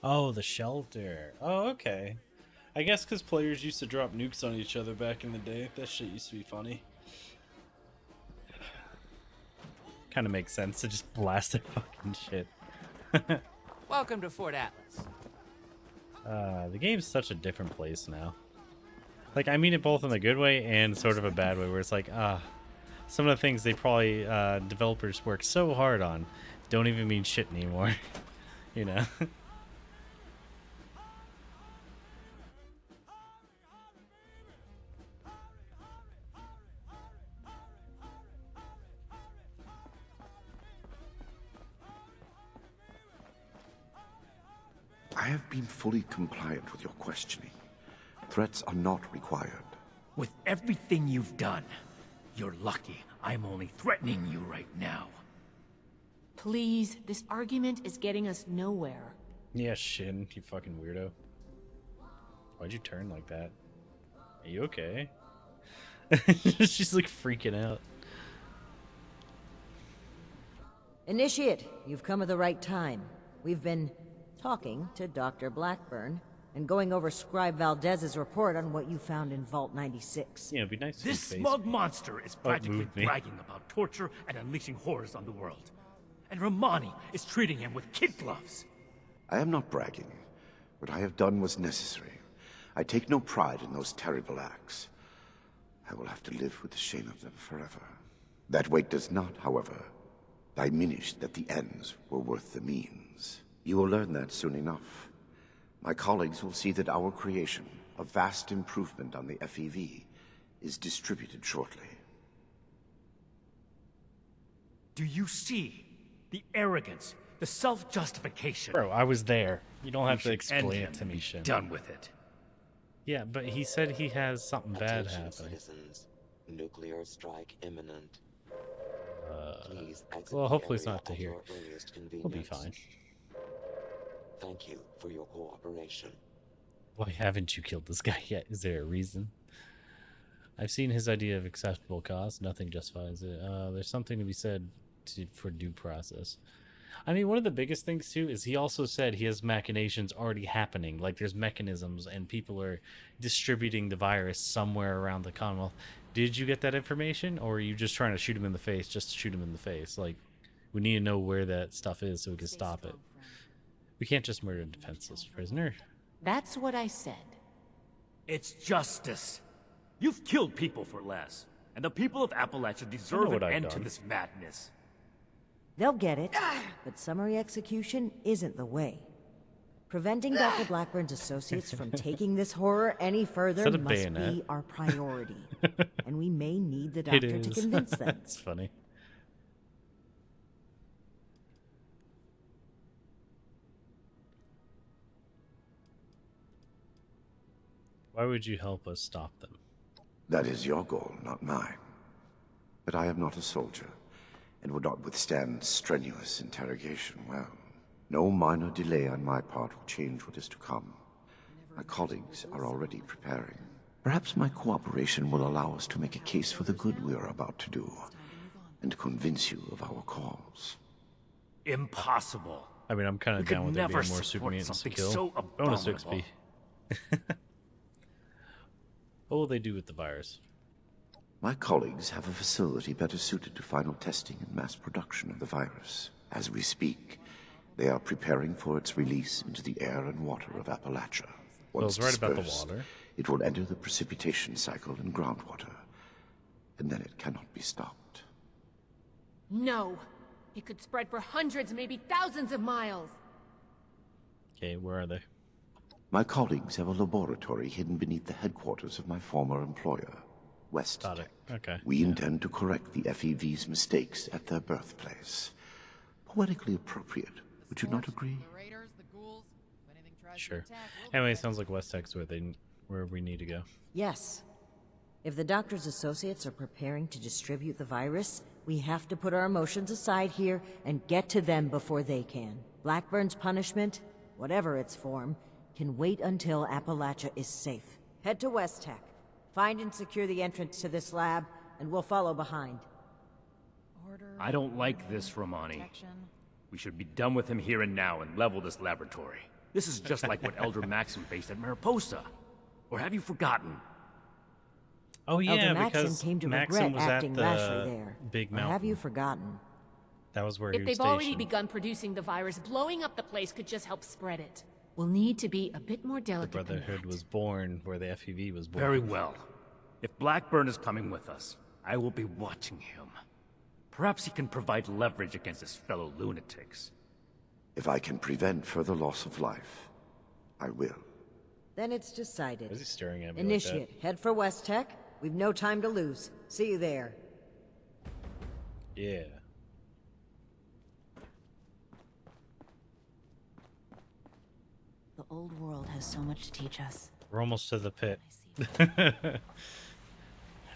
Oh, the shelter. Oh, okay. I guess because players used to drop nukes on each other back in the day. That shit used to be funny. Kind of makes sense to just blast their fucking shit. Welcome to Fort Atlas. The game's such a different place now. Like, I mean it both in a good way and sort of a bad way, where it's like, some of the things they probably, developers work so hard on don't even mean shit anymore. You know? I have been fully compliant with your questioning. Threats are not required. With everything you've done, you're lucky I'm only threatening you right now. Please, this argument is getting us nowhere. Yeah, Shin, you fucking weirdo. Why'd you turn like that? Are you okay? She's like freaking out. Initiate, you've come at the right time. We've been talking to Dr. Blackburn and going over Scribe Valdez's report on what you found in Vault 96. Yeah, it'd be nice to This see smug monster is practically bragging about torture and unleashing horrors on the world. And Romani is treating him with kid gloves. I am not bragging. What I have done was necessary. I take no pride in those terrible acts. I will have to live with the shame of them forever. That weight does not, however, diminish that the ends were worth the means. You will learn that soon enough. My colleagues will see that our creation, a vast improvement on the FEV, is distributed shortly. Do you see the arrogance, the self-justification? Bro, I was there. You don't have to should explain end it to him me, and be Shin. done with it. Yeah, but he said he has something bad Attention, happening. citizens. Nuclear strike imminent. Please exit Well, the hopefully it's area not to at hear. your earliest We'll be convenience. fine. Thank you for your cooperation. Why haven't you killed this guy yet? Is there a reason? I've seen his idea of acceptable cost. Nothing justifies it. There's something to be said for due process. I mean, one of the biggest things, too, is he also said he has machinations already happening. Like, there's mechanisms and people are distributing the virus somewhere around the Commonwealth. Did you get that information? Or are you just trying to shoot him in the face just to shoot him in the face? Like, we need to know where that stuff is so we can stop it. We can't just murder a defenseless prisoner. That's what I said. It's justice. You've killed people for less, and the people of Appalachia deserve an what I've end to done. this madness. They'll get it, but summary execution isn't the way. Preventing Dr. Blackburn's associates from taking this horror any further Is that a must bayonet? be our priority. And we may need the It doctor to is. convince them. That's funny. Why would you help us stop them? That is your goal, not mine. But I am not a soldier, and would not withstand strenuous interrogation well. No minor delay on my part will change what is to come. My colleagues are already preparing. Perhaps my cooperation will allow us to make a case for the good we are about to do, and convince you of our cause. Impossible. I mean, I'm kind We of could down with there never being more super support mutants to something kill. so Bonus abominable. XP. What will they do with the virus? My colleagues have a facility better suited to final testing and mass production of the virus. As we speak, they are preparing for its release into the air and water of Appalachia. Well, Once it's right about the dispersed, water. it will enter the precipitation cycle in groundwater, and then it cannot be stopped. No. It could spread for hundreds, maybe thousands of miles. Okay, where are they? My colleagues have a laboratory hidden beneath the headquarters of my former employer. West. Got it. Okay. We intend to correct the FEV's mistakes at their birthplace. Poetically appropriate, would you not agree? Sure. Anyway, it sounds like West Tech's where we need to go. Yes. If the doctor's associates are preparing to distribute the virus, we have to put our emotions aside here and get to them before they can. Blackburn's punishment, whatever its form, can wait until Appalachia is safe. Head to West Tech. Find and secure the entrance to this lab, and we'll follow behind. I don't like this, Romani. We should be done with him here and now and level this laboratory. This is just like what Elder Maxim faced at Mariposa. Or have you forgotten? Oh yeah, Elder Maxim because came to Maxim regret was acting at rashly the there. big Or mountain. have you forgotten? That was where he If was they've already stationed. begun producing the virus, blowing up the place could just help spread it. We'll need to be a bit more The delicate than Brotherhood was born where the FEV was born. Very well. If Blackburn is coming with us, I will be watching him. Perhaps he can provide leverage against his fellow lunatics. If I can prevent further loss of life, I will. Then it's decided. Why is he staring at me Initiate. like Head for West Tech. We've no time to lose. See you there. that? Yeah. The old world has so much to teach us. We're almost to the pit.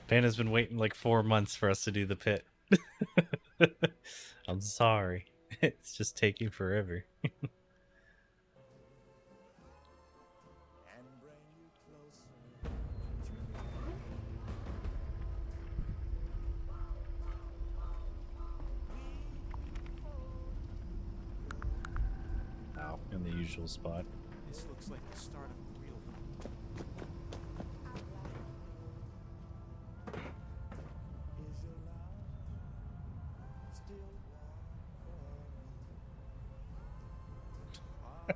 Panda's been waiting like 4 months for us to do the pit. I'm sorry. It's just taking forever. Ow, in the usual spot. This looks like the start of the real.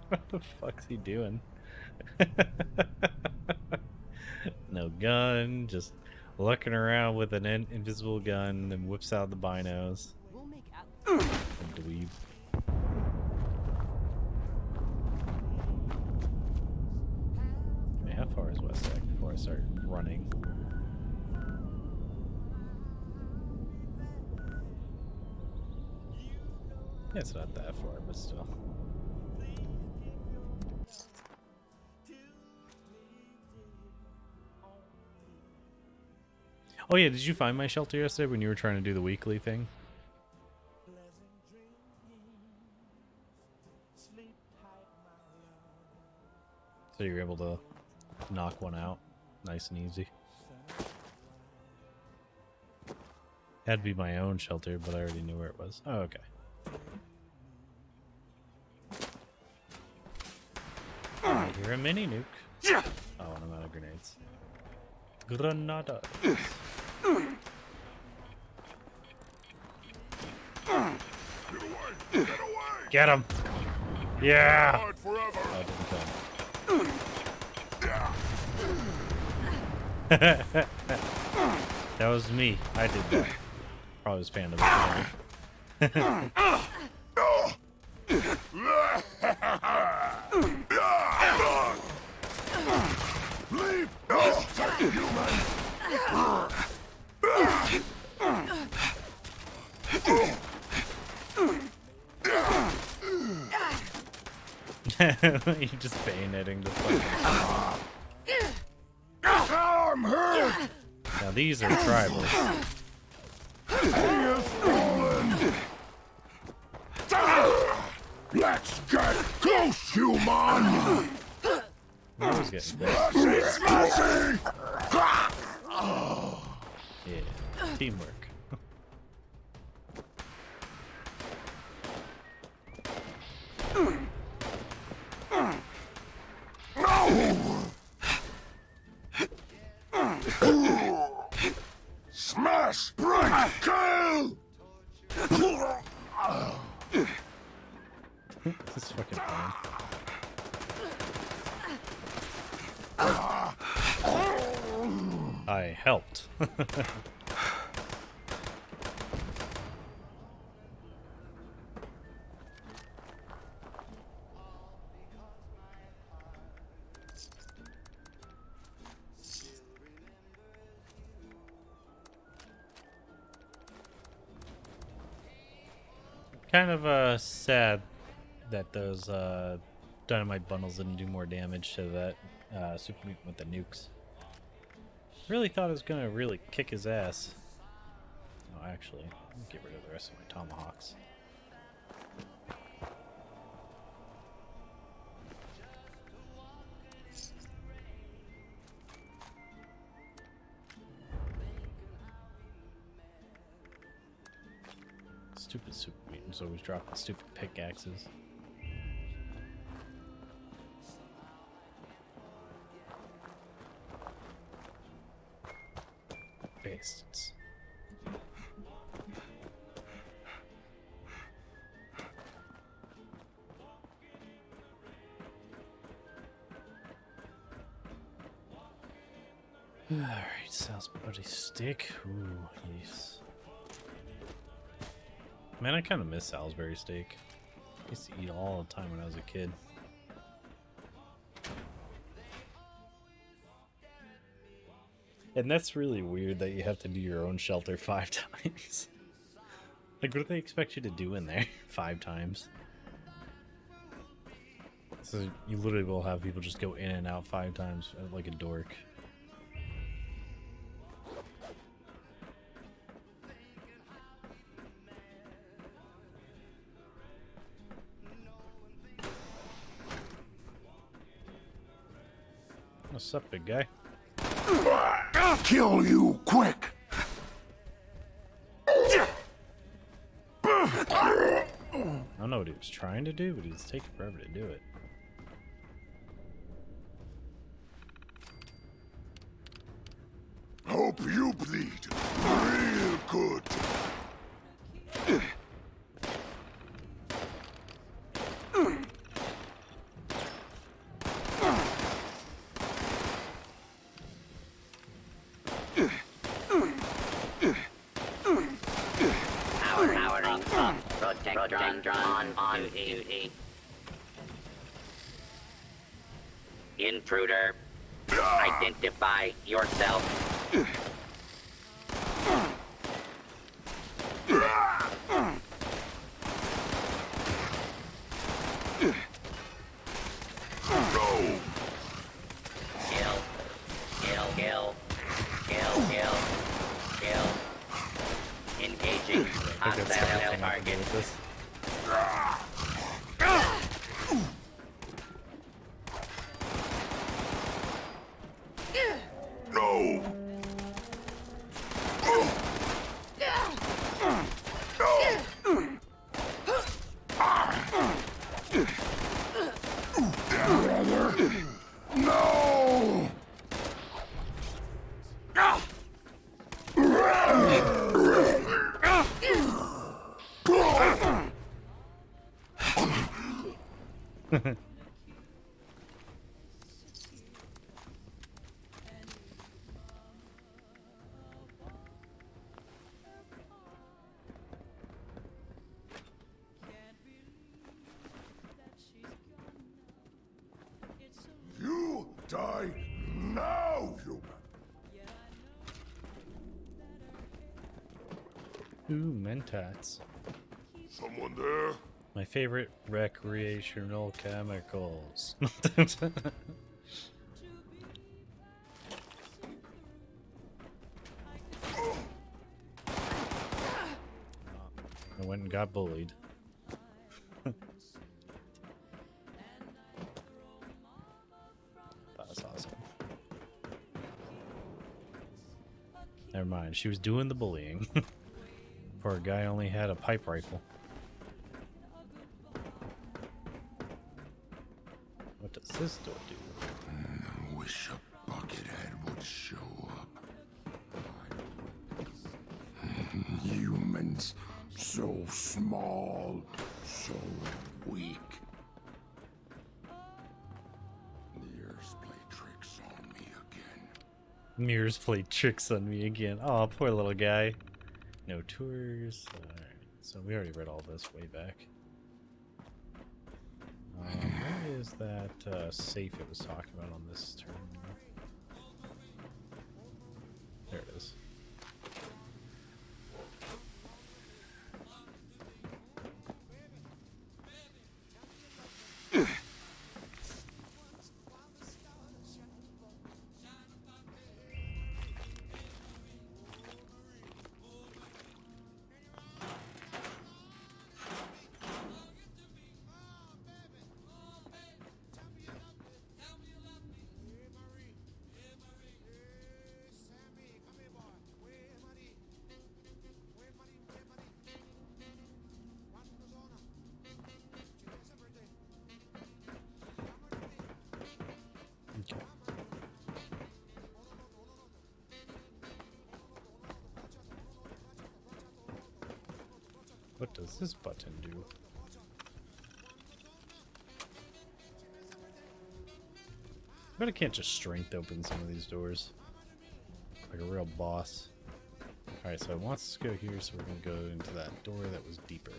What the fuck's he doing? No gun, just looking around with an invisible gun and whips out the binos. A dweeb. Okay, how far is West Tech before I start running? Yeah, it's not that far, but still. Oh yeah, did you find my shelter yesterday when you were trying to do the weekly thing? So you were able to knock one out nice and easy. Had to be my own shelter, but I already knew where it was. Oh, okay. I hear a mini nuke. Oh, and I'm out of grenades. Granada. Get him! Yeah! Oh, didn't kill him. That was me. I did that. Probably was Panda. Leave this tech human! You're just bayoneting the fucking... I'm hurt! Now these are tribals. He is fallen! Let's get close, human! I was getting Smashy! Yeah, teamwork. Smash! Break! Kill! This is fucking fun. I helped. kind of sad that those dynamite bundles didn't do more damage to that super mutant with the nukes. Really thought it was gonna really kick his ass. Oh, actually, let me get rid of the rest of my tomahawks. Stupid super mutants always dropping stupid pickaxes. Bastards. Alright, Salisbury steak. Ooh, yes. Man, I kind of miss Salisbury steak. I used to eat all the time when I was a kid. And that's really weird that you have to do your own shelter 5 times. Like, what do they expect you to do in there 5 times? So you literally will have people just go in and out 5 times like a dork. What's up, big guy? I'll kill you quick. I don't know what he was trying to do, but he was taking forever to do it. Hope you bleed real good. Powering up. Protector on duty. Intruder, identify yourself. Kill. Engaging hostile target. No. No. You die now, human. Ooh, mentats. Someone there? My favorite recreational chemicals. I went and got bullied. That was awesome. Never mind, she was doing the bullying. Poor guy only had a pipe rifle. What does this door do? Wish a buckethead would show up. Humans, so small, so weak. Mirrors play tricks on me again. Mirrors play tricks on me again. Oh, poor little guy. No tours. Alright, so we already read all this way back. Where is that safe it was talking about on this turn? There it is. What does this button do? I bet I can't just strength open some of these doors. Like a real boss. Alright, so it wants us to go here, so we're going to go into that door that was deeper.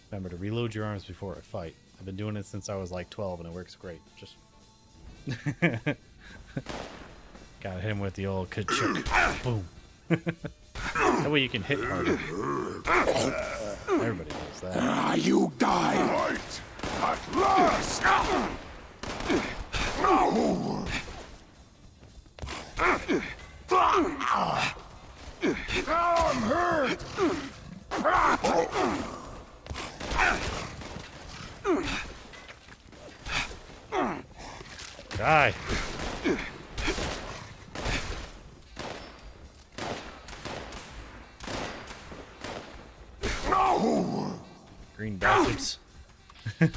Remember to reload your arms before a fight. I've been doing it since I was like 12 and it works great. Just gotta hit him with the old ka-chuk. Boom. That way you can hit harder. Everybody knows that. You die right at last. I'm hurt. Die. Green bastards. We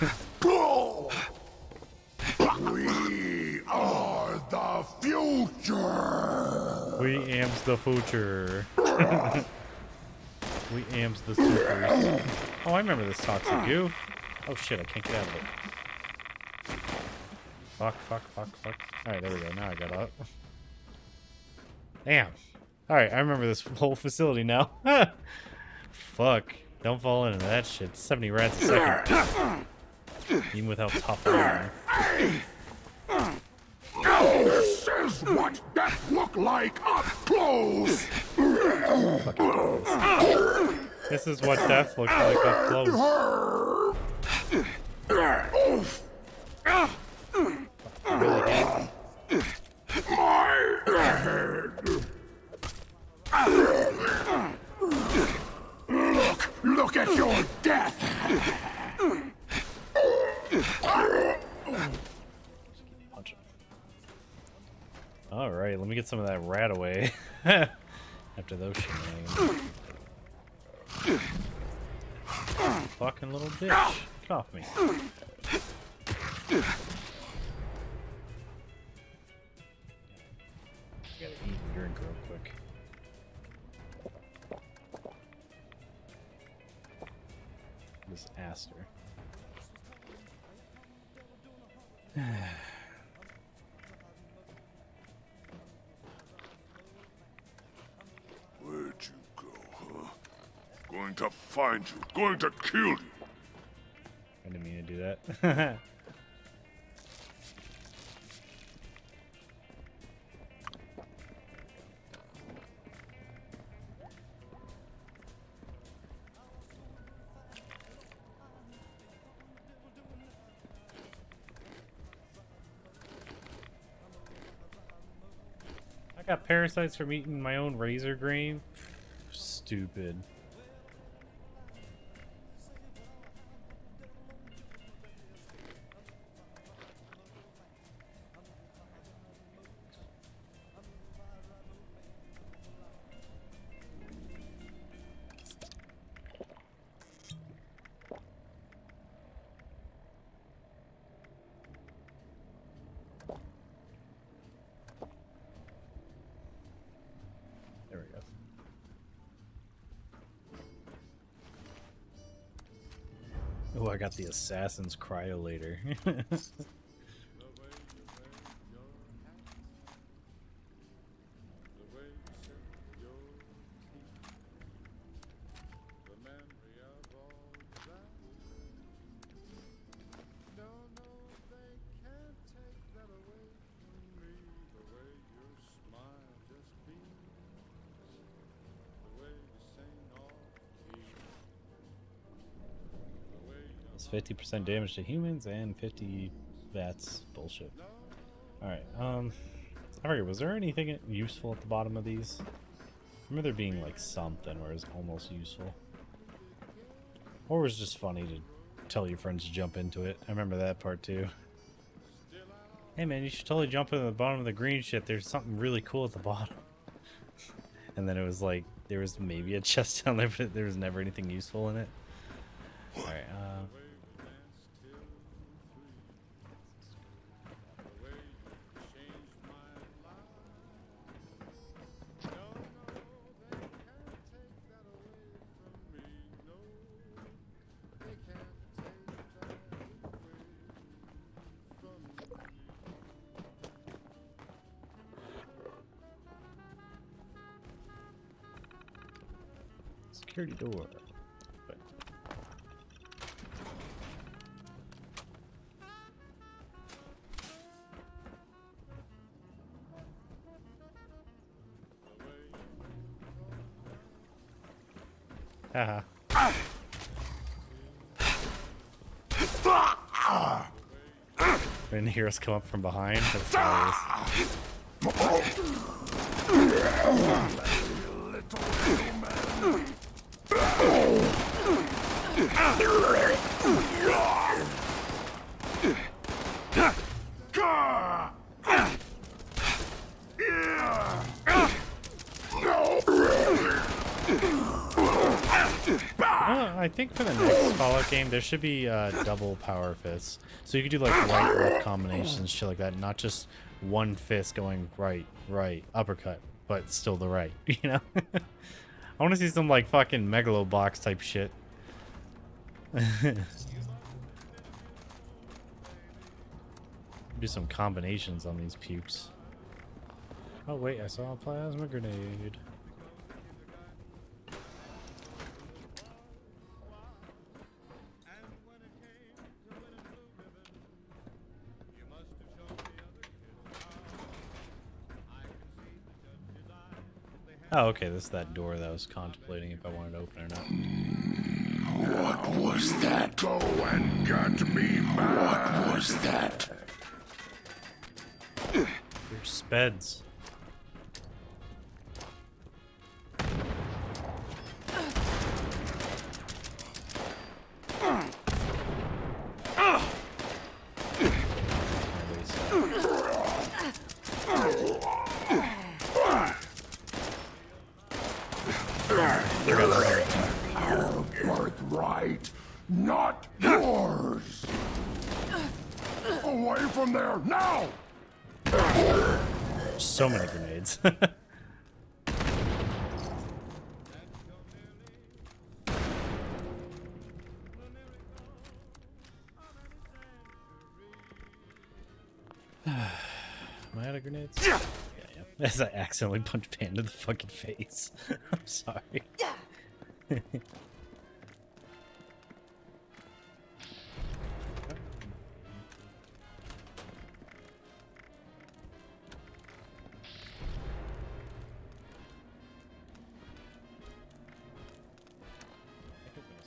are the future. We am's the future. We am's the supers. Oh, I remember this toxic goo. Oh shit, I can't get out of it. Fuck. Alright, there we go. Now I got up. Damn. Alright, I remember this whole facility now. Fuck. Don't fall into that shit. 70 rats a second. Even with how tough I am. This is what death look like up close. This is what death looks like up close. My head. Look at your death. Alright, let me get some of that rat away. After those shenanigans. Fucking little bitch. Get off me. Gotta eat and drink real quick. This Aster. Where'd you go, huh? Going to find you. Going to kill you. I didn't mean to do that. I got parasites from eating my own razor grain. Stupid. There we go. Oh, I got the Assassin's Cryolator. It's 50% damage to humans and 50 vats. Bullshit. Alright, I forget, was there anything useful at the bottom of these? I remember there being like something where it was almost useful. Or it was just funny to tell your friends to jump into it. I remember that part too. Hey man, you should totally jump into the bottom of the green shit. There's something really cool at the bottom. And then it was like, there was maybe a chest down there, but there was never anything useful in it. Alright, Security door. But... Haha. Didn't hear us come up from behind. That's hilarious. I think for the next Fallout game, there should be double power fists. So you could do like right left combinations, shit like that. Not just one fist going right, right, uppercut, but still the right, you know? I want to see some like fucking Megalobox type shit. Do some combinations on these pukes. Oh wait, I saw a plasma grenade. Oh, okay, this is that door that I was contemplating if I wanted to open or not. What was that? Go and get me back. What was that? Your speds. Our birthright, not yours. Away from there now! So many grenades. Am I out of grenades? Yeah, yeah. As I accidentally punched Panda in the fucking face. I'm sorry.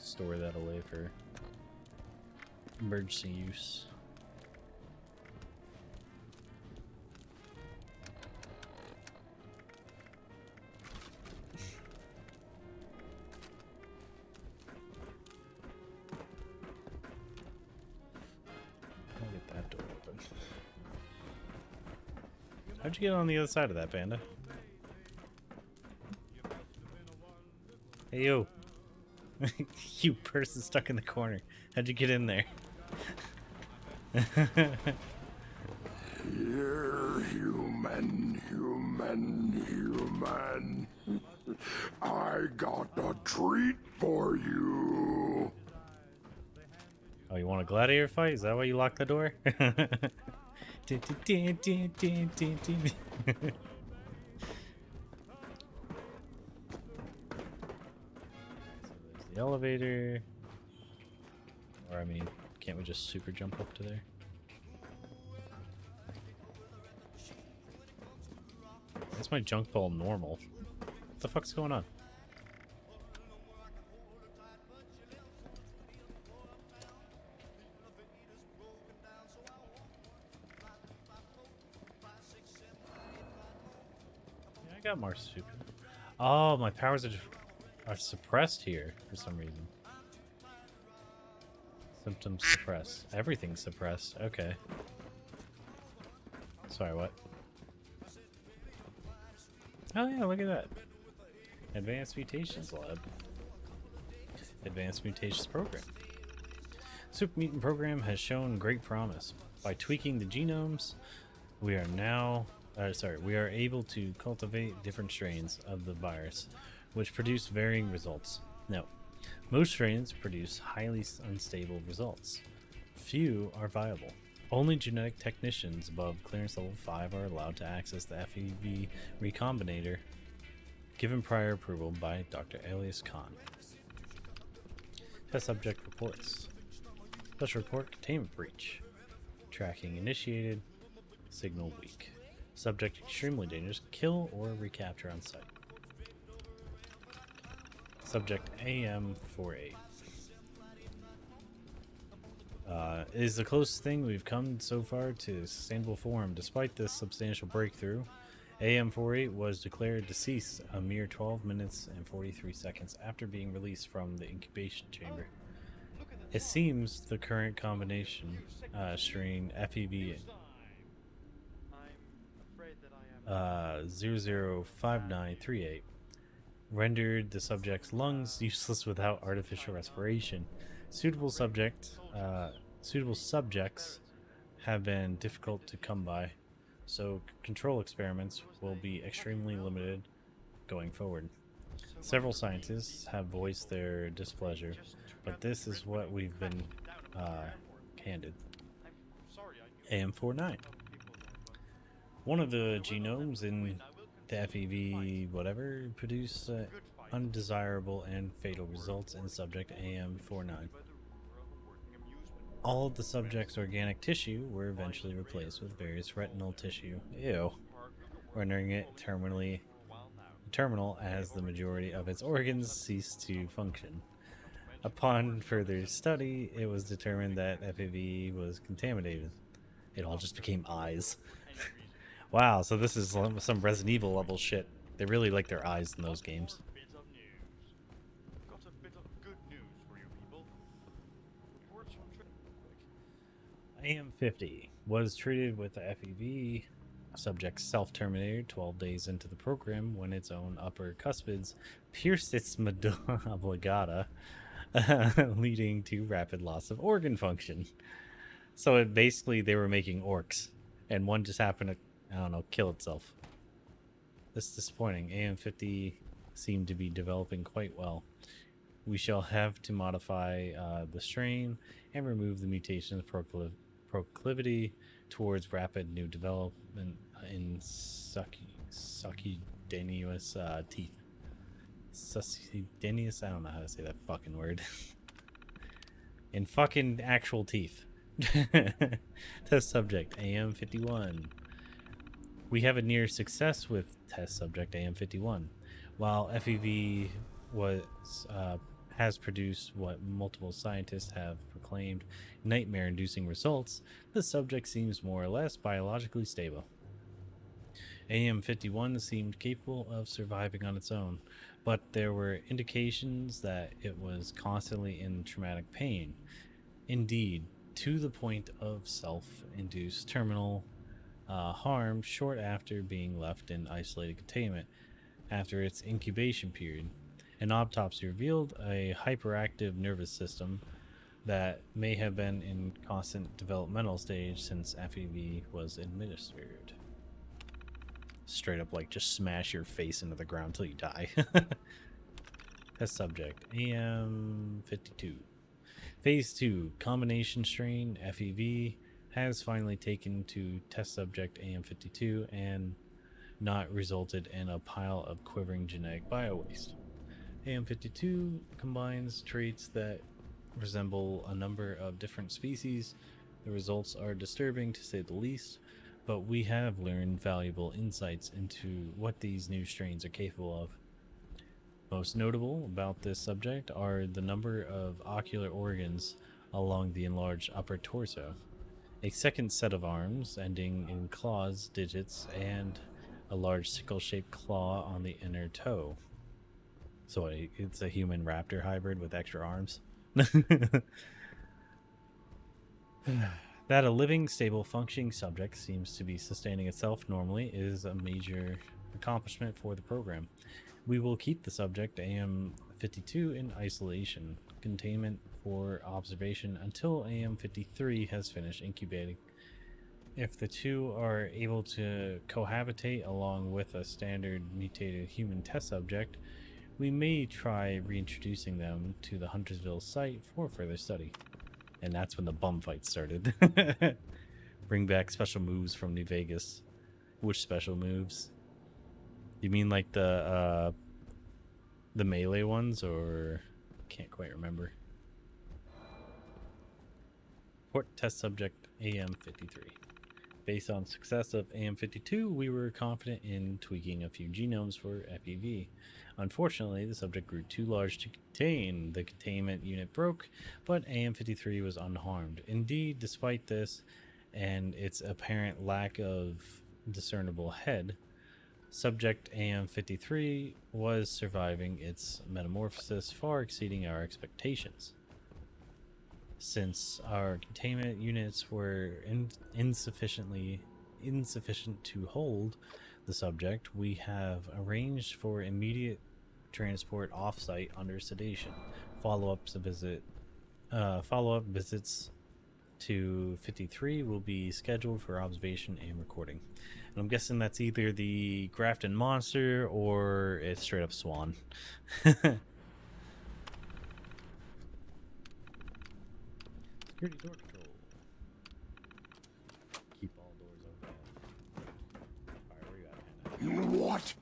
Store that away for emergency use. I'll get that door open. How'd you get on the other side of that, Panda? Hey, you. You person stuck in the corner. How'd you get in there? You're human, human, human. I got a treat for you. Oh, you want a gladiator fight? Is that why you locked the door? So the elevator, or I mean, can't we just super jump up to there? Is my junk ball normal? What the fuck's going on? Yeah, I got more stupid. Oh, my powers are suppressed here for some reason. Symptoms suppressed. Everything's suppressed. Okay. Sorry, what? Oh yeah, look at that. Advanced Mutations Lab. Advanced Mutations Program. Super Mutant Program has shown great promise. By tweaking the genomes, we are able to cultivate different strains of the virus, which produce varying results. No, most strains produce highly unstable results. Few are viable. Only genetic technicians above clearance level 5 are allowed to access the FEV recombinator given prior approval by Dr. Elias Khan. Test subject reports. Special report, containment breach. Tracking initiated. Signal weak. Subject extremely dangerous. Kill or recapture on site. Subject AM48. Is the closest thing we've come so far to sustainable form. Despite this substantial breakthrough, AM48 was declared deceased a mere 12 minutes and 43 seconds after being released from the incubation chamber. It seems the current combination strain FEV 005938 rendered the subject's lungs useless without artificial respiration. Suitable subjects have been difficult to come by, so control experiments will be extremely limited going forward. Several scientists have voiced their displeasure, but this is what we've been handed. AM49. One of the genomes in the FEV whatever produced undesirable and fatal results in subject AM49. All of the subject's organic tissue were eventually replaced with various retinal tissue, rendering it terminal as the majority of its organs ceased to function. Upon further study, it was determined that FEV was contaminated. It all just became eyes. Wow, so this is some Resident Evil level shit. They really like their eyes in those games. AM50 was treated with the FEV. Subject self-terminated 12 days into the program when its own upper cuspids pierced its medulla oblongata, leading to rapid loss of organ function. So it basically they were making orcs, and one just happened to, I don't know, kill itself. This is disappointing. AM50 seemed to be developing quite well. We shall have to modify the strain and remove the mutation's proclivity towards rapid new development in succedaneous teeth. Succedaneous? I don't know how to say that fucking word. In fucking actual teeth. Test subject AM51. We have a near success with test subject AM51. While FEV has produced what multiple scientists have proclaimed nightmare-inducing results, the subject seems more or less biologically stable. AM51 seemed capable of surviving on its own, but there were indications that it was constantly in traumatic pain. Indeed, to the point of self-induced terminal harm short after being left in isolated containment after its incubation period. An autopsy revealed a hyperactive nervous system that may have been in constant developmental stage since FEV was administered. Straight up, like, just smash your face into the ground till you die. Test subject AM52. Phase 2 combination strain FEV has finally taken to test subject AM52 and not resulted in a pile of quivering genetic biowaste. AM52 combines traits that resemble a number of different species. The results are disturbing to say the least, but we have learned valuable insights into what these new strains are capable of. Most notable about this subject are the number of ocular organs along the enlarged upper torso, a second set of arms ending in claws, digits, and a large sickle-shaped claw on the inner toe. So it's a human raptor hybrid with extra arms. That a living, stable, functioning subject seems to be sustaining itself normally is a major accomplishment for the program. We will keep the subject AM52 in isolation, containment for observation until AM53 has finished incubating. If the two are able to cohabitate along with a standard mutated human test subject, we may try reintroducing them to the Huntersville site for further study. And that's when the bum fight started. Bring back special moves from New Vegas. Which special moves? You mean like the The melee ones, or can't quite remember. Port test subject AM53. Based on success of AM52, we were confident in tweaking a few genomes for FEV. Unfortunately, the subject grew too large to contain. The containment unit broke, but AM53 was unharmed. Indeed, despite this and its apparent lack of discernible head, subject AM53 was surviving its metamorphosis, far exceeding our expectations. Since our containment units were insufficient to hold the subject, we have arranged for immediate transport off-site under sedation. Follow-up visits to 53 will be scheduled for observation and recording. And I'm guessing that's either the Grafton monster or it's straight up Swan. Security door control. Keep all doors open. Alright, where you at, Hannah? What?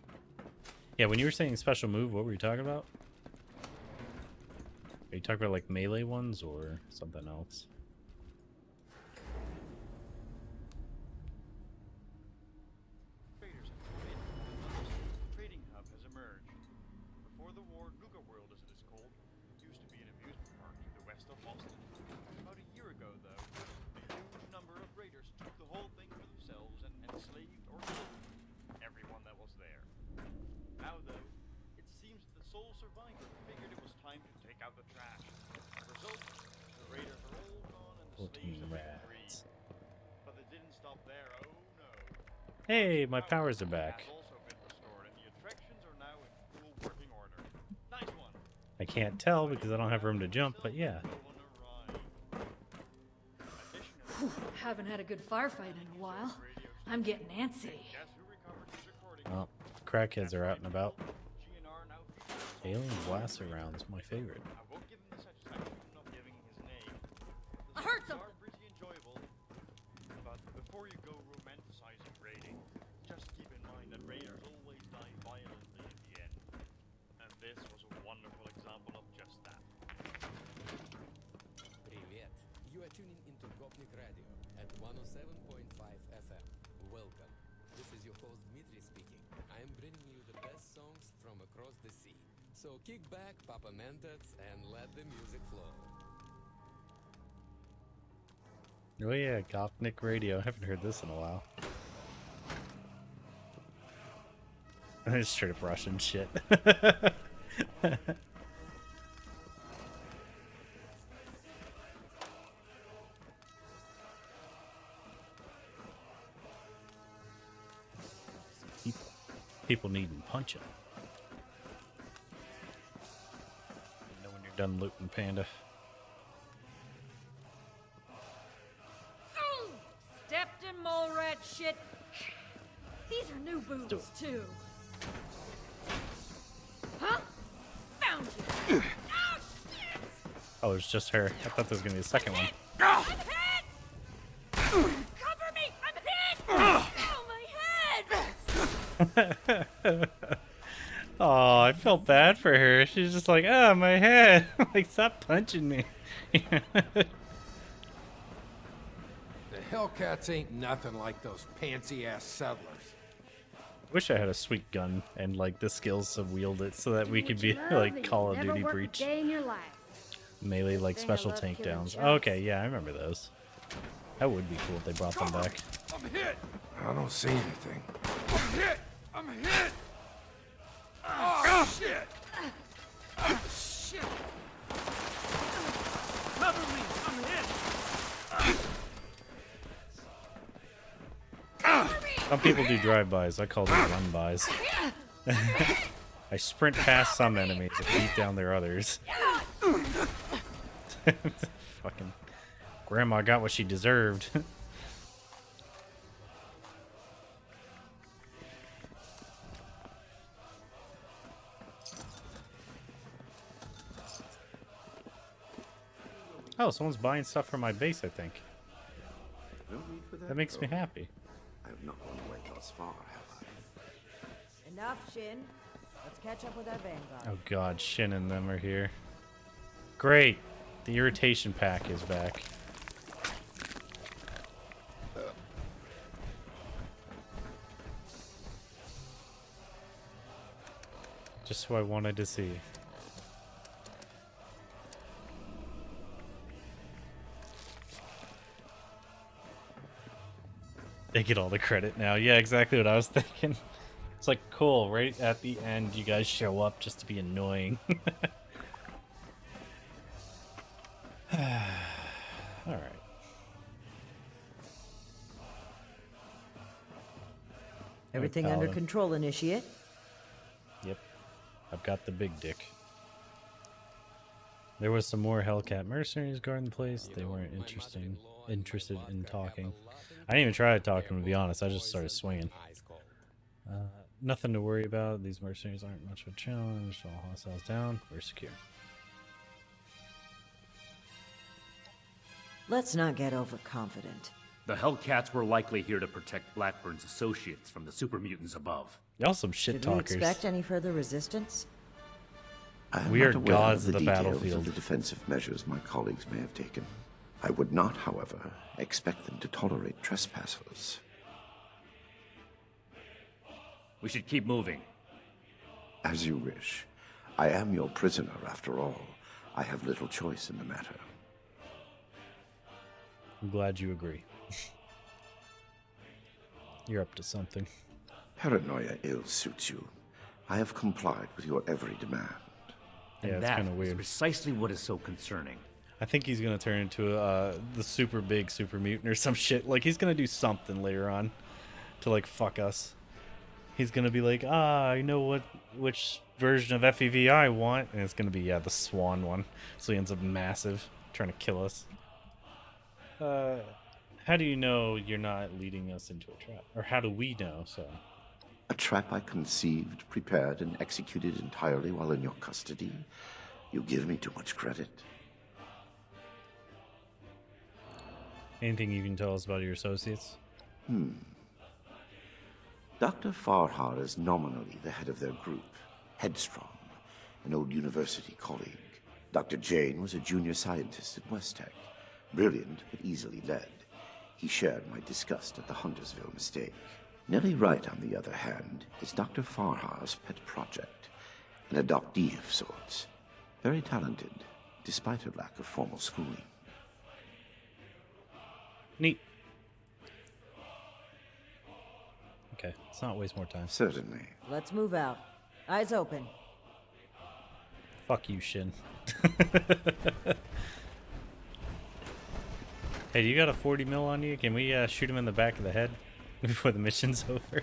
Yeah, when you were saying special move, what were you talking about? Are you talking about like melee ones or something else? Trading hub has emerged. Before the war, Luga World, as it is called, used to be an amusement park to the west of Boston. About a year ago, though, a huge number of raiders took the whole thing for themselves and enslaved or killed everyone that was there. Now, though, it seems that the sole survivor figured it was time to take out the trash. As a result, the raiders are all gone and the slaves have been freed. But they didn't stop there, oh no. Hey, my powers are back. I can't tell because I don't have room to jump, but yeah. Whew, haven't had a good firefight in a while. I'm getting antsy. Well, crackheads are out and about. Alien blaster rounds, my favorite. I heard something. But before you go romanticizing raiding, just keep in mind that raiders always die violently in the end. And this was a wonderful example of just that. Привет. You are tuning into Gopnik Radio at 107.5 FM. Welcome. This is your host Dmitry speaking. I am bringing you the best songs from across the sea. So kick back, pop a Mentats, and let the music flow. Oh yeah, Gopnik Radio. I haven't heard this in a while. It's straight up Russian shit. People needing punching. You know when you're done looting, Panda. Stepped in mole rat shit. These are new boots, too. Huh? Found you. Oh, shit! Oh, it's just her. I thought there was gonna be a second one. I'm hit! Cover me! I'm hit! Oh, my head! Oh, I felt bad for her. She's just like, oh, my head. Like, stop punching me. The Hellcats ain't nothing like those pantsy-ass settlers. Wish I had a sweet gun and like the skills to wield it so that we could be like Call of Duty Breach. Melee like special tank downs. Okay, yeah, I remember those. That would be cool if they brought them back. I'm hit! I don't see anything. I'm hit! I'm hit! Oh, shit! Oh, shit! Cover me! I'm hit! Some people do drive-bys. I call them run-bys. I sprint past some enemies and beat down their others. Fucking grandma got what she deserved. Oh, someone's buying stuff from my base, I think. No need for That makes me happy. I have not run away thus far, have I? Enough, Shin. Let's catch up with that Vanguard. Oh god, Shin and them are here. Great! The irritation pack is back. Just what I wanted to see. They get all the credit now. Yeah, exactly what I was thinking. It's like, cool, right at the end you guys show up just to be annoying. Alright. Everything under control, Initiate. Yep. I've got the big dick. There was some more Hellcat mercenaries guarding the place. They weren't interested in talking. I didn't even try to talk to them, to be honest. I just started swinging. Nothing to worry about. These mercenaries aren't much of a challenge. All hostiles down. We're secure. Let's not get overconfident. The Hellcats were likely here to protect Blackburn's associates from the super mutants above. Y'all some shit Should talkers. we expect any further resistance? We are gods of of the details battlefield. of the defensive measures my colleagues may have taken. I would not, however, expect them to tolerate trespassers. We should keep moving. As you wish. I am your prisoner, after all. I have little choice in the matter. I'm glad you agree. You're up to something. Paranoia ill suits you. I have complied with your every demand. Yeah, it's kind of weird. Precisely what is so concerning. I think he's gonna turn into the super big super mutant or some shit. Like he's gonna do something later on to like fuck us. He's gonna be like, I know which version of FEV I want, and it's gonna be the Swan one. So he ends up massive, trying to kill us. How do you know you're not leading us into a trap? Or how do we know? So A trap I conceived, prepared, and executed entirely while in your custody? You give me too much credit. anything you can tell us about your associates? Dr. Farhar is nominally the head of their group, Headstrong, an old university colleague. Dr. Jane was a junior scientist at West Tech, brilliant but easily led. He shared my disgust at the Huntersville mistake. Nellie Wright, on the other hand, is Dr. Farhar's pet project, an adoptee of sorts. Very talented, despite her lack of formal schooling. Neat. Okay, let's not waste more time. Certainly. Let's move out. Eyes open. Fuck you, Shin. Hey, do you got a 40 mil on you? Can we shoot him in the back of the head before the mission's over?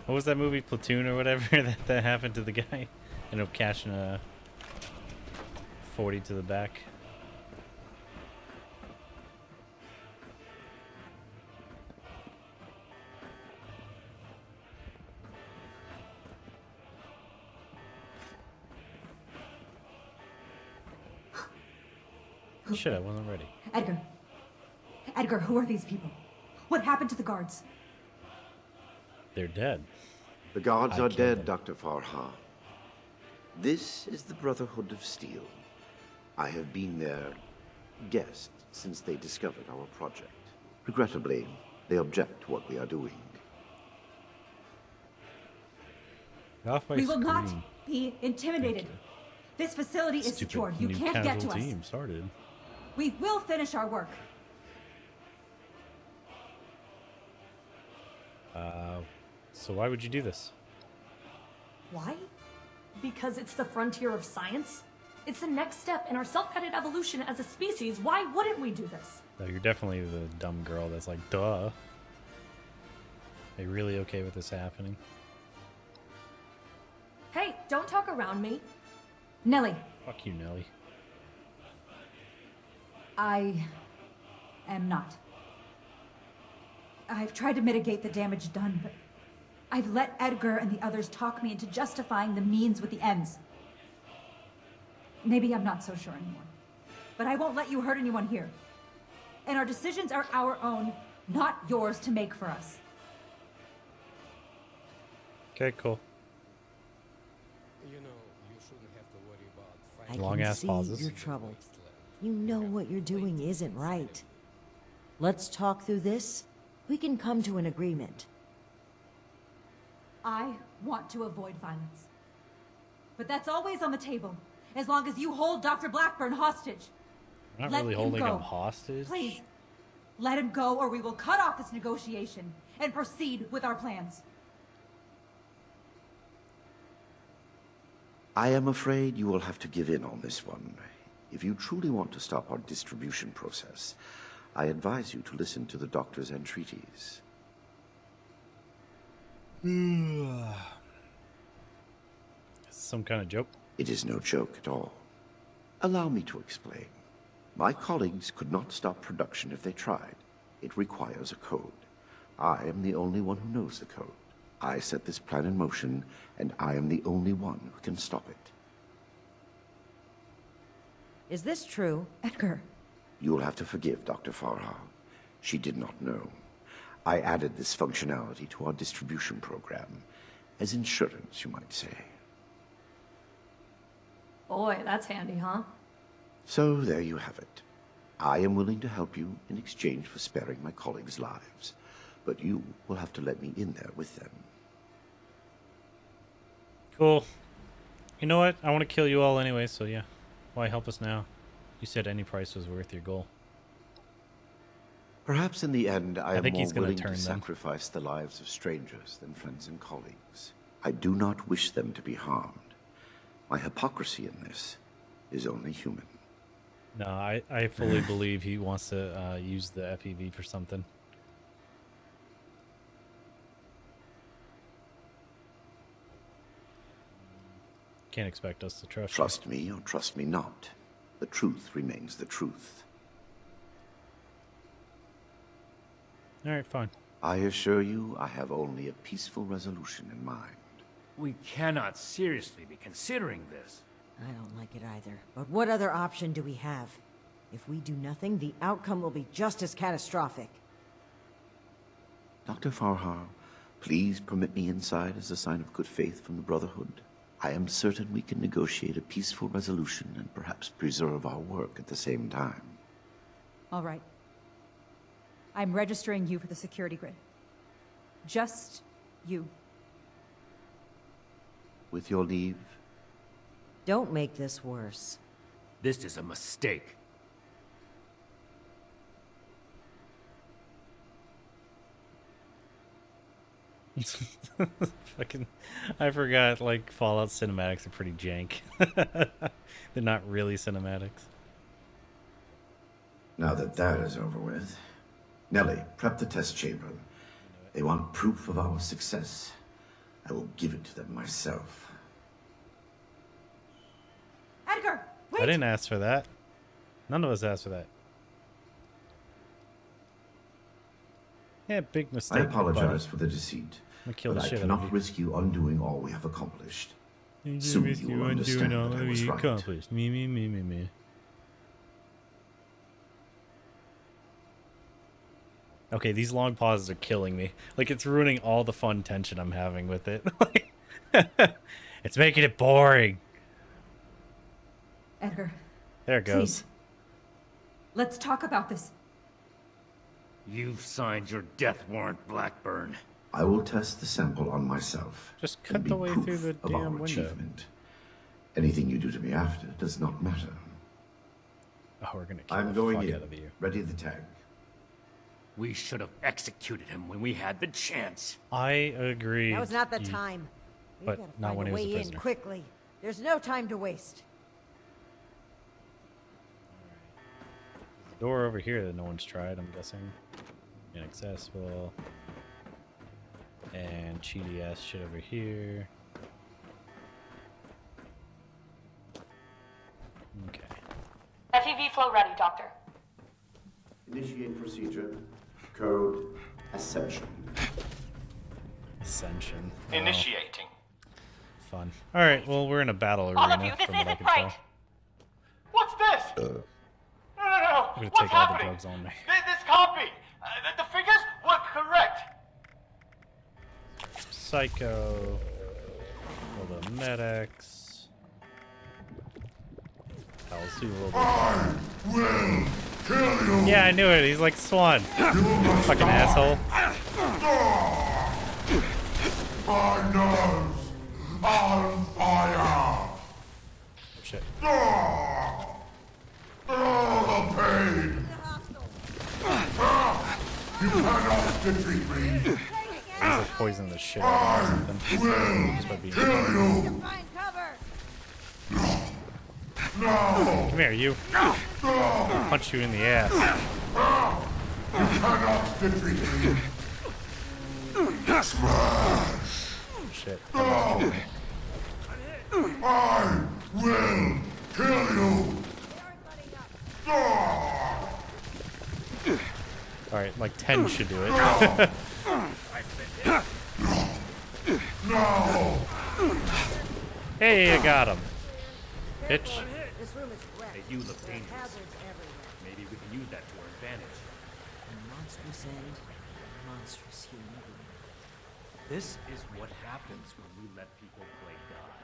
What was that movie, Platoon or whatever, that happened to the guy? Ended up catching a 40 to the back. Shit, I wasn't ready. Edgar. Edgar, who are these people? What happened to the guards? They're dead. The guards are dead, Dr. Farhar. This is the Brotherhood of Steel. I have been their guest since they discovered our project. Regrettably, they object to what we are doing. Off my We will screen. not be intimidated. This facility is Stupid secured. You new can't get to casual us. team started. We will finish our work. So why would you do this? Why? Because it's the frontier of science. It's the next step in our self-guided evolution as a species. Why wouldn't we do this? No, you're definitely the dumb girl that's like, duh. Are you really okay with this happening? Hey, don't talk around me. Nellie, Fuck you, Nelly. I am not. I've tried to mitigate the damage done, but I've let Edgar and the others talk me into justifying the means with the ends. Maybe I'm not so sure anymore. But I won't let you hurt anyone here. And our decisions are our own, not yours to make for us. Okay, cool. You know, you shouldn't have to worry about I fighting. Long can ass see pauses. your trouble. You know what you're doing isn't right. Let's talk through this. We can come to an agreement. I want to avoid violence. But that's always on the table, as long as you hold Dr. Blackburn hostage. I'm not Let really him holding go. him hostage. Please, let him go or we will cut off this negotiation and proceed with our plans. I am afraid you will have to give in on this one. If you truly want to stop our distribution process, I advise you to listen to the doctor's entreaties. Some kind of joke? It is no joke at all. Allow me to explain. My colleagues could not stop production if they tried. It requires a code. I am the only one who knows the code. I set this plan in motion, and I am the only one who can stop it. Is this true? Edgar. You will have to forgive Dr. Farha. She did not know. I added this functionality to our distribution program. As insurance, you might say. Boy, that's handy, huh? So there you have it. I am willing to help you in exchange for sparing my colleagues' lives. But you will have to let me in there with them. Cool. You know what? I want to kill you all anyway, so yeah. Why help us now? You said any price was worth your goal. Perhaps in the end, I am think more he's gonna willing turn to them. sacrifice the lives of strangers than friends and colleagues. I do not wish them to be harmed. My hypocrisy in this is only human. No, I fully believe he wants to use the FEV for something. Can't expect us to trust you. Trust me or trust me not. The truth remains the truth. Alright, fine. I assure you, I have only a peaceful resolution in mind. We cannot seriously be considering this. I don't like it either. But what other option do we have? If we do nothing, the outcome will be just as catastrophic. Dr. Farha, please permit me inside as a sign of good faith from the Brotherhood. I am certain we can negotiate a peaceful resolution and perhaps preserve our work at the same time. All right. I'm registering you for the security grid. Just you. With your leave, Don't make this worse. This is a mistake. Fucking, I forgot, like, Fallout cinematics are pretty jank. They're not really cinematics. now that that is over with, Nellie, prep the test chamber. They want proof of our success. I will give it to them myself. Edgar, wait! I didn't ask for that. None of us asked for that. Yeah, big mistake. I apologize buddy. for the deceit, I'm gonna kill but the I shit out of cannot you. risk you undoing all we have accomplished. You Soon risk you you will understand undoing all that I was we right. accomplished. Me. Okay, these long pauses are killing me. Like, it's ruining all the fun tension I'm having with it. It's making it boring. Edgar, There it goes. please. Let's talk about this. You've signed your death warrant, Blackburn. I will test the sample on myself. Just and cut be the way proof through the of our damn window. achievement. Anything you do to me after does not matter. Oh, we're gonna kill I'm the going fuck in. out of you. Ready the tag. We should have executed him when we had the chance. I agree. That was not the time. We but gotta not find when a he was a way in prisoner. quickly. There's no time to waste. Door over here that no one's tried, I'm guessing. Inaccessible. And cheaty ass shit over here. Okay. FEV flow ready, Doctor. Initiate procedure. Code Ascension. Ascension. Initiating. Fun. Alright, well, we're in a battle arena. All of you, this from what I isn't can right. tell. What's this? No. I'm gonna What's take all the happening? drugs on me. This can't be. The figures were correct. Psycho. A little bit of medics. Let's do a little bit. I will kill you. Yeah, I knew it. He's like Swan. Fucking asshole. My nose on fire. Shit. The pain. You cannot defeat me. He's like poisoning the shit out of him or something. Just by being Kill you. No. Come here, you. I'll punch you in the ass. You cannot defeat me. Smash. Shit. I will kill you. Alright, like 10 should do it. No. Hey, I got him. Bitch. This room is wrecked. Hey, you look There are dangerous. hazards everywhere. Maybe we can use that to our advantage. A monstrous end, a monstrous human being. This is what happens when we let people play God.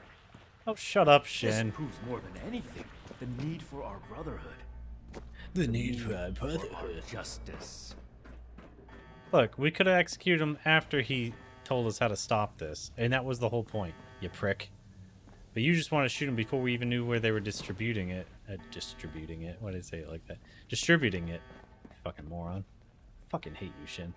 Oh, shut up, This Shin. proves more than anything the need for our brotherhood. The need for our For our brotherhood. justice. Look, we could have executed him after he told us how to stop this, and that was the whole point, you prick. But you just want to shoot him before we even knew where they were distributing it. Distributing it? Why did I say it like that? Distributing it. Fucking moron. Fucking hate you, Shin.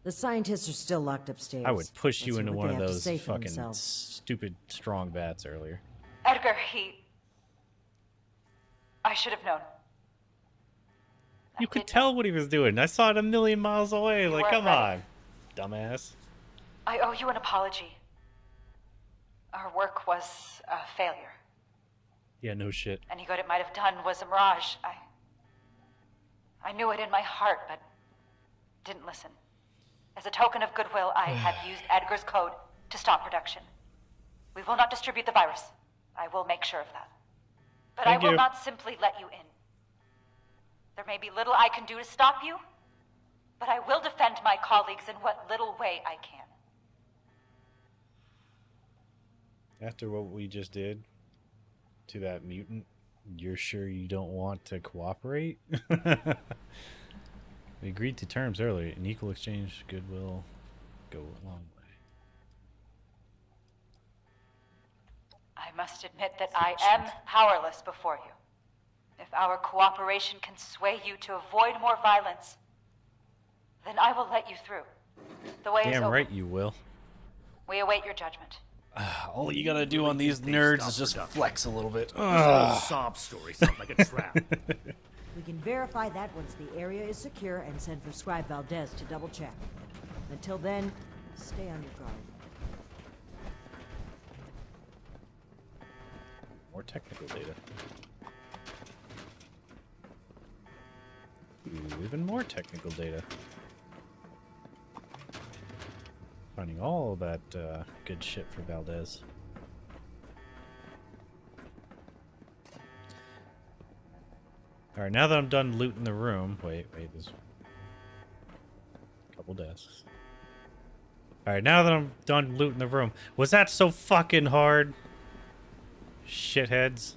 The scientists are still locked upstairs. I would push you Let's into hear one what of they have to those say for fucking themselves. stupid strong bats earlier. Edgar, I should have known. You could tell what he was doing. I saw it a million miles away. Like, weren't come ready. on, dumbass. I owe you an apology. Our work was a failure. Yeah, no shit. Any good it might have done was a mirage. I knew it in my heart, but didn't listen. As a token of goodwill, I have used Edgar's code to stop production. We will not distribute the virus. I will make sure of that. But Thank I will you. not simply let you in. There may be little I can do to stop you, but I will defend my colleagues in what little way I can. After what we just did to that mutant, you're sure you don't want to cooperate? We agreed to terms earlier. An equal exchange, goodwill, go a long way. I must admit that I am powerless before you. If our cooperation can sway you to avoid more violence, then I will let you through. The way is Damn open. right you will. We await your judgment. All you gotta do on these nerds is just flex a little bit. This whole sob story sounds like a trap. We can verify that once the area is secure and send for Scribe Valdez to double check. Until then, stay on your guard. More technical data. Ooh, even more technical data. Finding all that good shit for Valdez. Alright, now that I'm done looting the room... Wait, there's... a couple desks. Alright, now that I'm done looting the room... Was that so fucking hard? Shitheads.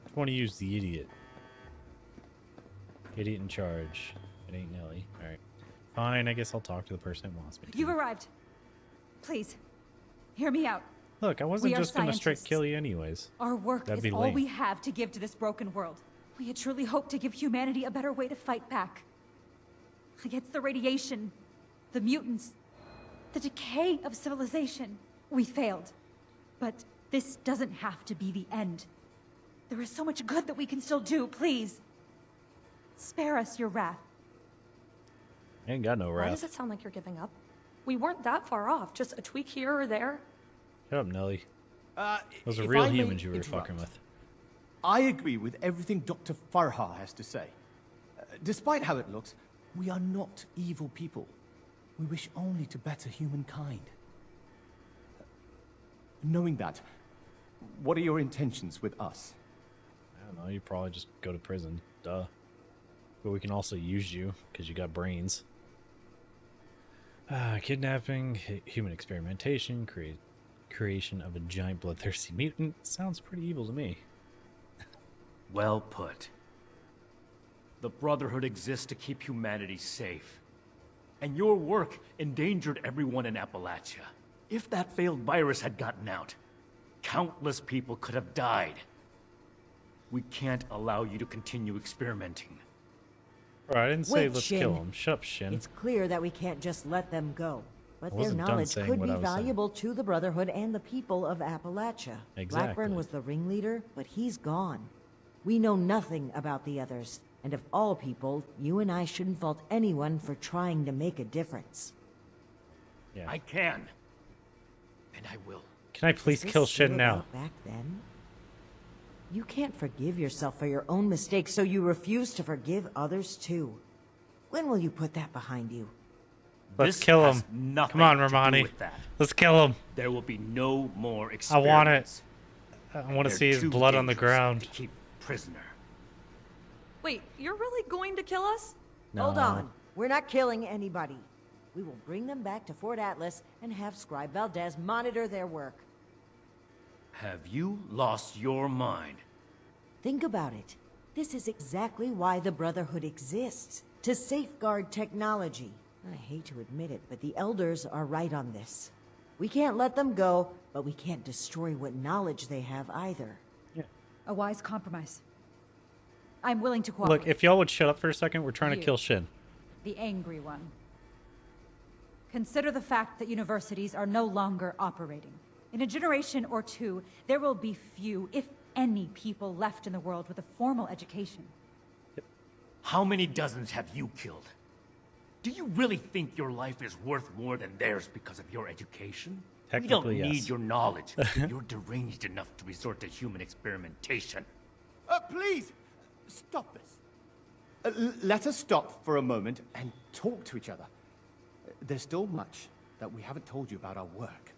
I want to use the idiot. Idiot in charge. It ain't Nelly. Alright. Fine, I guess I'll talk to the person that wants me to. You've arrived. Please, hear me out. Look, I wasn't We are just gonna straight scientists. kill you anyways. Our work That'd is be all lame. we have to give to this broken world. We had truly hoped to give humanity a better way to fight back. Against the radiation, the mutants, the decay of civilization. We failed. But this doesn't have to be the end. There is so much good that we can still do, please. Spare us your wrath. I ain't got no Why wrath. does it sound like you're giving up? We weren't that far off. Just a tweak here or there. Shut up, Nelly. Those are if real I may humans you were interrupt. fucking with. I agree with everything Dr. Farha has to say. Despite how it looks, we are not evil people. We wish only to better humankind. Knowing that, what are your intentions with us? I don't know, you probably just go to prison. Duh. But we can also use you, because you got brains. Kidnapping, human experimentation, creation of a giant bloodthirsty mutant. Sounds pretty evil to me. Well put. The Brotherhood exists to keep humanity safe. And your work endangered everyone in Appalachia. If that failed virus had gotten out, countless people could have died. We can't allow you to continue experimenting. Bro, I didn't say Wait, let's Shin. kill him. Shut up, Shin. It's clear that we can't just let them go. But I their wasn't done knowledge saying could what be I was saying. valuable to the Brotherhood and the people of Appalachia. Exactly. Blackburn was the ringleader, but he's gone. We know nothing about the others. And of all people, you and I shouldn't fault anyone for trying to make a difference. Yeah. I can. And I will. Can I please Was this kill still Shin now? about Back then? You can't forgive yourself for your own mistakes, so you refuse to forgive others too. When will you put that behind you? Let's This kill has him. nothing Come on, to do Romani. with that. Let's kill him. There will be no more I experiments. want it. I want to They're see his too blood on the dangerous ground. to keep prisoner. Wait, you're really going to kill us? Hold No. on. We're not killing anybody. We will bring them back to Fort Atlas and have Scribe Valdez monitor their work. Have you lost your mind? Think about it. This is exactly why the Brotherhood exists. To safeguard technology. I hate to admit it, but the Elders are right on this. We can't let them go, but we can't destroy what knowledge they have either. A wise compromise. I'm willing to cooperate. Look, if y'all would shut up for a second, we're trying to You. kill Shin. The angry one. Consider the fact that universities are no longer operating. In a generation or two, there will be few, if any, people left in the world with a formal education. How many dozens have you killed? Do you really think your life is worth more than theirs because of your education? We don't Technically, need yes. your knowledge. You're deranged enough to resort to human experimentation. Please, stop this. Let us stop for a moment and talk to each other. There's still much that we haven't told you about our work.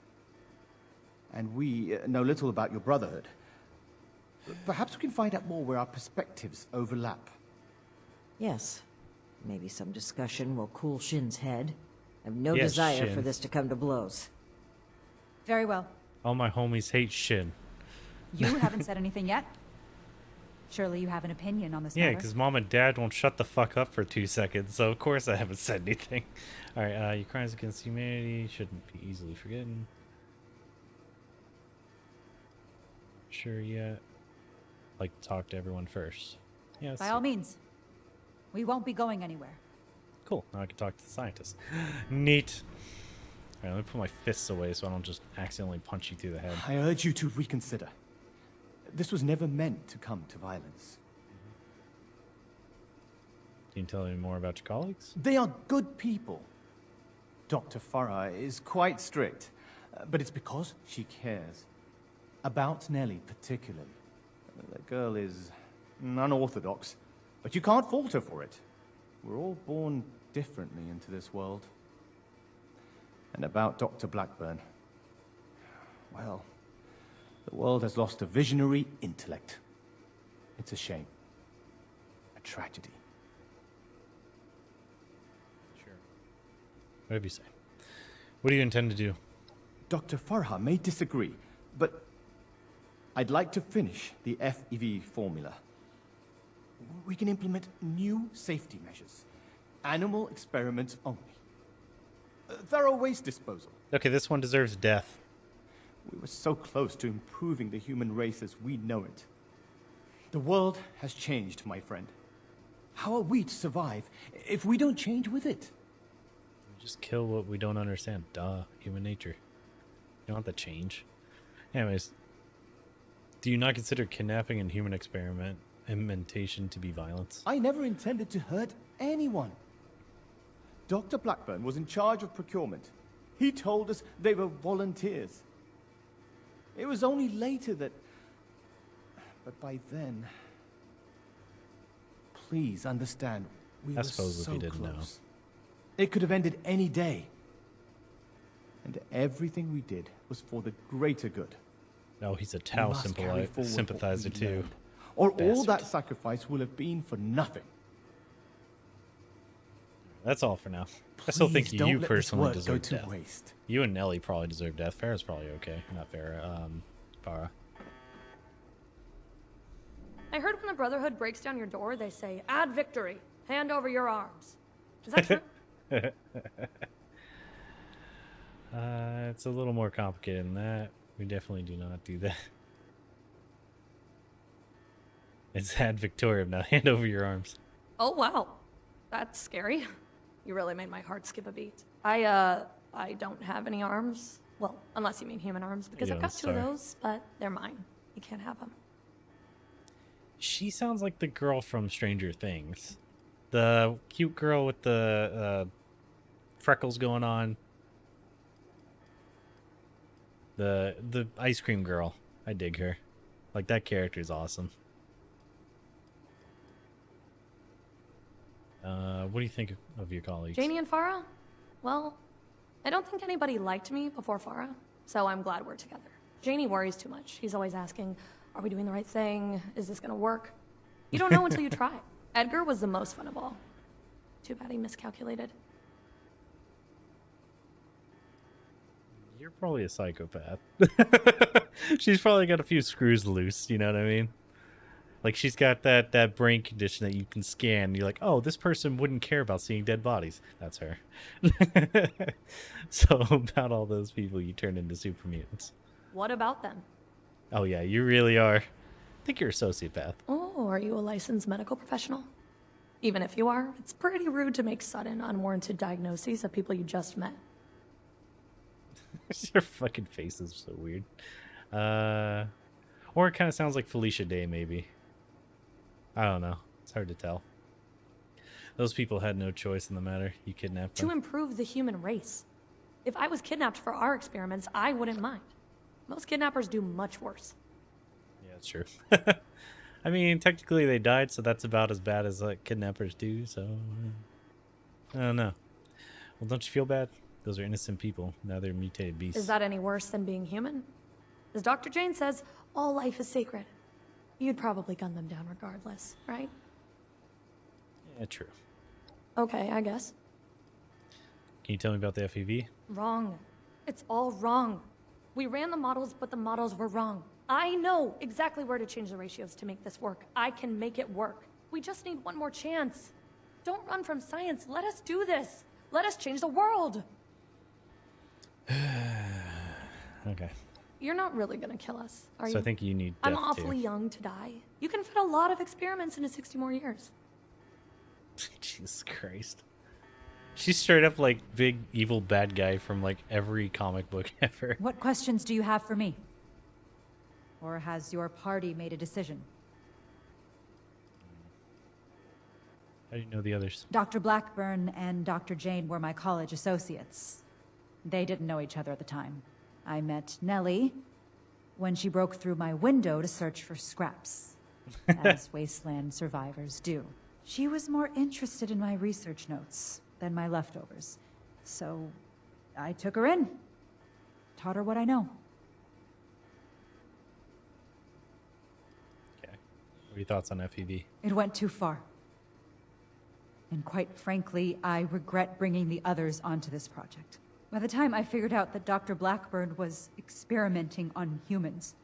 And we know little about your Brotherhood. Perhaps we can find out more where our perspectives overlap. Yes. Maybe some discussion will cool Shin's head. I have no Yes, desire Shin. for this to come to blows. Very well. All my homies hate Shin. You haven't said anything yet. Surely you have an opinion on this Yeah, matter. because Mom and Dad won't shut the fuck up for 2 seconds, so of course I haven't said anything. Alright, your crimes against humanity shouldn't be easily forgotten. Sure yet. Like to talk to everyone first. Yeah, let's By see. all means. We won't be going anywhere. Cool, now I can talk to the scientists. Neat. Alright, let me put my fists away so I don't just accidentally punch you through the head. I urge you to reconsider. This was never meant to come to violence. Can you tell me more about your colleagues? They are good people. Dr. Farah is quite strict, but it's because she cares. About Nellie, particularly. The girl is unorthodox, but you can't fault her for it. We're all born differently into this world. And about Dr. Blackburn, well, the world has lost a visionary intellect. It's a shame. A tragedy. Sure. Whatever you say. What do you intend to do? Dr. Farha may disagree, but I'd like to finish the FEV formula. We can implement new safety measures. Animal experiments only. Thorough waste disposal. Okay, this one deserves death. We were so close to improving the human race as we know it. The world has changed, my friend. How are we to survive if we don't change with it? Just kill what we don't understand. Duh. Human nature. You don't have to change. Anyways. Do you not consider kidnapping and human experimentation to be violence? I never intended to hurt anyone. Dr. Blackburn was in charge of procurement. He told us they were volunteers. It was only later that... But by then... Please understand, we I were suppose if so you didn't know. close. It could have ended any day. And everything we did was for the greater good. Oh, he's a We Tau must carry forward what sympathizer we too. learned, or all Bastard. that sacrifice will have been for nothing. That's all for now. I still think Please don't you let this personally work go deserve to death. waste. You and Nelly probably deserve death. Farah's probably okay. Not Farah. Farah. I heard when the Brotherhood breaks down your door, they say, "Add victory. Hand over your arms." Is that true? It's a little more complicated than that. We definitely do not do that. It's ad Victorium now. Hand over your arms. Oh, wow. That's scary. You really made my heart skip a beat. I don't have any arms. Well, unless you mean human arms, because I've got two of those, but they're mine. You can't have them. She sounds like the girl from Stranger Things. The cute girl with the freckles going on. The ice cream girl. I dig her. Like, that character is awesome. What do you think of your colleagues? Janie and Farah? Well, I don't think anybody liked me before Farah, so I'm glad we're together. Janie worries too much. He's always asking, are we doing the right thing? Is this gonna work? You don't know until you try. Edgar was the most fun of all. Too bad he miscalculated. You're probably a psychopath. She's probably got a few screws loose, you know what I mean? Like, she's got that brain condition that you can scan. You're like, oh, this person wouldn't care about seeing dead bodies. That's her. So about all those people you turn into super mutants. What about them? Oh yeah, you really are. I think you're a sociopath. Oh, are you a licensed medical professional? Even if you are, it's pretty rude to make sudden, unwarranted diagnoses of people you just met. Your fucking face is so weird. Or it kind of sounds like Felicia Day, maybe. I don't know. It's hard to tell. Those people had no choice in the matter. You kidnapped them. To improve the human race. If I was kidnapped for our experiments, I wouldn't mind. Most kidnappers do much worse. Yeah, that's true. I mean, technically they died, so that's about as bad as kidnappers do, so... I don't know. Well, don't you feel bad? Those are innocent people. Now they're mutated beasts. Is that any worse than being human? As Dr. Jane says, all life is sacred. You'd probably gun them down regardless, right? Yeah, true. Okay, I guess. Can you tell me about the FEV? Wrong. It's all wrong. We ran the models, but the models were wrong. I know exactly where to change the ratios to make this work. I can make it work. We just need one more chance. Don't run from science. Let us do this. Let us change the world. Okay. You're not really gonna kill us, are you? So I think you need death, I'm awfully young to die. You can fit a lot of experiments into 60 more years. Jesus Christ. She's straight up like big evil bad guy from like every comic book ever. What questions do you have for me? Or has your party made a decision? How do you know the others? Dr. Blackburn and Dr. Jane were my college associates. They didn't know each other at the time. I met Nellie when she broke through my window to search for scraps, as wasteland survivors do. She was more interested in my research notes than my leftovers, so I took her in, taught her what I know. Okay. What are your thoughts on FEV? It went too far. And quite frankly, I regret bringing the others onto this project. By the time I figured out that Dr. Blackburn was experimenting on humans,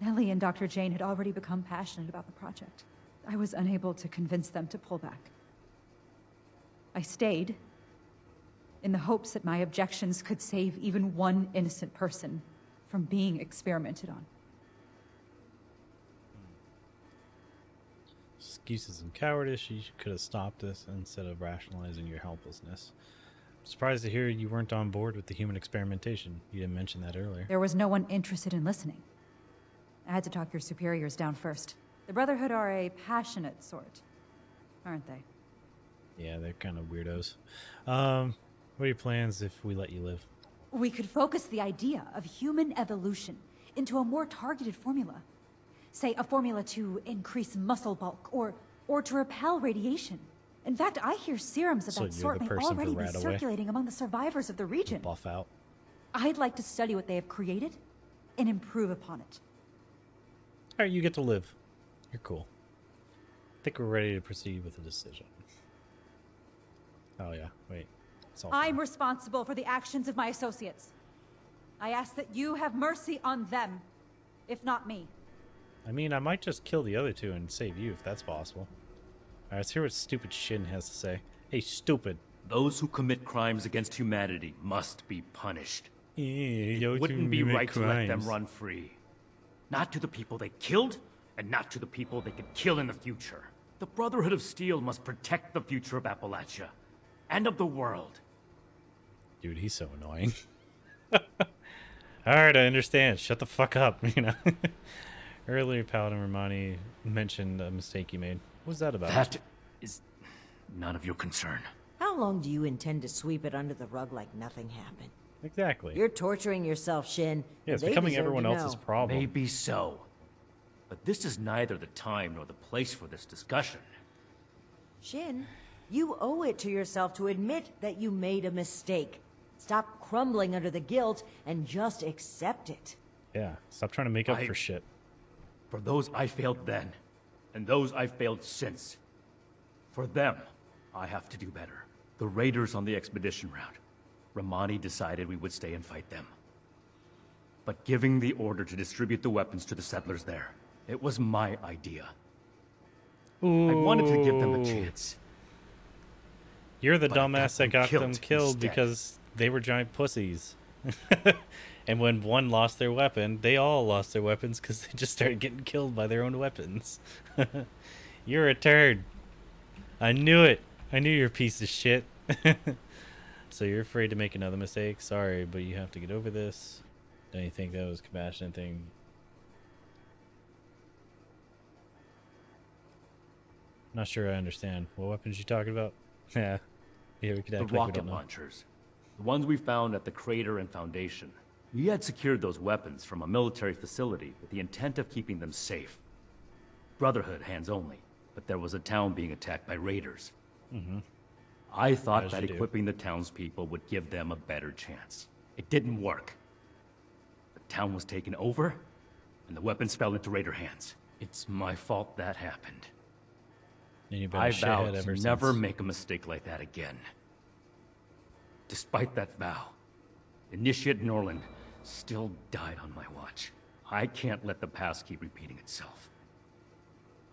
Nellie and Dr. Jane had already become passionate about the project. I was unable to convince them to pull back. I stayed, in the hopes that my objections could save even one innocent person from being experimented on. Excuses and cowardice. You could have stopped this instead of rationalizing your helplessness. Surprised to hear you weren't on board with the human experimentation. You didn't mention that earlier. There was no one interested in listening. I had to talk your superiors down first. The Brotherhood are a passionate sort, aren't they? Yeah, they're kind of weirdos. What are your plans if we let you live? We could focus the idea of human evolution into a more targeted formula. Say, a formula to increase muscle bulk or to repel radiation. In fact, I hear serums of So that you're sort the may person for already be Radaway? circulating among the survivors of the region. Buff out. I'd like to study what they have created and improve upon it. Alright, you get to live. You're cool. I think we're ready to proceed with the decision. Oh yeah, wait. It's all I'm responsible for the actions of my associates. I ask that you have mercy on them, if not me. I mean, I might just kill the other two and save you if that's possible. Alright, let's hear what stupid Shin has to say. Hey, stupid. Those who commit crimes against humanity must be punished. It wouldn't be right to let them run free. Not to the people they killed, and not to the people they could kill in the future. The Brotherhood of Steel must protect the future of Appalachia, and of the world. Dude, he's so annoying. Alright, I understand. Shut the fuck up, you know. Earlier, Paladin Romani mentioned a mistake you made. What was that about? That is none of your concern. How long do you intend to sweep it under the rug like nothing happened? Exactly. You're torturing yourself, Shin. Yeah, it's They becoming deserve everyone to else's know. problem. Maybe so. But this is neither the time nor the place for this discussion. Shin, you owe it to yourself to admit that you made a mistake. Stop crumbling under the guilt and just accept it. Yeah, stop trying to make up for shit. For those I failed then, and those I failed since. For them, I have to do better. The raiders on the expedition route. Romani decided we would stay and fight them. But giving the order to distribute the weapons to the settlers there, it was my idea. I wanted to give them a chance. You're the But I dumbass that got them killed because they were giant pussies. And when one lost their weapon, they all lost their weapons because they just started getting killed by their own weapons. You're a turd. I knew it. I knew you're a piece of shit. So you're afraid to make another mistake? Sorry, but you have to get over this. Don't you think that was a compassionate thing? Not sure I understand. What weapons you talking about? Yeah. Yeah, we could The act like we rocket don't know. launchers. The ones we found at the crater and foundation. We had secured those weapons from a military facility with the intent of keeping them safe. Brotherhood hands only, but there was a town being attacked by raiders. Mm-hmm. I thought As that you do. equipping the townspeople would give them a better chance. It didn't work. The town was taken over, and the weapons fell into raider hands. It's my fault that happened. And you've been a I shithead vowed ever to since. never make a mistake like that again. Despite that vow, Initiate Norland still died on my watch. I can't let the past keep repeating itself.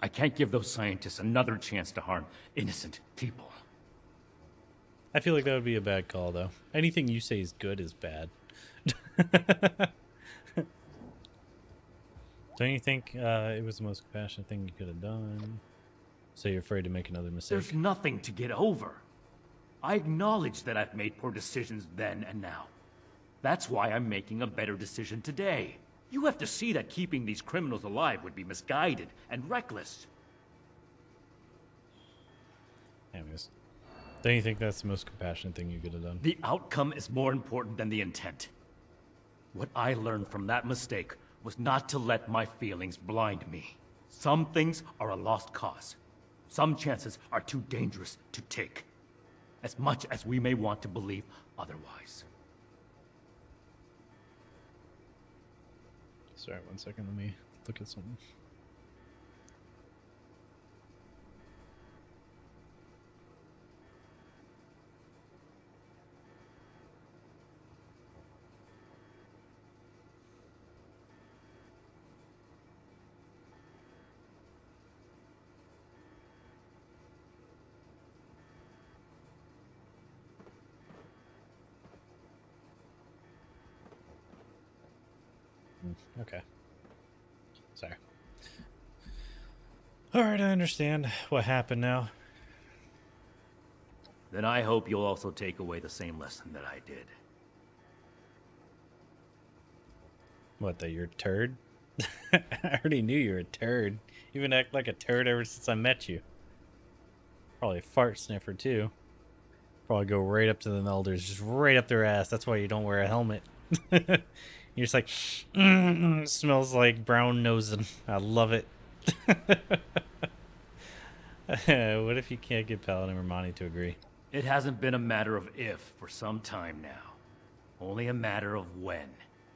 I can't give those scientists another chance to harm innocent people. I feel like that would be a bad call, though. Anything you say is good is bad. Don't you think it was the most compassionate thing you could have done? So you're afraid to make another mistake? There's nothing to get over. I acknowledge that I've made poor decisions then and now. That's why I'm making a better decision today. You have to see that keeping these criminals alive would be misguided and reckless. Anyways, don't you think that's the most compassionate thing you could have done? The outcome is more important than the intent. What I learned from that mistake was not to let my feelings blind me. Some things are a lost cause. Some chances are too dangerous to take. As much as we may want to believe otherwise. Sorry, 1 second. Let me look at something. Okay. Sorry. Alright, I understand what happened now. Then I hope you'll also take away the same lesson that I did. What, that you're a turd? I already knew you were a turd. You've been acting like a turd ever since I met you. Probably a fart sniffer, too. Probably go right up to the elders, just right up their ass. That's why you don't wear a helmet. You're just like, smells like brown nosing. I love it. What if you can't get Paladin Romani to agree? It hasn't been a matter of if for some time now. Only a matter of when.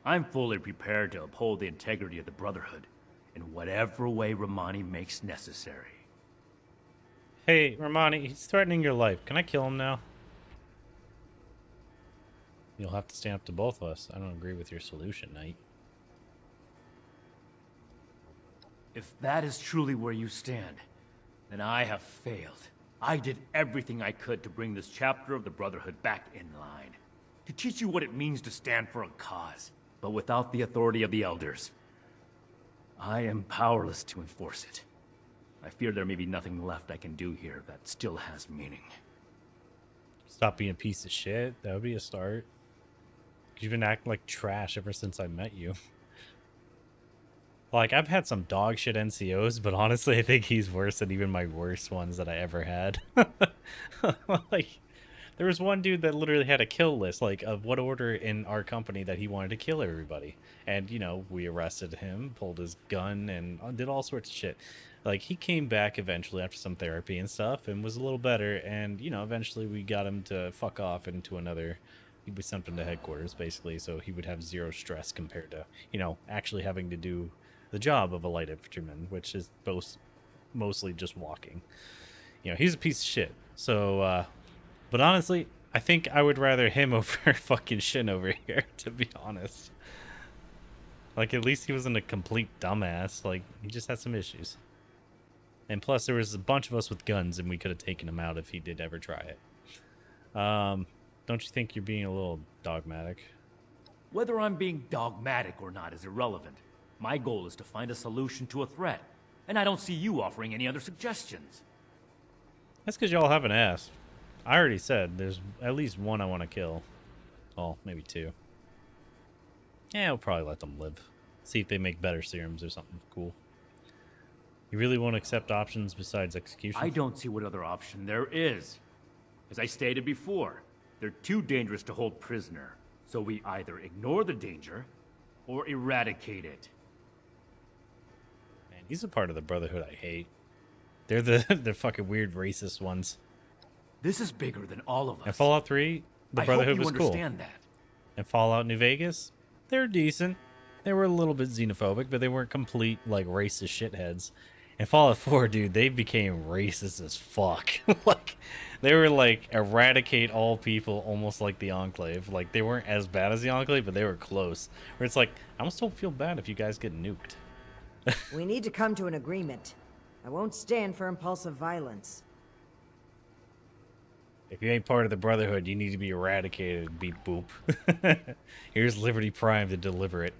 I'm fully prepared to uphold the integrity of the Brotherhood in whatever way Romani makes necessary. Hey, Romani, he's threatening your life. Can I kill him now? you'll have to stand up to both of us. I don't agree with your solution, Knight. If that is truly where you stand, then I have failed. I did everything I could to bring this chapter of the Brotherhood back in line. To teach you what it means to stand for a cause. But without the authority of the Elders, I am powerless to enforce it. I fear there may be nothing left I can do here that still has meaning. Stop being a piece of shit. That would be a start. You've been acting like trash ever since I met you. Like, I've had some dog shit NCOs, but honestly, I think he's worse than even my worst ones that I ever had. Like, there was one dude that literally had a kill list, like, of what order in our company that he wanted to kill everybody. And, you know, we arrested him, pulled his gun, and did all sorts of shit. Like, he came back eventually after some therapy and stuff and was a little better. And, you know, eventually we got him to fuck off into another... We sent him to headquarters, basically, so he would have zero stress compared to, you know, actually having to do the job of a light infantryman, which is mostly just walking. You know, he's a piece of shit. So, but honestly, I think I would rather him over fucking Shin over here, to be honest. Like, at least he wasn't a complete dumbass. Like, he just had some issues. And plus, there was a bunch of us with guns, and we could have taken him out if he did ever try it. Don't you think you're being a little dogmatic? Whether I'm being dogmatic or not is irrelevant. My goal is to find a solution to a threat, and I don't see you offering any other suggestions. That's because y'all haven't asked. I already said there's at least one I want to kill. Oh, maybe two. Yeah, I'll probably let them live. See if they make better serums or something cool. You really won't accept options besides execution? I don't see what other option there is. As I stated before, they're too dangerous to hold prisoner. So we either ignore the danger or eradicate it. Man, he's a part of the Brotherhood I hate. They're the fucking weird racist ones. This is bigger than all of us. In Fallout 3, the Brotherhood was cool. Understand that. In Fallout New Vegas, they're decent. They were a little bit xenophobic, but they weren't complete, like, racist shitheads. In Fallout 4, dude, they became racist as fuck. Like, they were like, eradicate all people, almost like the Enclave. Like, they weren't as bad as the Enclave, but they were close. Where it's like, I almost don't feel bad if you guys get nuked. We need to come to an agreement. I won't stand for impulsive violence. If you ain't part of the Brotherhood, you need to be eradicated, beep boop. Here's Liberty Prime to deliver it.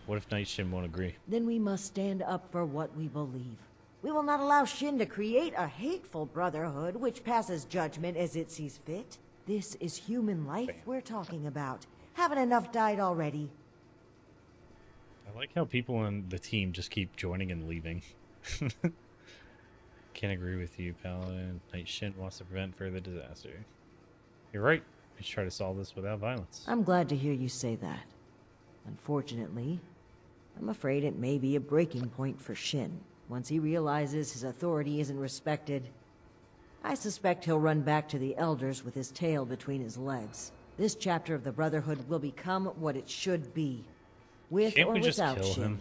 What if Night Shin won't agree? Then we must stand up for what we believe. We will not allow Shin to create a hateful brotherhood which passes judgment as it sees fit. This is human life we're talking about. Haven't enough died already? I like how people on the team just keep joining and leaving. Can't agree with you, Paladin. Night Shin wants to prevent further disaster. You're right. We should try to solve this without violence. I'm glad to hear you say that. Unfortunately, I'm afraid it may be a breaking point for Shin. Once he realizes his authority isn't respected, I suspect he'll run back to the Elders with his tail between his legs. This chapter of the Brotherhood will become what it should be. With Can't or we just without kill Shin. him?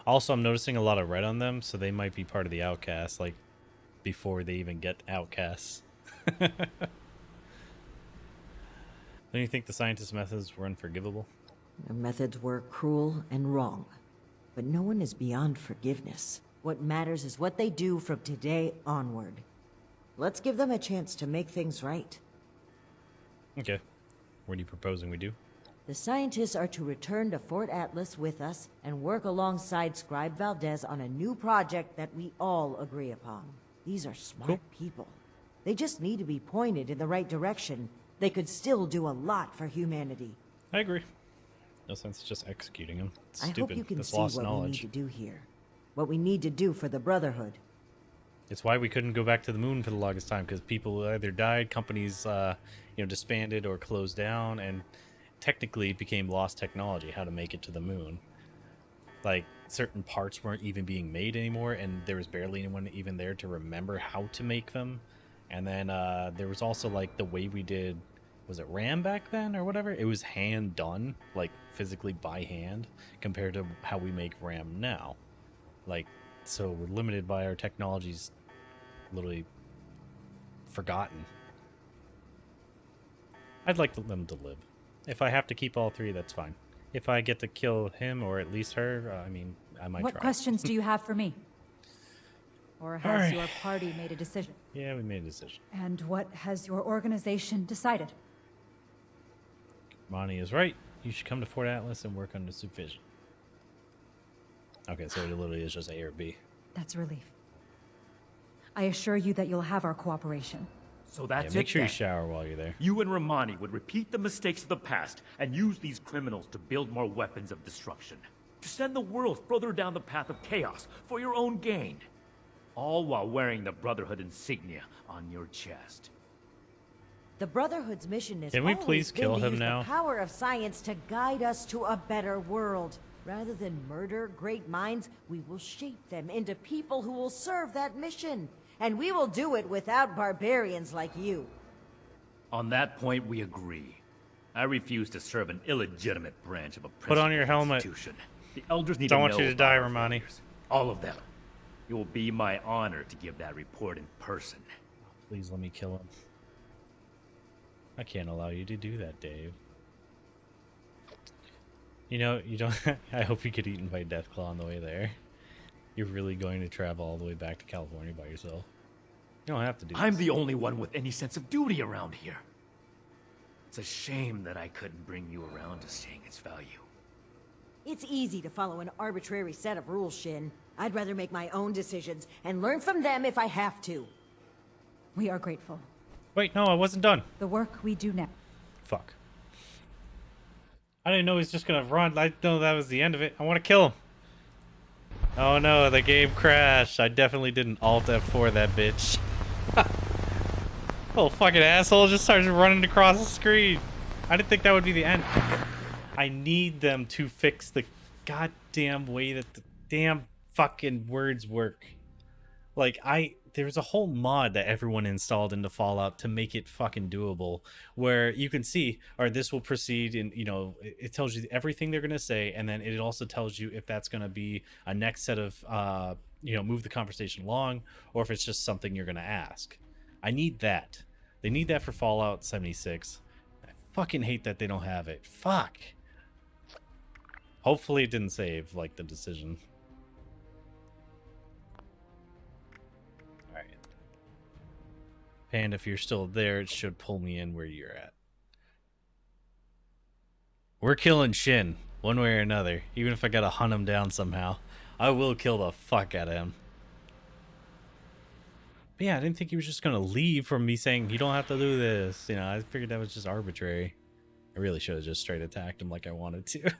Also, I'm noticing a lot of red on them, so they might be part of the outcasts, like, before they even get outcasts. Don't you think the scientists' methods were unforgivable? Their methods were cruel and wrong. But no one is beyond forgiveness. What matters is what they do from today onward. Let's give them a chance to make things right. Okay. What are you proposing we do? The scientists are to return to Fort Atlas with us and work alongside Scribe Valdez on a new project that we all agree upon. These are smart people. They just need to be pointed in the right direction. They could still do a lot for humanity. I agree. No sense just executing him. It's I stupid. hope you can That's see lost what we need knowledge. to do here. What we need to do for the Brotherhood. It's why we couldn't go back to the moon for the longest time, because people either died, companies, disbanded or closed down, and technically it became lost technology, how to make it to the moon. Like, certain parts weren't even being made anymore, and there was barely anyone even there to remember how to make them. And then there was also, like, the way we did, was it RAM back then or whatever? It was hand done, like, physically by hand, compared to how we make RAM now. Like, so we're limited by our technologies, literally forgotten. I'd like them to live. If I have to keep all three, that's fine. If I get to kill him or at least her, I mean, I might What try. questions do you have for me? Or has Alright. your party made a decision? Yeah, we made a decision. And what has your organization decided? Monty is right. You should come to Fort Atlas and work under supervision. Okay, so it literally is just A or B. That's a relief. I assure you that you'll have our cooperation. So that's Yeah, make it sure you then. shower while you're there. You and Romani would repeat the mistakes of the past and use these criminals to build more weapons of destruction. To send the world further down the path of chaos for your own gain. All while wearing the Brotherhood insignia on your chest. The Brotherhood's mission is Can we always please been kill to him use now? the power of science to guide us to a better world. Rather than murder great minds, we will shape them into people who will serve that mission. And we will do it without barbarians like you. On that point, we agree. I refuse to serve an illegitimate branch of a Put on your helmet. institution. The elders need Don't to want know you to about die, our Romani. failures. All of them. It will be my honor to give that report in person. Please let me kill him. I can't allow you to do that, Dave. You know, you don't... I hope you get eaten by Deathclaw on the way there. You're really going to travel all the way back to California by yourself. You don't have to do I'm this. the only one with any sense of duty around here. It's a shame that I couldn't bring you around to seeing its value. It's easy to follow an arbitrary set of rules, Shin. I'd rather make my own decisions and learn from them if I have to. We are grateful. Wait, no, I wasn't done. The work we do now. Fuck. I didn't know he was just gonna run. I didn't know that was the end of it. I want to kill him. Oh no, the game crashed. I definitely didn't Alt F4 that bitch. Little fucking asshole just started running across the screen. I didn't think that would be the end. I need them to fix the goddamn way that the damn fucking words work. Like, there's a whole mod that everyone installed into Fallout to make it fucking doable, where you can see, or this will proceed, and you know, it tells you everything they're gonna say, and then it also tells you if that's gonna be a next set of, you know, move the conversation along, or if it's just something you're gonna ask. I need that. They need that for Fallout 76. I fucking hate that they don't have it. Fuck. Hopefully it didn't save, like, the decision. Alright. And if you're still there, it should pull me in where you're at. We're killing Shin, one way or another. Even if I gotta hunt him down somehow. I will kill the fuck out of him. But yeah, I didn't think he was just gonna leave from me saying, you don't have to do this. You know, I figured that was just arbitrary. I really should have just straight attacked him like I wanted to.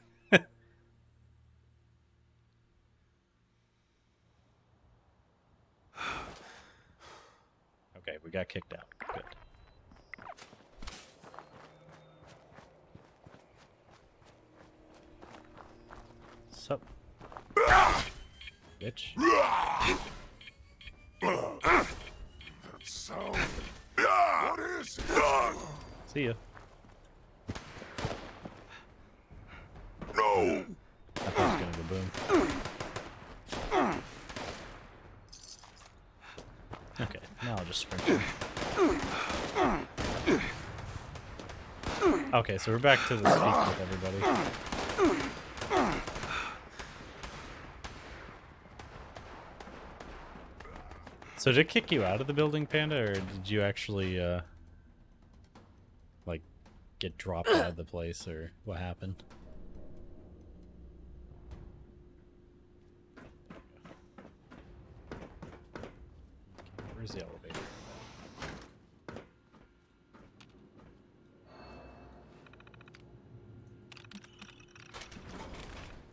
Okay, we got kicked out. Good. Sup? Bitch. So, what is it? See ya. No. I thought it was gonna go boom. Okay, now I'll just sprint in. Okay, so we're back to the speak with everybody. So did it kick you out of the building, Panda, or did you actually, like, get dropped out of the place, or what happened? Where's the elevator?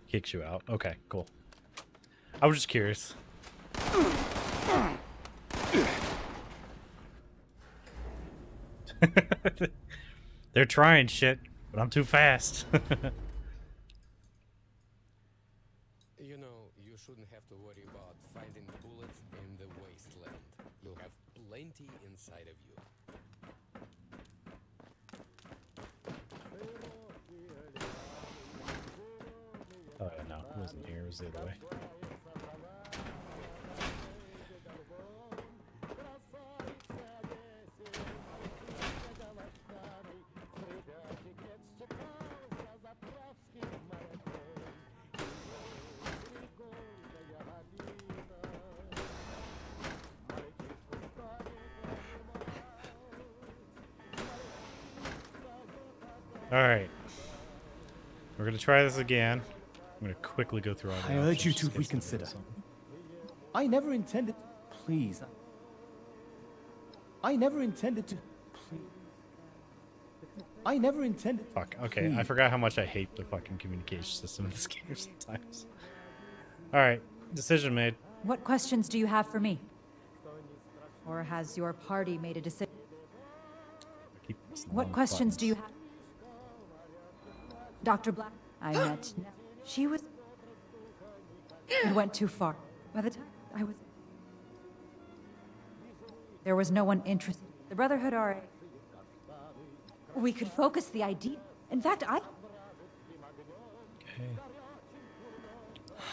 Kicks you out. Okay, cool. I was just curious. They're trying shit, but I'm too fast. You know, you shouldn't have to worry about finding bullets in the wasteland. You'll have plenty inside of you. Oh yeah, no, it wasn't here. It was the other way. Alright. We're gonna try this again. I'm gonna quickly go through all the I urge you options, to just in case there reconsider. is something. I never intended... Please. I never intended to... Please. I never intended... Fuck, okay. I Please. forgot how much I hate the fucking communication system in this game sometimes. Alright, decision made. What questions do you have for me? Or has your party made a decision? Keep pressing the What wrong questions buttons. do you have? Dr. Black, I met. She was. It went too far. By the time I was. There was no one interested. The Brotherhood are. We could focus the idea. In fact, I. Okay.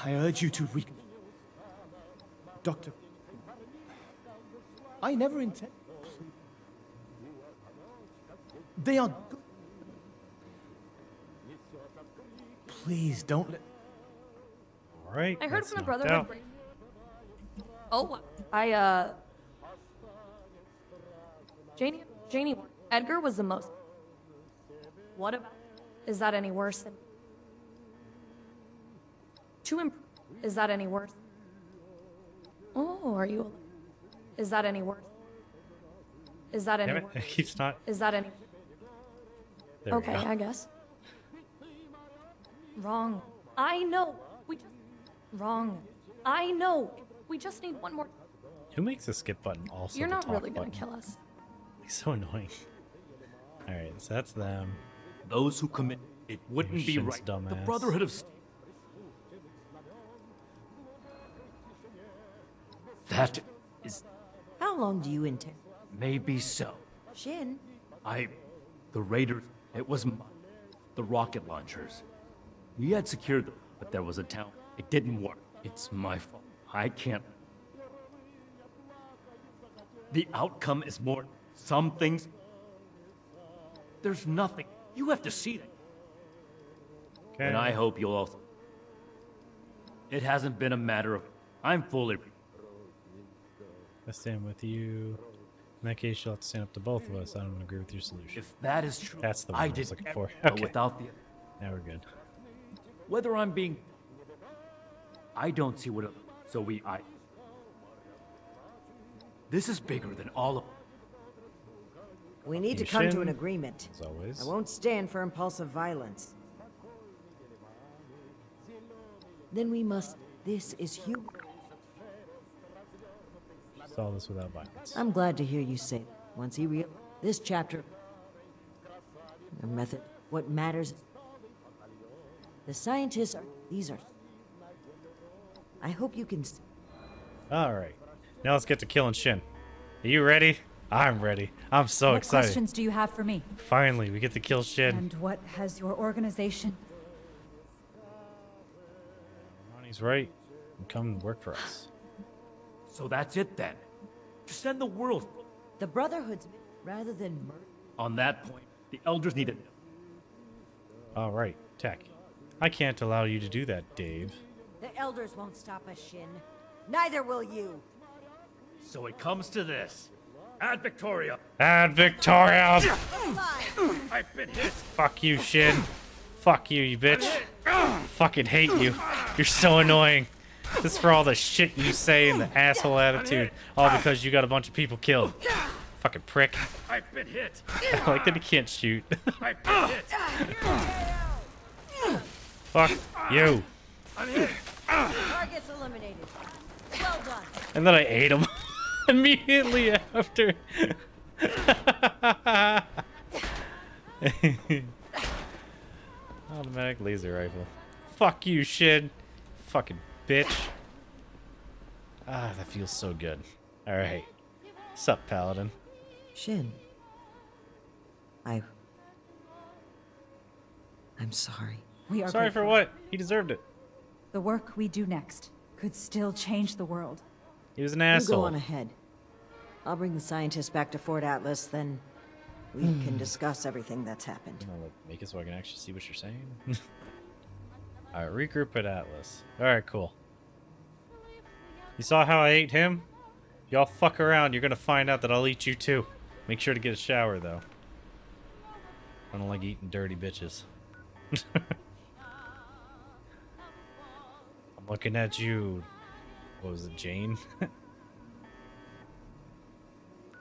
I urge you to Doctor... I never intend... They are... Please, don't let... Alright. I heard that's from the knocked Brotherhood. out. Oh, Janie, Edgar was the most. What about? Is that any worse than? Is that any worse? Oh, are you? Is that any worse? Is that any Damn it, worse? it keeps not. Is that any? There we Okay, go. I guess. Wrong. I know. We just. Wrong. I know. We just need one more. Who makes the skip button also You're the not talk really gonna button? kill us. It's so annoying. Alright, so that's them. Those who commit it wouldn't be Shin's right. The dumbass. Brotherhood of... That is How long do you intend? maybe so. Shin? The Raiders, it was the rocket launchers. We had secured them, but there was a town. It didn't work. It's my fault. I can't. The outcome is more. Some things. There's nothing. You have to see that. Okay. And I hope you'll also. It hasn't been a matter of. I'm fully. I stand with you. In that case, you'll have to stand up to both of us. I don't agree with your solution. If that is true, That's the one I, did was looking for. but Okay. without the. Now we're good. Whether I'm being. I don't see what. So I. This is bigger than all of. We need to You come to Shin, an agreement. as always. I won't stand for impulsive violence. Then we must. This is human. Just all this without violence. I'm glad to hear you say that. Once he realized this chapter, the method, what matters. The scientists are. These are. I hope you can. Alright. Now let's get to killing Shin. Are you ready? I'm ready. I'm so What excited. questions do you have for me? Finally, we get to kill Shin. And what has your organization? Money's right. And come work for us. So that's it then. Just send the world. The Brotherhood's rather than murder. On that point, the elders need to. Alright, Tech. I can't allow you to do that, Dave. The elders won't stop us, Shin. Neither will you. So it comes to this. Ad Victoria. Ad Victoria! I've been hit. Fuck you, Shin. Fuck you, you bitch. Fucking hate you. You're so annoying. This is for all the shit you say and the asshole attitude. All because you got a bunch of people killed. Fucking prick. I've been hit. I like that he can't shoot. I've been hit. Fuck you. I'm hit. Target's eliminated. Well done. And then I ate him immediately after. Automatic laser rifle. Fuck you, Shin. Fucking bitch. Ah, that feels so good. Alright. Sup, Paladin? Shin. I'm sorry. We are Sorry for grateful. what? He deserved it. The work we do next could still change the world. He was an You asshole. go on ahead. I'll bring the scientists back to Fort Atlas, then we can discuss everything that's happened. You know, like, make it so I can actually see what you're saying. Alright, regroup at Atlas. Alright, cool. You saw how I ate him? Y'all fuck around, you're gonna find out that I'll eat you too. Make sure to get a shower, though. I don't like eating dirty bitches. I'm looking at you. What was it, Jane?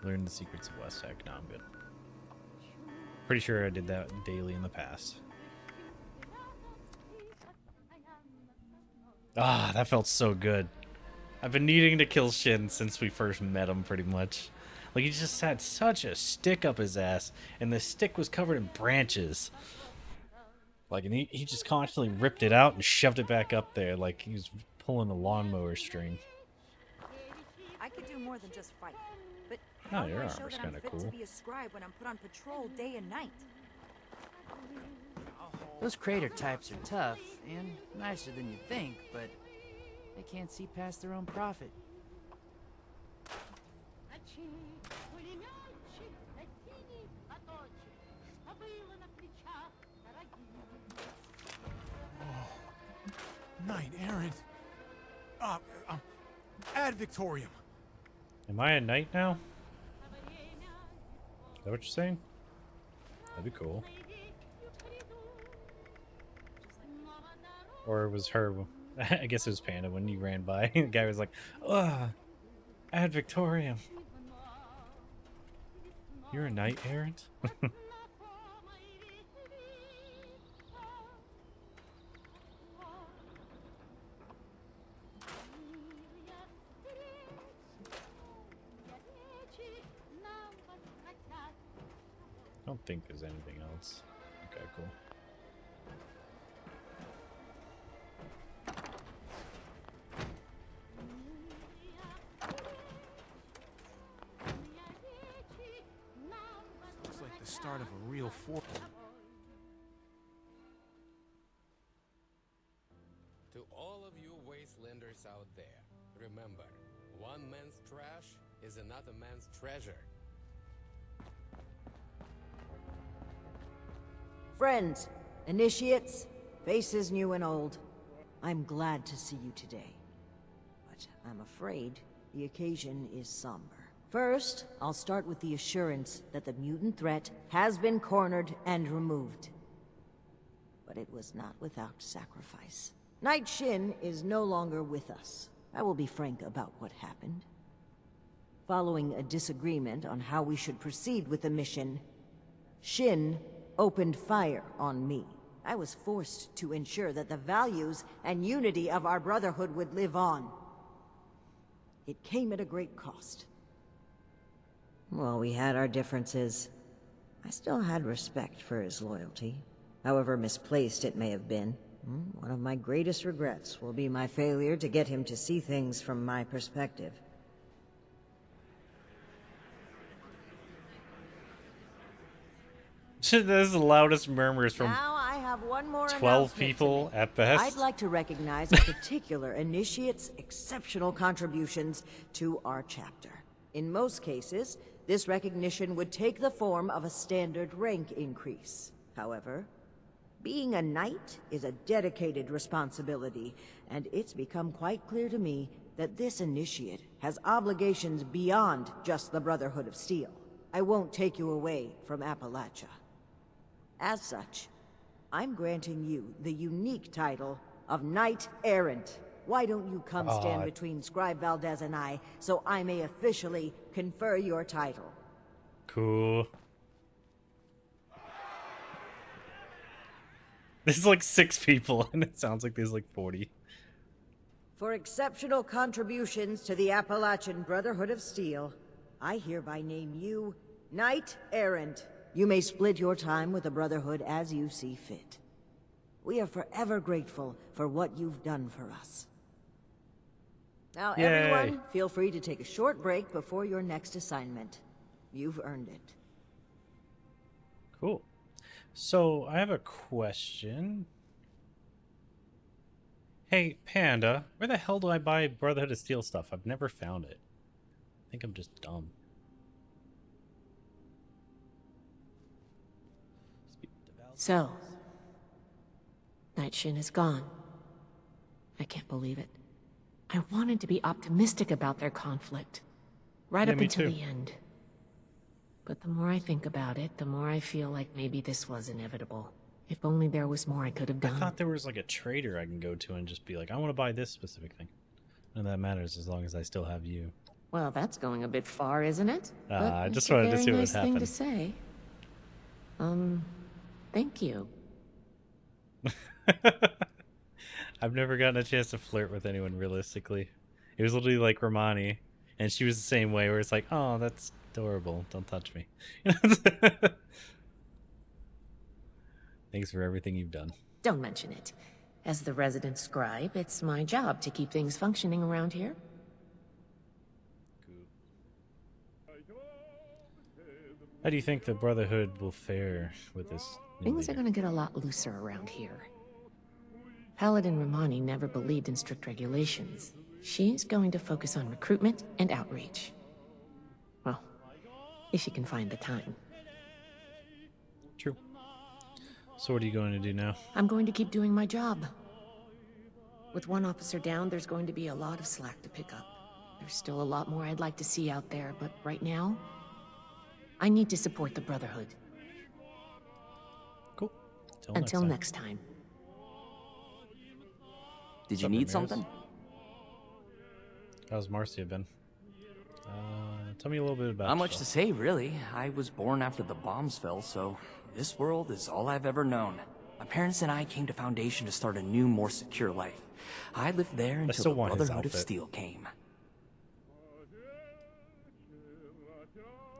Learn the secrets of Westek. No, I'm good. Pretty sure I did that daily in the past. Ah, that felt so good. I've been needing to kill Shin since we first met him, pretty much. Like, he just had such a stick up his ass, and the stick was covered in branches. Like, and he just constantly ripped it out and shoved it back up there, like he was pulling a lawnmower string. I could do more than just fight, but Oh, how do your I show armor's that I'm kinda fit cool. to be a scribe when I'm put on patrol day and night? Those crater types are tough and nicer than you think, but they can't see past their own profit. Knight errant. Ad Victorium. Am I a knight now? Is that what you're saying? That'd be cool. Or it was her. I guess it was Panda when you ran by. The guy was like, ugh, Ad Victorium. You're a knight errant? I don't think there's anything else. Okay, cool. Looks like the start of a real war. To all of you wastelanders out there, remember, one man's trash is another man's treasure. Friends, initiates, faces new and old, I'm glad to see you today. But I'm afraid the occasion is somber. First, I'll start with the assurance that the mutant threat has been cornered and removed. But it was not without sacrifice. Knight Shin is no longer with us. I will be frank about what happened. Following a disagreement on how we should proceed with the mission, Shin opened fire on me. I was forced to ensure that the values and unity of our brotherhood would live on. It came at a great cost. While we had our differences, I still had respect for his loyalty, however misplaced it may have been. One of my greatest regrets will be my failure to get him to see things from my perspective. This is the loudest murmurs from Now I have one more 12 announcement people to make. at best. I'd like to recognize a particular initiate's exceptional contributions to our chapter. In most cases, this recognition would take the form of a standard rank increase. However, being a knight is a dedicated responsibility, and it's become quite clear to me that this initiate has obligations beyond just the Brotherhood of Steel. I won't take you away from Appalachia. As such, I'm granting you the unique title of Knight Errant. Why don't you come stand between Scribe Valdez and I, so I may officially confer your title? Cool. There's like 6 people, and it sounds like there's like 40. For exceptional contributions to the Appalachian Brotherhood of Steel, I hereby name you Knight Errant. You may split your time with the Brotherhood as you see fit. We are forever grateful for what you've done for us. Now, Yay. everyone, feel free to take a short break before your next assignment. You've earned it. Cool. So, I have a question. Hey, Panda, where the hell do I buy Brotherhood of Steel stuff? I've never found it. I think I'm just dumb. So, Knight Shin is gone. I can't believe it. I wanted to be optimistic about their conflict, right Yeah, up me until too. the end. But the more I think about it, the more I feel like maybe this was inevitable. If only there was more I could have I done. thought there was like a trader I can go to and just be like, I want to buy this specific thing. None of that matters as long as I still have you. Well, that's going a bit far, isn't it? I But just it's a wanted to very see what nice would thing happen. to say. Thank you. I've never gotten a chance to flirt with anyone realistically. It was literally like Romani, and she was the same way, where it's like, oh, that's adorable. Don't touch me. Thanks for everything you've done. Don't mention it. As the resident scribe, it's my job to keep things functioning around here. How do you think the Brotherhood will fare with this new Things are leader? going to get a lot looser around here. Paladin Romani never believed in strict regulations. She's going to focus on recruitment and outreach. Well, if she can find the time. True. So what are you going to do now? I'm going to keep doing my job. With one officer down, there's going to be a lot of slack to pick up. There's still a lot more I'd like to see out there, but right now, I need to support the Brotherhood. Cool. Until next time. Did you need something? How's Marcia been? Tell me a little bit about Not much to yourself. say, really. I was born after the bombs fell, so this world is all I've ever known. My parents and I came to Foundation to start a new, more secure life. I lived there until still the want his Brotherhood of outfit. Steel came.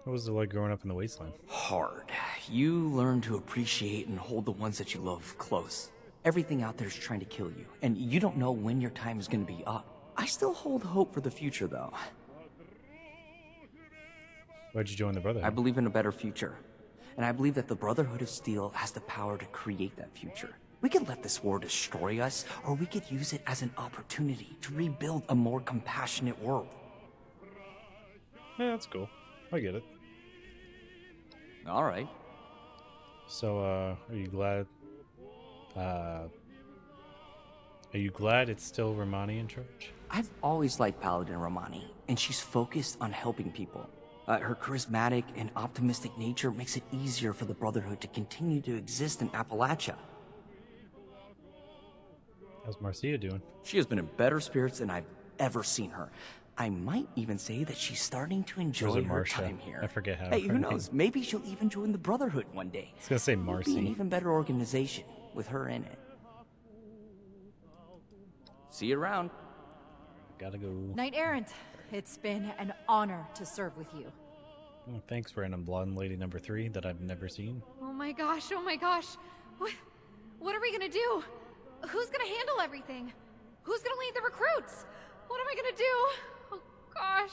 What was it like growing up in the wasteland? Hard. You learn to appreciate and hold the ones that you love close. Everything out there is trying to kill you, and you don't know when your time is going to be up. I still hold hope for the future, though. Why'd you join the Brotherhood? I believe in a better future. And I believe that the Brotherhood of Steel has the power to create that future. We could let this war destroy us, or we could use it as an opportunity to rebuild a more compassionate world. Yeah, that's cool. I get it. All right. So, are you glad? Are you glad it's still Romani in charge? I've always liked Paladin Romani, and she's focused on helping people. Her charismatic and optimistic nature makes it easier for the Brotherhood to continue to exist in Appalachia. How's Marcia doing? She has been in better spirits than I've ever seen her. I might even say that she's starting to Or is enjoy it her Marcia? time here. I forget how Hey, her who name- knows? Maybe she'll even join the Brotherhood one day. I was gonna say It'll be an Marcy. even better organization with her in it. See you around. Gotta go. Knight Errant, it's been an honor to serve with you. Oh, thanks, random blonde lady number 3 that I've never seen. Oh my gosh, oh my gosh. What are we gonna do? Who's gonna handle everything? Who's gonna lead the recruits? What am I gonna do? Oh gosh.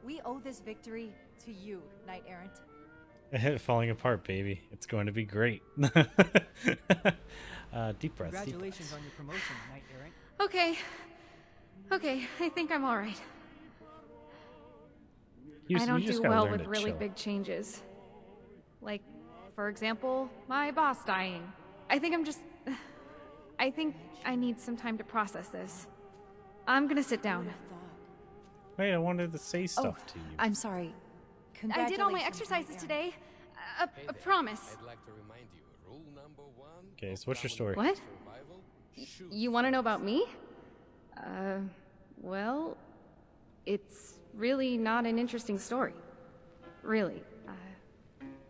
We owe this victory to you, Knight Errant. Falling apart, baby. It's going to be great. Deep breaths. Deep Congratulations on your promotion, Knight Errant. Okay, I think I'm alright. You- I don't you just do gotta well learn with to really chill. big changes. Like, for example, my boss dying. I think I need some time to process this. I'm gonna sit down. Wait, I wanted to say stuff to you. I'm sorry. I did all my exercises today. A promise. I'd like to remind you, rule number 1. Okay, so what's your story? What? You want to know about me? Well, it's really not an interesting story. Really.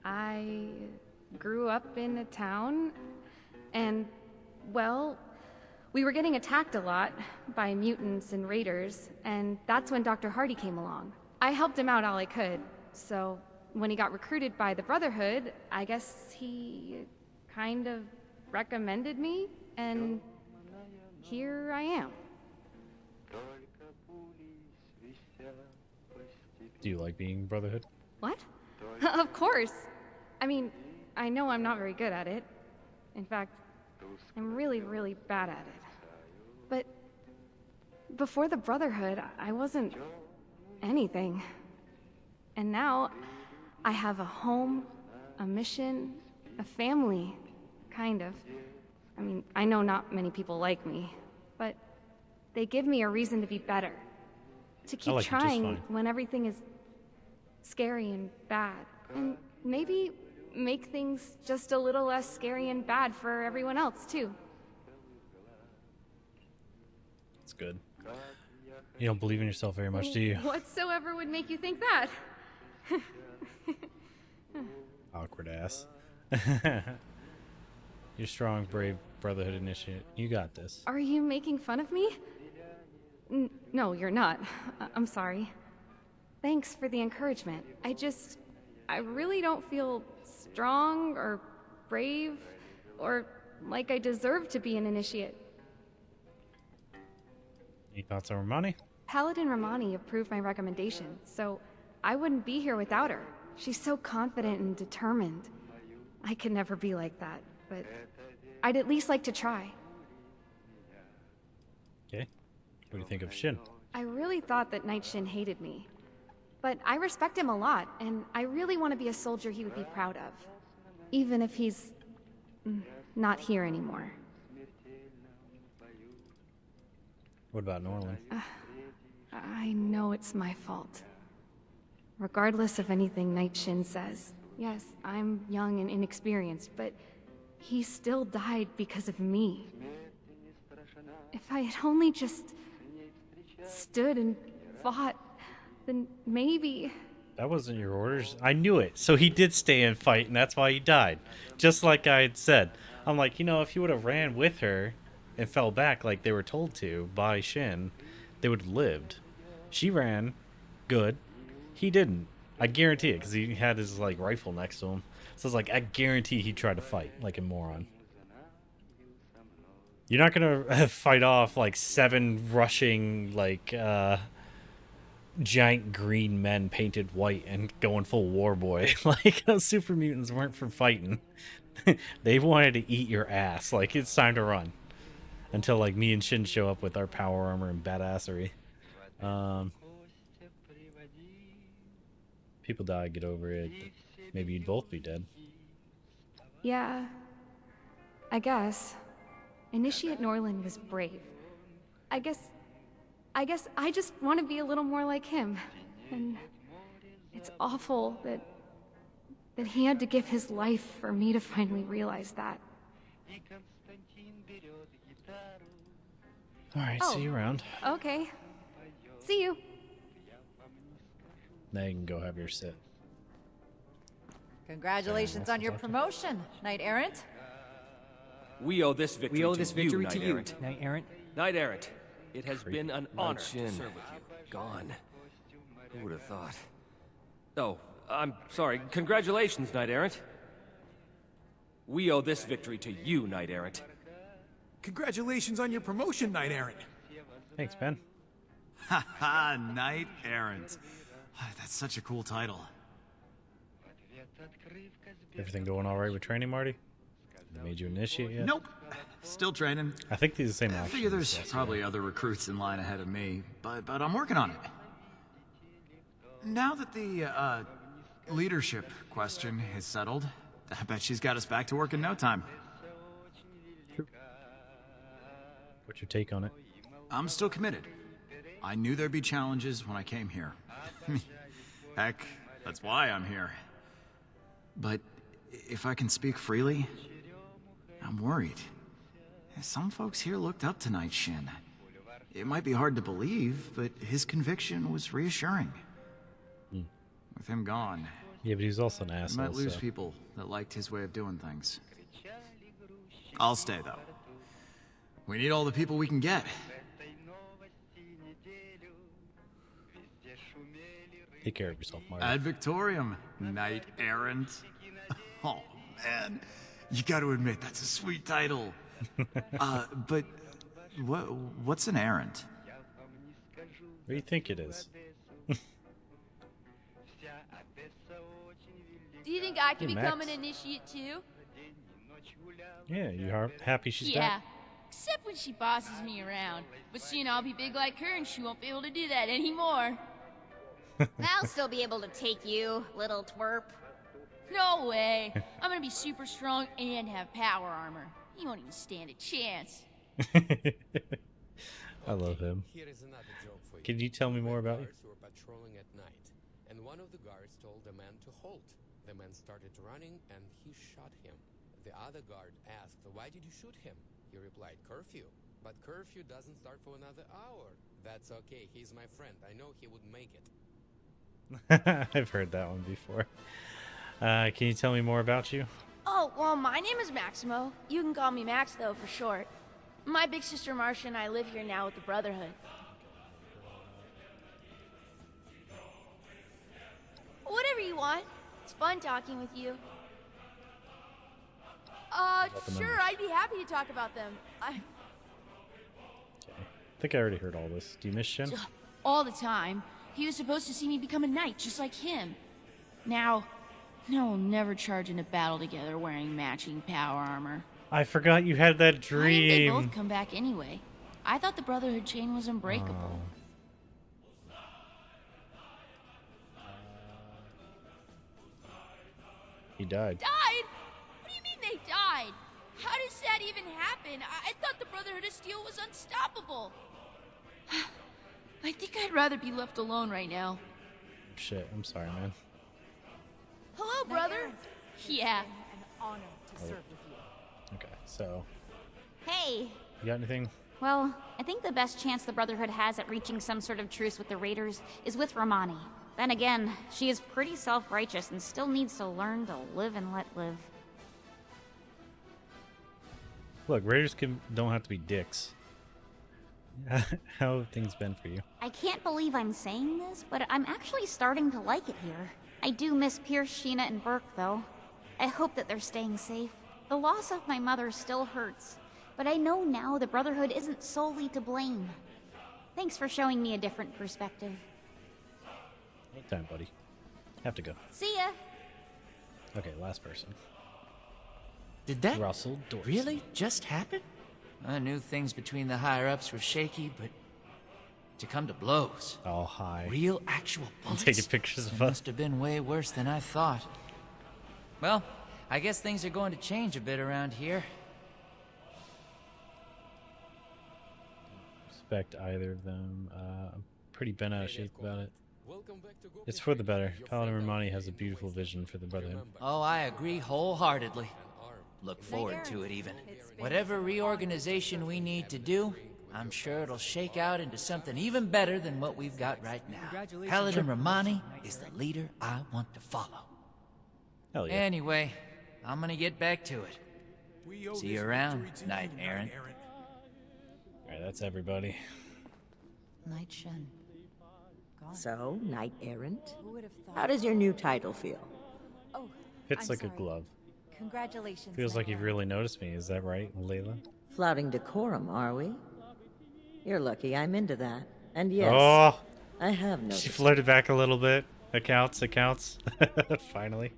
I grew up in a town, and, well, we were getting attacked a lot by mutants and raiders, and that's when Dr. Hardy came along. I helped him out all I could, so when he got recruited by the Brotherhood, I guess he kind of recommended me, and here I am. Do you like being Brotherhood? What? Of course. I mean, I know I'm not very good at it. In fact, I'm really, really bad at it. But before the Brotherhood, I wasn't anything. And now I have a home, a mission, a family, kind of. I mean, I know not many people like me, but they give me a reason to be better. To keep like you just trying fine. when everything is scary and bad. And maybe make things just a little less scary and bad for everyone else, too. That's good. You don't believe in yourself very much, do you? Whatsoever would make you think that? Awkward ass. You're strong, brave Brotherhood initiate. You got this. Are you making fun of me? No, you're not. I'm sorry. Thanks for the encouragement. I really don't feel strong or brave or like I deserve to be an initiate. Any thoughts on Romani? Paladin Romani approved my recommendation, so I wouldn't be here without her. She's so confident and determined. I could never be like that, but I'd at least like to try. Okay. What do you think of Shin? I really thought that Knight Shin hated me. But I respect him a lot, and I really want to be a soldier he would be proud of. Even if he's not here anymore. What about Norlin? I know it's my fault. Regardless of anything Knight Shin says, yes, I'm young and inexperienced, but he still died because of me. If I had only just stood and fought, then maybe... That wasn't your orders. I knew it. So he did stay and fight, and that's why he died. Just like I had said. I'm like, you know, if he would have ran with her and fell back like they were told to by Shin, they would have lived. She ran. Good. He didn't. I guarantee it, because he had his, like, rifle next to him. So it's like, I guarantee he tried to fight like a moron. You're not gonna fight off, like, 7 rushing, like, giant green men painted white and going full war boy. Like, those super mutants weren't for fighting. They wanted to eat your ass. Like, it's time to run. Until, like, me and Shin show up with our power armor and badassery. People die, get over it. Maybe you'd both be dead. Yeah, I guess. Initiate Norlin was brave. I guess I just want to be a little more like him. And it's awful that he had to give his life for me to finally realize that. Alright, see you around. Okay. See you. Now you can go have your sit. Congratulations on your promotion, Knight Errant. We owe this victory to you, Knight Errant. Knight Errant, it has been an honor to Shin. serve with you. Gone. Who would have thought? Oh, I'm sorry. Congratulations, Knight Errant. We owe this victory to you, Knight Errant. Congratulations on your promotion, Knight Errant. Thanks, Ben. Haha, Knight Errant. That's such a cool title. Everything going all right with training, Marty? They made you initiate yet? Nope. Still training. I think these are the same I options. figure there's probably other recruits in line ahead of me, but I'm working on it. Now that the leadership question is settled, I bet she's got us back to work in no time. What's your take on it? I'm still committed. I knew there'd be challenges when I came here. Heck, that's why I'm here. But if I can speak freely, I'm worried. Some folks here looked up to Knight Shin. It might be hard to believe, but his conviction was reassuring. With him gone, yeah, but he was also an asshole. We might lose so. people that liked his way of doing things. I'll stay, though. We need all the people we can get. Take care of yourself, Marty. Ad Victoriam, Knight Errant. Oh, man. You gotta admit, that's a sweet title. But what's an errant? What do you think it is? Do you think I can Hey, become Max. an initiate too? Yeah, you are happy she's Yeah, back? except when she bosses me around. But soon I'll be big like her and she won't be able to do that anymore. I'll still be able to take you, little twerp. No way. I'm gonna be super strong and have power armor. You won't even stand a chance. I love him. Here is another joke for you. Can you tell me more about Guards who are patrolling at night, and one of the guards told the man to halt. The man started running, and he shot him. The other guard asked, "Why did you shoot him?" He replied, "Curfew." But curfew doesn't start for another hour. That's okay, he's my friend. I know he would make it. I've heard that one before. Can you tell me more about you? Oh, well, my name is Maximo. You can call me Max, though, for short. My big sister Marcia and I live here now with the Brotherhood. Whatever you want. It's fun talking with you. Sure, I'd be happy to talk about them. I think I already heard all this. Do you miss Shin? All the time. He was supposed to see me become a knight, just like him. Now we'll never charge into battle together wearing matching power armor. I forgot you had that Why didn't dream. they both come back anyway? I thought the Brotherhood chain was unbreakable. He died. Died? What do you mean they died? How does that even happen? I thought the Brotherhood of Steel was unstoppable. I think I'd rather be left alone right now. Shit, I'm sorry, man. Hello, brother. Yeah. An honor to serve with you. Okay, so Hey. you got anything? Well, I think the best chance the Brotherhood has at reaching some sort of truce with the Raiders is with Romani. Then again, she is pretty self-righteous and still needs to learn to live and let live. Look, Raiders don't have to be dicks. How have things been for you? I can't believe I'm saying this, but I'm actually starting to like it here. I do miss Pierce, Sheena, and Burke, though. I hope that they're staying safe. The loss of my mother still hurts, but I know now the Brotherhood isn't solely to blame. Thanks for showing me a different perspective. Anytime, buddy. Have to go. See ya! Okay, last person. Did that Russell Dorsey. really just happen? I knew things between the higher-ups were shaky, but to come to blows. Oh, hi. Real, actual bullets? Taking pictures of It us. must have been way worse than I thought. Well, I guess things are going to change a bit around here. Respect either of them. I'm pretty bent out of shape about it. It's for the better. Paladin Romani has a beautiful vision for the Brotherhood. Oh, I agree wholeheartedly. Look forward to it, even. Whatever reorganization we need to do, I'm sure it'll shake out into something even better than what we've got right now. Paladin Romani is the leader I want to follow. Hell yeah. Anyway, I'm gonna get back to it. See you around, Knight Errant. Alright, that's everybody. Knight Shen. Gone. So, Knight Errant, Who would have thought? how does your new title feel? Oh, Fits I'm like sorry. a glove. Congratulations. Feels like Knight you've really noticed me. Is that right, Layla? Flouting decorum, are we? You're lucky I'm into that. And yes, Oh! I have noticed. She flirted back a little bit. Accounts. Finally.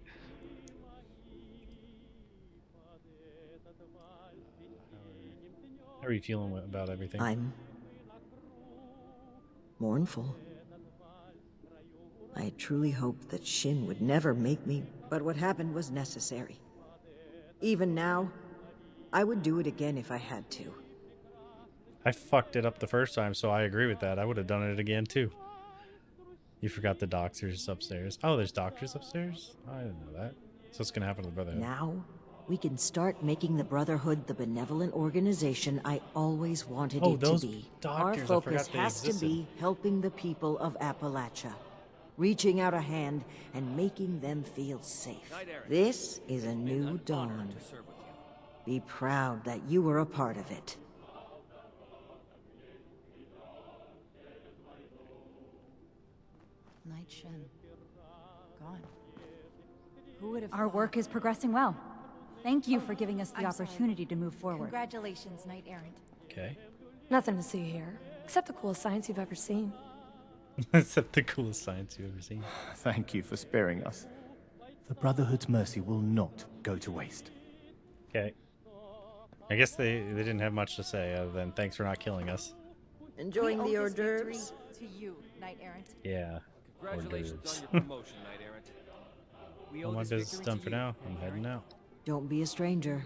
How are you feeling about everything? I'm mournful. I had truly hoped that Shin would never make me, but what happened was necessary. Even now, I would do it again if I had to. I fucked it up the first time, so I agree with that. I would have done it again, too. You forgot the doctors upstairs. Oh, there's doctors upstairs? I didn't know that. So what's gonna happen to the Brotherhood? Now, we can start making the Brotherhood the benevolent organization I always wanted Oh, it to those be. doctors, I Our forgot focus they has to existed. be helping the people of Appalachia, reaching out a hand and making them feel safe. This is a new dawn. Be proud that you were a part of it. Knight Shen. Gone. Who would have Our thought? work is progressing well. Thank you for giving us the I'm sorry. opportunity to move forward. Congratulations, Knight Errant. Okay. Nothing to see here, except the coolest science you've ever seen. Except the coolest science you've ever seen. Thank you for sparing us. The Brotherhood's mercy will not go to waste. Okay. I guess they didn't have much to say other than thanks for not killing us. Enjoying We the owe hors this victory d'oeuvres? to you, Knight Errant. Yeah. Congratulations Hors on d'oeuvres. your promotion, Knight Errant. We Well, owe my this business is victory done to for you, now. I'm Knight heading Errant. out. Don't be a stranger.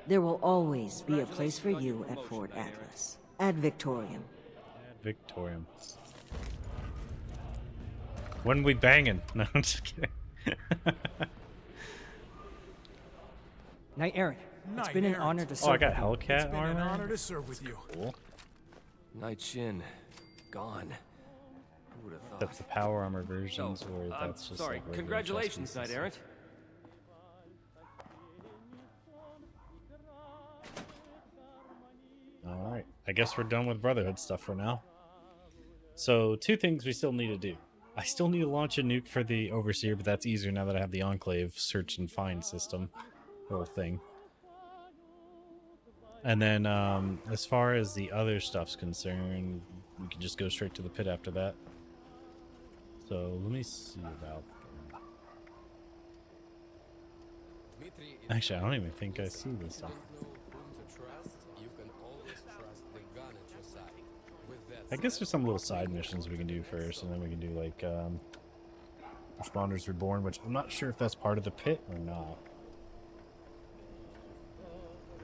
There will always be a place for you at Fort Atlas. Ad Victorium. Victorium. When we banging? No, I'm just kidding. Knight Errant, it's Knight been an Errant. honor to Oh, serve I got with you. Hellcat It's been an armor. honor to serve with you. Cool. Knight Shin, gone. Who would have thought? That's the power armor versions, or I'm that's just sorry. like regular Congratulations, chest Knight pieces. Errant. All right, I guess we're done with Brotherhood stuff for now. So, two things we still need to do. I still need to launch a nuke for the Overseer, but that's easier now that I have the Enclave search and find system, whole thing. And then, as far as the other stuff's concerned, we can just go straight to the pit after that. So, let me see about... Actually, I don't even think I see this stuff. I guess there's some little side missions we can do first, and then we can do, like, Responders Reborn, which I'm not sure if that's part of the pit or not.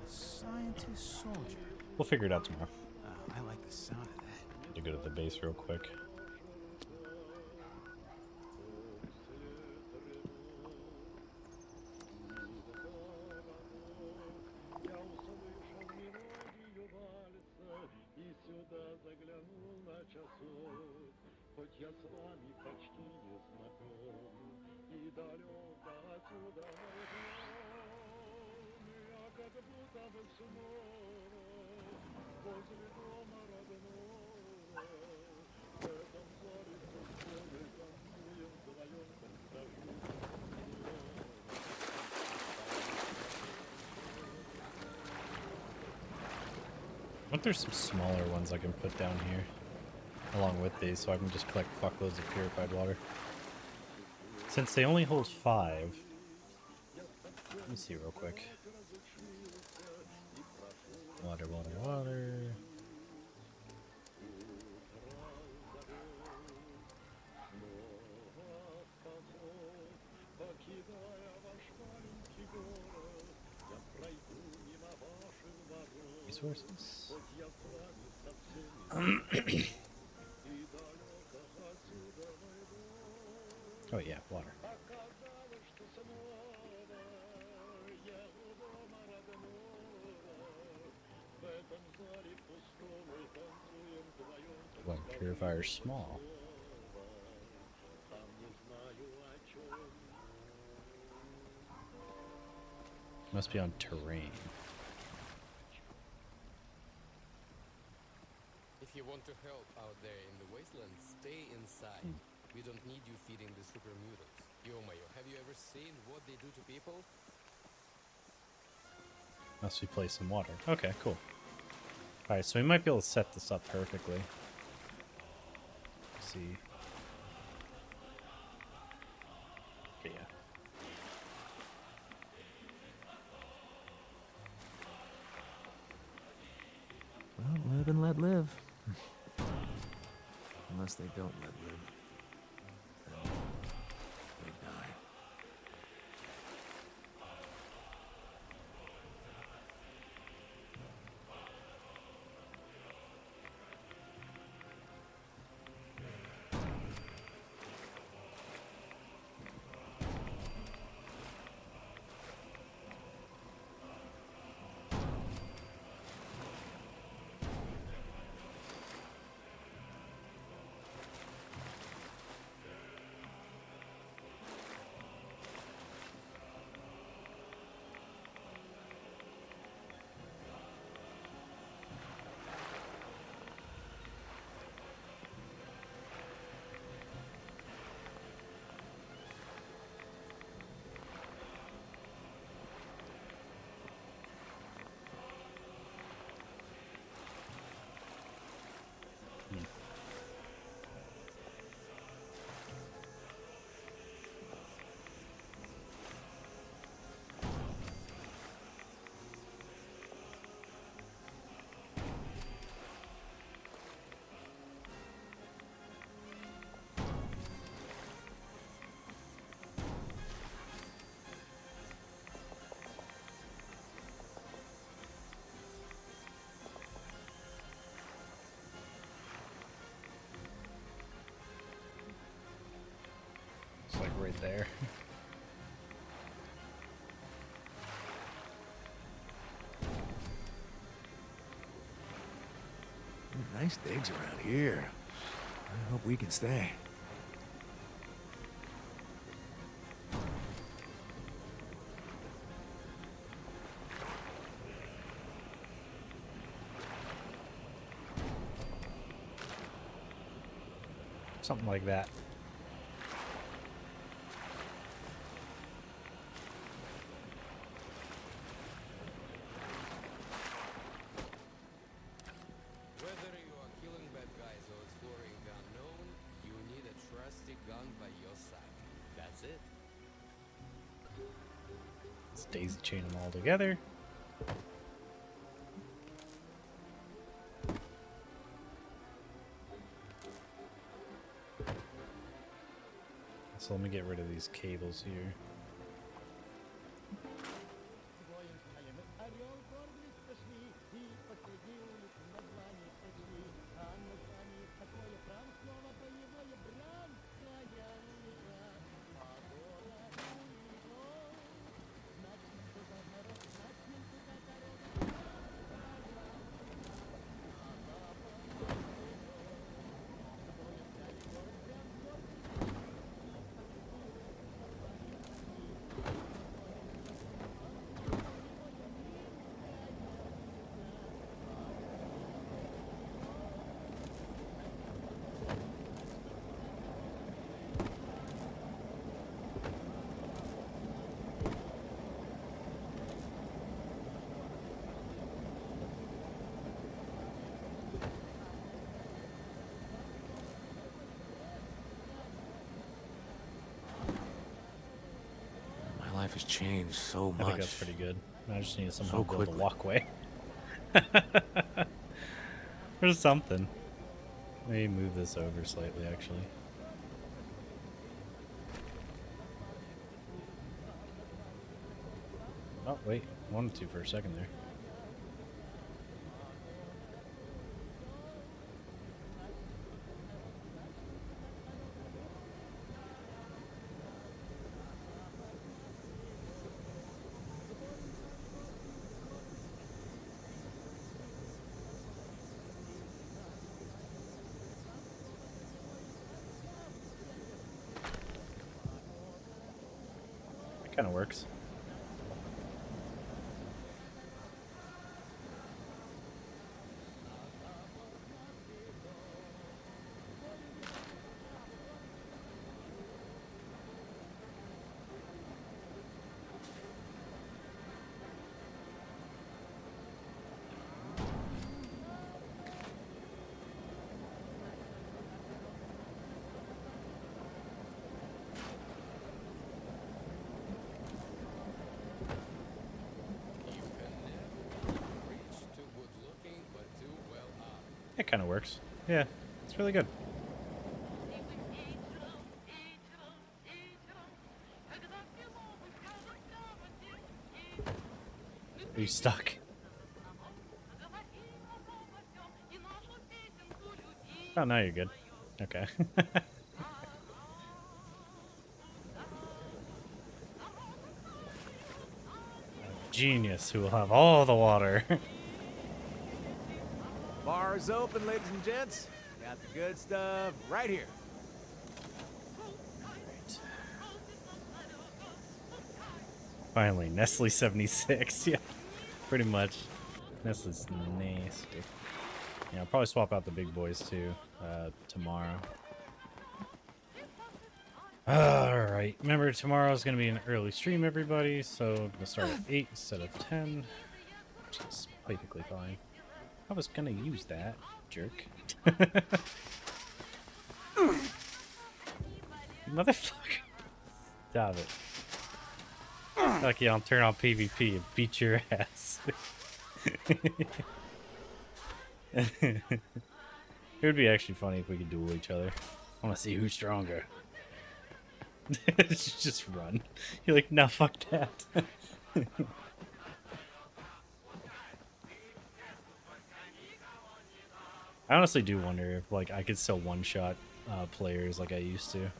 Scientist soldier. We'll figure it out tomorrow. I like the sound of that. To go to the base real quick. I think there's some smaller ones I can put down here along with these, so I can just collect fuckloads of purified water. Since they only hold 5, let me see real quick. Water, water, water. Resources. Oh yeah, water. One purifier small. Must be on terrain. If you want to help out there in the wasteland, stay inside. We don't need you feeding the super mutants. Yo-mayo, have you ever seen what they do to people? Must be placed in water. Okay, cool. Alright, so we might be able to set this up perfectly. Let's see. Okay, yeah. Well, live and let live. Unless they don't let live. Then they die. like right there. Nice digs around here. I hope we can stay. Something like that. Whether you are killing bad guys or exploring the unknown, you need a trusty gun by your side. That's it. Let's daisy chain them all together. So let me get rid of these cables here. My life has changed so much. I think that's pretty good. I just need to somehow So build quickly. a walkway. Or something. Maybe move this over slightly, actually. Oh, wait. Wanted to for a second there. That kind of works. It kind of works. Yeah, it's really good. Are you stuck? Oh, now you're good. Okay. Genius who will have all the water. Bar's open, ladies and gents. Got the good stuff right here. Finally, Nestle 76. Yeah, pretty much. Nestle's nasty. Yeah, I'll probably swap out the big boys too tomorrow. Alright, remember tomorrow's going to be an early stream, everybody, so I'm going to start at 8 instead of 10, which is perfectly fine. I was going to use that, jerk. Motherfucker. Stop it. Lucky I'll turn on PvP and beat your ass. It would be actually funny if we could duel each other. I want to see who's stronger. Just run. You're like, no, fuck that. I honestly do wonder if like I could still one-shot players like I used to.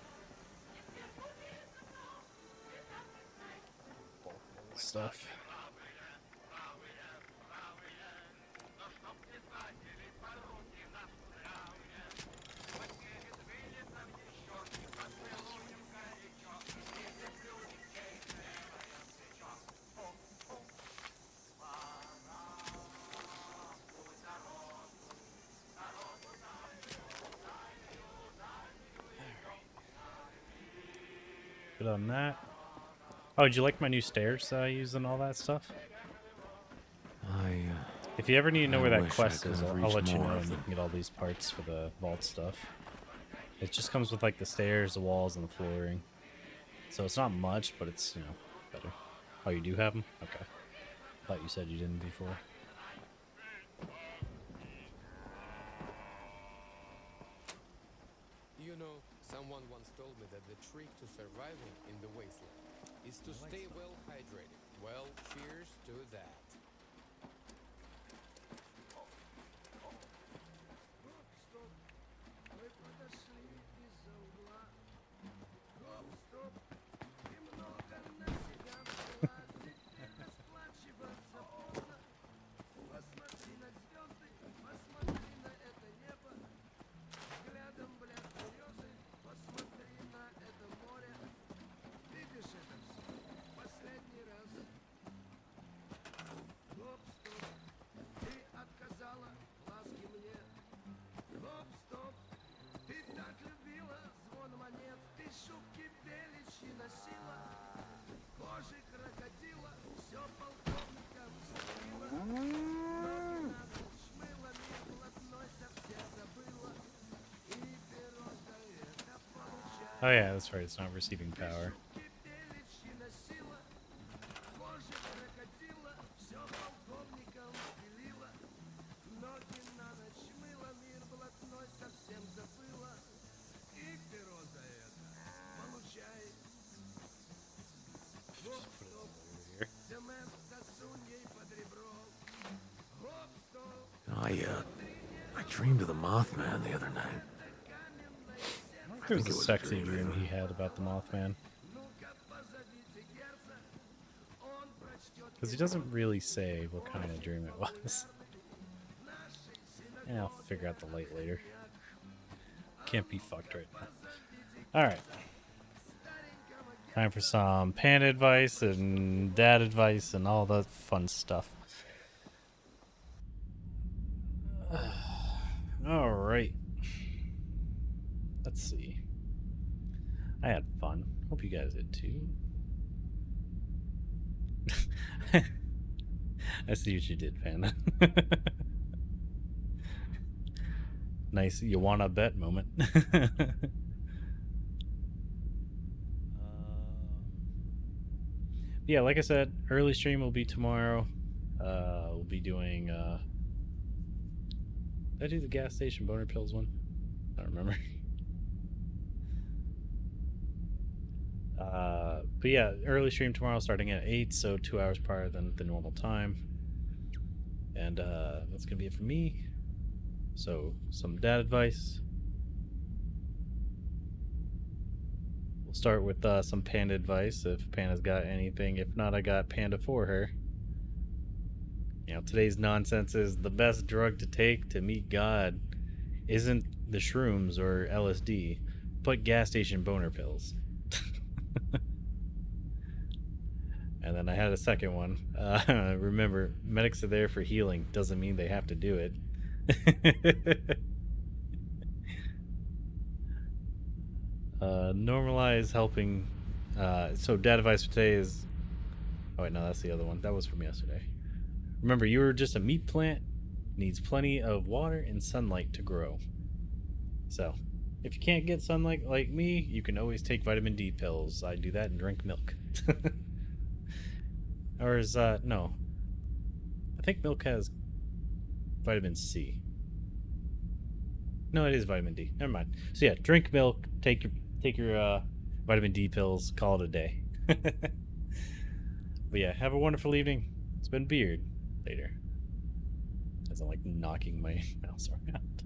stuff. Good on that. Oh, did you like my new stairs that I use and all that stuff? If you ever need to know where that quest is, I'll let you know, and you can get all these parts for the vault stuff. It just comes with like the stairs, the walls, and the flooring. So it's not much, but it's, you know, better. Oh, you do have them? Okay. Thought you said you didn't before. You know, someone once told me that the trick to surviving in the wasteland is to stay well hydrated. Well, cheers to that. Oh yeah, that's right, it's not receiving power. I dreamed of the Mothman the other night. There was a sexy dream he had about the Mothman. Because he doesn't really say what kind of dream it was. And I'll figure out the light later. Can't be fucked right now. Alright. Time for some panda advice and dad advice and all the fun stuff. Alright. Let's see. I had fun. Hope you guys did too. I see what you did, Panda. Nice, you wanna bet moment. Yeah, like I said, early stream will be tomorrow. We'll be doing did I do the gas station boner pills one? I don't remember. But yeah, early stream tomorrow starting at 8, so 2 hours prior than the normal time. And that's gonna be it for me. So some dad advice. We'll start with some panda advice if Panda's got anything. If not, I got Panda for her. You know, today's nonsense is the best drug to take to meet God isn't the shrooms or LSD, but gas station boner pills. And then I had a second one. Remember, medics are there for healing. Doesn't mean they have to do it. Normalize helping. So dad advice for today is... Oh wait, no, that's the other one. That was from yesterday. Remember, you're just a meat plant. Needs plenty of water and sunlight to grow. So, if you can't get sunlight like me, you can always take vitamin D pills. I do that and drink milk. Or is, no. I think milk has vitamin C. No, it is vitamin D. Never mind. So yeah, drink milk, take your vitamin D pills, call it a day. But yeah, have a wonderful evening. It's been Beard. Later. As I'm like knocking my mouse around.